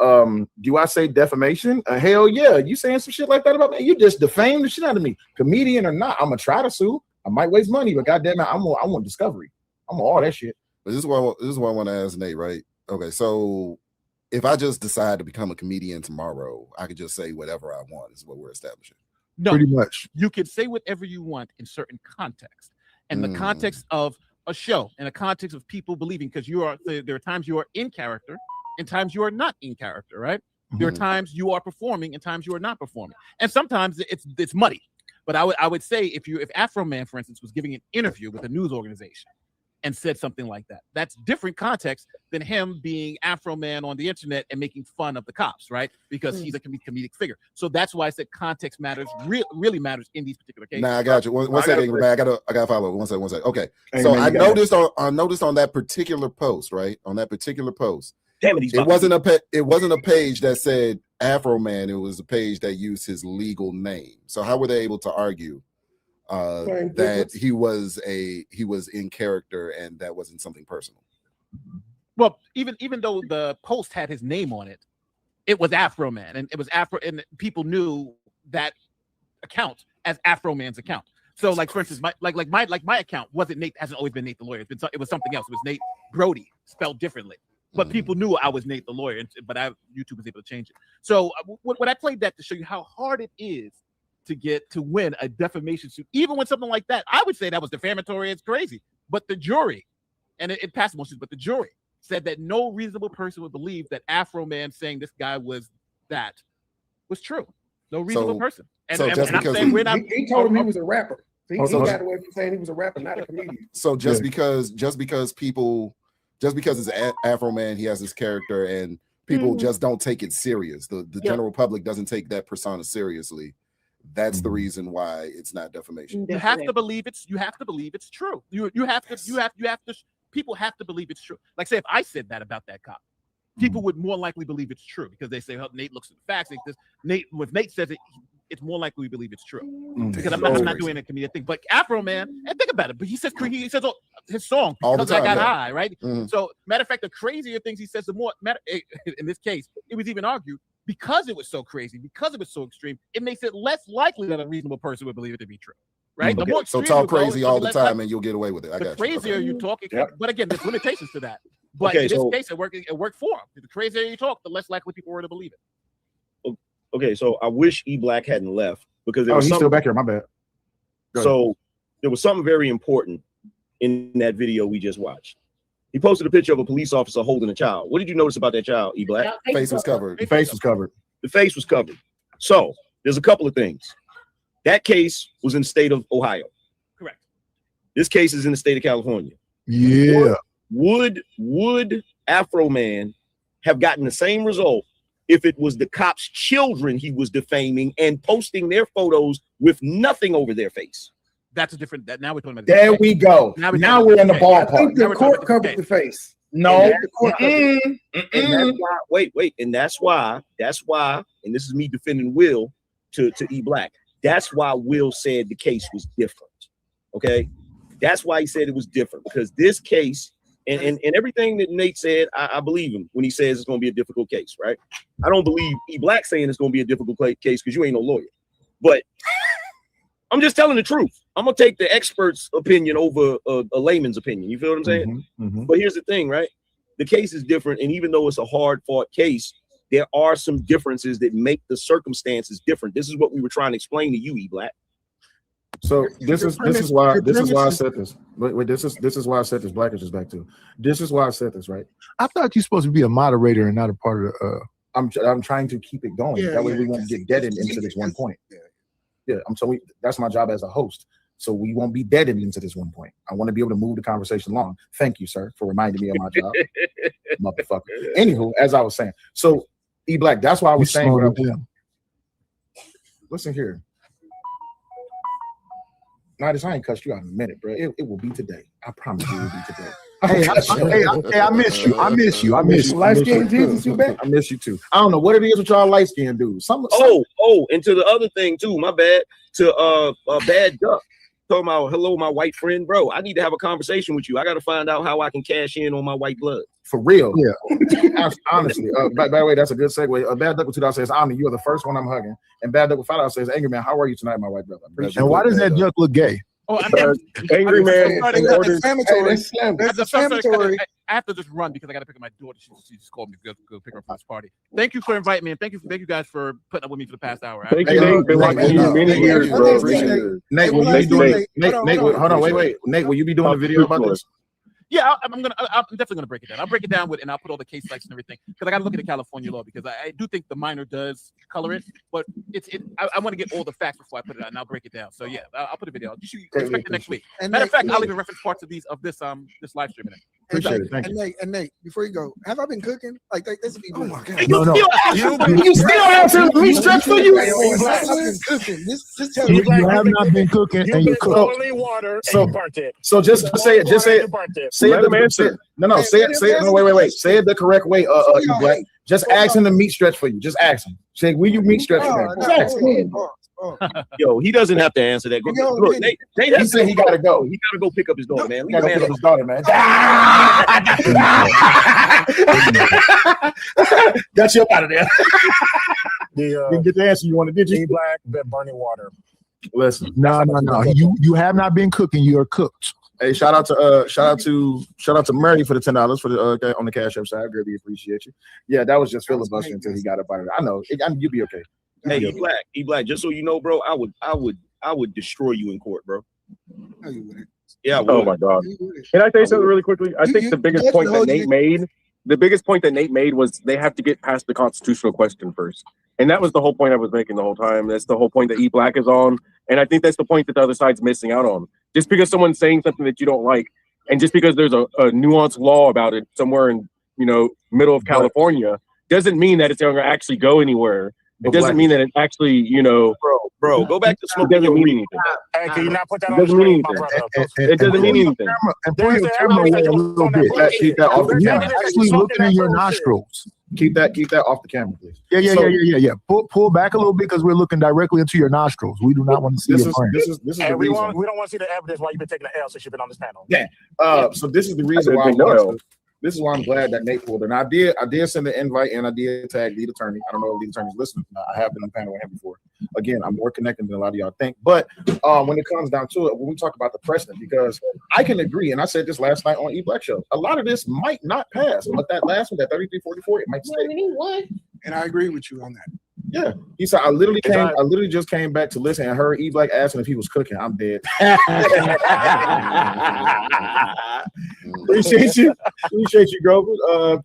do I say defamation? Hell yeah. You saying some shit like that about me? You just defamed the shit out of me. Comedian or not, I'm gonna try to sue. I might waste money, but goddamn it, I want discovery. I'm on all that shit. But this is what I want to ask Nate, right? Okay, so if I just decide to become a comedian tomorrow, I could just say whatever I want, is what we're establishing. No, Pretty much. you can say whatever you want in certain context, and the context of a show, and the context of people believing, because there are times you are in character and times you are not in character, right? There are times you are performing and times you are not performing, and sometimes it's muddy. But I would say if Afro Man, for instance, was giving an interview with a news organization and said something like that, that's different context than him being Afro Man on the internet and making fun of the cops, right? Because he's a comedic figure. So that's why I said context matters, really matters in these particular cases. Nah, I got you. One second, man. I gotta follow. One second. Okay. So I noticed on that particular post, right? On that particular post, damn it, it wasn't a page that said Afro Man. It was a page that used his legal name. So how were they able to argue that he was in character and that wasn't something personal? Well, even though the post had his name on it, it was Afro Man, and it was Afro, and people knew that account as Afro Man's account. So, like for instance, my account wasn't Nate. Hasn't always been Nate the lawyer. It was something else. It was Nate Brody, spelled differently. But people knew I was Nate the lawyer, but YouTube was able to change it. So, what I played that to show you how hard it is to win a defamation suit, even when something like that, I would say that was defamatory. It's crazy, but the jury, and it passed motions, but the jury said that no reasonable person would believe that Afro Man saying this guy was true. No reasonable person. And I'm saying we're not. He told him he was a rapper. He got away from saying he was a rapper, not a comedian. So just because it's Afro Man, he has his character, and people just don't take it serious. The general public doesn't take that persona seriously. That's the reason why it's not defamation. You have to believe it's true. People have to believe it's true. Like, say if I said that about that cop, people would more likely believe it's true because they say, "Oh, Nate looks at the facts." Like this, if Nate says it, it's more likely we believe it's true. Because I'm not doing a comedic thing. But Afro Man, and think about it. But he says oh, his song because I got high, right? So matter of fact, the crazier things he says, the more in this case, it was even argued. Because it was so crazy, because it was so extreme, it makes it less likely that a reasonable person would believe it to be true, right? Okay. So talk crazy all the time and you'll get away with it. The crazier you talk, but again, there's limitations to that. But in this case, it worked for him. The crazier you talk, the less likely people were to believe it. Okay, so I wish E Black hadn't left because he's still back here. My bad. So there was something very important in that video we just watched. He posted a picture of a police officer holding a child. What did you notice about that child, E Black? Face was covered. The face was covered. The face was covered. So there's a couple of things. That case was in the state of Ohio. Correct. This case is in the state of California. Yeah. Would Afro Man have gotten the same result if it was the cops' children he was defaming and posting their photos with nothing over their face? That's a different. Now we're talking about. There we go. Now we're in the ballpark. I think the court covered the face. No. And that's why, wait. And that's why, and this is me defending Will to E Black. That's why Will said the case was different. Okay. That's why he said it was different, because this case and everything that Nate said, I believe him when he says it's going to be a difficult case, right? I don't believe E Black saying it's going to be a difficult case because you ain't no lawyer. But I'm just telling the truth. I'm gonna take the expert's opinion over a layman's opinion. You feel what I'm saying? But here's the thing, right? The case is different, and even though it's a hard-fought case, there are some differences that make the circumstances different. This is what we were trying to explain to you, E Black. So this is why I said this. Wait, this is why I said this. Blackish is back too. This is why I said this, right? I thought you're supposed to be a moderator and not a part of the. I'm trying to keep it going. That way we won't get deadened into this one point. Yeah. That's my job as a host. So we won't be dead into this one point. I want to be able to move the conversation along. Thank you, sir, for reminding me of my job. Motherfucker. Anywho, as I was saying, so E Black, that's why I was saying what I was. Listen here. Now, I ain't cussed you out in a minute, bro. It will be today. I promise you it will be today. I miss you. I miss you. Light skin Jesus, you back? I miss you too. I don't know what it is with y'all light skin dudes. And to the other thing too, my bad. To Bad Duck. Talking about hello, my white friend, bro. I need to have a conversation with you. I got to find out how I can cash in on my white blood. For real. Yeah. Honestly. By the way, that's a good segue. Bad Duck with $2 says, Ami, you're the first one I'm hugging. And Bad Duck with $5 says, Angry Man, how are you tonight, my white brother? And why does that duck look gay? Oh, Angry Man. I have to just run because I got to pick up my daughter. She just called me to go pick her up for this party. Thank you for inviting me, and thank you guys for putting up with me for the past hour. Thank you, Nate. Been watching you many years, bro. Nate, will you be doing? Nate, hold on, wait. Nate, will you be doing a video about this? Yeah, I'm definitely gonna break it down. I'll break it down and I'll put all the case sites and everything because I got to look at the California law because I do think the minor does color it, but I want to get all the facts before I put it out and I'll break it down. So yeah, I'll put a video out. You should expect it next week. Matter of fact, I'll even reference parts of this live stream in it. Appreciate it. Thank you. And Nate, before you go, have I been cooking? Like this would be. Oh my god! No. You still answer me stretch for you. Cooking. Just tell me. You have not been cooking, and you cook. Only water. So burnt it. So just say it. Just say it. Say it. No. Say it. No, wait. Say it the correct way. You Black. Just ask him to meat stretch for you. Just ask him. Say, will you meat stretch for me? Just ask him. Yo, he doesn't have to answer that. Look, Nate he said he gotta go. He gotta go pick up his daughter, man. He gotta pick up his daughter, man. Got you up out of there. You didn't get the answer you wanted, did you? Black, burning water. Listen, no. You have not been cooking. You are cooked. Hey, shout out to Murray for the $10 for the on the Cash App side. I really appreciate you. Yeah, that was just filibustering until he got up out of there. I know. You'll be okay. Hey, E Black, just so you know, bro, I would destroy you in court, bro. No, you wouldn't. Yeah, I would. Oh my God. Can I say something really quickly? I think the biggest point that Nate made was they have to get past the constitutional question first. And that was the whole point I was making the whole time. That's the whole point that E Black is on. And I think that's the point that the other side's missing out on. Just because someone's saying something that you don't like, and just because there's a nuanced law about it somewhere in middle of California, doesn't mean that it's going to actually go anywhere. It doesn't mean that it actually, bro, go back to smoking. It doesn't mean anything. Hey, can you not put that It on the doesn't mean screen, my anything. brother? It doesn't mean anything. And pull your camera away a little bit. Keep that off the You're camera. actually looking in your nostrils. Keep that off the camera, please. Yeah. Pull back a little bit because we're looking directly into your nostrils. We do not want to see your brain. This is the We reason. don't want to see the evidence why you've been taking the L since you've been on this panel. Yeah. So this is the reason why this is why I'm glad that Nate pulled. And I did send the invite and I did tag lead attorney. I don't know if lead attorney's listening. I have been on the panel with him before. Again, I'm more connected than a lot of y'all think. But when it comes down to it, when we talk about the precedent, because I can agree, and I said this last night on E Black Show, a lot of this might not pass. But that last one, that 3344, it might stay. We need one. And I agree with you on that. Yeah, he said I literally just came back to listen and heard E Black asking if he was cooking. I'm dead. Appreciate you, Grover.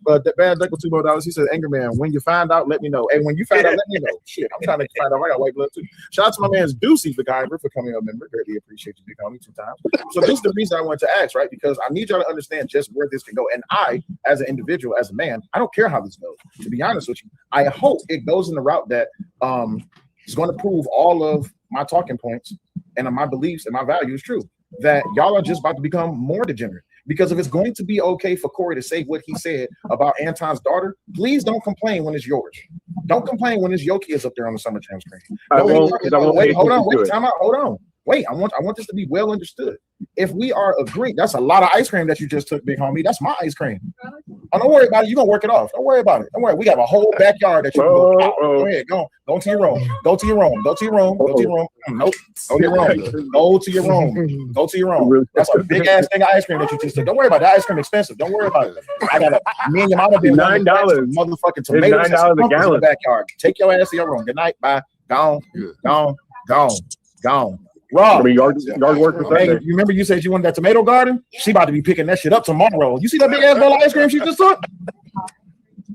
But that Bad Duck with $2 more. He said, "Anger Man, when you find out, let me know. And when you find out, let me know. Shit, I'm trying to find out. I got white blood too. Shout out to my man's Deucey MacGyver for coming up member. Greatly appreciate you, big homie, 2 times. So this is the reason I wanted to ask, right? Because I need y'all to understand just where this can go. And I, as an individual, as a man, I don't care how this goes. To be honest with you, I hope it goes in the route that is going to prove all of my talking points and my beliefs and my values true. That y'all are just about to become more degenerate. Because if it's going to be okay for Corey to say what he said about Anton's daughter, please don't complain when it's yours. Don't complain when it's your kids up there on the summer jam screen. Wait, hold on, time out, hold on. Wait, I want this to be well understood. If we are agreeing, that's a lot of ice cream that you just took, big homie. That's my ice cream. Oh, don't worry about it. You're gonna work it off. Don't worry about it. Don't worry. We got a whole backyard that you can go ahead. Go to your room. Go to your room. Go to your room. Go to your room. Nope. Go to your room. Go to your room. Go to your room. That's a big ass thing of ice cream that you just took. Don't worry about it. That ice cream expensive. Don't worry about it. I got me and your mama been $9. Motherfucking tomatoes $9 a gallon. In the backyard. Take your ass to your room. Good night. Bye. Gone. Rob, I mean, yard work for Sunday. You remember you said you wanted that tomato garden? She about to be picking that shit up tomorrow. You see that big ass bowl of ice cream she just took?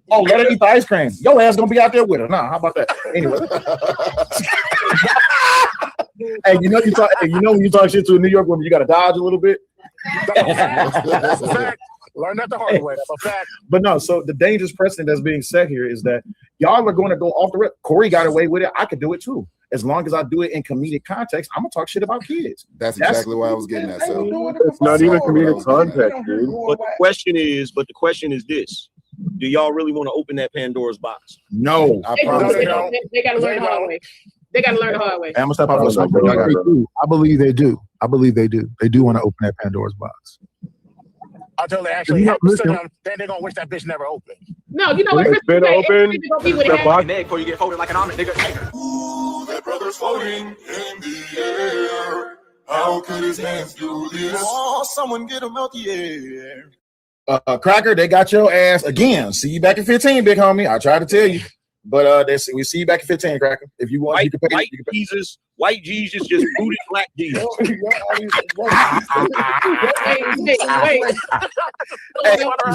Oh, let her eat the ice cream. Your ass gonna be out there with her. Nah, how about that? Anyway. Hey, you know when you talk shit to a New York woman, you got to dodge a little bit. That's a fact. Learn that the hard way. That's a fact. But no, so the dangerous precedent that's being set here is that y'all are going to go off the rip. Corey got away with it. I could do it too. As long as I do it in comedic context, I'm gonna talk shit about kids. That's exactly why I was getting that. So it's not even comedic context, dude. But the question is this: do y'all really want to open that Pandora's box? No, They gotta learn the hard way. They gotta learn the hard way. I'm gonna step out for something. I believe they do. I believe they do. They do want to open that Pandora's box. Until they actually have to sit down, then they're gonna wish that bitch never opened. No, you know what? It's been open. The box. Before you get folded like an omelet, nigga. Ooh, that brother's floating in the air. How could his hands do this? Oh, someone get him out the air. Cracker, they got your ass again. See you back in 15, big homie. I tried to tell you, but we see you back in 15, Cracker. If you want, you can pay. White Jesus just booted black Jesus. Hey,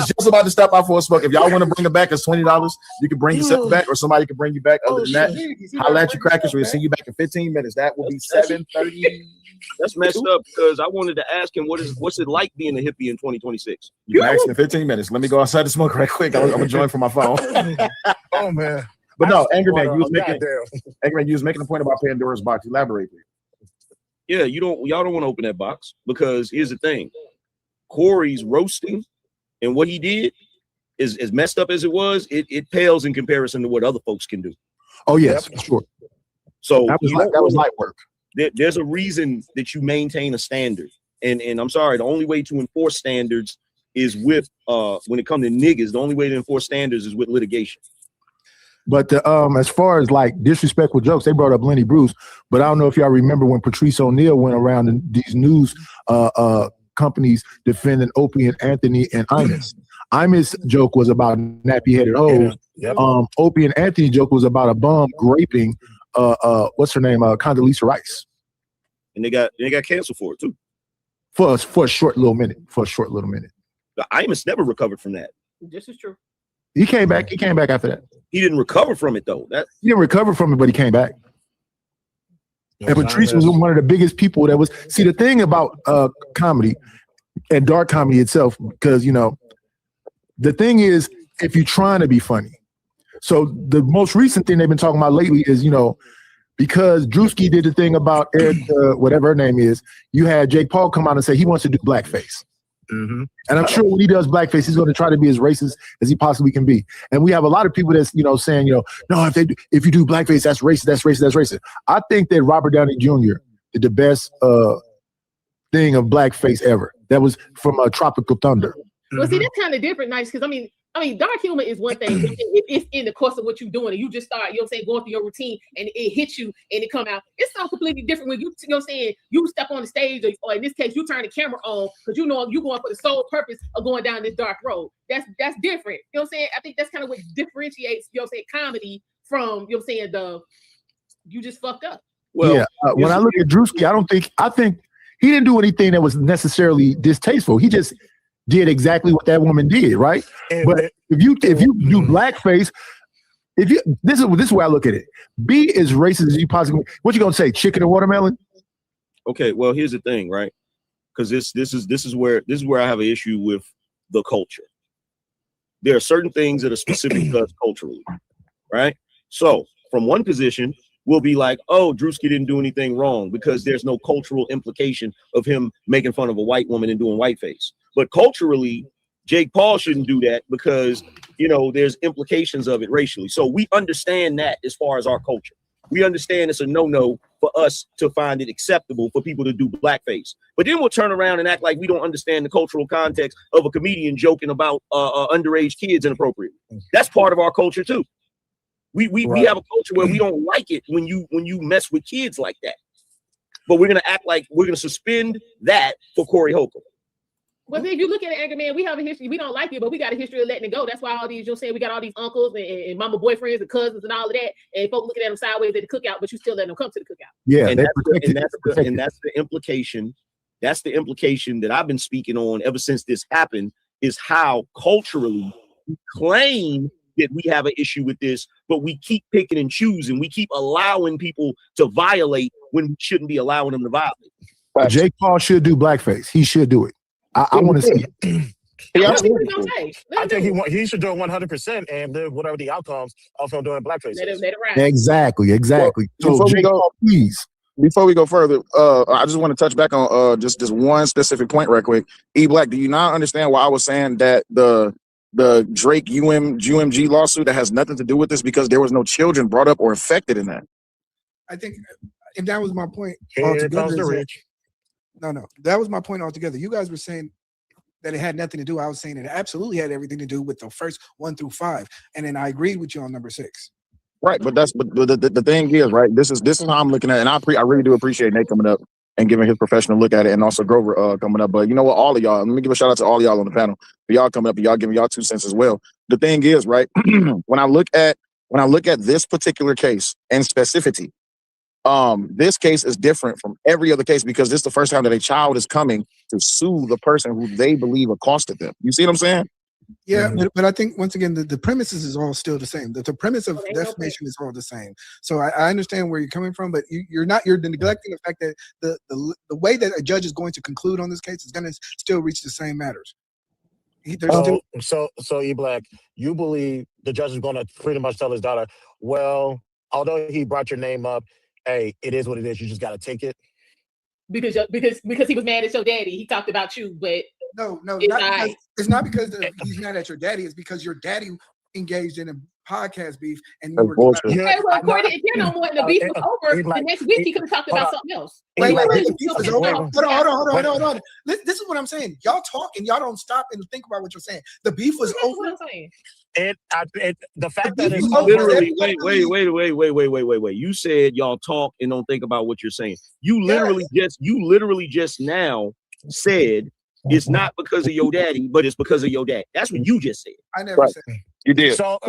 just about to stop out for a smoke. If y'all want to bring it back, it's $20. You can bring yourself back, or somebody can bring you back. Other than that, holla at you, Crackers. We'll see you back in 15 minutes. That will be 7:30. That's messed up because I wanted to ask him what's it like being a hippie in 2026. You can ask in 15 minutes. Let me go outside to smoke right quick. I'm gonna join from my phone. Oh man. But no, Angry Man, you was making a point about Pandora's box. Elaborate, please. Yeah, y'all don't want to open that box because here's the thing: Corey's roasting and what he did is as messed up as it was. It pales in comparison to what other folks can do. Oh yes, sure. So that was light work. There's a reason that you maintain a standard, and I'm sorry, the only way to enforce standards is with when it comes to niggas. The only way to enforce standards is with litigation. But as far as like disrespectful jokes, they brought up Lenny Bruce. But I don't know if y'all remember when Patrice O'Neal went around in these news companies defending Opie and Anthony and Imus. Imus' joke was about nappy-headed hoes. Opie and Anthony joke was about a bum raping what's her name? Condoleezza Rice. And they got canceled for it too. For a short little minute. The Imus never recovered from that. This is true. He came back after that. He didn't recover from it though. He didn't recover from it, but he came back. And Patrice was one of the biggest people that was. See, the thing about comedy and dark comedy itself, because the thing is, if you're trying to be funny. So the most recent thing they've been talking about lately is, because Drewski did the thing about Eric, whatever her name is, you had Jake Paul come out and say he wants to do blackface. Mm-hmm. And I'm sure when he does blackface, he's going to try to be as racist as he possibly can be. And we have a lot of people that's saying, no, if you do blackface, that's racist. I think that Robert Downey Jr. did the best thing of blackface ever. That was from Tropical Thunder. Well, see, that's kind of different, nice, because I mean, dark humor is one thing. It's in the course of what you're doing, and you just start, going through your routine, and it hits you, and it come out. It's something completely different when you step on the stage, or in this case, you turn the camera on because you're going for the sole purpose of going down this dark road. That's different. You know what I'm saying? I think that's kind of what differentiates, comedy from, you just fucked up. Well, yeah. When I look at Drewski, I think he didn't do anything that was necessarily distasteful. He just did exactly what that woman did, right? But if you do blackface, this is where I look at it. Be as racist as you possibly. What you gonna say? Chicken and watermelon? Okay, well here's the thing, right? Because this is where I have an issue with the culture. There are certain things that are specific to us culturally, right? So from one position, we'll be like, oh, Drewski didn't do anything wrong because there's no cultural implication of him making fun of a white woman and doing whiteface. But culturally, Jake Paul shouldn't do that because, there's implications of it racially. So we understand that as far as our culture. We understand it's a no-no for us to find it acceptable for people to do blackface. But then we'll turn around and act like we don't understand the cultural context of a comedian joking about underage kids inappropriately. That's part of our culture too. We have a culture where we don't like it when you mess with kids like that. But we're gonna act like we're gonna suspend that for Corey Holcomb. Well, if you look at it, Angry Man, we have a history. We don't like it, but we got a history of letting it go. That's why all these, we got all these uncles and mama boyfriends and cousins and all of that. And folks looking at them sideways at the cookout, but you still letting them come to the cookout. Yeah, and that's the implication. That's the implication that I've been speaking on ever since this happened, is how culturally we claim that we have an issue with this, but we keep picking and choosing. We keep allowing people to violate when we shouldn't be allowing them to violate. Jake Paul should do blackface. He should do it. I want to see it. I think he should do it 100% and live whatever the outcomes of him doing blackface. Let it ride. Exactly. Well, So Jake Paul, please. Before we go further, I just want to touch back on just one specific point right quick. E Black, do you not understand why I was saying that the Drake UMG lawsuit that has nothing to do with this because there was no children brought up or affected in that? I think, and that was my point. Here comes the rich. No, that was my point altogether. You guys were saying that it had nothing to do. I was saying it absolutely had everything to do with the first 1 through 5, and then I agreed with you on number 6. Right, but the thing is, right. This is how I'm looking at it, and I really do appreciate Nate coming up and giving his professional look at it, and also Grover coming up. But you know what, all of y'all, let me give a shout out to all of y'all on the panel for y'all coming up and y'all giving y'all 2 cents as well. The thing is, right, when I look at this particular case and specificity, this case is different from every other case because this is the first time that a child is coming to sue the person who they believe accosted them. You see what I'm saying? Yeah, but I think once again the premises is all still the same. The premise of defamation is all the same. So I understand where you're coming from, but you're neglecting the fact that the way that a judge is going to conclude on this case is going to still reach the same matters. So E Black, you believe the judge is going to pretty much tell his daughter, well, although he brought your name up, hey, it is what it is. You just got to take it. Because he was mad at your daddy. He talked about you, but no, it's not because he's mad at your daddy. It's because your daddy engaged in a podcast beef, and you were. Okay, well, Corey didn't care no more, and the beef was over. The next week, he could have talked about something else. Wait, the beef is over. Hold on. This is what I'm saying. Y'all talk and y'all don't stop and think about what you're saying. The beef was over. What I'm saying. The fact that it's literally wait. You said y'all talk and don't think about what you're saying. You literally just now said it's not because of your daddy, but it's because of your dad. That's what you just said. I never said you did. So I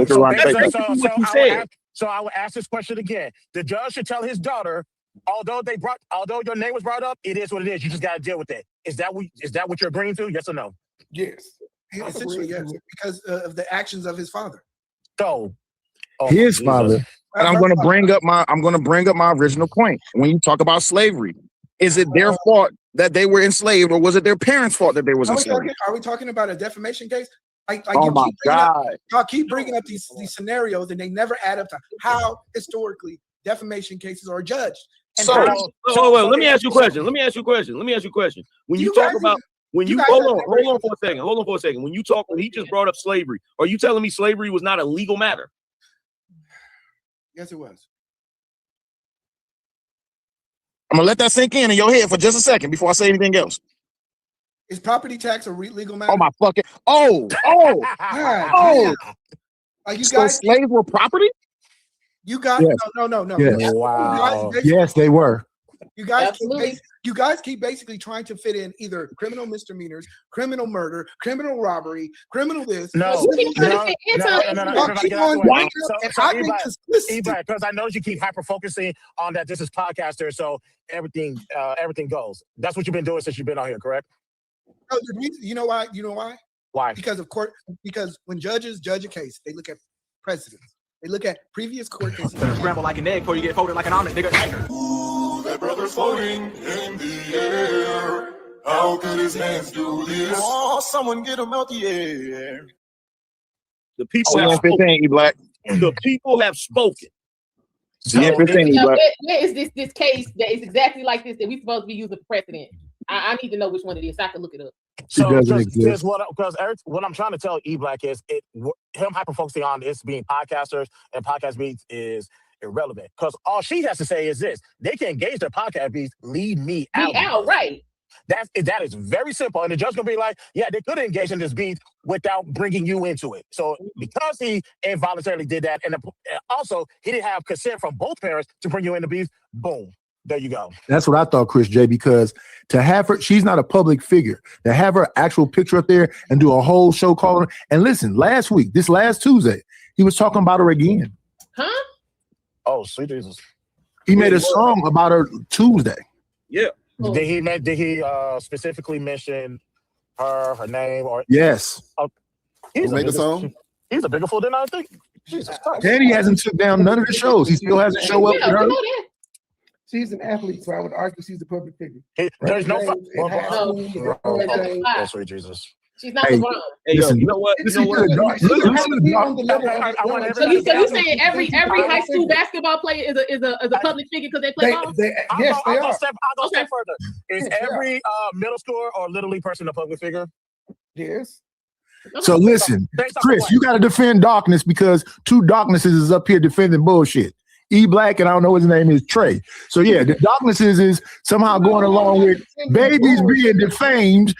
would ask this question again. The judge should tell his daughter, although your name was brought up, it is what it is. You just got to deal with it. Is that what you're agreeing to? Yes or no? Yes. Essentially, yes, because of the actions of his father. So his father. And I'm going to bring up my original point. When you talk about slavery, is it their fault that they were enslaved, or was it their parents' fault that they was enslaved? Are we talking about a defamation case? Oh my God! Y'all keep bringing up these scenarios, and they never add up to how historically defamation cases are judged. And let me ask you a question. When you talk about hold on for a second. When he just brought up slavery, are you telling me slavery was not a legal matter? Yes, it was. I'm gonna let that sink in your head for just a second before I say anything else. Is property tax a legal matter? Oh my fucking! Oh! You so guys, slaves were property? You guys, yes. No. Yes. Wow. Yes, they were. You guys keep basically trying to fit in either criminal misdemeanors, criminal murder, criminal robbery, criminal this. No. Because I noticed you keep hyper focusing on that. This is podcaster, so everything goes. That's what you've been doing since you've been on here, correct? No, you know why? Why? Because when judges judge a case, they look at precedents. They look at previous court cases. Scramble like an egg before you get folded like an omelet, nigga. Ooh, that brother's floating in the air. How could his hands do this? Oh, someone get him out the air. The people have spoken. Black. The people have spoken. Where is this case that is exactly like this that we supposed to be using precedent? I need to know which one it is so I can look it up. So because what I'm trying to tell E Black is him hyper focusing on this being podcasters and podcast beats is irrelevant. Because all she has to say is this: they can engage their podcast beats, leave me out. Right. That is very simple. And the judge gonna be like, yeah, they could engage in this beat without bringing you into it. So because he involuntarily did that, and also he didn't have consent from both parents to bring you in the beat, boom. There you go. That's what I thought, Chris J, because to have her, she's not a public figure. To have her actual picture up there and do a whole show calling her. And listen, last Tuesday, he was talking about her again. Huh? Oh, sweet Jesus. He made a song about her Tuesday. Yeah. Did he specifically mention her name or? Yes. He made a song. He's a bigger fool than I think. Jesus Christ. And he hasn't took down none of the shows. He still hasn't show up with her. She's an athlete, so I would argue she's a public figure. There's no Oh, sweet Jesus. She's not Hey, LeBron. Hey, yo, listen, you know what? You know what? So you saying every high school basketball player is a public figure because they play ball? Yes, they are. I'll go step further. Is every middle schooler or little league person a public figure? Yes. So listen, Chris, you got to defend Darkness because two Darknesses is up here defending bullshit. E-Black and I don't know what his name is, Trey. So yeah, the Darknesses is somehow going along with babies being defamed.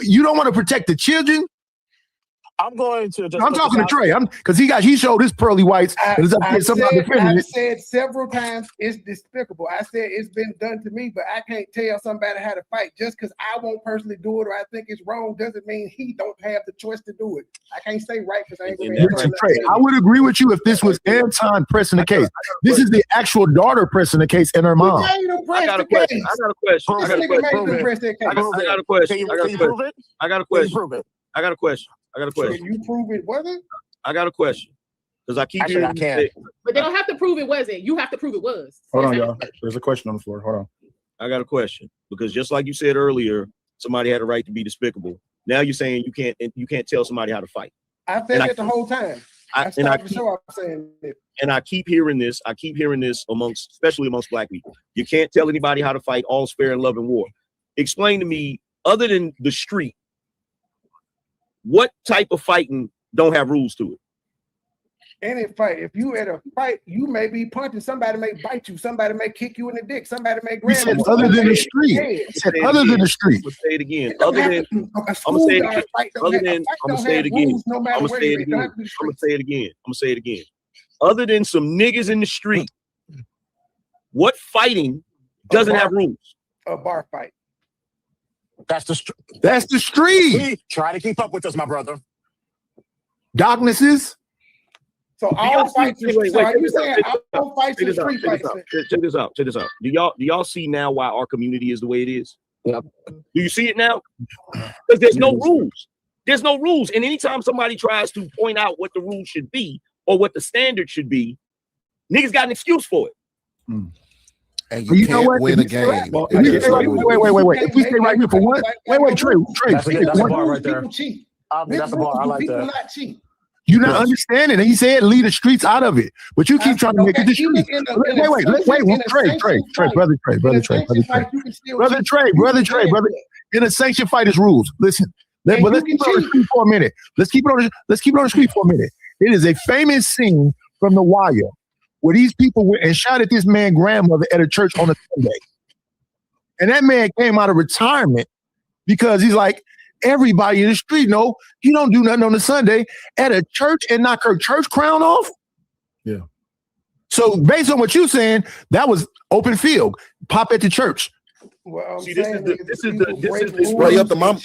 You don't want to protect the children? I'm going to just. I'm talking to Trey. Because he showed his pearly whites and is up here somehow defending I've it. said several times it's despicable. I said it's been done to me, but I can't tell somebody how to fight. Just because I won't personally do it or I think it's wrong doesn't mean he don't have the choice to do it. I can't say right because I ain't gonna Trey, I would agree with you if this was Anton pressing the case. This is the actual daughter pressing the case and her mom. I got a question. I got a question. I got a question. I got a question. I got a question. I got a question. Can you prove it wasn't? I got a question. Because I keep Actually, hearing I can. But they don't have to prove it wasn't. You have to prove it was. Hold on, y'all. There's a question on the floor. Hold on. I got a question. Because just like you said earlier, somebody had a right to be despicable. Now you're saying you can't tell somebody how to fight. I said that the whole time. I keep hearing this. I keep hearing this especially amongst Black people. You can't tell anybody how to fight. All's fair in love and war. Explain to me, other than the street, what type of fighting don't have rules to it? Any fight. If you at a fight, you may be punching. Somebody may bite you. Somebody may kick you in the dick. Somebody may grab you. Other than the street. Other than the street. I'm gonna say it again. I'm gonna say it again. I'm gonna say it again. I'm gonna say it again. I'm gonna say it again. I'm gonna say it again. Other than some niggas in the street, what fighting doesn't have rules? A bar fight. That's the street. That's the street. Try to keep up with us, my brother. Darknesses. So all fights are street fights. Check this out. Do y'all see now why our community is the way it is? Yeah. Do you see it now? Because there's no rules. There's no rules. And anytime somebody tries to point out what the rules should be or what the standard should be, niggas got an excuse for it. And you can't win a game. Wait. If we stay right here for one, Trey. That's a bar right there. That's a bar. I like People that. not cheat. You're not understanding. And he said leave the streets out of it. But you keep trying to make it the streets. Brother Trey. In a sanctioned fight is rules. Listen, let's keep it on the street for a minute. Let's keep it on the street for a minute. It is a famous scene from The Wire where these people went and shot at this man's grandmother at a church on a Sunday. And that man came out of retirement because he's like, everybody in the street know you don't do nothing on a Sunday at a church and knock her church crown off. Yeah. So based on what you're saying, that was open field. Pop at the church. Well, see, this is the spray up the mom.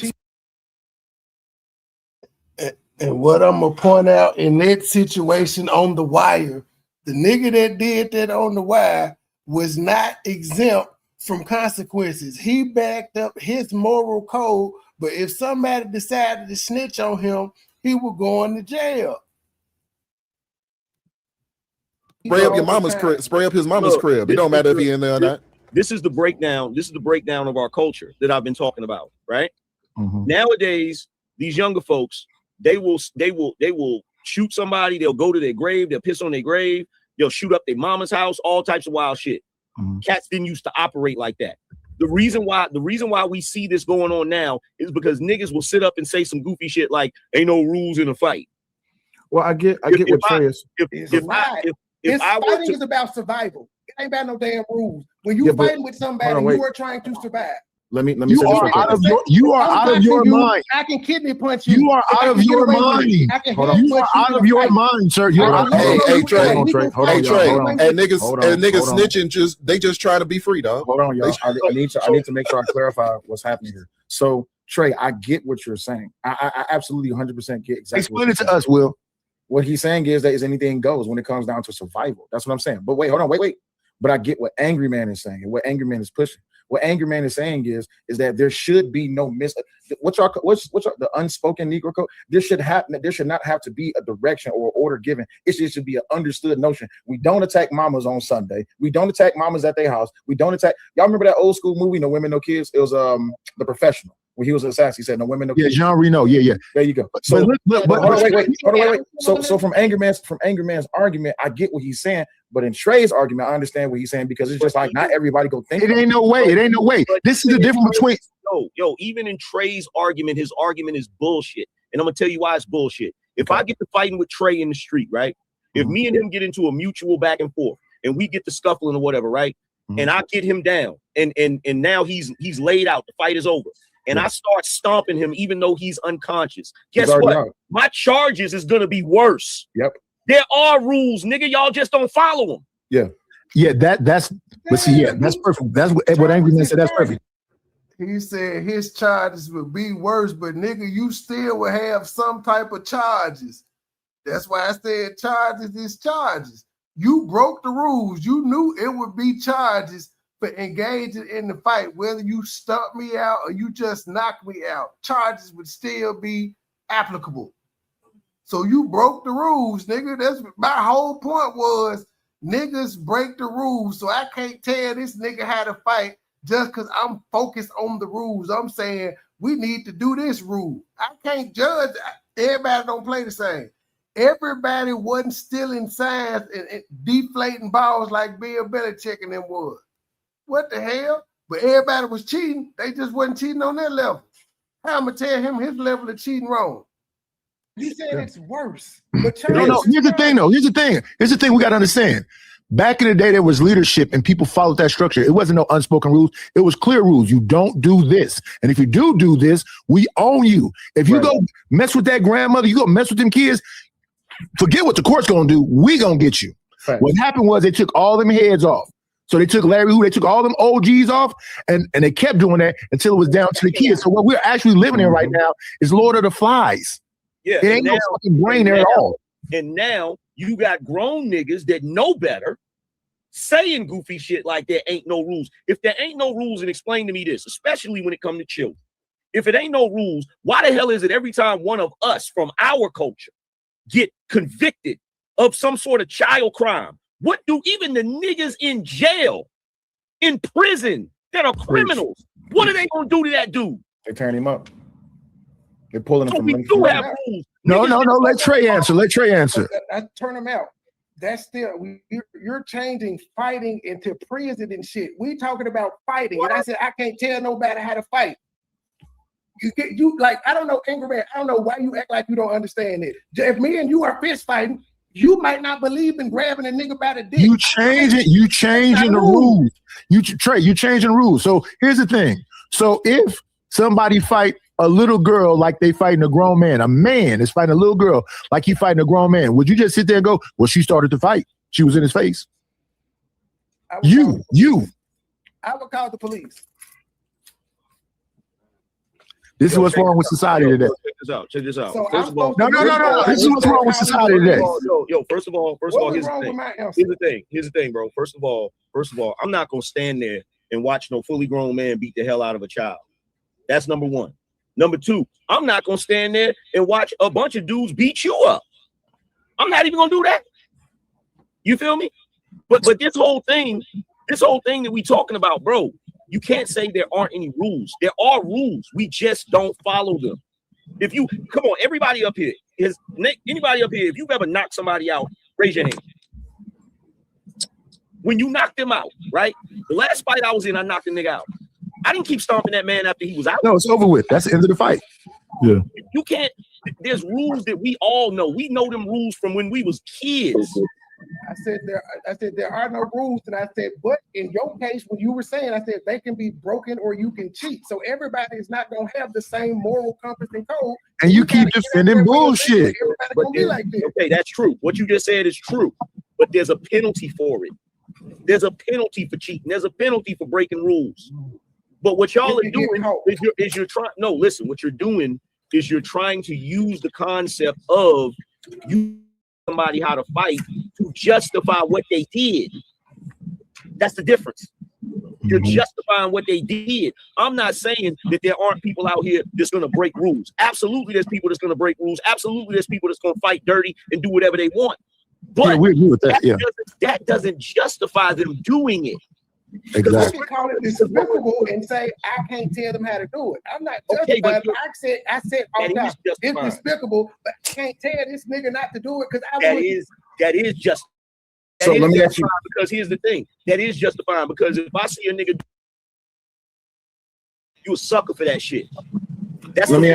And what I'm gonna point out in that situation on The Wire, the nigga that did that on The Wire was not exempt from consequences. He backed up his moral code, but if somebody decided to snitch on him, he would go into jail. Spray up your mama's crib. Spray up his mama's crib. It don't matter if he in there or not. This is the breakdown. This is the breakdown of our culture that I've been talking about, right? Mm-hmm. Nowadays, these younger folks, they will shoot somebody, they'll go to their grave, they'll piss on their grave, they'll shoot up their mama's house, all types of wild shit. Mm-hmm. Cats didn't used to operate like that. The reason why we see this going on now is because niggas will sit up and say some goofy shit like ain't no rules in a fight. Well, I get what Trey is. If fighting is about survival. It ain't about no damn rules. When you fighting with somebody, you are trying to survive. Let me You are out of your mind. I can kidney punch you. You are out of your mind. You are out of your mind, sir. You're out. Hey, Trey. And niggas snitching they just trying to be free, dog. Hold on, y'all. I need to make sure I clarify what's happening here. So, Trey, I get what you're saying. I absolutely 100% get exactly. Explain it to us, Will. What he's saying is that anything goes when it comes down to survival. That's what I'm saying. But wait, hold on, wait. But I get what Angry Man is saying and what Angry Man is pushing. What Angry Man is saying is that there should be no what's the unspoken Negro code? There should not have to be a direction or order given. It should be an understood notion. We don't attack mamas on Sunday. We don't attack mamas at their house. We don't attack. Y'all remember that old school movie, No Women, No Kids? It was The Professional. When he was an assassin, he said, "No women, no kids." Yeah, Jean Reno. Yeah. There you go. So wait. So from Angry Man's argument, I get what he's saying, but in Trey's argument, I understand what he's saying because it's just like not everybody go think. It ain't no way. This is the difference between. Yo, even in Trey's argument, his argument is bullshit, and I'm gonna tell you why it's bullshit. If I get to fighting with Trey in the street, right? If me and him get into a mutual back and forth, and we get to scuffling or whatever, right? And I get him down, and now he's laid out. The fight is over. And I start stomping him, even though he's unconscious. Guess what? Out. My charges is gonna be worse. Yep. There are rules, nigga. Y'all just don't follow them. Yeah. That's perfect. That's what Angry Man said. That's perfect. He said his charges would be worse, but nigga, you still will have some type of charges. That's why I said charges is charges. You broke the rules. You knew it would be charges for engaging in the fight, whether you stump me out or you just knock me out, charges would still be applicable. So you broke the rules, nigga. That's my whole point was niggas break the rules. So I can't tell this nigga how to fight just because I'm focused on the rules. I'm saying we need to do this rule. I can't judge. Everybody don't play the same. Everybody wasn't stealing signs and deflating balls like Bill Belichick and them was. What the hell? But everybody was cheating. They just wasn't cheating on their level. How am I tell him his level of cheating wrong? He said it's worse. But No. Here's the thing, though. Here's the thing we got to understand. Back in the day, there was leadership and people followed that structure. It wasn't no unspoken rules. It was clear rules. You don't do this. And if you do this, we own you. If you go mess with that grandmother, you go mess with them kids, forget what the court's going to do. We going to get you. Right. What happened was they took all them heads off. So they took Larry Hoover, they took all them OGs off, and they kept doing that until it was down to the kids. So what we're actually living in right now is Lord of the Flies. Yeah, it ain't no fucking brain there at all. And now you got grown niggas that know better saying goofy shit like there ain't no rules. If there ain't no rules, and explain to me this, especially when it comes to children. If it ain't no rules, why the hell is it every time one of us from our culture get convicted of some sort of child crime, what do even the niggas in jail, in prison, that are criminals, what are they gonna do to that dude? They turn him up. They're pulling him So from we do have rules. No. Let Trey answer. I turn them out. That's still you're changing fighting into prison and shit. We talking about fighting, and I said I can't tell nobody how to fight. You like I don't know, Angry Man. I don't know why you act like you don't understand it. If me and you are fist fighting, you might not believe in grabbing a nigga by the dick. You changing the rules. You changing the rules. So here's the thing. So if somebody fight a little girl like they fighting a grown man, a man is fighting a little girl like he fighting a grown man, would you just sit there and go, well, she started to fight. She was in his face. I would call the police. This is what's wrong with society today. Check this out. So first of all, no. This is what's wrong with society today. Yo, first of all, here's the thing, bro. First of all, I'm not gonna stand there and watch no fully grown man beat the hell out of a child. That's number one. Number two, I'm not gonna stand there and watch a bunch of dudes beat you up. I'm not even gonna do that. You feel me? But this whole thing that we talking about, bro, you can't say there aren't any rules. There are rules. We just don't follow them. If you come on, everybody up here, anybody up here, if you've ever knocked somebody out, raise your hand. When you knocked them out, right? The last fight I was in, I knocked the nigga out. I didn't keep stomping that man after he was out. No, it's over with. That's the end of the fight. Yeah. You can't, there's rules that we all know. We know them rules from when we was kids. I said there are no rules, and I said, but in your case, when you were saying, I said they can be broken or you can cheat. So everybody is not gonna have the same moral compass and code. And you keep defending bullshit. Okay, that's true. What you just said is true, but there's a penalty for it. There's a penalty for cheating. There's a penalty for breaking rules. But what y'all are doing is you're trying. No, listen. What you're doing is you're trying to use the concept of you somebody how to fight to justify what they did. That's the difference. You're justifying what they did. I'm not saying that there aren't people out here that's going to break rules. Absolutely, there's people that's going to break rules. Absolutely, there's people that's going to fight dirty and do whatever they want. But we agree with that. that doesn't justify them doing it. Exactly. I can call it despicable and say I can't tell them how to do it. I'm not justified. I said off top, it's despicable, but I can't tell this nigga not to do it because that is just. So let me ask you, because here's the thing, that is justifying, because if I see a nigga, you a sucker for that shit. That's let me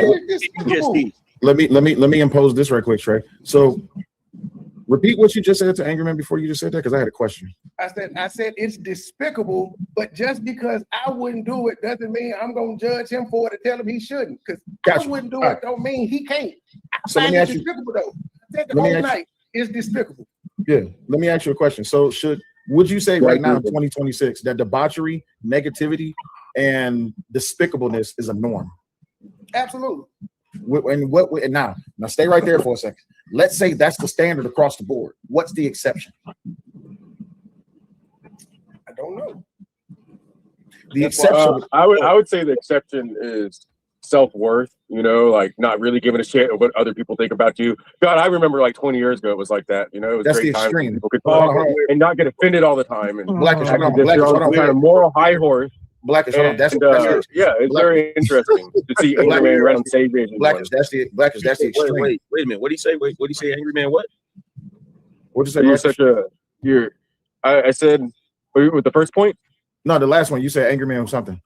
impose this right quick, Trey. So repeat what you just said to Angry Man before you just said that, because I had a question. I said it's despicable, but just because I wouldn't do it doesn't mean I'm gonna judge him for it and tell him he shouldn't. Because I wouldn't do it don't mean he can't. So let me ask you, despicable though. I said the whole night it's despicable. Yeah, let me ask you a question. So would you say right now in 2026 that debauchery, negativity, and despicableness is a norm? Absolutely. And now stay right there for a second. Let's say that's the standard across the board. What's the exception? I don't know. The exception. I would say the exception is self-worth, like not really giving a shit of what other people think about you. God, I remember like 20 years ago it was like that. It was that's great the time extreme. people could talk and not get offended all the time. And Blackish, kind of moral high horse. Blackish, hold on. That's yeah, it's very interesting to see Angry Man run on stage. Blackish, that's the extreme. Wait a minute. What do you say? What do you say, Angry Man? What? What did you say? I said with the first point. No, the last one. You said Angry Man or something.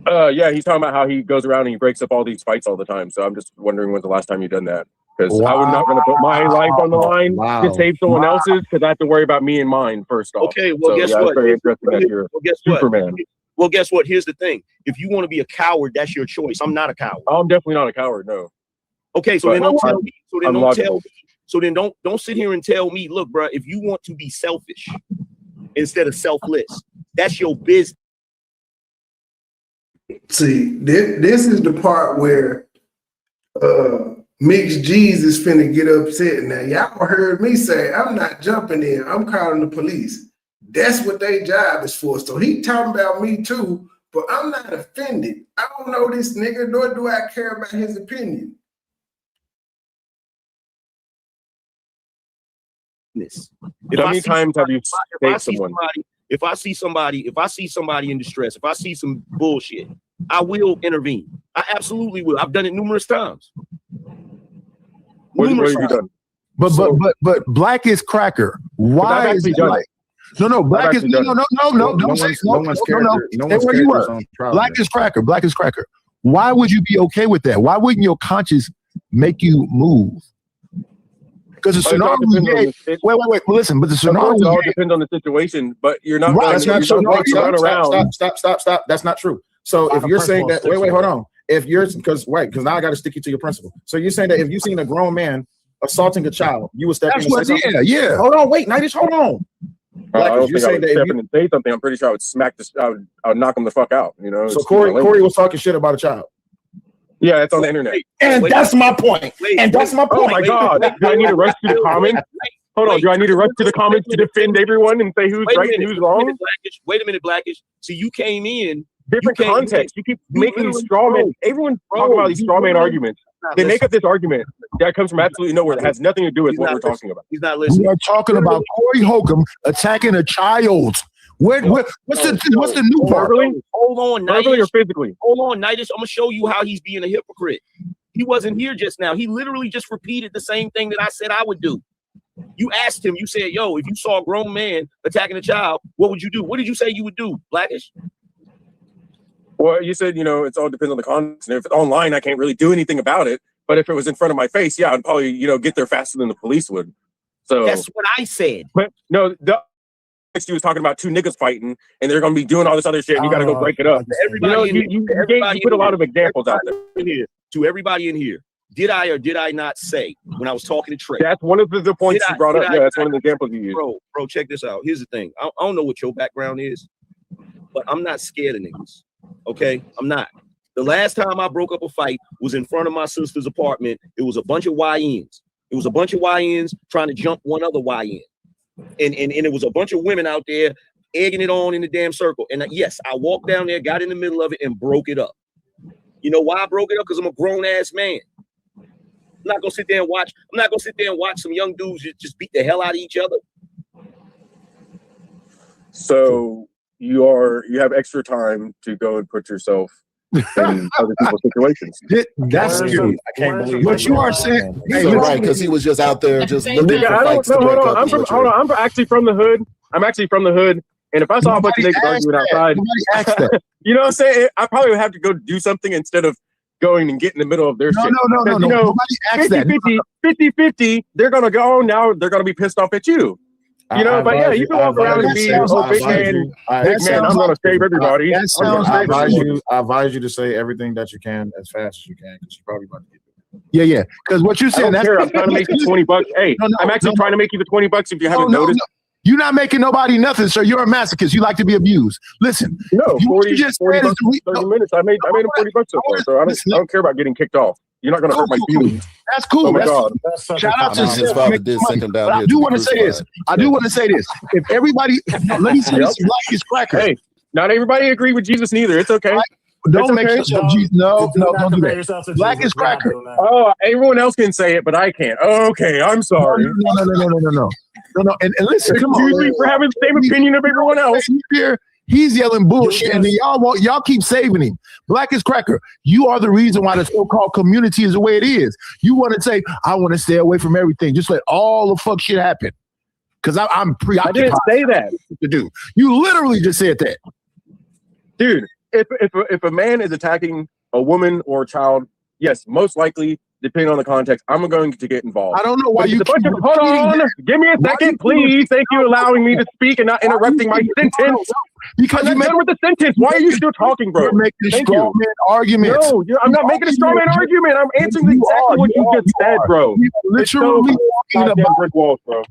Yeah, he's talking about how he goes around and he breaks up all these fights all the time. So I'm just wondering when's the last time you've done that? Because I was not going to put my life on the line to save someone else's, because I have to worry about me and mine first off. Okay, well, guess what? It's very interesting that you're Superman. Well, guess what? Here's the thing. If you want to be a coward, that's your choice. I'm not a coward. I'm definitely not a coward, no. Okay, so then don't tell me. So then don't sit here and tell me, look, bro, if you want to be selfish instead of selfless, that's your business. See, this is the part where Mixed G's is finna get upset. Now, y'all heard me say, I'm not jumping in. I'm calling the police. That's what their job is for. So he talking about me too, but I'm not offended. I don't know this nigga, nor do I care about his opinion. How many times have you saved someone? If I see somebody in distress, if I see some bullshit, I will intervene. I absolutely will. I've done it numerous times. What have you done? But Black is Cracker. Why is it like? No, Black is no. Don't say no. Stay where you were. Black is Cracker. Black is Cracker. Why would you be okay with that? Why wouldn't your conscience make you move? Because the scenario wait. Well, listen, but the scenario all depends on the situation. But you're not right. That's not true. Stop. That's not true. So if you're saying that, wait, hold on. If you're because now I got to stick you to your principle. So you're saying that if you seen a grown man assaulting a child, you would step in and say something? Yeah. Hold on, wait, Nightish, hold on. I don't think I would step in and say something. I'm pretty sure I would smack this. I would knock him the fuck out. So Corey was talking shit about a child. Yeah, it's on the internet. And that's my point. Oh my God. Do I need to rush to the comments? Hold on. Do I need to rush to the comments to defend everyone and say who's right and who's wrong? Wait a minute, Blackish. So you came in. Different context. You keep making straw man. Everyone's talking about these straw man arguments. They make up this argument that comes from absolutely nowhere that has nothing to do with what we're talking about. He's not listening. We are talking about Corey Holcomb attacking a child. What's the new part? Hold on, verbally or physically? Hold on, Nightish. I'm gonna show you how he's being a hypocrite. He wasn't here just now. He literally just repeated the same thing that I said I would do. You asked him. You said, "Yo, if you saw a grown man attacking a child, what would you do?" What did you say you would do, Blackish? Well, you said, it's all depends on the context. And if it's online, I can't really do anything about it. But if it was in front of my face, yeah, I'd probably, get there faster than the police would. So that's what I said. But no, he was talking about two niggas fighting, and they're going to be doing all this other shit, and you got to go break it up. You put a lot of examples out there. To everybody in here, did I or did I not say when I was talking to Trey? That's one of the points you brought up. Yeah, that's one of the examples you used. Bro, check this out. Here's the thing. I don't know what your background is, but I'm not scared of niggas. Okay, I'm not. The last time I broke up a fight was in front of my sister's apartment. It was a bunch of YNs. It was a bunch of YNs trying to jump one other YN. And it was a bunch of women out there egging it on in the damn circle. And yes, I walked down there, got in the middle of it, and broke it up. You know why I broke it up? Because I'm a grown ass man. I'm not gonna sit there and watch. I'm not gonna sit there and watch some young dudes just beat the hell out of each other. So you have extra time to go and put yourself in other people's situations. That's true. I can't believe what you are saying. So, right, because he was just out there just looking for fights. Hold on. I'm actually from the hood. And if I saw a bunch of niggas arguing outside, you know what I'm saying? I probably would have to go do something instead of going and get in the middle of their shit. No. Nobody asked that. 50-50, they're going to go, now they're going to be pissed off at you. You know, but yeah, you can walk around and be, big man, I'm going to save everybody. I advise you to say everything that you can as fast as you can, because you're probably about to get it. Yeah. Because what you said, I'm trying to make you $20. Hey, I'm actually trying to make you the $20 if you haven't noticed. You're not making nobody nothing, sir. You're a masochist. You like to be abused. Listen. No, 40 bucks, 30 minutes. I made him $40 so far, so I don't care about getting kicked off. You're not going to hurt my feelings. That's cool. Oh my God. Shout out to his father did send him down. I do want to say this. If everybody, let me say this. Black is cracker. Hey, not everybody agree with Jesus neither. It's okay. Don't make yourself Jesus. No, don't do that. Black is cracker. Oh, everyone else can say it, but I can't. Oh, okay, I'm sorry. No. And listen, come on. For having the same opinion of everyone else. Here, he's yelling bullshit, and y'all keep saving him. Black is cracker. You are the reason why the so-called community is the way it is. You want to say, I want to stay away from everything. Just let all the fuck shit happen. Because I'm preoccupied. I didn't say that. To do. You literally just said that. Dude, if a man is attacking a woman or a child, yes, most likely, depending on the context, I'm going to get involved. I don't know why you keep hold on. Give me a second, please. Thank you allowing me to speak and not interrupting my sentence. Because I'm done with the sentence. Why are you still talking, bro? You're making straw man arguments. No, I'm not making a straw man argument. I'm answering exactly what you just said, bro. Literally brick walls, bro.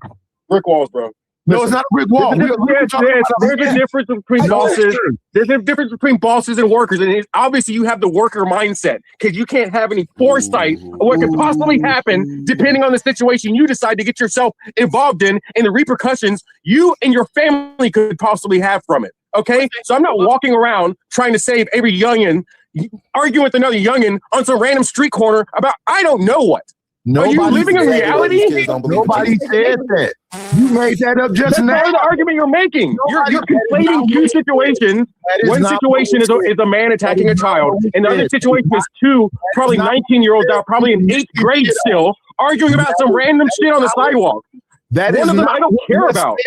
Brick walls, bro. No, it's not a brick wall. There's a difference between bosses. There's a difference between bosses and workers, and obviously you have the worker mindset because you can't have any foresight of what could possibly happen depending on the situation you decide to get yourself involved in and the repercussions you and your family could possibly have from it. Okay, so I'm not walking around trying to save every youngin, arguing with another youngin on some random street corner about I don't know what. Are you living in reality? Nobody said that. You made that up just now. That's the argument you're making. You're conflating two situations. One situation is a man attacking a child, and the other situation is two probably 19-year-olds out, probably in 8th grade still, arguing about some random shit on the sidewalk. That is not I don't care about.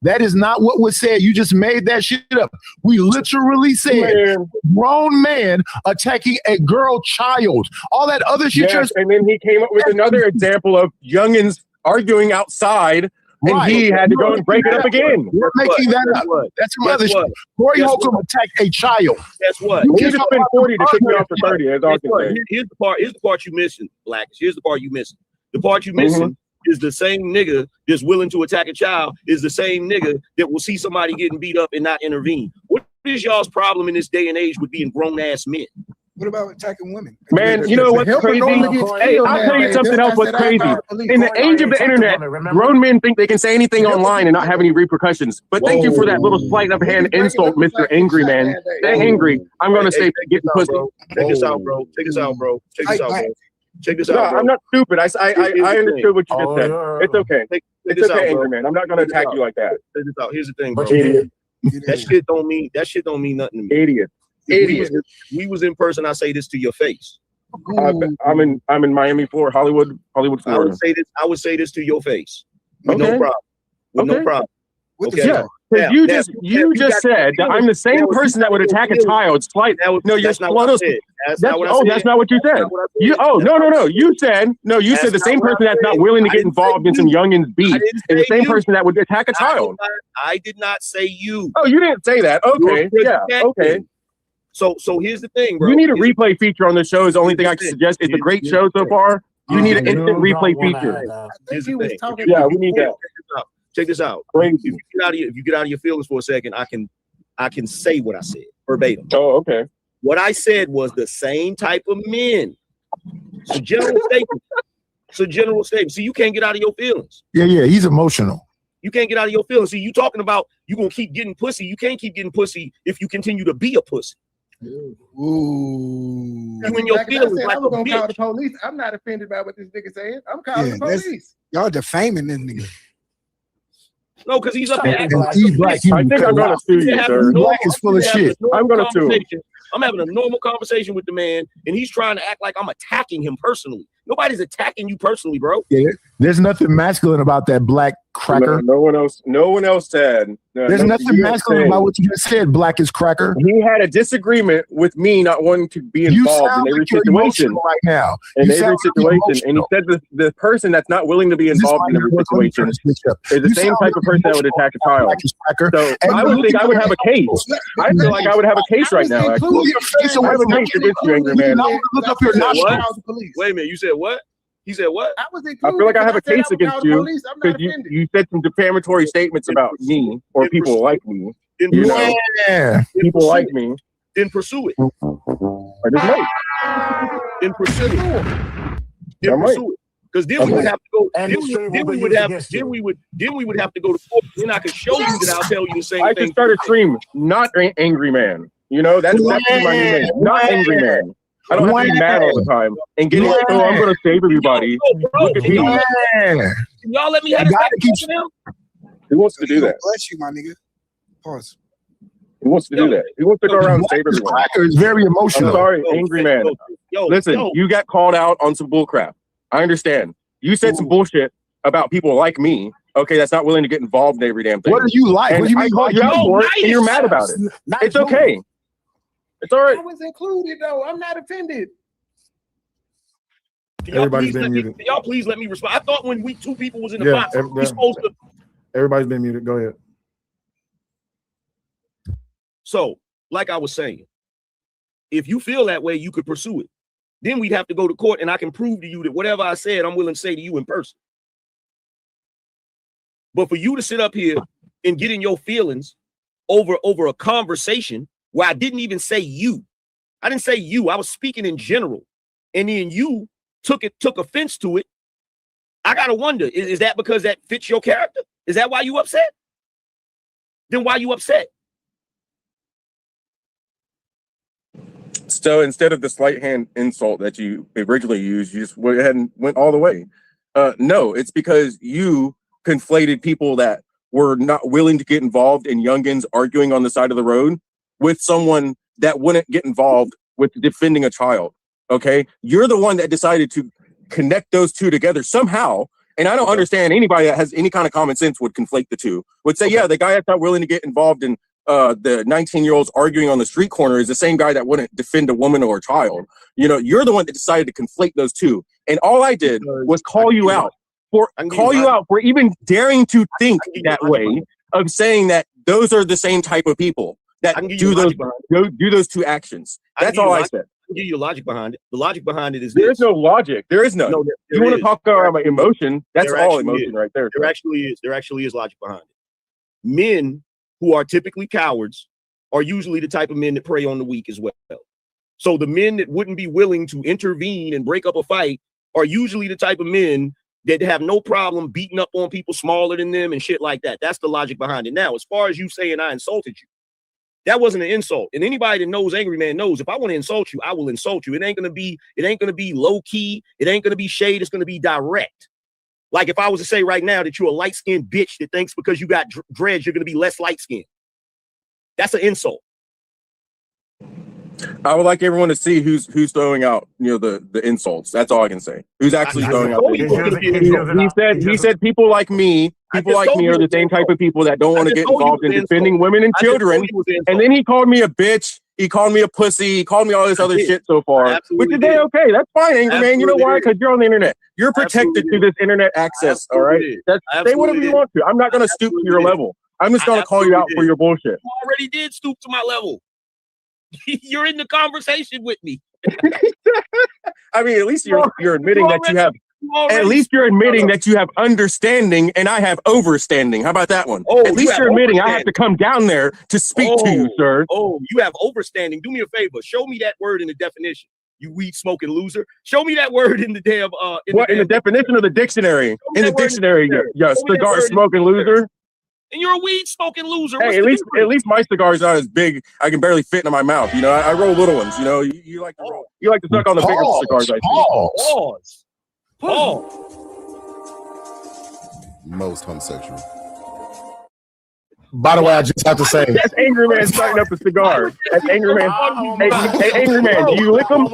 That is not what was said. You just made that shit up. We literally said grown man attacking a girl child. All that other shit. Yes, and then he came up with another example of youngins arguing outside, and he had to go and break it up again. You're making that up. That's some other shit. CoreyHolcomb attacked a child. Guess what? You just spent 40 to kick me off for 30. Here's the part you missing, Black. Here's the part you missing. The part you missing is the same nigga that's willing to attack a child is the same nigga that will see somebody getting beat up and not intervene. What is y'all's problem in this day and age with being grown-ass men? What about attacking women? Man, you know what's crazy? Hey, I'll tell you something else what's crazy. In the age of the internet, grown men think they can say anything online and not have any repercussions. But thank you for that little slight of hand insult, Mr. Angry Man. Stay angry. I'm going to say get the pussy. Check this out, bro. Check this out, bro. Check this out, bro. Check this out. No, I'm not stupid. I understood what you just said. It's okay. It's okay, Angry Man. I'm not going to attack you like that. Check this out. Here's the thing, bro. Idiot. That shit don't mean nothing to me. Idiot. If we was in person, I say this to your face. I'm in Miami, Florida, Hollywood, Florida. I would say this to your face. With no problem. No problem. Okay. Yeah. Because you just said that I'm the same person that would attack a child. No, that's not what I said. That's not what you said. No. You said the same person that's not willing to get involved in some youngins' beef is the same person that would attack a child. I did not say you. Oh, you didn't say that. Okay. Yeah. Okay. So here's the thing, bro. You need a replay feature on the show. Is the only thing I can suggest. It's a great show so far. You need an instant replay feature. Here's the thing. Yeah, we need that. Check this out. If you get out of your feelings for a second, I can say what I said verbatim. Oh, okay. What I said was the same type of men. It's a general statement. So you can't get out of your feelings. Yeah. He's emotional. You can't get out of your feelings. See, you talking about you gonna keep getting pussy. You can't keep getting pussy if you continue to be a pussy. Ooh. You in your feelings like I was a gonna call bitch. the police. I'm not offended by what this nigga saying. I'm calling the police. Y'all defaming this nigga. No, because he's up here acting like Black, I think I'm gonna sue you, sir. Black is full of shit. I'm gonna sue him. I'm having a normal conversation with the man, and he's trying to act like I'm attacking him personally. Nobody's attacking you personally, bro. Yeah, there's nothing masculine about that black cracker. No one else said. There's nothing masculine about what you just said, black is cracker. He had a disagreement with me not wanting to be involved in every situation right now. In every situation, and he said the person that's not willing to be involved in every situation is the same type of person that would attack a child. So I would think I would have a case. I feel like I would have a case right now. Actually, I have a case against you, angry man. Look up your nostrils. Wait a minute, you said what? He said what? I feel like I have a case against you because you said some defamatory statements about me or people like me. You know, people like me. Then pursue it. I just might. Then pursue it. Then pursue it. Because then we would have to go. Then we would have to go to court. Then I could show you that I'll tell you the same thing. I could start a stream, not angry man. You know, that's my new name. Not angry man. I don't have to be mad all the time and get it. Oh, I'm gonna save everybody. Look at me. Y'all let me have a Who wants to do that? Bless you, my nigga. Pause. Who wants to do that? Who wants to go around and save everyone? Cracker is very emotional. I'm sorry, angry man. Listen, you got called out on some bullcrap. I understand. You said some bullshit about people like me. Okay, that's not willing to get involved in every damn thing. What do you like? And What do you I mean? called you out for it, and you're mad about it. It's okay. It's all right. I was included though. I'm not offended. Everybody's been muted. Y'all please let me respond. I thought when two people was in the box, we supposed to. Everybody's been muted. Go ahead. So, like I was saying, if you feel that way, you could pursue it. Then we'd have to go to court, and I can prove to you that whatever I said, I'm willing to say to you in person. But for you to sit up here and get in your feelings over a conversation where I didn't even say you. I didn't say you. I was speaking in general. And then you took offense to it. I gotta wonder, is that because that fits your character? Is that why you upset? Then why you upset? So instead of the slight hand insult that you originally used, you just went ahead and went all the way. No, it's because you conflated people that were not willing to get involved in youngins arguing on the side of the road with someone that wouldn't get involved with defending a child. Okay, you're the one that decided to connect those two together somehow. And I don't understand anybody that has any kind of common sense would conflate the two. Would say, yeah, the guy that's not willing to get involved in the 19-year-olds arguing on the street corner is the same guy that wouldn't defend a woman or a child. You know, you're the one that decided to conflate those two. And all I did was call you out for even daring to think that way, of saying that those are the same type of people that do those two actions. That's all I said. I'll give you the logic behind it. The logic behind it is there's no logic. There is none. You want to talk about my emotion? That's all emotion right there. There actually is logic behind it. Men who are typically cowards are usually the type of men that prey on the weak as well. So the men that wouldn't be willing to intervene and break up a fight are usually the type of men that have no problem beating up on people smaller than them and shit like that. That's the logic behind it. Now, as far as you saying I insulted you, that wasn't an insult. And anybody that knows Angry Man knows if I want to insult you, I will insult you. It ain't gonna be low key. It ain't gonna be shade. It's gonna be direct. Like if I was to say right now that you're a light-skinned bitch that thinks because you got dreads, you're gonna be less light-skinned. That's an insult. I would like everyone to see who's throwing out, the insults. That's all I can say. Who's actually throwing out the insults? He said people like me. People like me are the same type of people that don't want to get involved in defending women and children. And then he called me a bitch. He called me a pussy. He called me all this other shit so far. Which is okay. That's fine, Angry Man. You know why? Because you're on the internet. You're protected to this internet access. All right. Say whatever you want to. I'm not going to stoop to your level. I'm just going to call you out for your bullshit. You already did stoop to my level. You're in the conversation with me. I mean, at least you're admitting that you have. At least you're admitting that you have understanding and I have overstanding. How about that one? At least you're admitting I have to come down there to speak to you, sir. Oh, you have overstanding. Do me a favor. Show me that word in the definition. You weed smoking loser. Show me that word in the damn in the definition of the dictionary. In the dictionary, yeah, cigar smoking loser. And you're a weed smoking loser. Hey, at least my cigar's not as big. I can barely fit into my mouth. You know, I roll little ones. You know, you like to roll. You like to suck on the bigger cigars. I think. Pause. Most homosexual. By the way, I just have to say that's Angry Man starting up a cigar. That's Angry Man. Hey, Angry Man, do you lick them?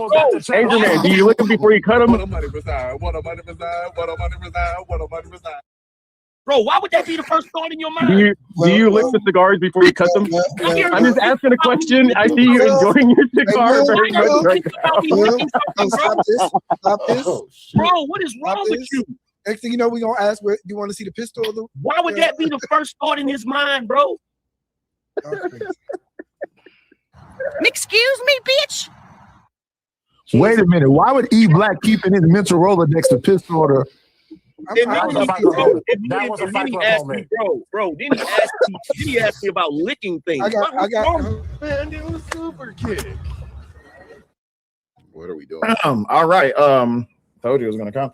Angry Man, do you lick them before you cut them? Bro, why would that be the first thought in your mind? Do you lick the cigars before you cut them? I'm just asking a question. I see you enjoying your cigar very much right now. Stop this. Bro, what is wrong with you? Next thing you know, we're gonna ask, "Do you want to see the pistol?" Or the Why would that be the first thought in his mind, bro? Excuse me, bitch. Wait a minute. Why would E Black keep in his mental Rolodex the pistol or the? Then he asked me about licking things. I got Man, it was super kick. What are we doing? All right. Told you it was gonna come.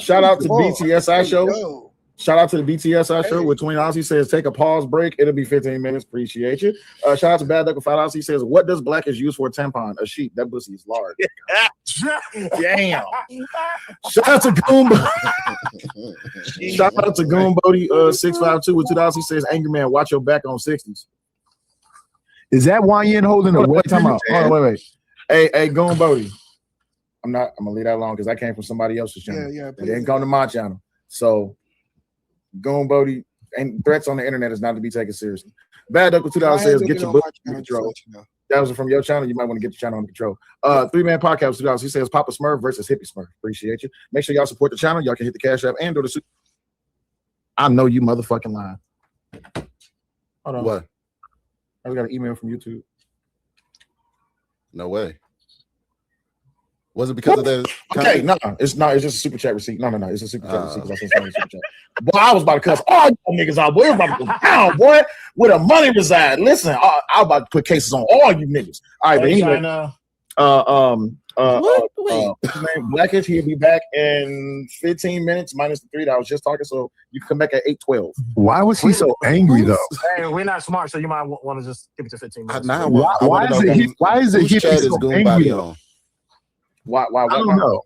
Shout out to BTSI show. Shout out to the BTSI show with $20. He says, take a pause break. It'll be 15 minutes. Appreciate you. Shout out to Bad Duck with $5. He says, what does black is used for a tampon? A sheep. That pussy is large. Damn. Shout out to Goon. Shout out to Goon Bodie 652 with $2. He says, Angry Man, watch your back on 60s. Is that YN holding a what? Time out. Wait. Hey, Goon Bodie. I'm gonna leave that alone because I came from somebody else's channel. Yeah. It didn't come to my channel. So Goon Bodie and threats on the internet is not to be taken seriously. Bad Duck with $2 says get your book under control. That was from your channel. You might want to get your channel under control. 3-man podcast with $2. He says Papa Smurf versus Hippie Smurf. Appreciate you. Make sure y'all support the channel. Y'all can hit the Cash App and or the super. I know you motherfucking lying. Hold on. What? I got an email from YouTube. No way. Was it because of that? Okay, no, it's not. It's just a super chat receipt. No, it's a super chat receipt because I sent somebody a super chat. Boy, I was about to cuss all you niggas out. Boy, we're about to go down, boy. Where the money reside. Listen, I was about to put cases on all you niggas. All right, but anyway, his name Blackish. He'll be back in 15 minutes minus the 3 that I was just talking. So you can come back at 8:12. Why was he so angry though? Hey, we're not smart, so you might want to just keep it to 15 minutes. Why is it so angry though? Why? I don't know.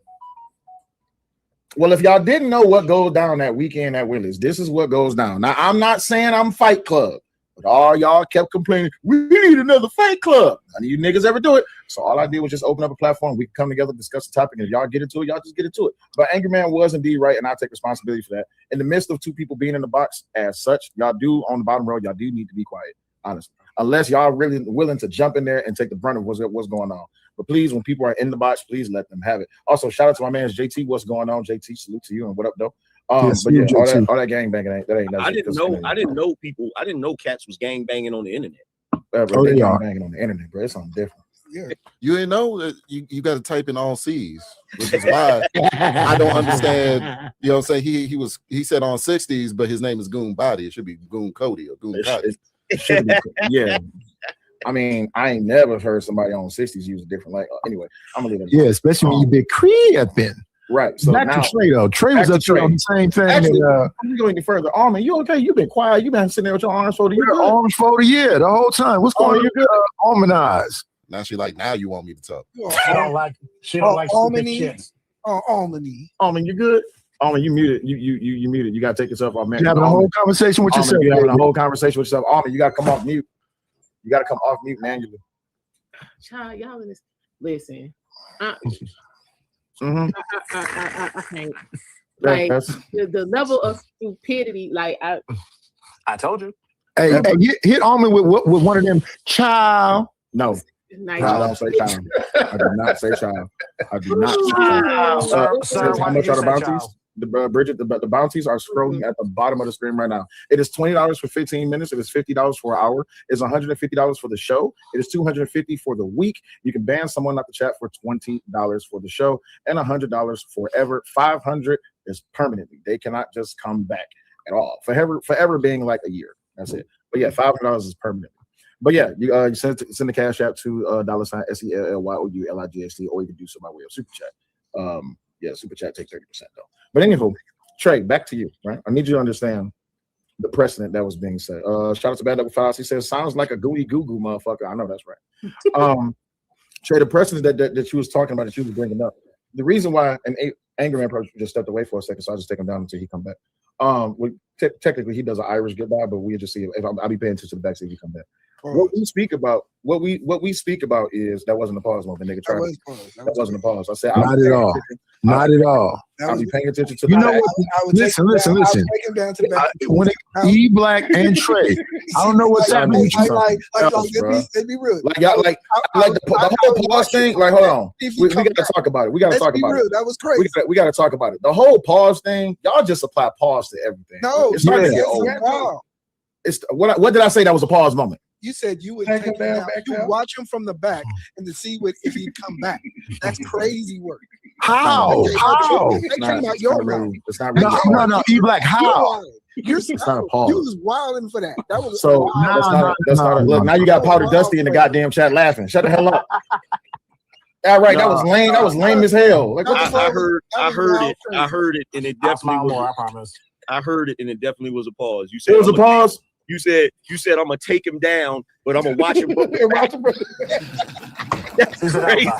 Well, if y'all didn't know what goes down that weekend at Willie's, this is what goes down. Now, I'm not saying I'm Fight Club, but all y'all kept complaining, we need another Fight Club. None of you niggas ever do it. So all I did was just open up a platform. We can come together, discuss the topic, and if y'all get into it, y'all just get into it. But Angry Man was indeed right, and I take responsibility for that. In the midst of two people being in the box as such, y'all do, on the bottom row, y'all do need to be quiet, honestly. Unless y'all really willing to jump in there and take the brunt of what's going on. But please, when people are in the box, please let them have it. Also, shout out to my man JT. What's going on, JT? Salute to you and what up, though? Yes, but yeah, all that gang banging that ain't. I didn't know cats was gang banging on the internet. Bro, they gang banging on the internet, bro. It's something different. Yeah, you didn't know that you got to type in all C's, which is why I don't understand. You know what I'm saying? He said on 60s, but his name is Goon Body. It should be Goon Cody or Goon Cody. It should be, yeah. I mean, I ain't never heard somebody on 60s use a different like. Anyway, I'm gonna leave it. Yeah, especially when you been creeping. Right. So back now, to Trey though. Trey was up there on the same thing. Actually, I'm going any further. Oh man, you okay? You been quiet. You been sitting there with your arms folded. Arms folded, yeah, the whole time. What's going on? You good? Almond eyes. Now she like, now you want me to talk. She don't like stupid shit. Almond, you good? Almond, you muted. You muted. You gotta take yourself off, man. You having a whole conversation with yourself. You having a whole conversation with yourself. Almond, you gotta come off mute. You gotta come off mute manually. Child, y'all in this. Listen. I can't. Like the level of stupidity, like I told you. Hey, hit Almond with one of them child. No. Nice. I don't say child. I do not say child. I do not say child. How much are the bounties? Bridget, the bounties are scrolling at the bottom of the screen right now. It is $20 for 15 minutes. It is $50 for an hour. It's $150 for the show. It is $250 for the week. You can ban someone off the chat for $20 for the show and $100 forever. $500 is permanently. They cannot just come back at all. Forever being like a year. That's it. But yeah, $500 is permanent. But yeah, you send the cash app to $SELLYOULIGST, or you can do so by way of super chat. Yeah, super chat take 30% though. But anywho, Trey, back to you. Right, I need you to understand the precedent that was being said. Shout out to Bad Double Files. He says, "Sounds like a gooey goo goo motherfucker." I know that's right. Trey, the precedent that you was talking about, that you was bringing up. The reason why an angry man probably just stepped away for a second, so I'll just take him down until he come back. Technically he does an Irish goodbye, but we'll just see if I'll be paying attention to the back, see if he come back. What we speak about is that wasn't a pause moment, nigga. That wasn't a pause. I said not at all. Not at all. I'll be paying attention to. You know what? Listen. When E Black and Trey, I don't know what's happening. Let's be real. The whole pause thing. Like, hold on. We gotta talk about it. That was crazy. We gotta talk about it. The whole pause thing. Y'all just apply pause to everything. No, it's not gonna get old. It's what did I say? That was a pause moment. You said you would take him down, you watch him from the back and to see if he'd come back. That's crazy work. How? That came out your mouth. It's not really. No, E Black. How? It's not a pause. You was wilding for that. That was so. That's not. Look, now you got Powder Dusty in the goddamn chat laughing. Shut the hell up. All right, that was lame. That was lame as hell. Like, I heard it, and it definitely was. I promise. I heard it, and it definitely was a pause. You said it was a pause. You said I'm gonna take him down, but I'm gonna watch him. That's crazy.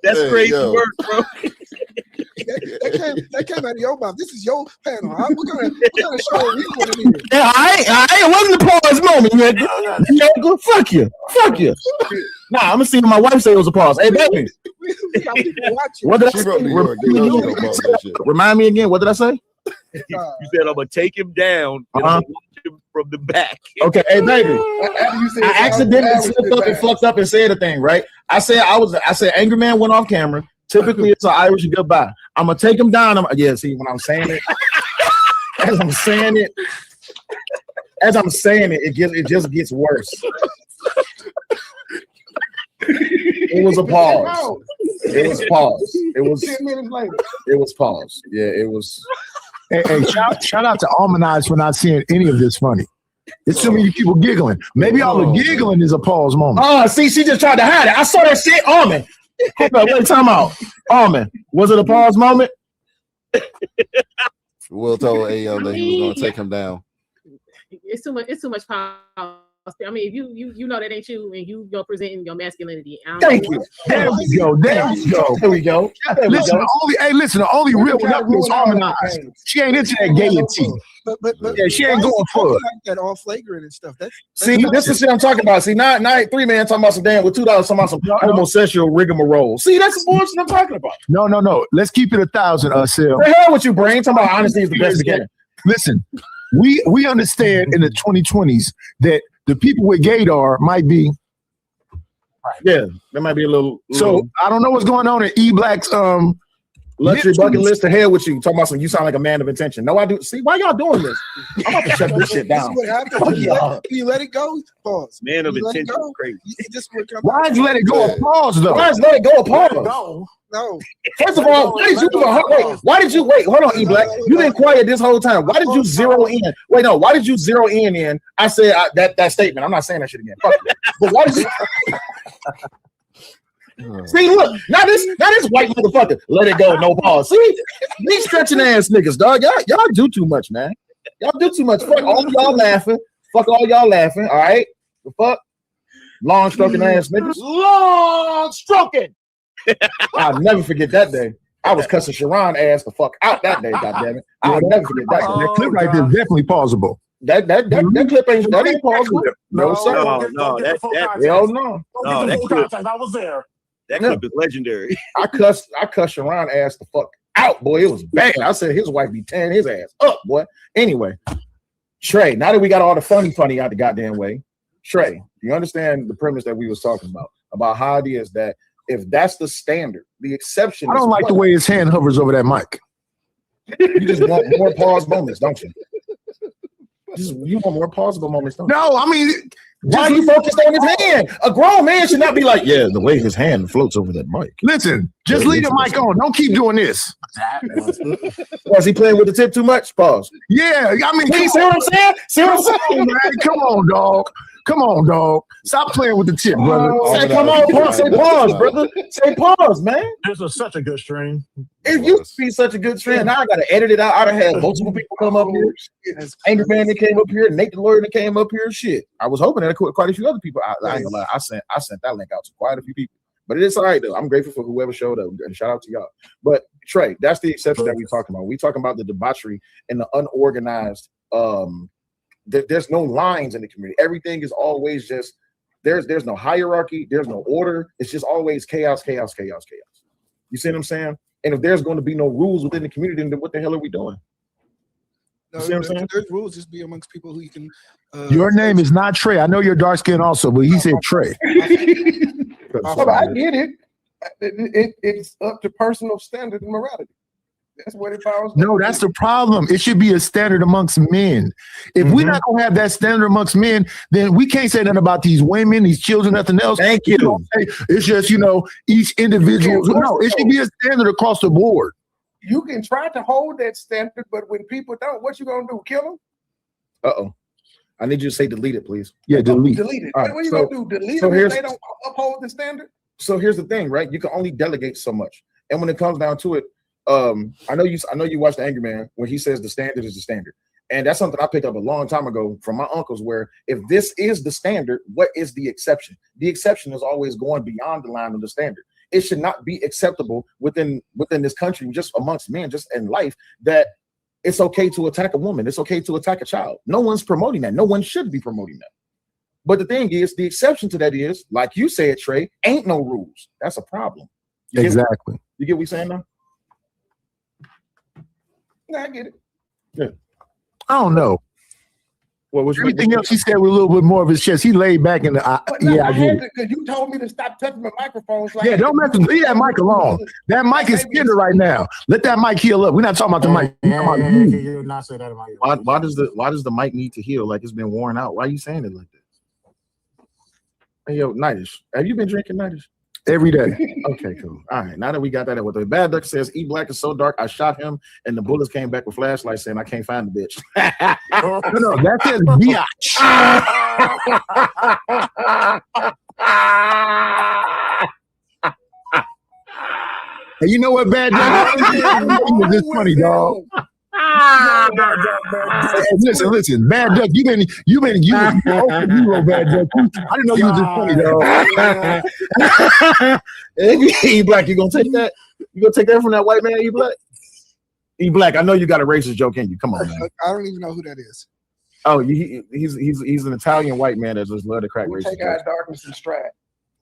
That's crazy work, bro. that came out of your mouth. This is your panel. What kind of show are we putting in here? Yeah, it wasn't a pause moment, nigga. Fuck you. Nah, I'm gonna see what my wife say it was a pause. Hey, baby. What did I say? Remind me again. What did I say? You said I'm gonna take him down and I'm gonna watch him from the back. Okay, hey baby. I accidentally slipped up and fucked up and said a thing, right? I said angry man went off camera. Typically it's an Irish goodbye. I'm gonna take him down. See when I'm saying it, as I'm saying it, it just gets worse. It was a pause. It was pause. It was 10 minutes later. It was pause. Yeah, it was. Hey, shout out to Almanize for not seeing any of this funny. It's too many people giggling. Maybe all the giggling is a pause moment. Oh, see, she just tried to hide it. I saw that shit. Almond. Hold up, wait, time out. Almond, was it a pause moment? Will told AL that he was gonna take him down. It's too much power. I mean, if you know that ain't you, and you're presenting your masculinity. Thank you. There we go. There we go. Listen, the only real one up is Harmonized. She ain't into that gaiety. But yeah, she ain't going for it. Like that all flagrant and stuff. See, this is shit I'm talking about. See, not 3 man talking about some damn with $2 talking about some homosexual rigmarole. See, that's the bullshit I'm talking about. No. Let's keep it 1,000, Sil. The hell with you, brain. Talking about honesty is the best again. Listen, we understand in the 2020s that the people with gaydar might be. Yeah, there might be a little. So I don't know what's going on in E Black's luxury bucket list. To hell with you. Talking about some. You sound like a man of intention. No, I do. See, why y'all doing this? I'm about to shut this shit down. What happens? You let it go. Pause. Man of intention. Crazy. Why'd you let it go? Pause though. Why'd you let it go? Pause. No. First of all, why did you wait? Hold on, E Black. You've been quiet this whole time. Why did you zero in? Wait, no. Why did you zero in? I said that statement. I'm not saying that shit again. Fuck you. But why did you? See, look, now this white motherfucker. Let it go, no pause. See, these stretching ass niggas, dog. Y'all do too much, man. Y'all do too much. Fuck all y'all laughing. Fuck all y'all laughing. All right. The fuck? Long stroking ass niggas. Long stroking. I'll never forget that day. I was cussing Sharon ass the fuck out that day, goddammit. I'll never forget that day. That clip right there is definitely pausable. That clip ain't pausable. No, sir. No, that hell no. No, that clip. I was there. That clip is legendary. I cussed Sharon ass the fuck out, boy. It was bad. I said his wife be tearing his ass up, boy. Anyway, Trey, now that we got all the funny out the goddamn way, Trey, you understand the premise that we was talking about how it is that if that's the standard, the exception. I don't like the way his hand hovers over that mic. You just want more pause moments, don't you? You want more pausable moments, don't you? No, I mean, Why are you focused on his hand? A grown man should not be like, yeah, the way his hand floats over that mic. Listen, just leave the mic on. Don't keep doing this. Was he playing with the tip too much? Pause. Yeah, I mean, see what I'm saying? See what I'm saying? Man, come on, dog. Come on, dog. Stop playing with the tip, brother. Say, come on, pause. Say pause, brother. Say pause, man. This was such a good stream. It used to be such a good stream. Now I gotta edit it out. I'd have had multiple people come up here. Angry Man that came up here, Nate the lawyer that came up here. Shit. I was hoping that quite a few other people. I ain't gonna lie. I sent that link out to quite a few people. But it is all right though. I'm grateful for whoever showed up. And shout out to y'all. But Trey, that's the exception that we're talking about. We talking about the debauchery and the unorganized. There's no lines in the community. Everything is always just there's no hierarchy, there's no order. It's just always chaos. You see what I'm saying? And if there's going to be no rules within the community, then what the hell are we doing? You see what I'm saying? There's rules just be amongst people who you can. Your name is not Trey. I know you're dark skinned also, but he said Trey. I get it. It's up to personal standard and morality. That's what it falls. No, that's the problem. It should be a standard amongst men. If we're not gonna have that standard amongst men, then we can't say nothing about these women, these children, nothing else. Thank you. It's just each individual. No, it should be a standard across the board. You can try to hold that standard, but when people don't, what you gonna do? Kill them? Uh-oh. I need you to say delete it, please. Yeah, delete. Delete it. Right, what are you gonna do? Delete them if they don't uphold the standard? So here's the thing, right? You can only delegate so much, and when it comes down to it. I know you watched the Angry Man when he says the standard is the standard, and that's something I picked up a long time ago from my uncles. Where if this is the standard, what is the exception? The exception is always going beyond the line of the standard. It should not be acceptable within this country, just amongst men, just in life, that it's okay to attack a woman. It's okay to attack a child. No one's promoting that. No one should be promoting that. But the thing is, the exception to that is, like you said, Trey, ain't no rules. That's a problem. Exactly. You get what we're saying now? I get it. Yeah. I don't know. Everything else he said with a little bit more of his chest. He laid back in the I get it. Because you told me to stop touching my microphones. Yeah, don't mess with leave that mic alone. That mic is tender right now. Let that mic heal up. We're not talking about the mic. You not say that about you. Why does the mic need to heal like it's been worn out? Why are you saying it like that? Hey, yo, Nightish, have you been drinking, Nightish? Every day. Okay, cool. All right. Now that we got that out with the Bad Duck says E Black is so dark, I shot him, and the bullets came back with flashlights saying I can't find the bitch. No, that says biatch. Hey, you know what, Bad Duck? This is funny, dog. Listen, Bad Duck, you been hero, Bad Duck. I didn't know you was this funny, dog. E Black, you gonna take that? You gonna take that from that white man, E Black? E Black, I know you got a racist joke in you. Come on, man. I don't even know who that is. Oh, he's an Italian white man that just love to crack racist. Take out darkness and stride.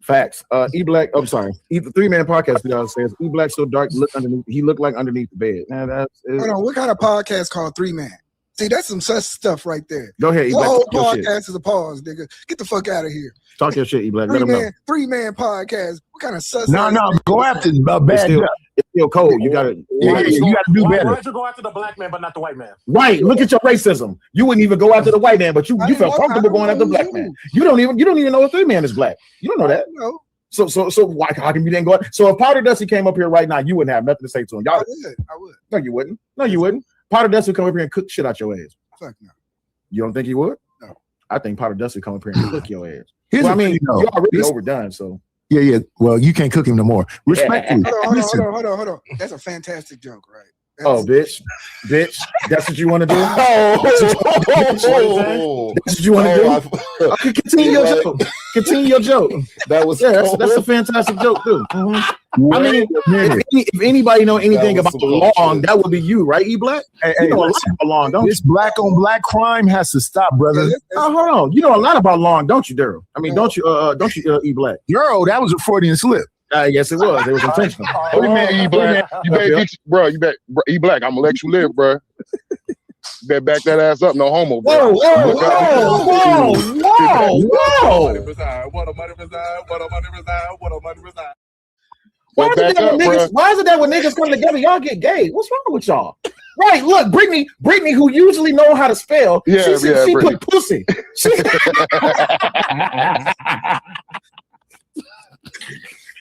Facts. E Black. I'm sorry. The 3-man podcast says E Black so dark. Look underneath. He looked like underneath the bed. Now hold on. What kind of podcast called 3-Man? See, that's some such stuff right there. Go ahead. E The Black. whole podcast is a pause, nigga. Get the fuck out of here. Talk your shit, E Black. Let him know. 3-Man podcast. What kind of sus? No. Go after Bad Duck. It's still cold. You gotta. You gotta do better. Why'd you go after the black man but not the white man? Right. Look at your racism. You wouldn't even go after the white man, but you felt comfortable going after the black man. You don't even know if 3-Man is black. You don't know that. No. So why? How come you didn't go? So if Powder Dusty came up here right now, you wouldn't have nothing to say to him. Y'all, I would. No, you wouldn't. No, you wouldn't. Powder Dusty would come up here and cook shit out your ass. Fuck no. You don't think he would? No. I think Powder Dusty would come up here and cook your ass. Here's Well, I the mean, thing, though. you're already overdone. So Yeah. Well, you can't cook him no more. Respectfully. Hold on. That's a fantastic joke, right? Oh, bitch. That's what you want to do? Oh, That's what you want to do? Okay, continue your joke. Continue your joke. That was that's a fantastic joke, too. I mean, if anybody know anything about long, that would be you, right, E Black? Hey, you know a lot about long, don't you? This black on black crime has to stop, brother. Hold on. You know a lot about long, don't you, Daryl? I mean, don't you, E Black? Girl, that was a Freudian slip. Yes, it was. It was intentional. What do you mean, E Black? You better get, bro. You bet, E Black. I'm gonna let you live, bro. You better back that ass up. No homo, bro. Whoa! Why is it that when niggas come together, y'all get gay? What's wrong with y'all? Right, look, Brittany, who usually know how to spell, Yeah, she Brittany. put pussy.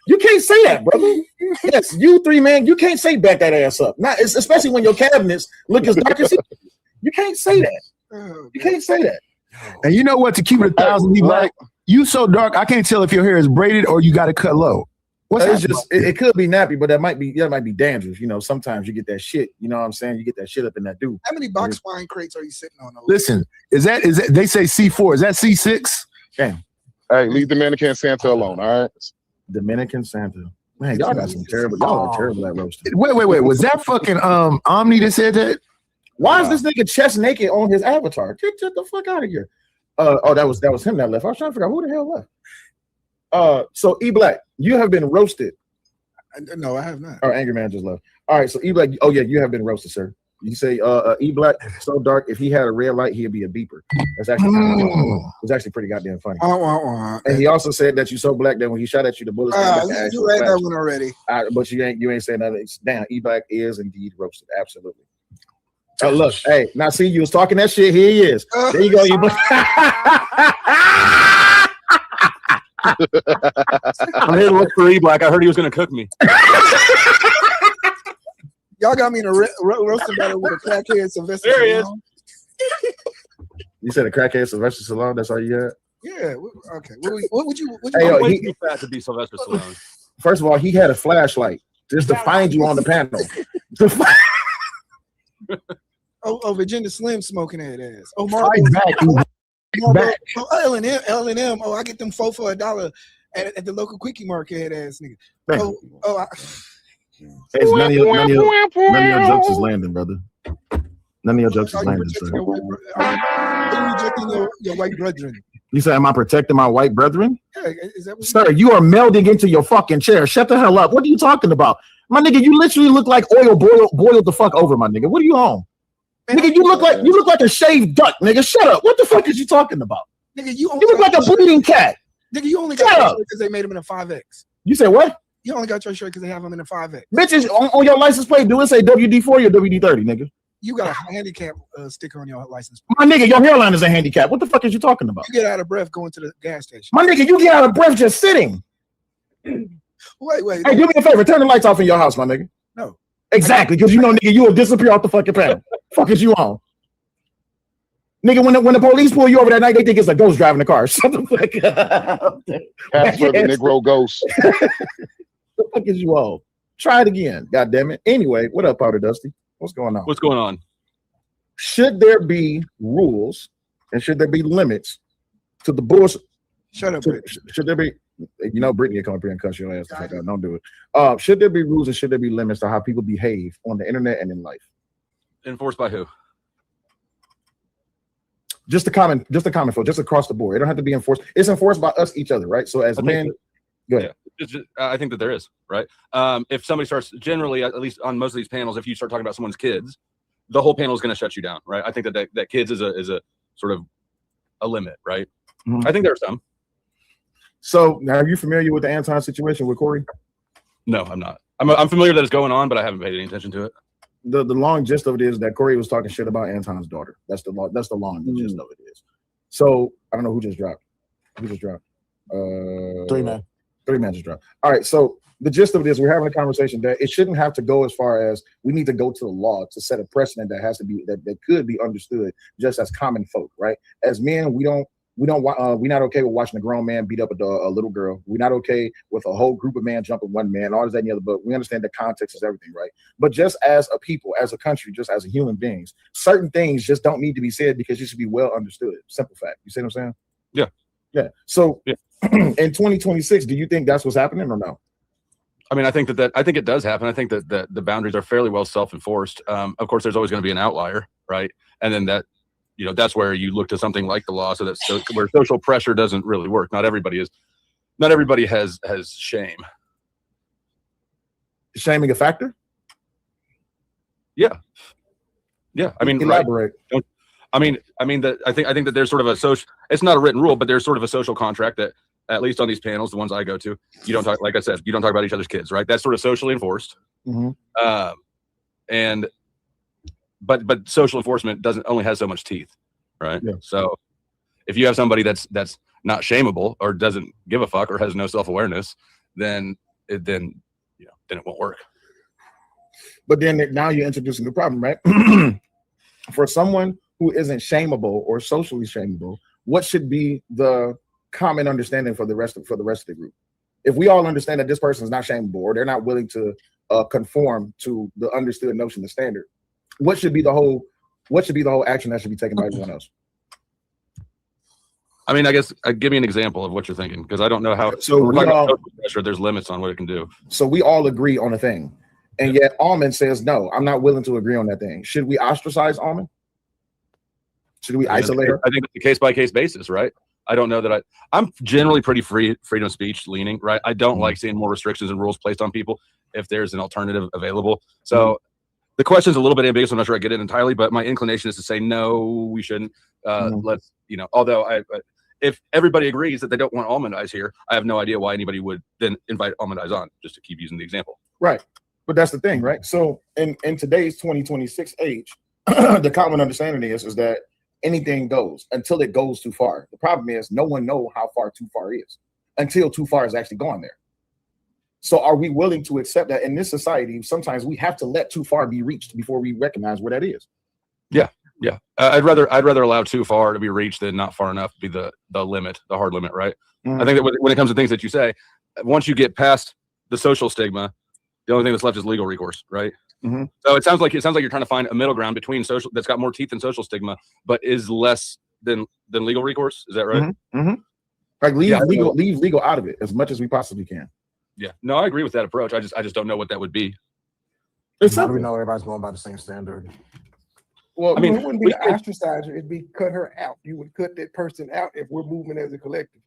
You can't say that, brother. Yes, you three, man, you can't say back that ass up. Not especially when your cabinets look as dark as you can't say that. You can't say that. And you know what? To keep it 1,000, you so dark, I can't tell if your hair is braided or you got it cut low. It's just it could be nappy, but that might be dangerous. You know, sometimes you get that shit. You know what I'm saying? You get that shit up in that dude. How many box wine crates are you sitting on? Listen, is that they say C4? Is that C6? Damn. Hey, leave Dominican Santa alone. All right. Dominican Santa. Man, y'all got some terrible. Y'all are terrible at roasting. Wait. Was that fucking Omni that said that? Why is this nigga chest naked on his avatar? Get the fuck out of here. That was him that left. I was trying to figure out who the hell left. So E Black, you have been roasted. No, I have not. Or Angry Man just left. All right, so E Black, oh yeah, you have been roasted, sir. You say E Black so dark. If he had a red light, he'd be a beeper. That's actually it's actually pretty goddamn funny. And he also said that you so black that when he shot at you, the bullets. You read that one already. But you ain't saying nothing. Damn, E Black is indeed roasted. Absolutely. Oh look, hey, now see you was talking that shit. Here he is. There you go, E Black. I'm here to look for E Black. I heard he was going to cook me. Y'all got me in a roasting battle with a crackhead Sylvester. There he is. You said a crackhead Sylvester Stallone. That's all you had. Yeah. Okay. What would you? Hey, yo, way too fat to be Sylvester Stallone. First of all, he had a flashlight just to find you on the panel. Virginia Slim smoking that ass. Oh, back. L&M. Oh, I get them $4 for $1 at the local quickie market, head ass nigga. Hey, none of your jokes is landing, brother. None of your jokes is landing, sir. Are you protecting your white brethren? You say, am I protecting my white brethren? Yeah, is that what Sir, you are melding into your fucking chair. Shut the hell up. What are you talking about? My nigga, you literally look like oil boiled the fuck over, my nigga. What are you on? Nigga, you look like a shaved duck, nigga. Shut up. What the fuck is you talking about? Nigga, you look like a bleeding cat. Nigga, you only got your shirt because they made them in a 5X. You said what? You only got your shirt because they have them in a 5X. Bitches, on your license plate, do it say WD-40 or WD-30, nigga? You got a handicap sticker on your license plate. My nigga, your hairline is a handicap. What the fuck is you talking about? You get out of breath going to the gas station. My nigga, you get out of breath just sitting. Wait. Hey, do me a favor. Turn the lights off in your house, my nigga. No. Exactly, because you know, nigga, you will disappear off the fucking panel. Fuck is you on? Nigga, when the police pull you over that night, they think it's a ghost driving the car. Shut the fuck up. That's for the Negro ghost. The fuck is you all? Try it again. God damn it. Anyway, what up, Powder Dusty? What's going on? What's going on? Should there be rules and should there be limits to the bullshit? Shut up, should there be? You know, Brittany will come up here and cuss your ass. Don't do it. Should there be rules and should there be limits to how people behave on the internet and in life? Enforced by who? Just a common folk, just across the board. It don't have to be enforced. It's enforced by us, each other, right? So as men, go ahead. Yeah, I think that there is, right? If somebody starts, generally, at least on most of these panels, if you start talking about someone's kids, the whole panel is going to shut you down, right? I think that kids is a sort of a limit, right? Mm-hmm. I think there are some. So now, are you familiar with the Anton situation with Corey? No, I'm not. I'm familiar that it's going on, but I haven't paid any attention to it. The long gist of it is that Corey was talking shit about Anton's daughter. That's the long gist of it is. So I don't know who just dropped. Who just dropped? 3 man. 3 man just dropped. All right. So the gist of it is we're having a conversation that it shouldn't have to go as far as we need to go to the law to set a precedent that has to be that could be understood just as common folk, right? As men, we're not okay with watching a grown man beat up a little girl. We're not okay with a whole group of men jumping one man, all this, that, and the other. But we understand the context is everything, right? But just as a people, as a country, just as a human beings, certain things just don't need to be said because it should be well understood. Simple fact. You see what I'm saying? Yeah. Yeah. So in 2026, do you think that's what's happening or no? I mean, I think it does happen. I think that the boundaries are fairly well self-enforced. Of course, there's always going to be an outlier, right? And then that's where you look to something like the law, where social pressure doesn't really work. Not everybody has shame. Shaming a factor? Yeah. I mean, elaborate. Right? I think that there's sort of a social. It's not a written rule, but there's sort of a social contract that, at least on these panels, the ones I go to, you don't talk. Like I said, you don't talk about each other's kids, right? That's sort of socially enforced. Mm-hmm. And but social enforcement only has so much teeth, right? Yeah. So if you have somebody that's not shameable or doesn't give a fuck or has no self-awareness, then it won't work. But then now you're introducing the problem, right? For someone who isn't shameable or socially shameable, what should be the common understanding for the rest of the group? If we all understand that this person is not shameable or they're not willing to conform to the understood notion of standard, what should be the whole action that should be taken by everyone else? I mean, I guess give me an example of what you're thinking, because I don't know how. So we're talking about social pressure. There's limits on what it can do. So we all agree on a thing, and yet Almond says, "No, I'm not willing to agree on that thing." Should we ostracize Almond? Should we isolate her? I think it's a case-by-case basis, right? I don't know that I'm generally pretty freedom of speech leaning, right? I don't like seeing more restrictions and rules placed on people if there's an alternative available. So the question's a little bit ambiguous. I'm not sure I get it entirely, but my inclination is to say, no, we shouldn't. Let's, although if everybody agrees that they don't want almond eyes here, I have no idea why anybody would then invite almond eyes on, just to keep using the example. Right. But that's the thing, right? So in today's 2026 age, the common understanding is that anything goes until it goes too far. The problem is no one knows how far too far is until too far is actually gone there. So are we willing to accept that in this society, sometimes we have to let too far be reached before we recognize where that is? Yeah. Yeah. I'd rather allow too far to be reached than not far enough to be the limit, the hard limit, right? I think that when it comes to things that you say, once you get past the social stigma, the only thing that's left is legal recourse, right? So it sounds like you're trying to find a middle ground between social that's got more teeth than social stigma, but is less than legal recourse. Is that right? Like leave legal out of it as much as we possibly can. Yeah. No, I agree with that approach. I just don't know what that would be. How do we know everybody's going by the same standard? Well, I mean, it wouldn't be ostracize her, it'd be cut her out. You would cut that person out if we're moving as a collective.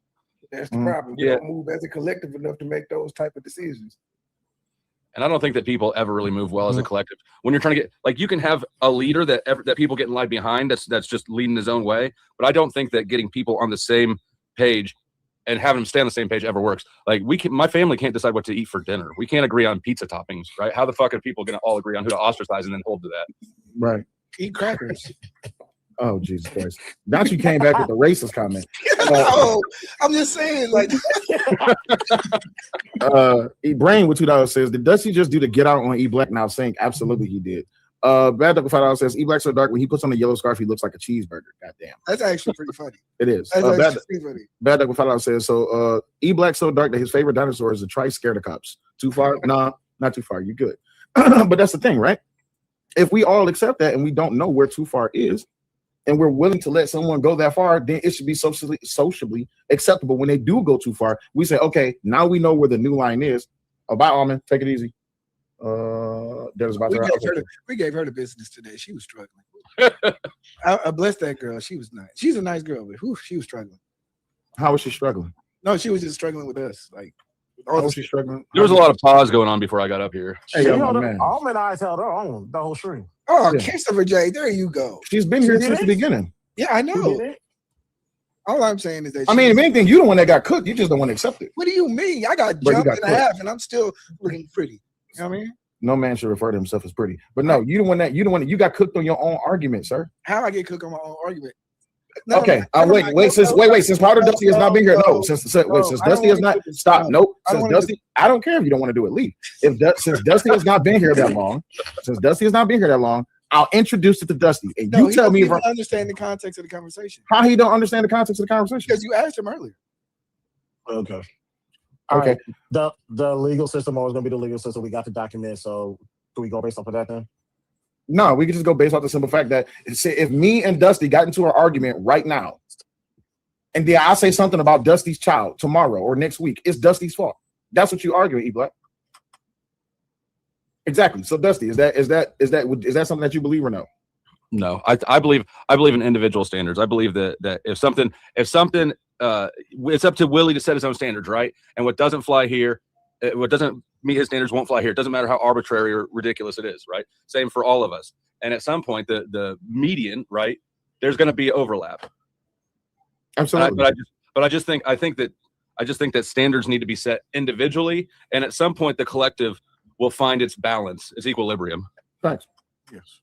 That's the problem. We don't move as a collective enough to make those type of decisions. And I don't think that people ever really move well as a collective. When you're trying to get, like, you can have a leader that people get in line behind that's just leading his own way. But I don't think that getting people on the same page and having them stay on the same page ever works. Like my family can't decide what to eat for dinner. We can't agree on pizza toppings, right? How the fuck are people going to all agree on who to ostracize and then hold to that? Right. Eat crackers. Oh, Jesus Christ. Now you came back with the racist comment. I'm just saying, like. Brain with $2 says, did Dusty just do the get out on E Black now saying? Absolutely, he did. Bad Duck with $5 says, E Black so dark, when he puts on the yellow scarf, he looks like a cheeseburger. Goddamn. That's actually pretty funny. It is. That's pretty funny. Bad Duck with $5 says, so E Black so dark that his favorite dinosaur is a Triceratops. Too far? Nah, not too far. You good. But that's the thing, right? If we all accept that and we don't know where too far is, and we're willing to let someone go that far, then it should be sociably acceptable. When they do go too far, we say, okay, now we know where the new line is. Bye, Almond. Take it easy. We gave her the business today. She was struggling. I bless that girl. She was nice. She's a nice girl, but she was struggling. How was she struggling? No, she was just struggling with us. Like, how was she struggling? There was a lot of pause going on before I got up here. Hey, Almond eyes held her own the whole stream. Oh, Christopher J, there you go. She's been here since the beginning. Yeah, I know. All I'm saying is that I mean, if anything, you're the one that got cooked. You just don't want to accept it. What do you mean? I got jumped in half and I'm still looking pretty. You know what I mean? No man should refer to himself as pretty. But no, you you got cooked on your own argument, sir. How I get cooked on my own argument? Okay. Wait. Since Powder Dusty has not been here. No. Since Dusty has not stop. Nope. Since Dusty, I don't care if you don't want to do it. Leave. Since Dusty has not been here that long, I'll introduce it to Dusty, and you tell me if I understand the context of the conversation. How he don't understand the context of the conversation? Because you asked him earlier. Okay. Okay. Right. The legal system always going to be the legal system. We got the document, so do we go based off of that then? No, we can just go based off the simple fact that if me and Dusty got into an argument right now, and then I say something about Dusty's child tomorrow or next week, it's Dusty's fault. That's what you argue, E Black. Exactly. So Dusty, is that something that you believe or no? No, I believe in individual standards. I believe that if something it's up to Willie to set his own standards, right? And what doesn't fly here, what doesn't meet his standards won't fly here. It doesn't matter how arbitrary or ridiculous it is, right? Same for all of us. And at some point, the median, right? There's going to be overlap. Absolutely. I just think that standards need to be set individually, and at some point, the collective will find its balance, its equilibrium. Thanks. Yes.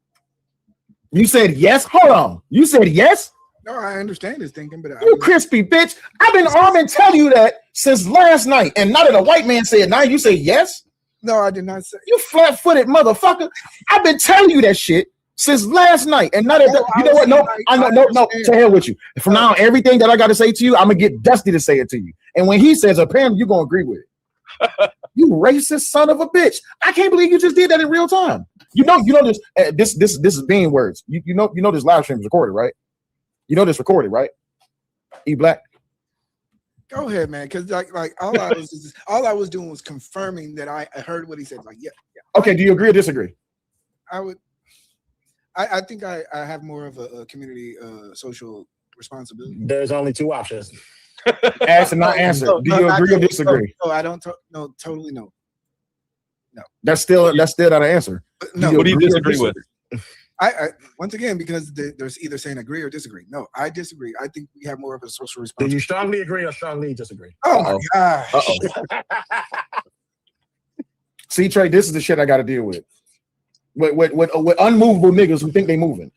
You said yes. Hold on. You said yes. No, I understand his thinking, but You crispy bitch. I've been arming telling you that since last night, and now that a white man said now, you say yes. No, I did not say. You flat-footed motherfucker. I've been telling you that shit since last night, and now that you know what? No, I know. No. To hell with you. From now on, everything that I got to say to you, I'm gonna get Dusty to say it to you. And when he says, apparently, you're gonna agree with it. You racist son of a bitch! I can't believe you just did that in real time. You know this. This is being words. You know this live stream is recorded, right? You know this recorded, right? E Black. Go ahead, man. Because like all I was doing was confirming that I heard what he said. Like, yeah. Okay. Do you agree or disagree? I think I have more of a community social responsibility. There's only two options. Ask and not answer. Do you agree or disagree? No, I don't. No, totally no. No. That's still not an answer. No. What do you disagree with? I once again, because there's either saying agree or disagree. No, I disagree. I think we have more of a social responsibility. Do you strongly agree or strongly disagree? Oh my gosh. See, Trey, this is the shit I got to deal with. With unmovable niggas who think they moving.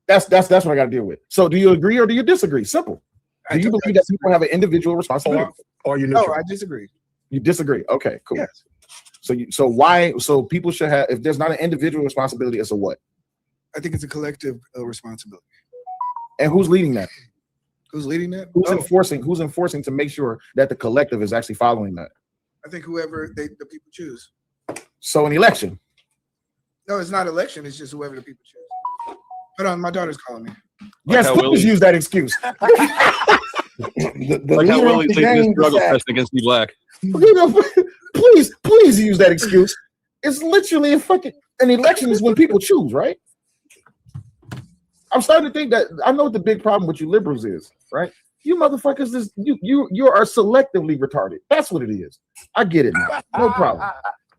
That's what I got to deal with. So, do you agree or do you disagree? Simple. Do you believe that people have an individual responsibility? Or you neutral? No, I disagree. You disagree? Okay, cool. Yes. So people should have, if there's not an individual responsibility, it's a what? I think it's a collective responsibility. And who's leading that? Who's leading that? Who's enforcing to make sure that the collective is actually following that? I think whoever the people choose. So an election. No, it's not election. It's just whoever the people choose. Hold on, my daughter's calling me. Yes, like please use that excuse. The like how Willie's leading this struggle session against E Black. Please use that excuse. It's literally an election is when people choose, right? I'm starting to think that I know what the big problem with you liberals is, right? You motherfuckers, you are selectively retarded. That's what it is. I get it now. No problem.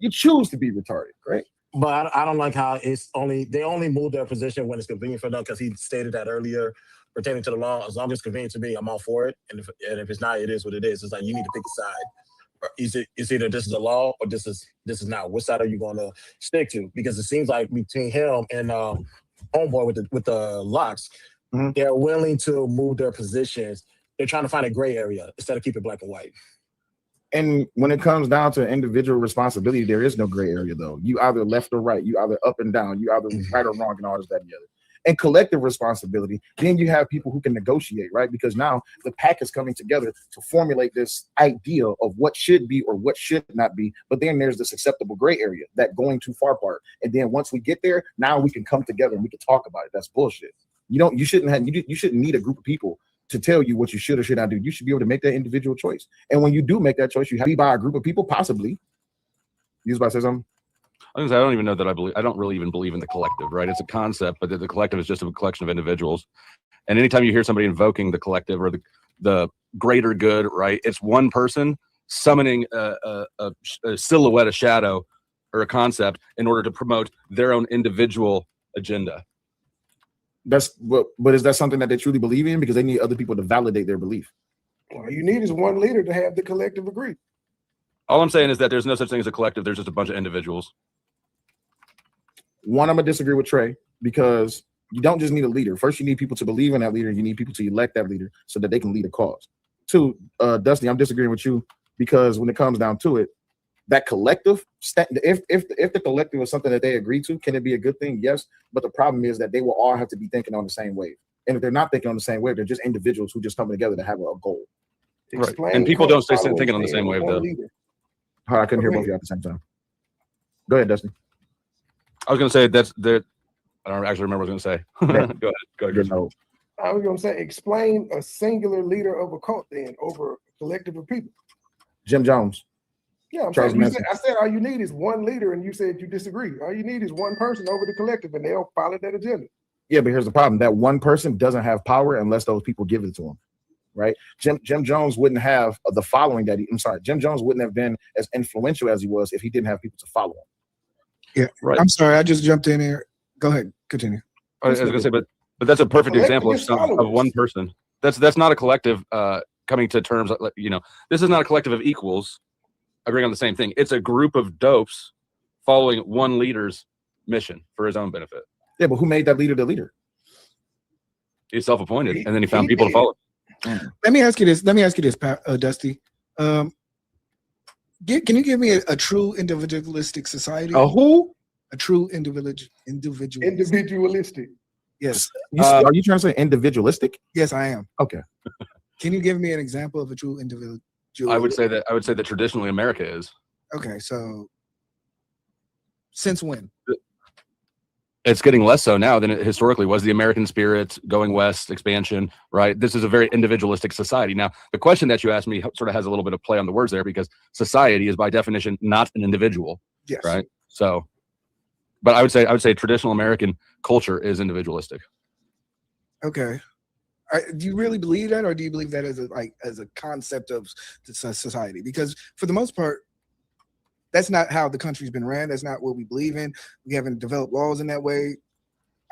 You choose to be retarded, right? But I don't like how they only move their position when it's convenient for them, because he stated that earlier pertaining to the law. As long as it's convenient to me, I'm all for it. And if it's not, it is what it is. It's like you need to pick a side. It's either this is the law or this is not. What side are you going to stick to? Because it seems like between him and Homeboy with the locks, they're willing to move their positions. They're trying to find a gray area instead of keep it black and white. And when it comes down to individual responsibility, there is no gray area, though. You either left or right. You either up and down. You either right or wrong and all this, that, and the other. And collective responsibility, then you have people who can negotiate, right? Because now the pack is coming together to formulate this idea of what should be or what should not be. But then there's this acceptable gray area, that going too far part. And then once we get there, now we can come together and we can talk about it. That's bullshit. You shouldn't need a group of people to tell you what you should or should not do. You should be able to make that individual choice. And when you do make that choice, you have to be by a group of people, possibly. You was about to say something? I don't even know that I don't really even believe in the collective, right? It's a concept, but the collective is just a collection of individuals. And anytime you hear somebody invoking the collective or the greater good, right? It's one person summoning a silhouette, a shadow, or a concept in order to promote their own individual agenda. But is that something that they truly believe in? Because they need other people to validate their belief. All you need is one leader to have the collective agree. All I'm saying is that there's no such thing as a collective. There's just a bunch of individuals. One, I'm gonna disagree with Trey, because you don't just need a leader. First, you need people to believe in that leader. You need people to elect that leader so that they can lead a cause. Two, Dusty, I'm disagreeing with you, because when it comes down to it, that collective, if the collective is something that they agree to, can it be a good thing? Yes. But the problem is that they will all have to be thinking on the same wave. And if they're not thinking on the same wave, they're just individuals who just coming together to have a goal. Right. And people don't stay thinking on the same wave, though. I couldn't hear both of you at the same time. Go ahead, Dusty. I was going to say I don't actually remember what I was going to say. Go ahead. No. I was going to say, explain a singular leader of a cult then over a collective of people. Jim Jones. Yeah, I said all you need is one leader, and you said you disagree. All you need is one person over the collective, and they'll follow that agenda. Yeah, but here's the problem. That one person doesn't have power unless those people give it to him, right? Jim Jones wouldn't have the following Jim Jones wouldn't have been as influential as he was if he didn't have people to follow him. Yeah, right. I'm sorry, I just jumped in here. Go ahead, continue. I was going to say, but that's a perfect example of one person. That's not a collective coming to terms. This is not a collective of equals agreeing on the same thing. It's a group of dopes following one leader's mission for his own benefit. Yeah, but who made that leader the leader? He's self-appointed, and then he found people to follow. Let me ask you this, Dusty. Can you give me a true individualistic society? A who? A true individualistic. Yes. Are you trying to say individualistic? Yes, I am. Okay. Can you give me an example of a true individual? I would say that traditionally America is. Okay, so since when? It's getting less so now than it historically was. The American spirit, going west, expansion, right? This is a very individualistic society. Now, the question that you asked me sort of has a little bit of play on the words there, because society is by definition not an individual, yes, right? So, but I would say traditional American culture is individualistic. Okay. Do you really believe that, or do you believe that as a concept of society? Because for the most part, that's not how the country's been ran. That's not what we believe in. We haven't developed laws in that way.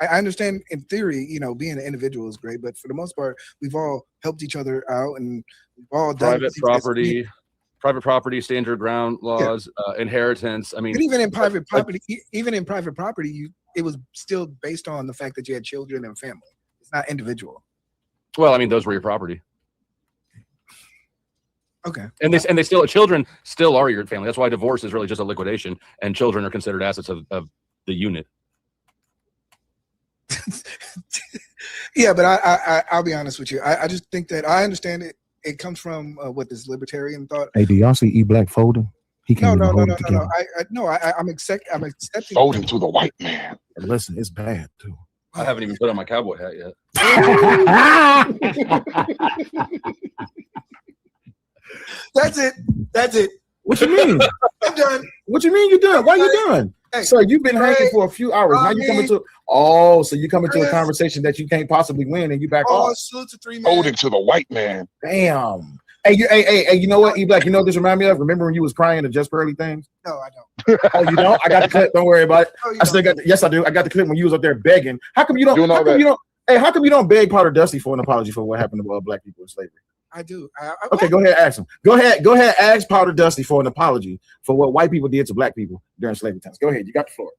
I understand in theory, being an individual is great, but for the most part, we've all helped each other out, and we've all done private property, stand your ground laws, inheritance. I mean, but even in private property, it was still based on the fact that you had children and family. It's not individual. Well, I mean, those were your property. Okay. And they still, children still are your family. That's why divorce is really just a liquidation, and children are considered assets of the unit. Yeah, but I'll be honest with you. I just think that I understand it. It comes from what this libertarian thought. Hey, do y'all see E Black folding? He can't No. I'm accepting folding to the white man. Listen, it's bad too. I haven't even put on my cowboy hat yet. That's it. What you mean? I'm done. What you mean you done? Why you done? Hey, so you've been hanging for a few hours. Now you coming to so you come into a conversation that you can't possibly win, and you back off. Salute to 3 man. Folding to the white man. Damn. Hey, you know what, E Black? You know what this remind me of? Remember when you was crying at Just Pearly Things? No, I don't. Oh, you don't? I got the clip. Don't worry about it. I still got. Yes, I do. I got the clip when you was up there begging. How come you don't? How come you don't beg Powder Dusty for an apology for what happened to black people in slavery? I do. Okay, go ahead, ask him. Go ahead, ask Powder Dusty for an apology for what white people did to black people during slavery times. Go ahead, you got the floor.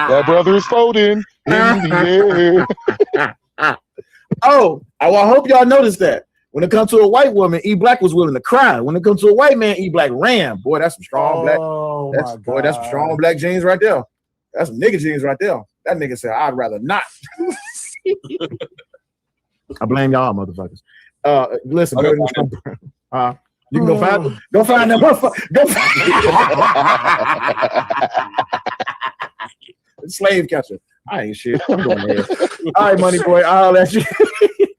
That brother is folding in the air. Oh, I hope y'all noticed that. When it comes to a white woman, E Black was willing to cry. When it comes to a white man, E Black ran. Boy, that's some strong black. That's some strong black jeans right there. That's some nigga jeans right there. That nigga said, I'd rather not. I blame y'all, motherfuckers. Listen, you can go find that motherfucker. Slave catcher. I ain't shit. I'm going ahead. All right, money boy. I'll let you.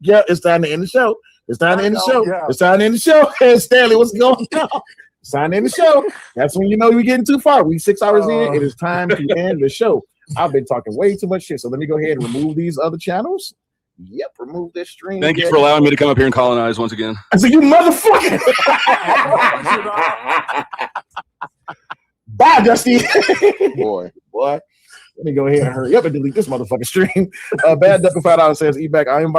Yeah, it's time to end the show. It's time to end the show. Hey, Stanley, what's going on? It's time to end the show. That's when you know you're getting too far. We 6 hours in. It is time to end the show. I've been talking way too much shit. So let me go ahead and remove these other channels. Yep, remove this stream. Thank you for allowing me to come up here and colonize once again. I said, you motherfucker. Bye, Dusty. Boy. Let me go ahead and hurry up and delete this motherfucking stream. Bad Duck $5 says, E-Back, I am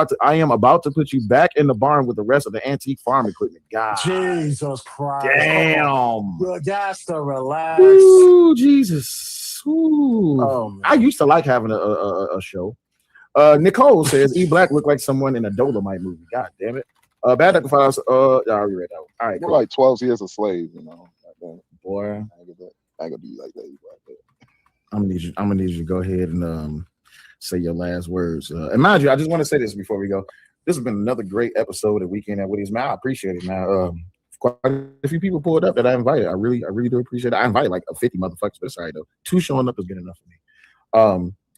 about to put you back in the barn with the rest of the antique farm equipment. God. Jesus Christ. Damn. You got to relax. Ooh, Jesus. Ooh. Oh, I used to like having a show. Nicole says, E-Black looked like someone in a Dolomite movie. God damn it. Bad Duck $5. I already read that one. All right, cool. Like 12 years a slave, you know. Boy. I ain't gonna be like that. I'm gonna need you to go ahead and say your last words. And mind you, I just want to say this before we go. This has been another great episode of Weekend at Woody's. Man, I appreciate it, man. Quite a few people pulled up that I invited. I really do appreciate it. I invited like 50 motherfuckers, but sorry though. 2 showing up is good enough for me.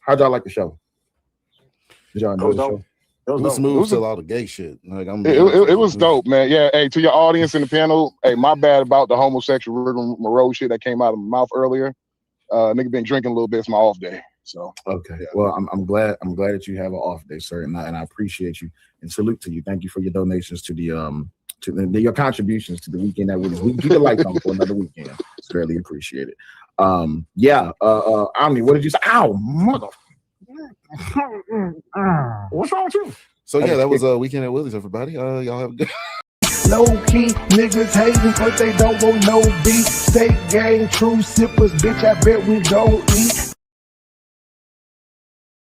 How'd y'all like the show? Did y'all enjoy the show? It was smooth till all the gay shit. Like it was dope, man. Yeah, hey, to your audience in the panel, hey, my bad about the homosexual rigmarole shit that came out of my mouth earlier. Nigga been drinking a little bit. It's my off day. So okay. Yeah. Well, I'm glad that you have an off day, sir, and I appreciate you and salute to you. Thank you for your donations to the your contributions to the Weekend at Woody's. We keep the lights on for another weekend. It's fairly appreciated. Omni, what did you say? Ow, mother. What's wrong with you? So yeah, that was Weekend at Willie's, everybody. Y'all have a good Low key, niggas hating cause they don't want no beef. State gang, true sippers, bitch, I bet we don't eat.